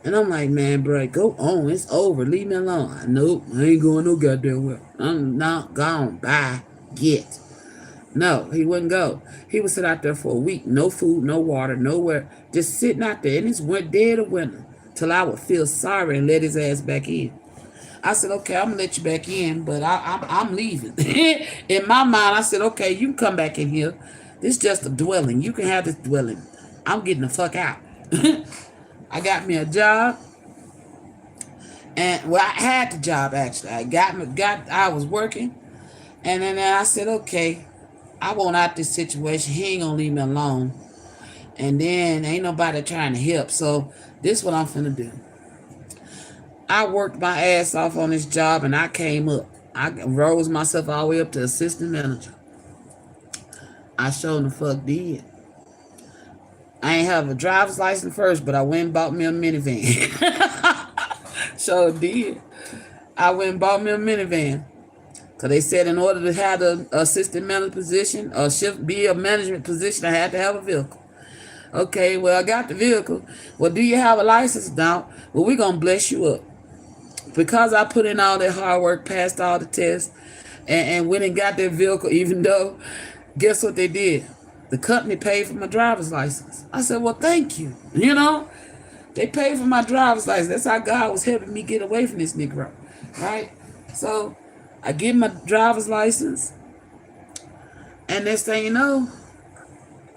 And I'm like, man, bro, go on. It's over. Leave me alone. Nope, I ain't going no goddamn well. I'm not gone. Bye. Get. No, he wouldn't go. He would sit out there for a week. No food, no water, nowhere. Just sitting out there. And it's dead of winter. Till I would feel sorry and let his ass back in. I said, okay, I'm going to let you back in, but I'm leaving. In my mind, I said, okay, you can come back in here. This is just a dwelling. You can have this dwelling. I'm getting the fuck out. I got me a job. And, well, I had the job, actually. I was working. And then I said, okay, I want out this situation. He ain't going to leave me alone. And then ain't nobody trying to help. So this is what I'm finna do. I worked my ass off on this job and I came up. I rose myself all the way up to assistant manager. I sure the fuck did. I ain't have a driver's license first, but I went and bought me a minivan. Sure did. I went and bought me a minivan. Because they said in order to have the assistant manager position or be a management position, I had to have a vehicle. Okay, well, I got the vehicle. Well, do you have a license? No. Well, we're going to bless you up. Because I put in all that hard work, passed all the tests, and went and got that vehicle, even though, guess what they did? The company paid for my driver's license. I said, well, thank you. You know, They paid for my driver's license. That's how God was helping me get away from this Negro, right? So I get my driver's license, and next thing you know,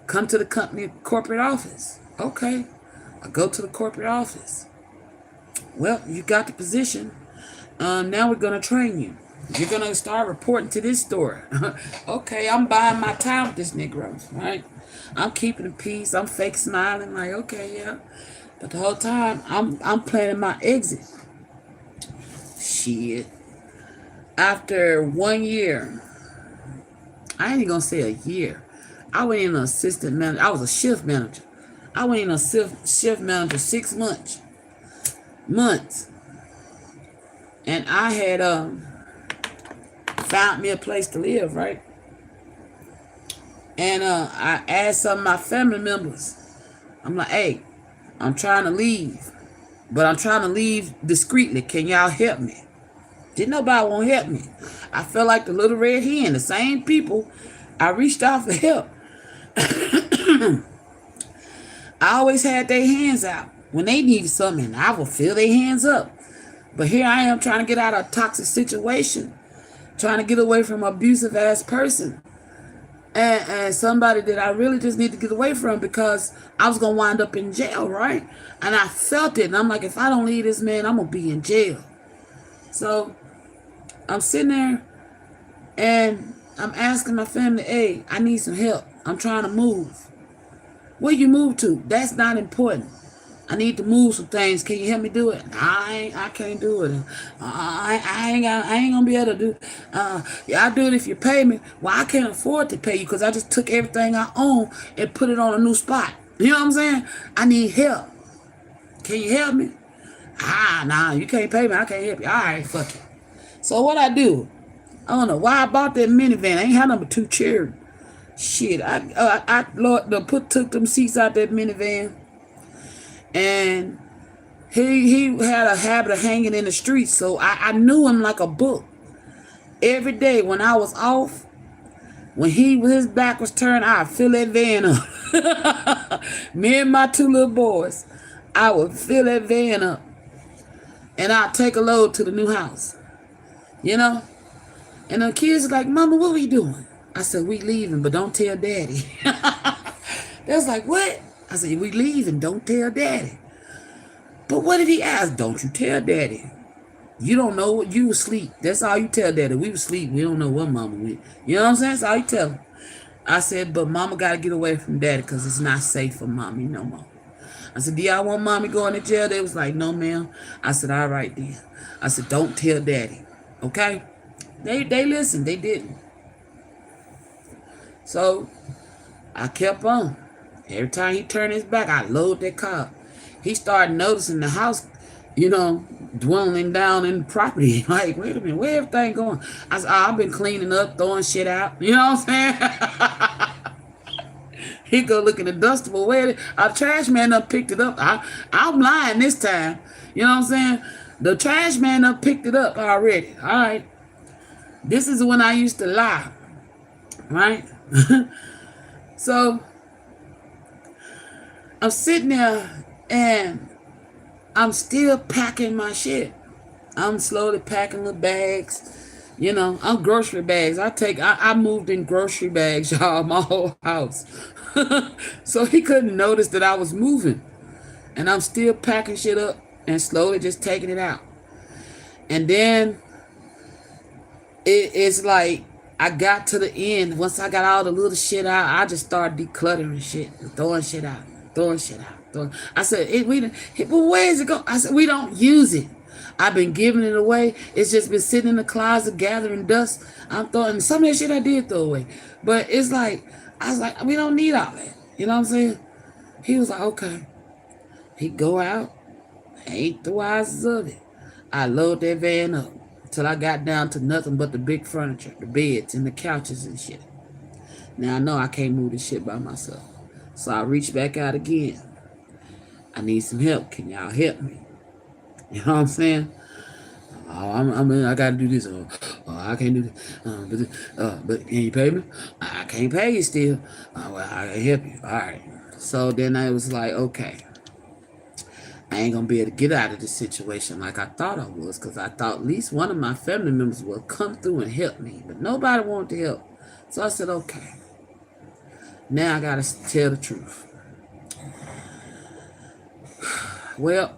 come to the company corporate office. Okay, I go to the corporate office. Well, you got the position. Now we're gonna train you. You're gonna start reporting to this store. Okay, I'm buying my time with this Negro, right? I'm keeping the peace. I'm fake smiling, like, okay, yeah. But the whole time, I'm planning my exit. Shit. After 1 year, I ain't even gonna say a year. I went in an assistant manager. I was a shift manager. I went in a shift manager 6 months. And I had found me a place to live, right? And I asked some of my family members. I'm like, hey, I'm trying to leave, but I'm trying to leave discreetly. Can y'all help me? Didn't nobody want to help me. I felt like the little red hen. The same people I reached out for help. I always had their hands out when they needed something. I would fill their hands up. But here I am trying to get out of a toxic situation, trying to get away from an abusive ass person. And somebody that I really just need to get away from because I was going to wind up in jail, right? And I felt it. And I'm like, if I don't leave this man, I'm going to be in jail. So I'm sitting there and I'm asking my family, hey, I need some help. I'm trying to move. Where you move to? That's not important. I need to move some things. Can you help me do it? I can't do it. I ain't gonna be able to do. Yeah, I'll do it if you pay me. Well, I can't afford to pay you because I just took everything I own and put it on a new spot. You know what I'm saying? I need help. Can you help me? Nah, you can't pay me. I can't help you. All right, fuck it. So what I do? I don't know why I bought that minivan. I ain't had number 2 chair. Shit, took them seats out that minivan. And he had a habit of hanging in the streets, so I knew him like a book. Every day when I was off, when his back was turned, I'd fill that van up. Me and my 2 little boys, I would fill that van up. And I'd take a load to the new house. You know? And the kids are like, Mama, what we doing? I said, we leaving, but don't tell Daddy. They was like, what? I said, we leaving, don't tell Daddy. But what did he ask? Don't you tell Daddy. You don't know what you was asleep. That's all you tell Daddy. We was asleep. We don't know what Mama went. You know what I'm saying? That's all you tell him. I said, but Mama got to get away from Daddy because it's not safe for Mommy no more. I said, do y'all want Mommy going to jail? They was like, no, ma'am. I said, all right, then. I said, don't tell Daddy. Okay? They listened. They didn't. So I kept on. Every time he turned his back, I load that car. He started noticing the house, dwindling down in the property. Like, wait a minute, where everything going? I said, I've been cleaning up, throwing shit out. You know what I'm saying? He go look in the duster, where our trash man up picked it up. I'm lying this time. You know what I'm saying? The trash man up picked it up already. All right. This is when I used to lie. Right? So I'm sitting there and I'm still packing my shit. I'm slowly packing the bags. I'm grocery bags. I moved in grocery bags, y'all, my whole house. So he couldn't notice that I was moving. And I'm still packing shit up and slowly just taking it out. And then it's like I got to the end. Once I got all the little shit out, I just started decluttering shit, throwing shit out. I said, but where is it going? I said, we don't use it. I've been giving it away. It's just been sitting in the closet gathering dust. I'm throwing some of that shit I did throw away. But it's like, I was like, we don't need all that. You know what I'm saying? He was like, okay. He'd go out, ain't the wisest of it. I load that van up till I got down to nothing but the big furniture, the beds and the couches and shit. Now I know I can't move this shit by myself. So I reached back out again. I need some help. Can y'all help me? You know what I'm saying? I gotta do this. I can't do this. But can you pay me? I can't pay you still. Well, I can help you. All right. So then I was like, okay. I ain't gonna be able to get out of this situation like I thought I was, because I thought at least one of my family members would come through and help me, but nobody wanted to help. So I said, okay, now I gotta tell the truth. Well,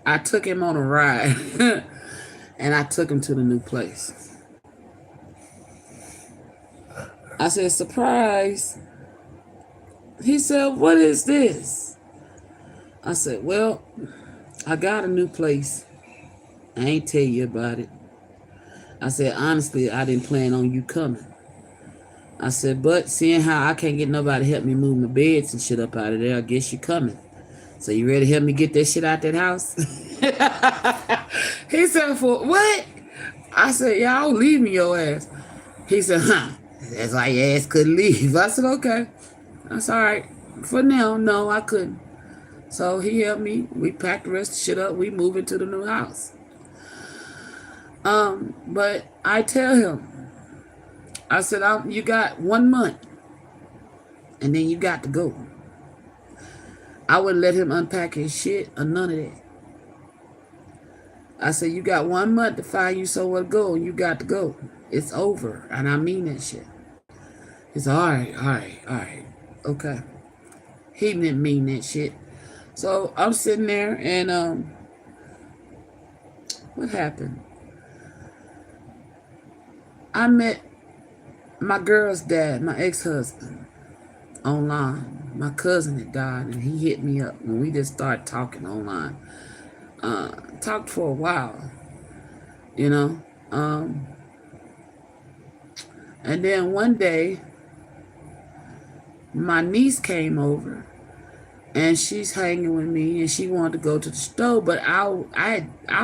I took him on a ride and I took him to the new place. I said, surprise. He said, what is this? I said, well, I got a new place. I ain't tell you about it. I said, honestly, I didn't plan on you coming. I said, but seeing how I can't get nobody to help me move my beds and shit up out of there, I guess you're coming. So you ready to help me get that shit out that house? He said, for what? I said, y'all leave me your ass. He said, that's why your ass couldn't leave. I said, okay. That's all right. For now, no, I couldn't. So he helped me. We packed the rest of the shit up. We moved into the new house. But I tell him, I said, you got 1 month, and then you got to go. I wouldn't let him unpack his shit or none of that. I said, you got 1 month to find you somewhere to go, and you got to go. It's over, and I mean that shit. He said, all right, okay. He didn't mean that shit. So I'm sitting there, and what happened? I met my girl's dad, my ex-husband, online. My cousin had died, and he hit me up, and we just started talking online. Talked for a while, you know. And then one day, my niece came over, and she's hanging with me, and she wanted to go to the store, but I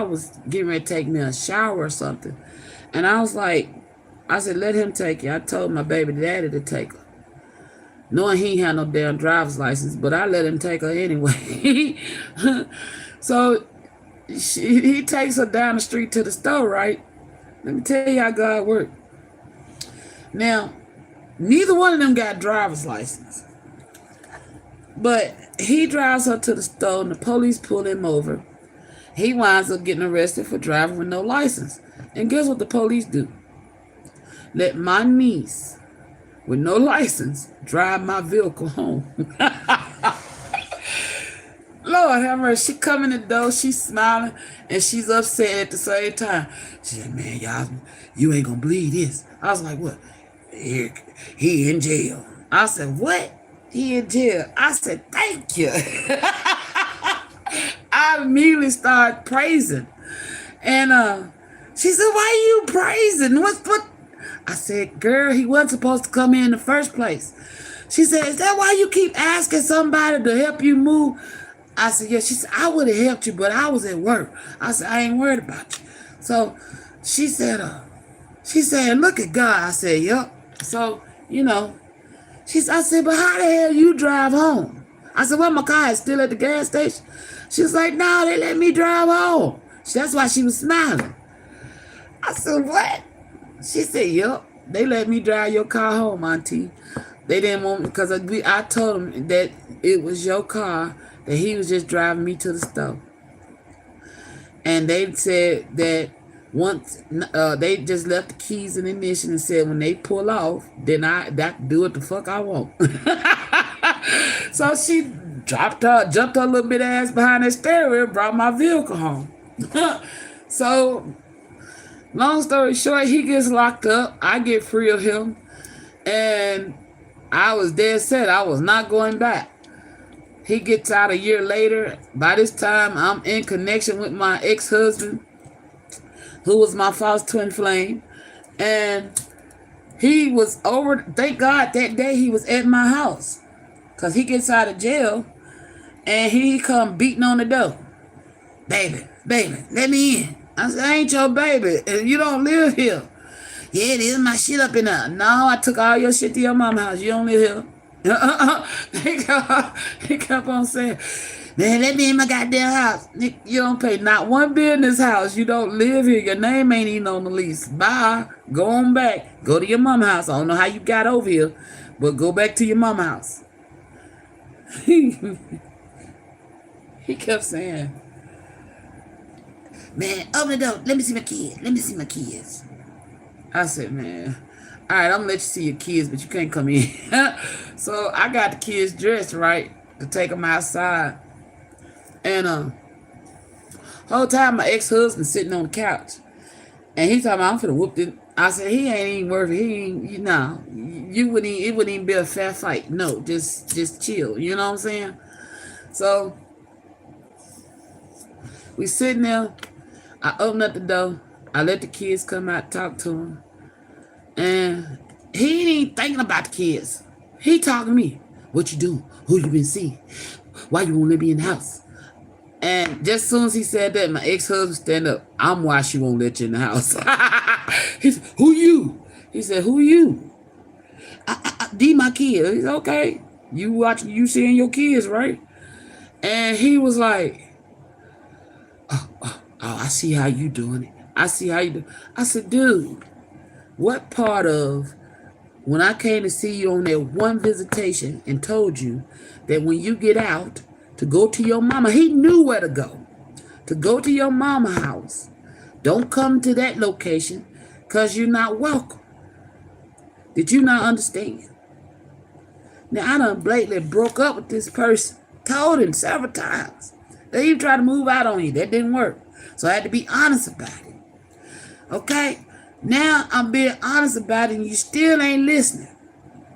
was getting ready to take me a shower or something, and I was like, I said, let him take you. I told my baby daddy to take her, knowing he ain't had no damn driver's license, but I let him take her anyway. So he takes her down the street to the store, right? Let me tell you how God worked. Now, neither one of them got driver's license, but he drives her to the store, and the police pull him over. He winds up getting arrested for driving with no license. And guess what the police do? Let my niece with no license drive my vehicle home. Lord have mercy. She come in the door, she's smiling, and she's upset at the same time. She said, man, y'all, you ain't gonna believe this. I was like, what? He in jail. I said, what? He in jail. I said, thank you. I immediately started praising. And she said, why you praising? What? I said, girl, he wasn't supposed to come in the first place. She said, is that why you keep asking somebody to help you move? I said, yeah. She said, I would have helped you, but I was at work. I said, I ain't worried about you. So she said, look at God. I said, yep. So, you know, I said, but how the hell you drive home? I said, well, my car is still at the gas station. She was like, no, they let me drive home. That's why she was smiling. I said, what? She said, yep, they let me drive your car home, Auntie. They didn't want me, because I told them that it was your car, that he was just driving me to the store. And they said that once, they just left the keys in the ignition and said when they pull off, then I do what the fuck I want. So she jumped her little bit ass behind that stereo and brought my vehicle home. So, long story short, he gets locked up. I get free of him. And I was dead set. I was not going back. He gets out a year later. By this time, I'm in connection with my ex-husband, who was my false twin flame. And he was over, thank God, that day he was at my house. Because he gets out of jail, and he come beating on the door. Baby, let me in. I said, I ain't your baby. You don't live here. Yeah, it is my shit up in there. No, I took all your shit to your mama's house. You don't live here. He kept on saying, man, let me in my goddamn house. You don't pay not one bill in this house. You don't live here. Your name ain't even on the lease. Bye. Go on back. Go to your mama's house. I don't know how you got over here, but go back to your mama's house. He kept saying, man, open the door. Let me see my kids. Let me see my kids. I said, man, all right, I'm gonna let you see your kids, but you can't come in. So I got the kids dressed right to take them outside. And whole time my ex-husband sitting on the couch. And he talking about, I'm finna whoop this. I said, he ain't even worth it. He ain't, it wouldn't even be a fair fight. No, just chill. You know what I'm saying? So we sitting there. I open up the door. I let the kids come out, talk to him. And he ain't even thinking about the kids. He talking to me. What you doing? Who you been seeing? Why you won't let me in the house? And just as soon as he said that, my ex-husband stand up. I'm why she won't let you in the house. He said, who you? He said, who you? D my kid. He's okay. You seeing your kids, right? And he was like, oh, I see how you doing it. I see how you do. I said, dude, what part of when I came to see you on that one visitation and told you that when you get out to go to your mama, he knew where to go to your mama house. Don't come to that location because you're not welcome. Did you not understand? Now, I done blatantly broke up with this person. Told him several times. They even tried to move out on you. That didn't work. So I had to be honest about it. Okay? Now I'm being honest about it and you still ain't listening.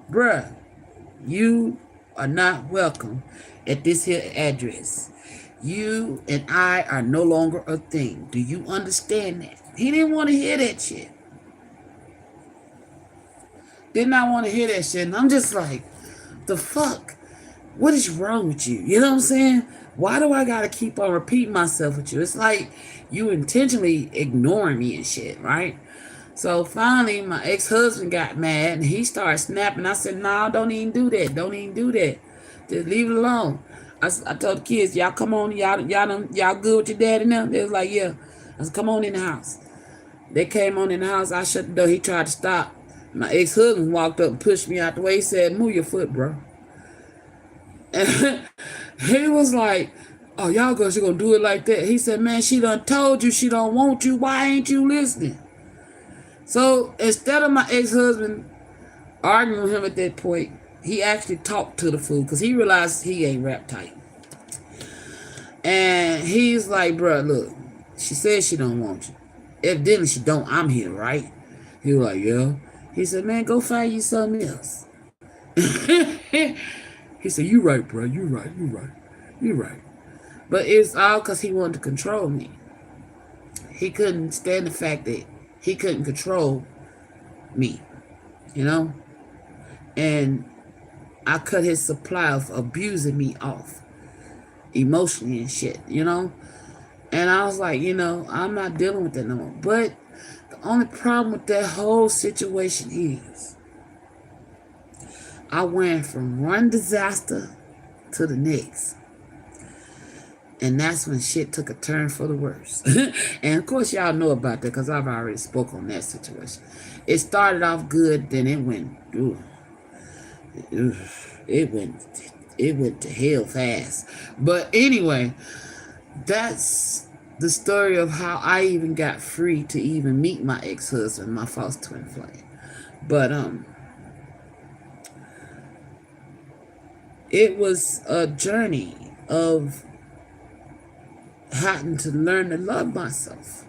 Bruh, you are not welcome at this here address. You and I are no longer a thing. Do you understand that? He didn't want to hear that shit. Did not want to hear that shit. And I'm just like, the fuck? What is wrong with you? You know what I'm saying? Why do I gotta keep on repeating myself with you? It's like you intentionally ignoring me and shit, right? So finally, my ex-husband got mad and he started snapping. I said, no, don't even do that. Don't even do that. Just leave it alone. I told the kids, y'all come on, y'all good with your dad and them? They was like, yeah. I said, come on in the house. They came on in the house. I shut the door. He tried to stop. My ex-husband walked up and pushed me out the way. He said, move your foot, bro. And he was like, oh, y'all girls, you gonna do it like that? He said, man, she done told you she don't want you. Why ain't you listening? So instead of my ex-husband arguing with him at that point, he actually talked to the fool because he realized he ain't rap tight. And he's like, bro, look, she said she don't want you. Evidently she don't. I'm here, right? He was like, yeah. He said, man, go find you something else. He said, you right, bro. You right. But it's all because he wanted to control me. He couldn't stand the fact that he couldn't control me, you know? And I cut his supply of abusing me off emotionally and shit, you know? And I was like, I'm not dealing with that no more. But the only problem with that whole situation is I went from one disaster to the next. And that's when shit took a turn for the worse. And of course y'all know about that because I've already spoke on that situation. It started off good, then it went, it went to hell fast. But anyway, that's the story of how I even got free to even meet my ex-husband, my false twin flame. But it was a journey of having to learn to love myself.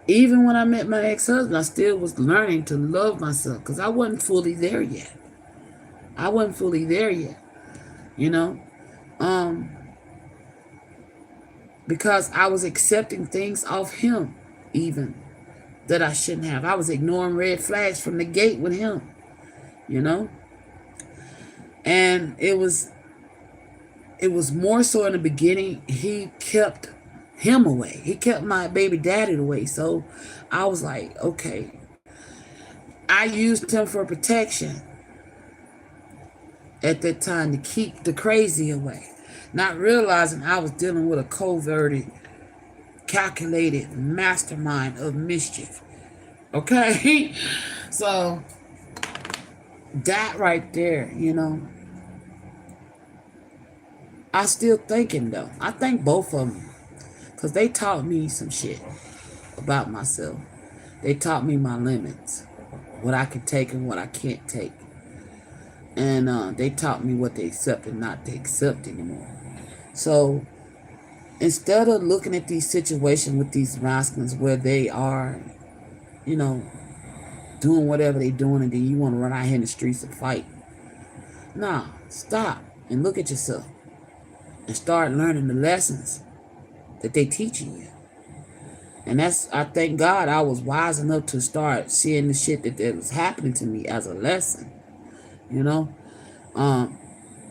Even when I met my ex-husband, I still was learning to love myself because I wasn't fully there yet. Because I was accepting things off him even that I shouldn't have. I was ignoring red flags from the gate with him, and it was more so in the beginning. He kept him away. He kept my baby daddy away. So I was like, okay. I used him for protection at that time to keep the crazy away. Not realizing I was dealing with a coverted, calculated mastermind of mischief. Okay? So that right there, I still thinking though. I thank both of them because they taught me some shit about myself. They taught me my limits, what I can take and what I can't take. And they taught me what to accept and not to accept anymore. So instead of looking at these situations with these masculines where they are, you know, doing whatever they doing and then you want to run out here in the streets and fight. Nah, stop and look at yourself and start learning the lessons that they teaching you. And that's, I thank God I was wise enough to start seeing the shit that was happening to me as a lesson, you know,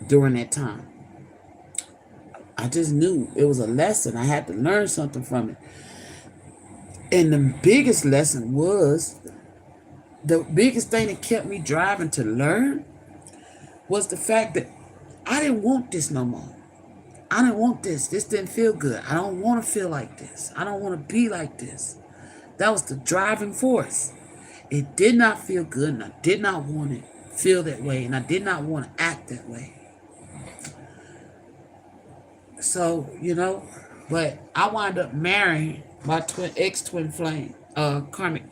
during that time. I just knew it was a lesson. I had to learn something from it. And the biggest lesson was, the biggest thing that kept me driving to learn was the fact that I didn't want this no more. I didn't want this. This didn't feel good. I don't want to feel like this. I don't want to be like this. That was the driving force. It did not feel good, and I did not want to feel that way, and I did not want to act that way. So, you know, but I wound up marrying my ex-twin flame, karmic,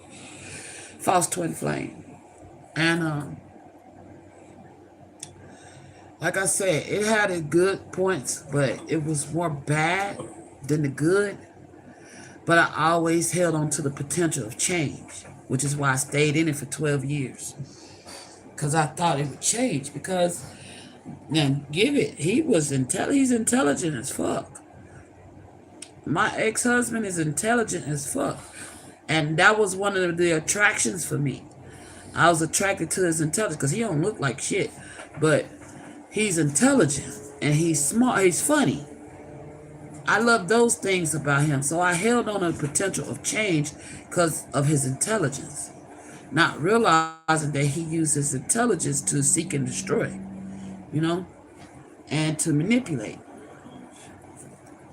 false twin flame. And like I said, it had its good points, but it was more bad than the good. But I always held on to the potential of change, which is why I stayed in it for 12 years. Because I thought it would change. Because, now, give it, he's intelligent as fuck. My ex-husband is intelligent as fuck. And that was one of the attractions for me. I was attracted to his intelligence because he don't look like shit. But he's intelligent and he's smart. He's funny. I love those things about him. So I held on to the potential of change because of his intelligence. Not realizing that he used his intelligence to seek and destroy, you know, and to manipulate.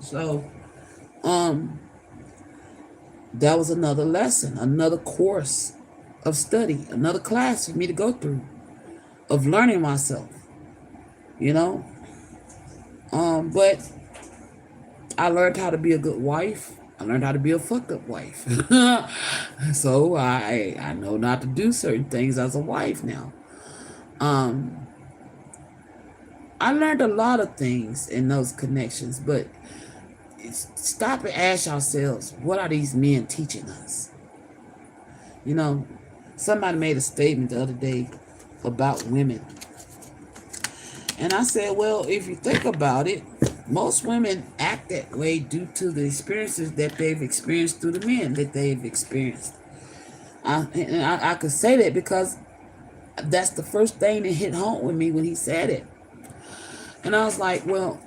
So, that was another lesson, another course of study, another class for me to go through of learning myself, you know. But I learned how to be a good wife. I learned how to be a fucked up wife. So I know not to do certain things as a wife now. I learned a lot of things in those connections, but stop and ask yourselves, what are these men teaching us? You know, somebody made a statement the other day about women. And I said, well, if you think about it, most women act that way due to the experiences that they've experienced through the men that they've experienced. I could say that because that's the first thing that hit home with me when he said it. And I was like, well,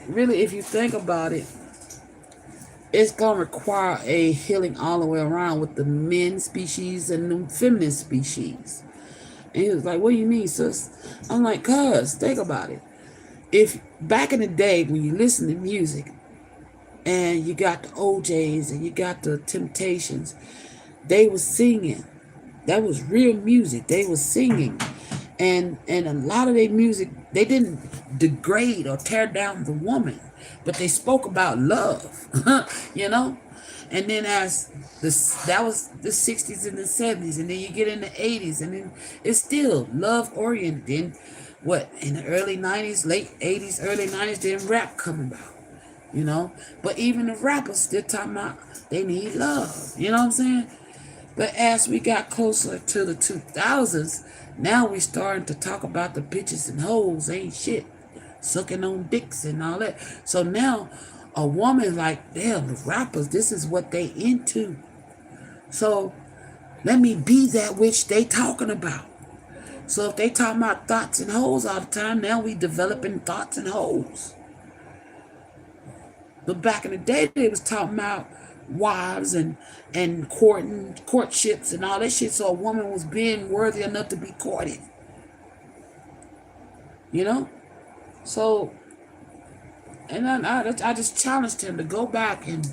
really, if you think about it, it's going to require a healing all the way around with the men species and the feminine species. And he was like, what do you mean, sis? I'm like, cuz, think about it. If back in the day when you listen to music and you got the OJs and you got the Temptations, they were singing. That was real music. They were singing. And a lot of their music, they didn't degrade or tear down the woman, but they spoke about love, you know? And then as that was the 60s and the 70s, and then you get in the 80s, and then it's still love oriented. Then what, in the early 90s, late 80s, early 90s, then rap coming about, you know? But even the rappers still talking about they need love, you know what I'm saying? But as we got closer to the 2000s, now we starting to talk about the bitches and hoes ain't shit, sucking on dicks and all that. So now a woman like, damn, the rappers, this is what they into. So let me be that which they talking about. So if they talking about thoughts and hoes all the time, now we developing thoughts and hoes. But back in the day, they was talking about wives and courtships and all that shit. So a woman was being worthy enough to be courted. You know? So, and I just challenged him to go back and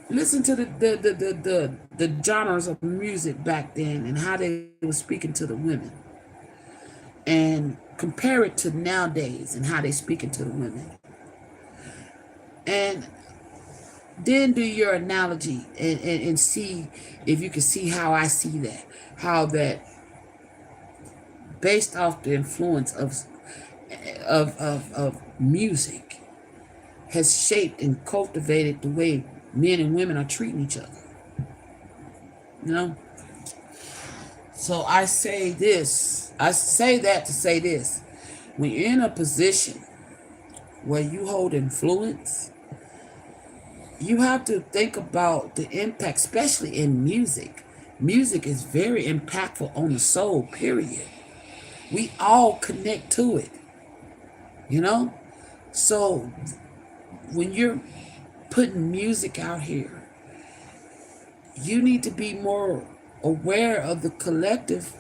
listen to the genres of music back then and how they were speaking to the women, and compare it to nowadays and how they speaking to the women. And then do your analogy and see if you can see how I see that. How that, based off the influence of music, has shaped and cultivated the way men and women are treating each other. You know? So I say this. I say that to say this. When you're in a position where you hold influence, you have to think about the impact, especially in music. Music is very impactful on the soul, period. We all connect to it, you know? So when you're putting music out here, you need to be more aware of the collective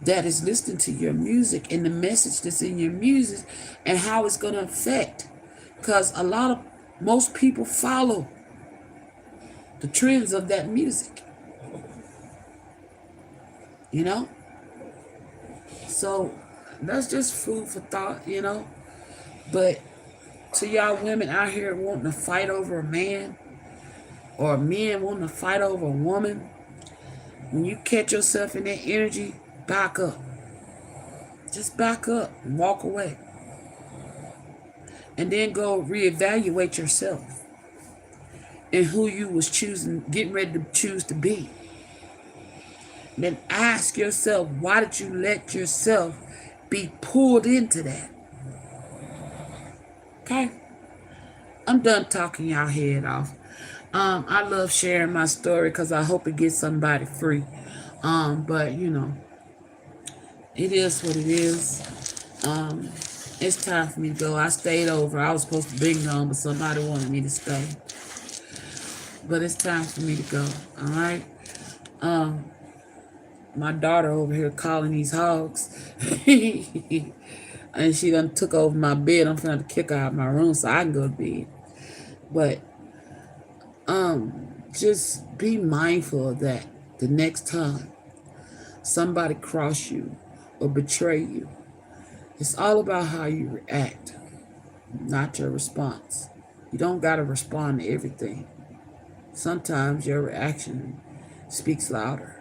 that is listening to your music and the message that's in your music and how it's going to affect. Because most people follow the trends of that music, you know? So that's just food for thought, you know? But to y'all women out here wanting to fight over a man, or men wanting to fight over a woman, when you catch yourself in that energy, back up. Just back up and walk away. And then go reevaluate yourself and who you was getting ready to choose to be. And then ask yourself, why did you let yourself be pulled into that? Okay? I'm done talking y'all head off. I love sharing my story because I hope it gets somebody free. But you know, it is what it is. It's time for me to go. I stayed over. I was supposed to be gone, but somebody wanted me to stay. But it's time for me to go. All right. My daughter over here calling these hogs, and she done took over my bed. I'm trying to kick her out of my room so I can go to bed. But just be mindful of that the next time somebody cross you or betray you. It's all about how you react, not your response. You don't got to respond to everything. Sometimes your reaction speaks louder.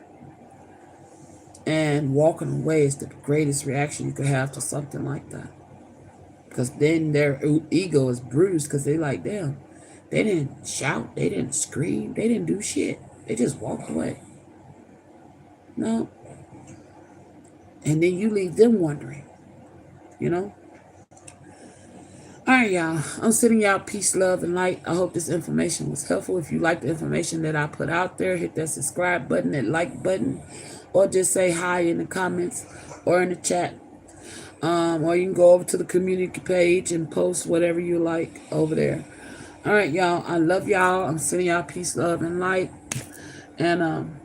And walking away is the greatest reaction you could have to something like that. Because then their ego is bruised because they like, damn, they didn't shout, they didn't scream, they didn't do shit. They just walked away. No. And then you leave them wondering, you know? All right, y'all. I'm sending y'all peace, love, and light. I hope this information was helpful. If you like the information that I put out there, hit that subscribe button, that like button, or just say hi in the comments or in the chat. Or you can go over to the community page and post whatever you like over there. All right, y'all. I love y'all. I'm sending y'all peace, love, and light. And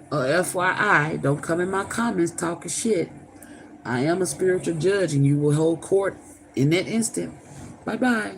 FYI, don't come in my comments talking shit. I am a spiritual judge, and you will hold court in that instant. Bye-bye.